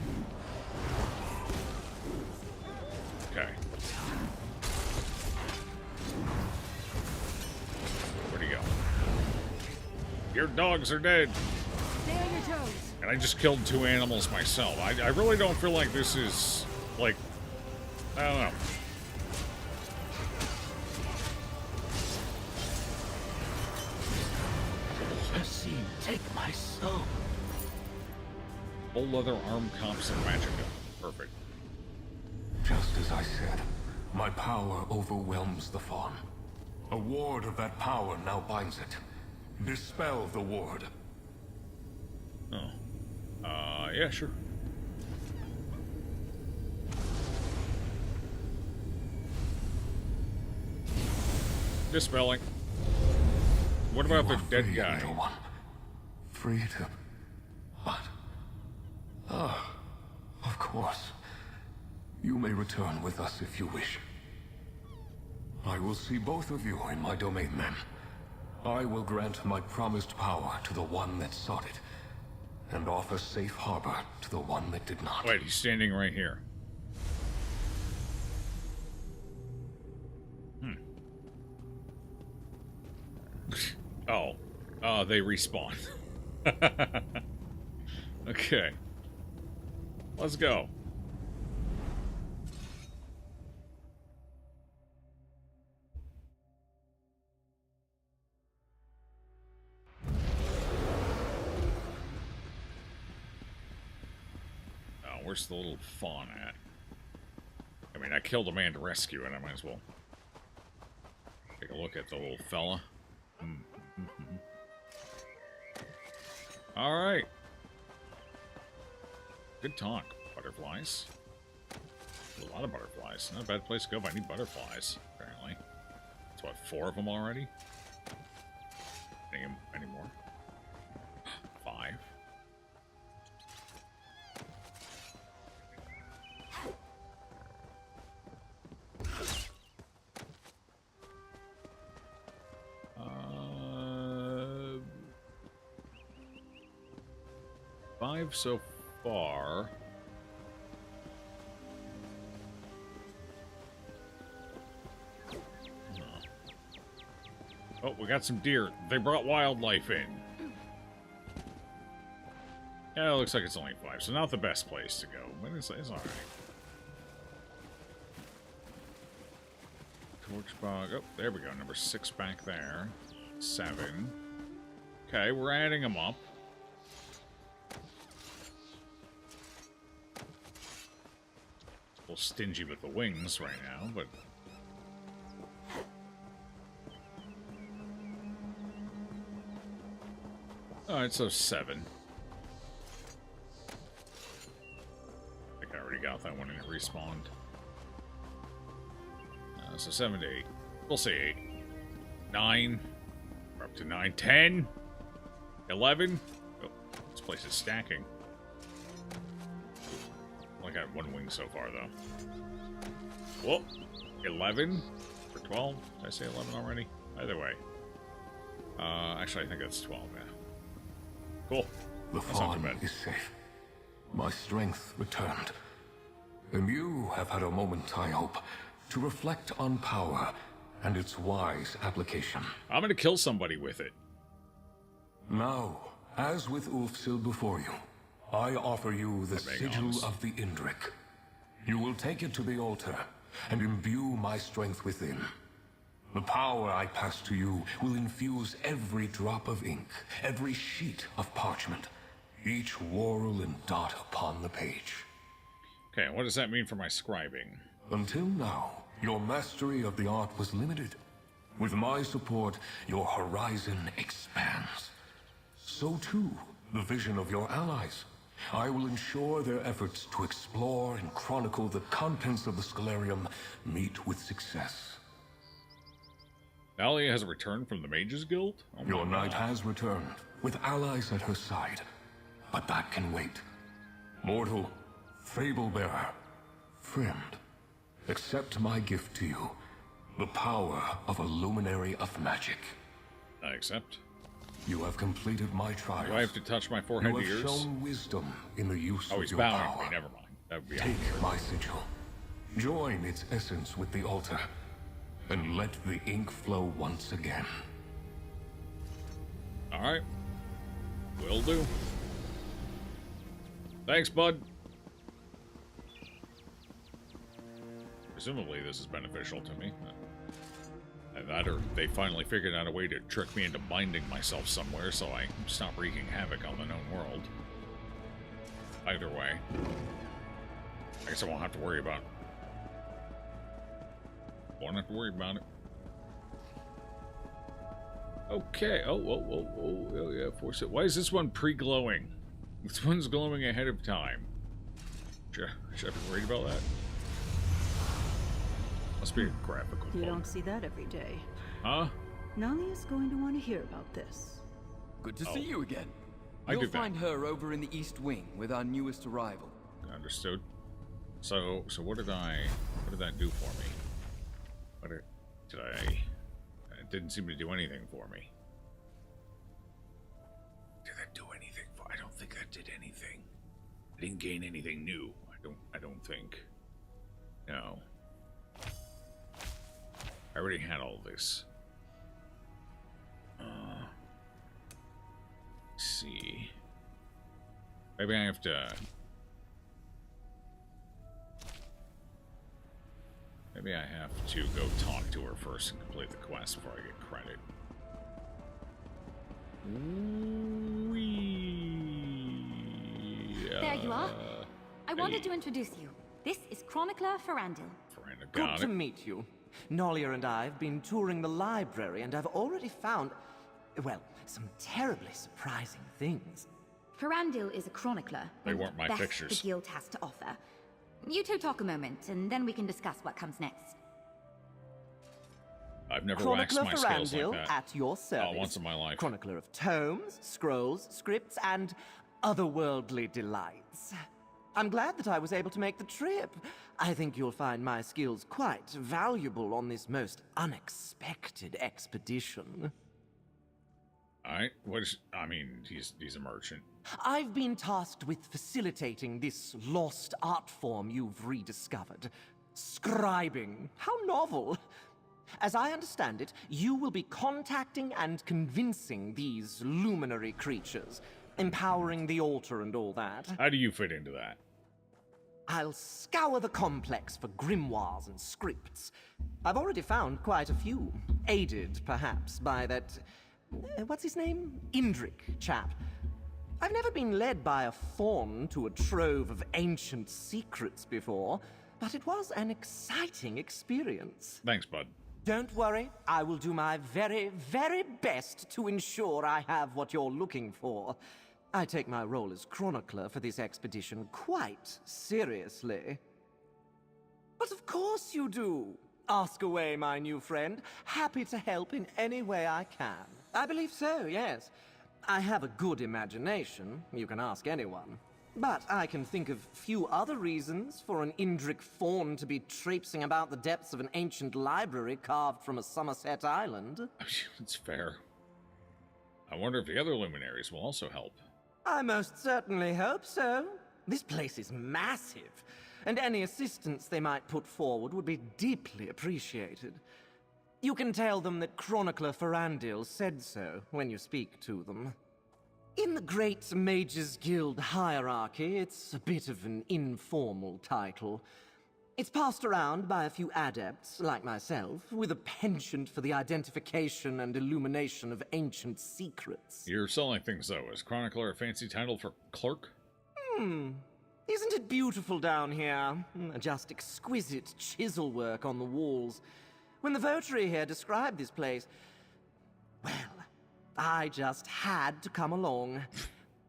Okay. Where'd he go? Your dogs are dead. Stay on your toes. And I just killed 2 animals myself. I really don't feel like this is, like, I don't know. Take my soul. Full leather arm comps and magic gun. Perfect. Just as I said, my power overwhelms the fawn. A ward of that power now binds it. Dispel the ward. Oh. Yeah, sure. Dispelling. What about the dead guy? Free to... What? Ah, of course. You may return with us if you wish. I will see both of you in my domain then. I will grant my promised power to the one that sought it, and offer safe harbor to the one that did not. Wait, he's standing right here. Oh, they respawn. Okay. Let's go. Where's the little fawn at? I mean, I killed a man to rescue it. I might as well take a look at the little fella. All right. Good talk, butterflies. A lot of butterflies. Not a bad place to go if I need butterflies, apparently. That's what, 4 of them already? Any more? 5. Five so far. Oh, we got some deer. They brought wildlife in. Yeah, it looks like it's only 5, so not the best place to go, but it's alright. Torchbog. Oh, there we go. Number 6 back there. 7. Okay, we're adding them up. A little stingy with the wings right now, but... Alright, so 7. I think I already got that one and it respawned. So 7 to 8. We'll say 8. 9. We're up to 9. 10. 11. Oh, this place is stacking. Only got 1 wing so far, though. Whoa. 11 for 12. Did I say 11 already? Either way. Actually, I think that's 12, yeah. Cool. The farm is safe. My strength returned. And you have had a moment, I hope, to reflect on power and its wise application. I'm gonna kill somebody with it. Now, as with Ulfsil before you, I offer you the sigil of the Indrik. You will take it to the altar and imbue my strength within. The power I pass to you will infuse every drop of ink, every sheet of parchment, each whorl and dot upon the page. Okay, what does that mean for my scribing? Until now, your mastery of the art was limited. With my support, your horizon expands. So too, the vision of your allies. I will ensure their efforts to explore and chronicle the contents of the Scholarium meet with success. Alia has returned from the Mages Guild? Oh your knight has returned, with allies at her side. But that can wait. Mortal, fable-bearer, friend, accept my gift to you. The power of a luminary of magic. I accept. You have completed my trials. Do I have to touch my forehead You have ears? shown wisdom in the use oh, of he's your bowing power. me. Never mind. That would be Take awkward. my sigil. Join its essence with the altar. And let the ink flow once again. Alright. Will do. Thanks, bud. Presumably this is beneficial to me. That or they finally figured out a way to trick me into binding myself somewhere so I stop wreaking havoc on the known world. Either way. I guess I won't have to worry about it. Won't have to worry about it. Okay. Oh, yeah, force it. Why is this one pre-glowing? This one's glowing ahead of time. Should I be worried about that? Must be a graphical You bug. don't see that every day. Huh? Nalia's going to want to hear about this. Good to see you again. I You'll did that. find her over in the East Wing with our newest arrival. Understood. So what did that do for me? It didn't seem to do anything for me. Did that do anything for? I don't think that did anything. I didn't gain anything new. I don't think. No. I already had all this. Let's see. Maybe I have to. Maybe I have to go talk to her first and complete the quest before I get credit. There you are. I wanted to introduce you. This is Chronicler Ferandil. Good to meet you. Nolia and I have been touring the library and I've already found, well, some terribly surprising things. Ferandil is a chronicler. They and weren't my best pictures. the guild has to offer. You two talk a moment, and then we can discuss what comes next. I've never Chronicler waxed my skills Ferandil like that. at your service. Oh, once in my life. Chronicler of tomes, scrolls, scripts, and otherworldly delights. I'm glad that I was able to make the trip. I think you'll find my skills quite valuable on this most unexpected expedition. Alright, he's a merchant. I've been tasked with facilitating this lost art form you've rediscovered. Scribing. How novel. As I understand it, you will be contacting and convincing these luminary creatures, empowering the altar and all that. How do you fit into that? I'll scour the complex for grimoires and scripts. I've already found quite a few, aided, perhaps, by that... what's his name? Indrik chap. I've never been led by a faun to a trove of ancient secrets before, but it was an exciting experience. Thanks, bud. Don't worry, I will do my very, very best to ensure I have what you're looking for. I take my role as chronicler for this expedition quite seriously. But of course you do. Ask away, my new friend. Happy to help in any way I can. I believe so, yes. I have a good imagination. You can ask anyone. But I can think of few other reasons for an Indrik faun to be traipsing about the depths of an ancient library carved from a Somerset island. It's fair. I wonder if the other luminaries will also help. I most certainly hope so. This place is massive, and any assistance they might put forward would be deeply appreciated. You can tell them that Chronicler Ferandil said so when you speak to them. In the Great Mages Guild hierarchy, it's a bit of an informal title. It's passed around by a few adepts, like myself, with a penchant for the identification and illumination of ancient secrets. You're selling things, though. Is Chronicler a fancy title for clerk? Isn't it beautiful down here? Just exquisite chisel work on the walls. When the votary here described this place, well, I just had to come along.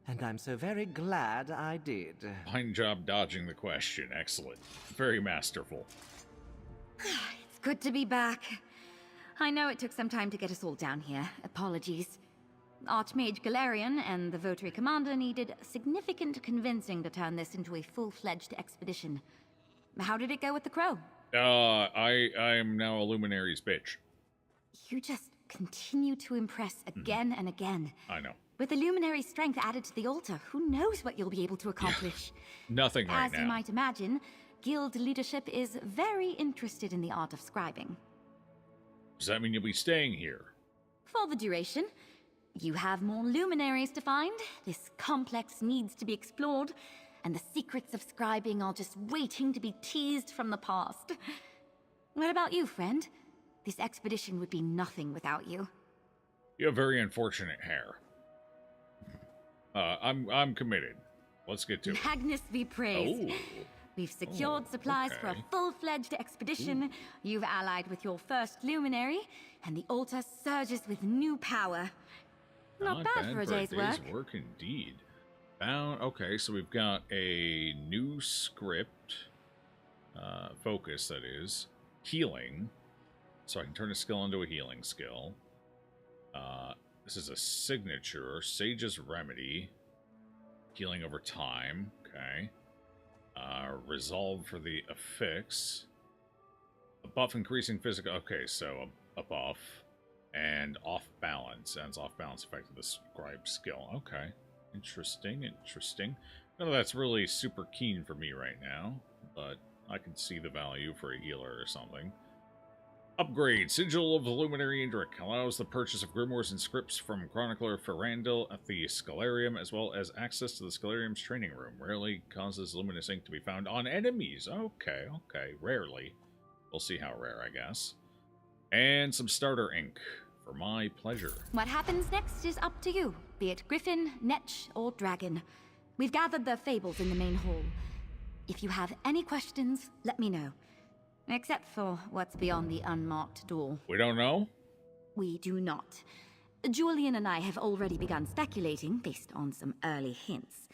And I'm so very glad I did. Fine job dodging the question. Excellent. Very masterful. It's good to be back. I know it took some time to get us all down here. Apologies. Archmage Galarian and the Votary Commander needed significant convincing to turn this into a full-fledged expedition. How did it go with the crow? I am now a Luminary's bitch. You just continue to impress again and again. I know. With the Luminary strength added to the altar, who knows what you'll be able to accomplish? Nothing right now. As you might imagine, Guild leadership is very interested in the art of scribing. Does that mean you'll be staying here? For the duration. You have more luminaries to find, this complex needs to be explored, and the secrets of scribing are just waiting to be teased from the past. What about you, friend? This expedition would be nothing without you. You have very unfortunate hair. I'm committed. Let's get to it. Magnus be praised. Oh. We've secured supplies for a full-fledged expedition. You've allied with your first luminary, and the altar surges with new power. Not bad for a day's work. Indeed. Okay, so we've got a new script. Focus, that is. Healing. So I can turn a skill into a healing skill. This is a signature. Sage's Remedy. Healing over time. Okay. Resolve for the affix. A buff increasing physical... Okay, so a buff. And off balance. Adds off balance effect of the scribe skill. Okay. Interesting. None of that's really super keen for me right now. But I can see the value for a healer or something. Upgrade. Sigil of the Luminary Indrik allows the purchase of grimoires and scripts from Chronicler Ferandil at the Scalarium, as well as access to the Scalarium's training room. Rarely causes luminous ink to be found on enemies. Okay. Rarely. We'll see how rare, I guess. And some starter ink for my pleasure. What happens next is up to you, be it Griffin, Netch, or Dragon. We've gathered their fables in the main hall. If you have any questions, let me know. Except for what's beyond the unmarked door. We don't know? We do not. Julian and I have already begun speculating based on some early hints.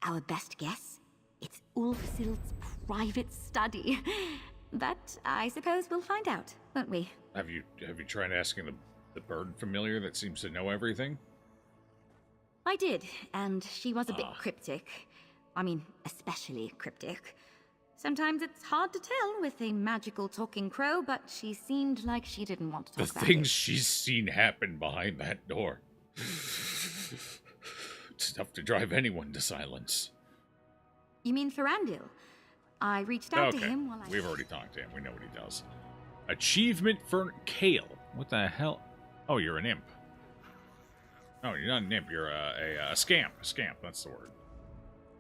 Our best guess? It's Ulfsild's private study. But I suppose we'll find out, won't we? Have you tried asking the bird familiar that seems to know everything? I did, and she was a bit cryptic. I mean, especially cryptic. Sometimes it's hard to tell with a magical talking crow, but she seemed like she didn't want to talk about it. The things she's seen happen behind that door. It's enough to drive anyone to silence. You mean Ferandil? I reached out to him while We've already talked to him. We know what he does. Achievement for Kale. What the hell? Oh, you're an imp. Oh, you're not an imp. You're a scamp. A scamp, that's the word.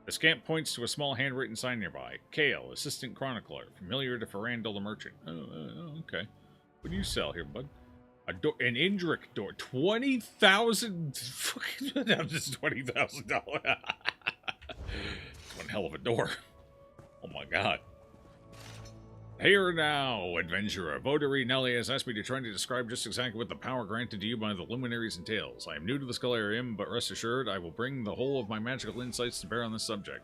The scamp points to a small handwritten sign nearby. Kale, assistant chronicler, familiar to Ferrandel the merchant. Oh, okay. What do you sell here, bud? An Indric door. 20,000. This is $20,000. One hell of a door. Oh my god. Here now, adventurer. Votary Nelly has asked me to try to describe just exactly what the power granted to you by the luminaries entails. I am new to the Scholarium, but rest assured, I will bring the whole of my magical insights to bear on this subject.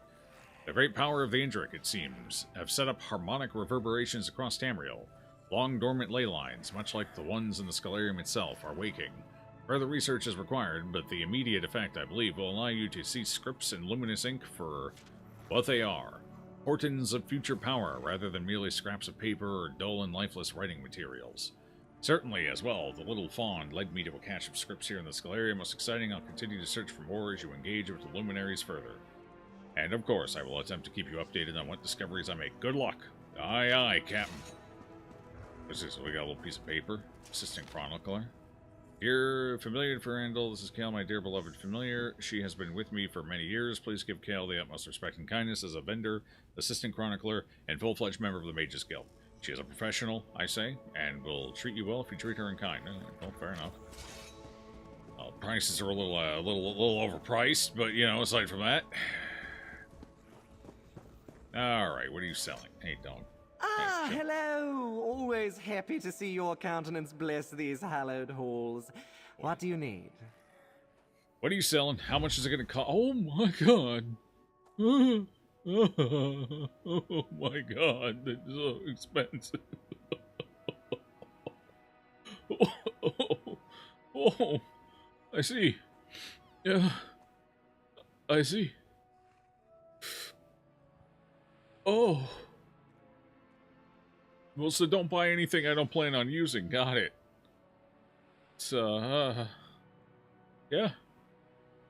The great power of the Indric, it seems, have set up harmonic reverberations across Tamriel. Long dormant ley lines, much like the ones in the Scholarium itself, are waking. Further research is required, but the immediate effect, I believe, will allow you to see scripts in luminous ink for what they are. Portents of future power, rather than merely scraps of paper or dull and lifeless writing materials. Certainly, as well, the little fawn led me to a cache of scripts here in the Scholarium. Most exciting, I'll continue to search for more as you engage with the luminaries further. And of course, I will attempt to keep you updated on what discoveries I make. Good luck! Aye, aye, Captain. What's this? We got a little piece of paper. Assistant chronicler. Dear familiar to Ferrandel, this is Kale, my dear beloved familiar. She has been with me for many years. Please give Kale the utmost respect and kindness as a vendor, assistant chronicler, and full-fledged member of the Mages Guild. She is a professional, I say, and will treat you well if you treat her in kind. Oh, fair enough. Prices are a little overpriced, but you know, aside from that. All right, what are you selling? Hey, dog. Ah, hello! Always happy to see your countenance bless these hallowed halls. What do you need? What are you selling? How much is it going to cost? Oh my god! Oh my god, that's so expensive. Oh, I see. Yeah, I see. Oh. Well, so don't buy anything I don't plan on using. Got it. It's, yeah.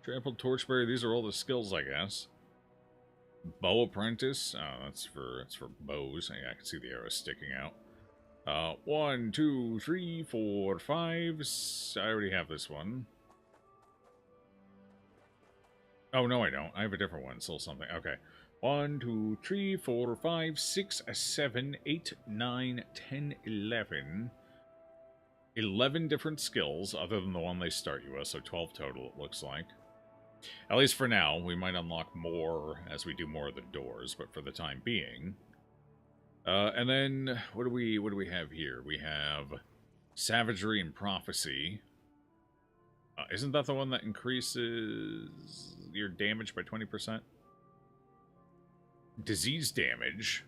Trampled Torchbearer, these are all the skills, I guess. Bow Apprentice, oh, that's for bows. Yeah, I can see the arrows sticking out. 1, 2, 3, 4, 5. I already have this one. Oh, no, I don't. I have a different one. Still something. Okay. 1, 2, 3, 4, 5, 6, 7, 8, 9, 10, 11. 11 different skills, other than the one they start you with, so 12 total, it looks like. At least for now. We might unlock more as we do more of the doors, but for the time being. And then, what do we have here? We have Savagery and Prophecy. Isn't that the one that increases your damage by 20%? Disease damage.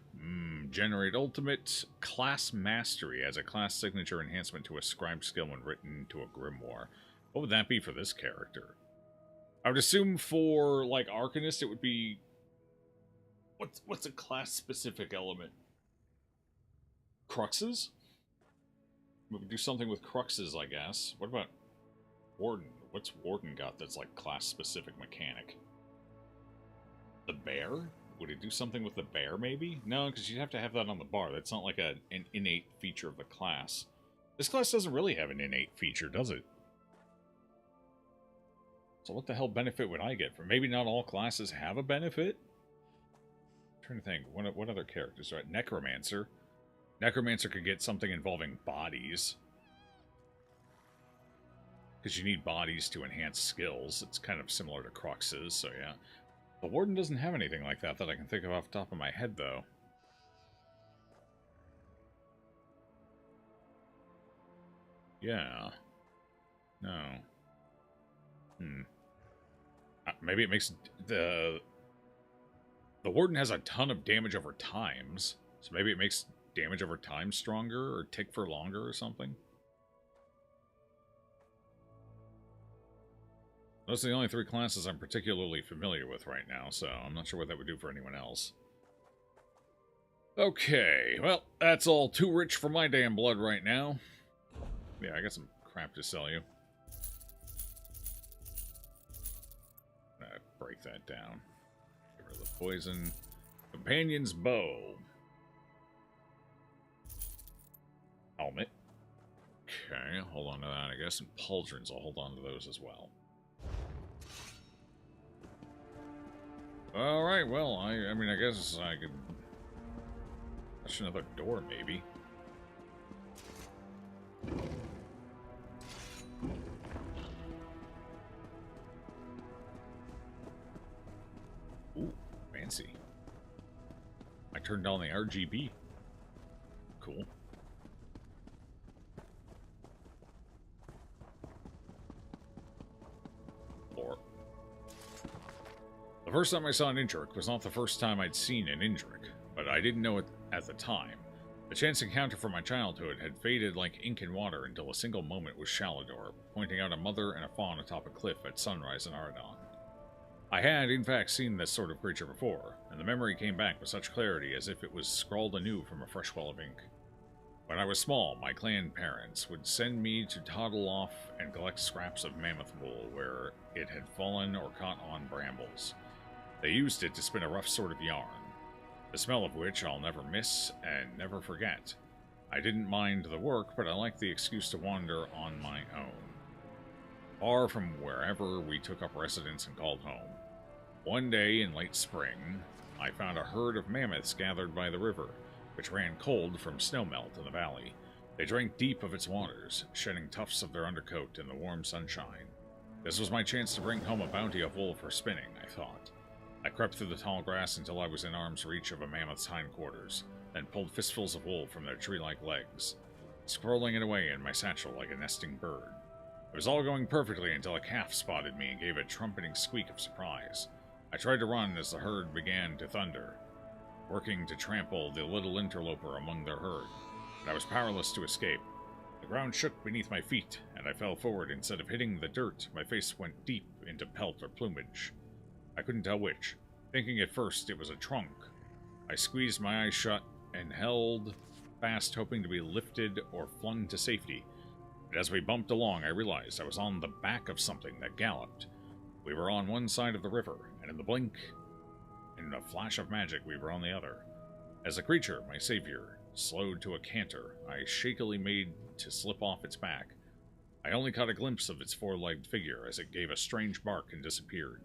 Generate ultimate class mastery as a class signature enhancement to a scribe skill when written to a grimoire. What would that be for this character? I would assume for, like, Arcanist, it would be... What's a class-specific element? Cruxes? We would do something with Cruxes, I guess. What about Warden? What's Warden got that's, like, class-specific mechanic? The Bear? Would it do something with the bear, maybe? No, because you'd have to have that on the bar. That's not like an innate feature of the class. This class doesn't really have an innate feature, does it? So what the hell benefit would I get from? Maybe not all classes have a benefit? I'm trying to think. What other characters? Right? Necromancer. Necromancer could get something involving bodies. Because you need bodies to enhance skills. It's kind of similar to Cruxes, so yeah. The Warden doesn't have anything like that I can think of off the top of my head, though. Yeah. No. Maybe it makes... The Warden has a ton of damage over times, so maybe it makes damage over time stronger, or tick for longer, or something? Those are the only 3 classes I'm particularly familiar with right now, so I'm not sure what that would do for anyone else. Okay, well, that's all too rich for my damn blood right now. Yeah, I got some crap to sell you. Break that down. Get rid of the poison. Companion's Bow. Helmet. Okay, hold on to that, I guess. And Pauldrons, I'll hold on to those as well. Alright, well, I mean, I guess I could touch another door, maybe. Ooh, fancy. I turned on the RGB. Cool. Floor. The first time I saw an Indrik was not the first time I'd seen an Indrik, but I didn't know it at the time. The chance encounter from my childhood had faded like ink in water until a single moment with Shalador, pointing out a mother and a fawn atop a cliff at sunrise in Aradon. I had, in fact, seen this sort of creature before, and the memory came back with such clarity as if it was scrawled anew from a fresh well of ink. When I was small, my clan parents would send me to toddle off and collect scraps of mammoth wool where it had fallen or caught on brambles. They used it to spin a rough sort of yarn, the smell of which I'll never miss and never forget. I didn't mind the work, but I liked the excuse to wander on my own, far from wherever we took up residence and called home. One day in late spring, I found a herd of mammoths gathered by the river, which ran cold from snowmelt in the valley. They drank deep of its waters, shedding tufts of their undercoat in the warm sunshine. This was my chance to bring home a bounty of wool for spinning, I thought. I crept through the tall grass until I was in arm's reach of a mammoth's hindquarters, then pulled fistfuls of wool from their tree-like legs, scrolling it away in my satchel like a nesting bird. It was all going perfectly until a calf spotted me and gave a trumpeting squeak of surprise. I tried to run as the herd began to thunder, working to trample the little interloper among their herd, but I was powerless to escape. The ground shook beneath my feet, and I fell forward. Instead of hitting the dirt, my face went deep into pelt or plumage. I couldn't tell which, thinking at first it was a trunk. I squeezed my eyes shut and held fast, hoping to be lifted or flung to safety. But as we bumped along, I realized I was on the back of something that galloped. We were on one side of the river, and in the blink, in a flash of magic, we were on the other. As the creature, my savior, slowed to a canter, I shakily made to slip off its back. I only caught a glimpse of its four-legged figure as it gave a strange bark and disappeared.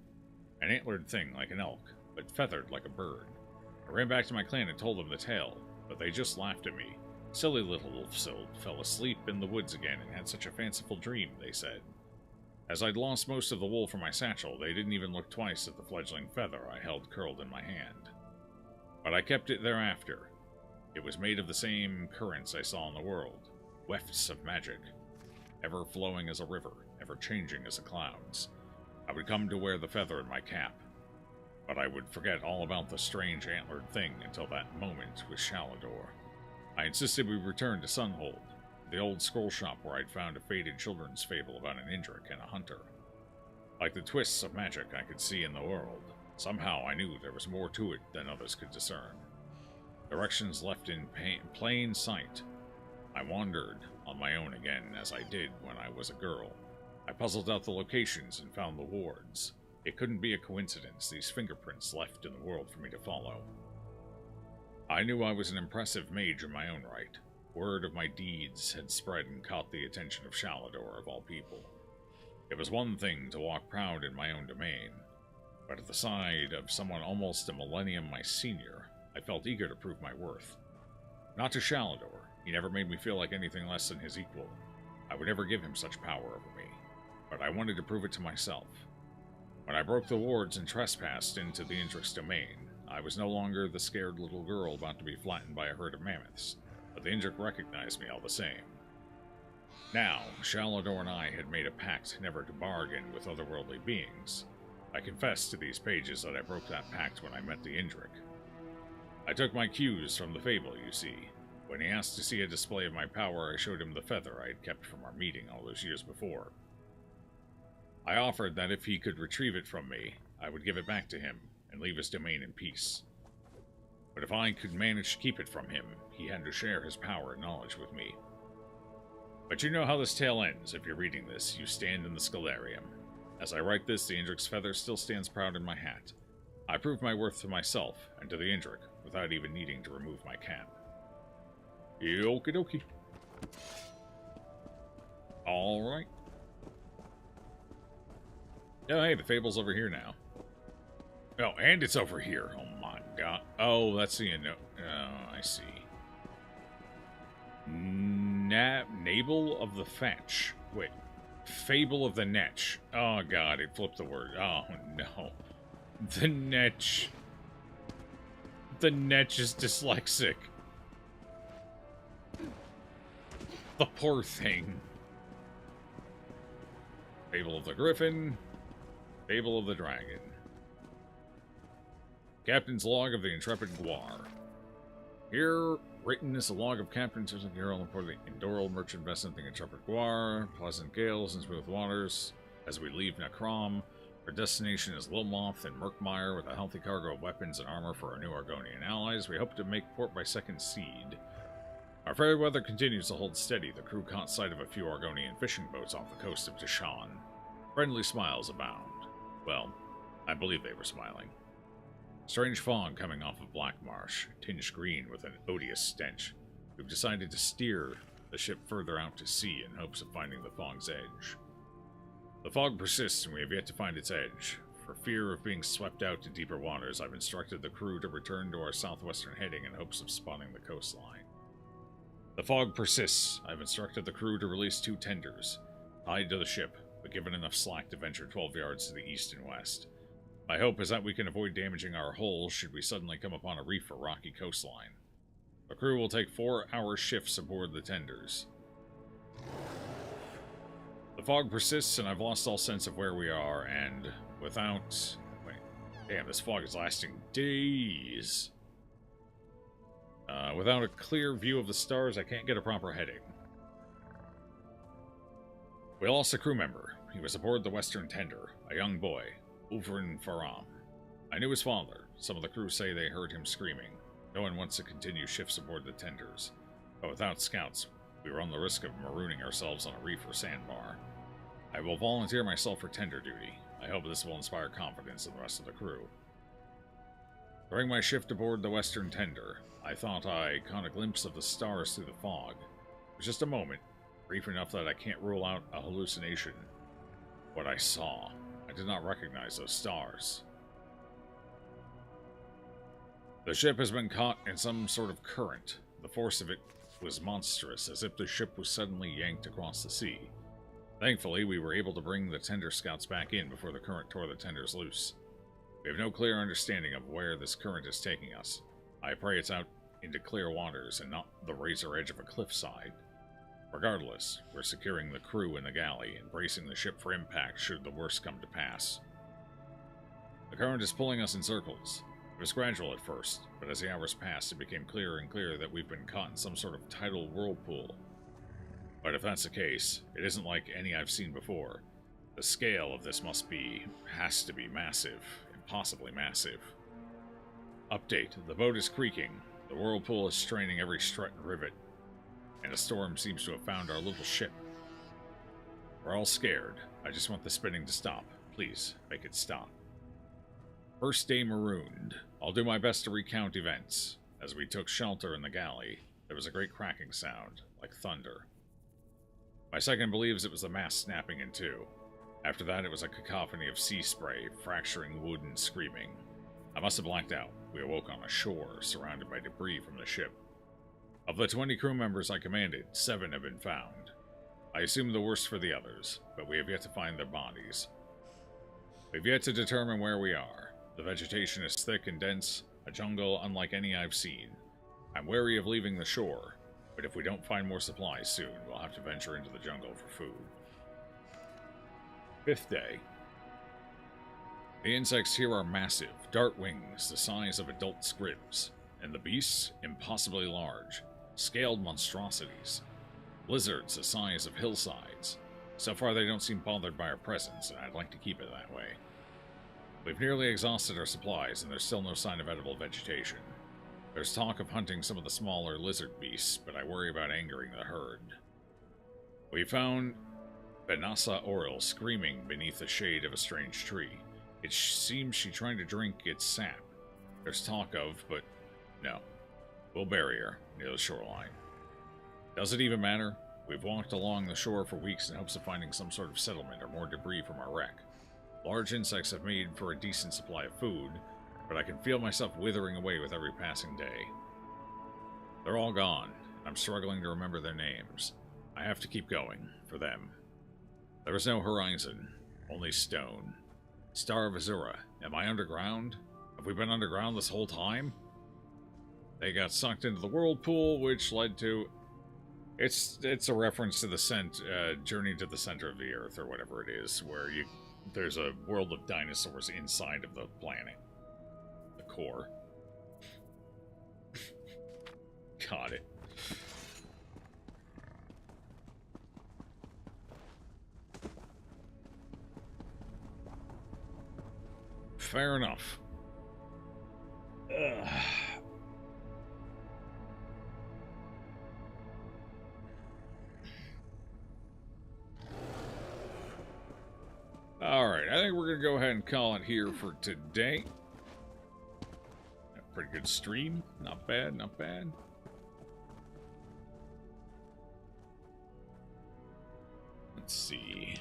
An antlered thing like an elk, but feathered like a bird. I ran back to my clan and told them the tale, but they just laughed at me. Silly little Ulfsild fell asleep in the woods again and had such a fanciful dream, they said. As I'd lost most of the wool from my satchel, they didn't even look twice at the fledgling feather I held curled in my hand. But I kept it thereafter. It was made of the same currents I saw in the world, wefts of magic, ever flowing as a river, ever changing as the clouds. I would come to wear the feather in my cap, but I would forget all about the strange antlered thing until that moment with Shalador. I insisted we return to Sunhold, the old scroll shop where I'd found a faded children's fable about an Indrik and a hunter. Like the twists of magic I could see in the world, somehow I knew there was more to it than others could discern. Directions left in plain sight. I wandered on my own again, as I did when I was a girl. I puzzled out the locations and found the wards. It couldn't be a coincidence, these fingerprints left in the world for me to follow. I knew I was an impressive mage in my own right. Word of my deeds had spread and caught the attention of Shalador, of all people. It was one thing to walk proud in my own domain, but at the side of someone almost a millennium my senior, I felt eager to prove my worth. Not to Shalador. He never made me feel like anything less than his equal. I would never give him such power over me, but I wanted to prove it to myself. When I broke the wards and trespassed into the Indrik's domain, I was no longer the scared little girl about to be flattened by a herd of mammoths, but the Indrik recognized me all the same. Now, Shalador and I had made a pact never to bargain with otherworldly beings. I confess to these pages that I broke that pact when I met the Indrik. I took my cues from the fable, you see. When he asked to see a display of my power, I showed him the feather I had kept from our meeting all those years before. I offered that if he could retrieve it from me, I would give it back to him and leave his domain in peace. But if I could manage to keep it from him, he had to share his power and knowledge with me. But you know how this tale ends. If you're reading this, you stand in the Scalarium. As I write this, the Indrik's feather still stands proud in my hat. I proved my worth to myself and to the Indrik without even needing to remove my cap. Okie dokie. Alright. Oh, hey, the fable's over here now. Oh, and it's over here. Oh my god. Oh, that's the oh, I see. Nabal of the Fetch. Wait. Fable of the Netch. Oh god, it flipped the word. Oh no. The Netch. The Netch is dyslexic. The poor thing. Fable of the Griffin. Fable of the Dragon. Captain's Log of the Intrepid Guar. Here, written is a log of Captain Susan Carroll and the Indoral merchant vessel the Intrepid Guar. Pleasant gales and smooth waters. As we leave Necrom, our destination is Lilmoth and Murkmire with a healthy cargo of weapons and armor for our new Argonian allies. We hope to make port by second seed. Our fair weather continues to hold steady. The crew caught sight of a few Argonian fishing boats off the coast of Tishan. Friendly smiles abound. Well, I believe they were smiling. Strange fog coming off of Black Marsh, tinged green with an odious stench. We've decided to steer the ship further out to sea in hopes of finding the fog's edge. The fog persists and we have yet to find its edge. For fear of being swept out to deeper waters, I've instructed the crew to return to our southwestern heading in hopes of spotting the coastline. The fog persists. I've instructed the crew to release 2 tenders, tied to the ship, but given enough slack to venture 12 yards to the east and west. My hope is that we can avoid damaging our hull should we suddenly come upon a reef or rocky coastline. The crew will take 4-hour shifts aboard the tenders. The fog persists and I've lost all sense of where we are, and without... Wait, damn, this fog is lasting days. Without a clear view of the stars, I can't get a proper heading. We lost a crew member. He was aboard the Western Tender, a young boy, Ulfrin Faram. I knew his father. Some of the crew say they heard him screaming. No one wants to continue shifts aboard the tenders. But without scouts, we run the risk of marooning ourselves on a reef or sandbar. I will volunteer myself for tender duty. I hope this will inspire confidence in the rest of the crew. During my shift aboard the Western Tender, I thought I caught a glimpse of the stars through the fog. It was just a moment, brief enough that I can't rule out a hallucination. What I saw, I did not recognize those stars. The ship has been caught in some sort of current. The force of it was monstrous, as if the ship was suddenly yanked across the sea. Thankfully, we were able to bring the tender scouts back in before the current tore the tenders loose. We have no clear understanding of where this current is taking us. I pray it's out into clear waters and not the razor edge of a cliffside. Regardless, we're securing the crew in the galley and bracing the ship for impact should the worst come to pass. The current is pulling us in circles. It was gradual at first, but as the hours passed, it became clearer and clearer that we've been caught in some sort of tidal whirlpool. But if that's the case, it isn't like any I've seen before. The scale of this has to be massive, impossibly massive. Update, the boat is creaking, the whirlpool is straining every strut and rivet, and a storm seems to have found our little ship. We're all scared. I just want the spinning to stop. Please, make it stop. First day marooned. I'll do my best to recount events. As we took shelter in the galley, there was a great cracking sound, like thunder. My second believes it was the mast snapping in two. After that, it was a cacophony of sea spray, fracturing wood and screaming. I must have blacked out. We awoke on a shore, surrounded by debris from the ship. Of the 20 crew members I commanded, 7 have been found. I assume the worst for the others, but we have yet to find their bodies. We've yet to determine where we are. The vegetation is thick and dense, a jungle unlike any I've seen. I'm wary of leaving the shore, but if we don't find more supplies soon, we'll have to venture into the jungle for food. 5th day. The insects here are massive, dart wings the size of adult scribs, and the beasts impossibly large, scaled monstrosities. Lizards the size of hillsides. So far they don't seem bothered by our presence, and I'd like to keep it that way. We've nearly exhausted our supplies, and there's still no sign of edible vegetation. There's talk of hunting some of the smaller lizard beasts, but I worry about angering the herd. We found Benassa Oril screaming beneath the shade of a strange tree. It seems she's trying to drink its sap. There's talk of, but no. We'll bury her near the shoreline. Does it even matter? We've walked along the shore for weeks in hopes of finding some sort of settlement or more debris from our wreck. Large insects have made for a decent supply of food, but I can feel myself withering away with every passing day. They're all gone. I'm struggling to remember their names. I have to keep going, for them. There is no horizon, only stone. Star of Azura, am I underground? Have we been underground this whole time? They got sucked into the whirlpool, which led to... It's a reference to the Journey to the Center of the Earth, or whatever it is, where there's a world of dinosaurs inside of the planet. The core. Got it. Fair enough. Ugh. Alright, I think we're going to go ahead and call it here for today. A pretty good stream. Not bad, not bad. Let's see.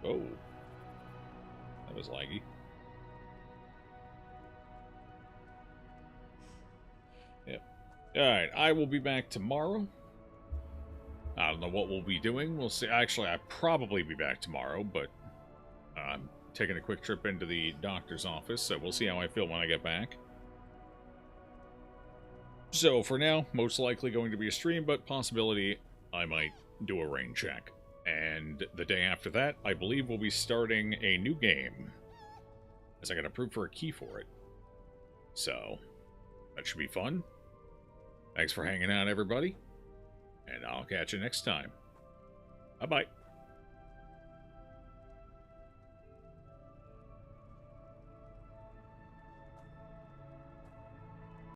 Oh. That was laggy. Yep. Alright, I will be back tomorrow. I don't know what we'll be doing. We'll see. Actually, I'll probably be back tomorrow, but I'm taking a quick trip into the doctor's office, so we'll see how I feel when I get back. So, for now, most likely going to be a stream, but possibility I might do a rain check. And the day after that, I believe we'll be starting a new game, as I got approved for a key for it. So, that should be fun. Thanks for hanging out, everybody. And I'll catch you next time. Bye-bye.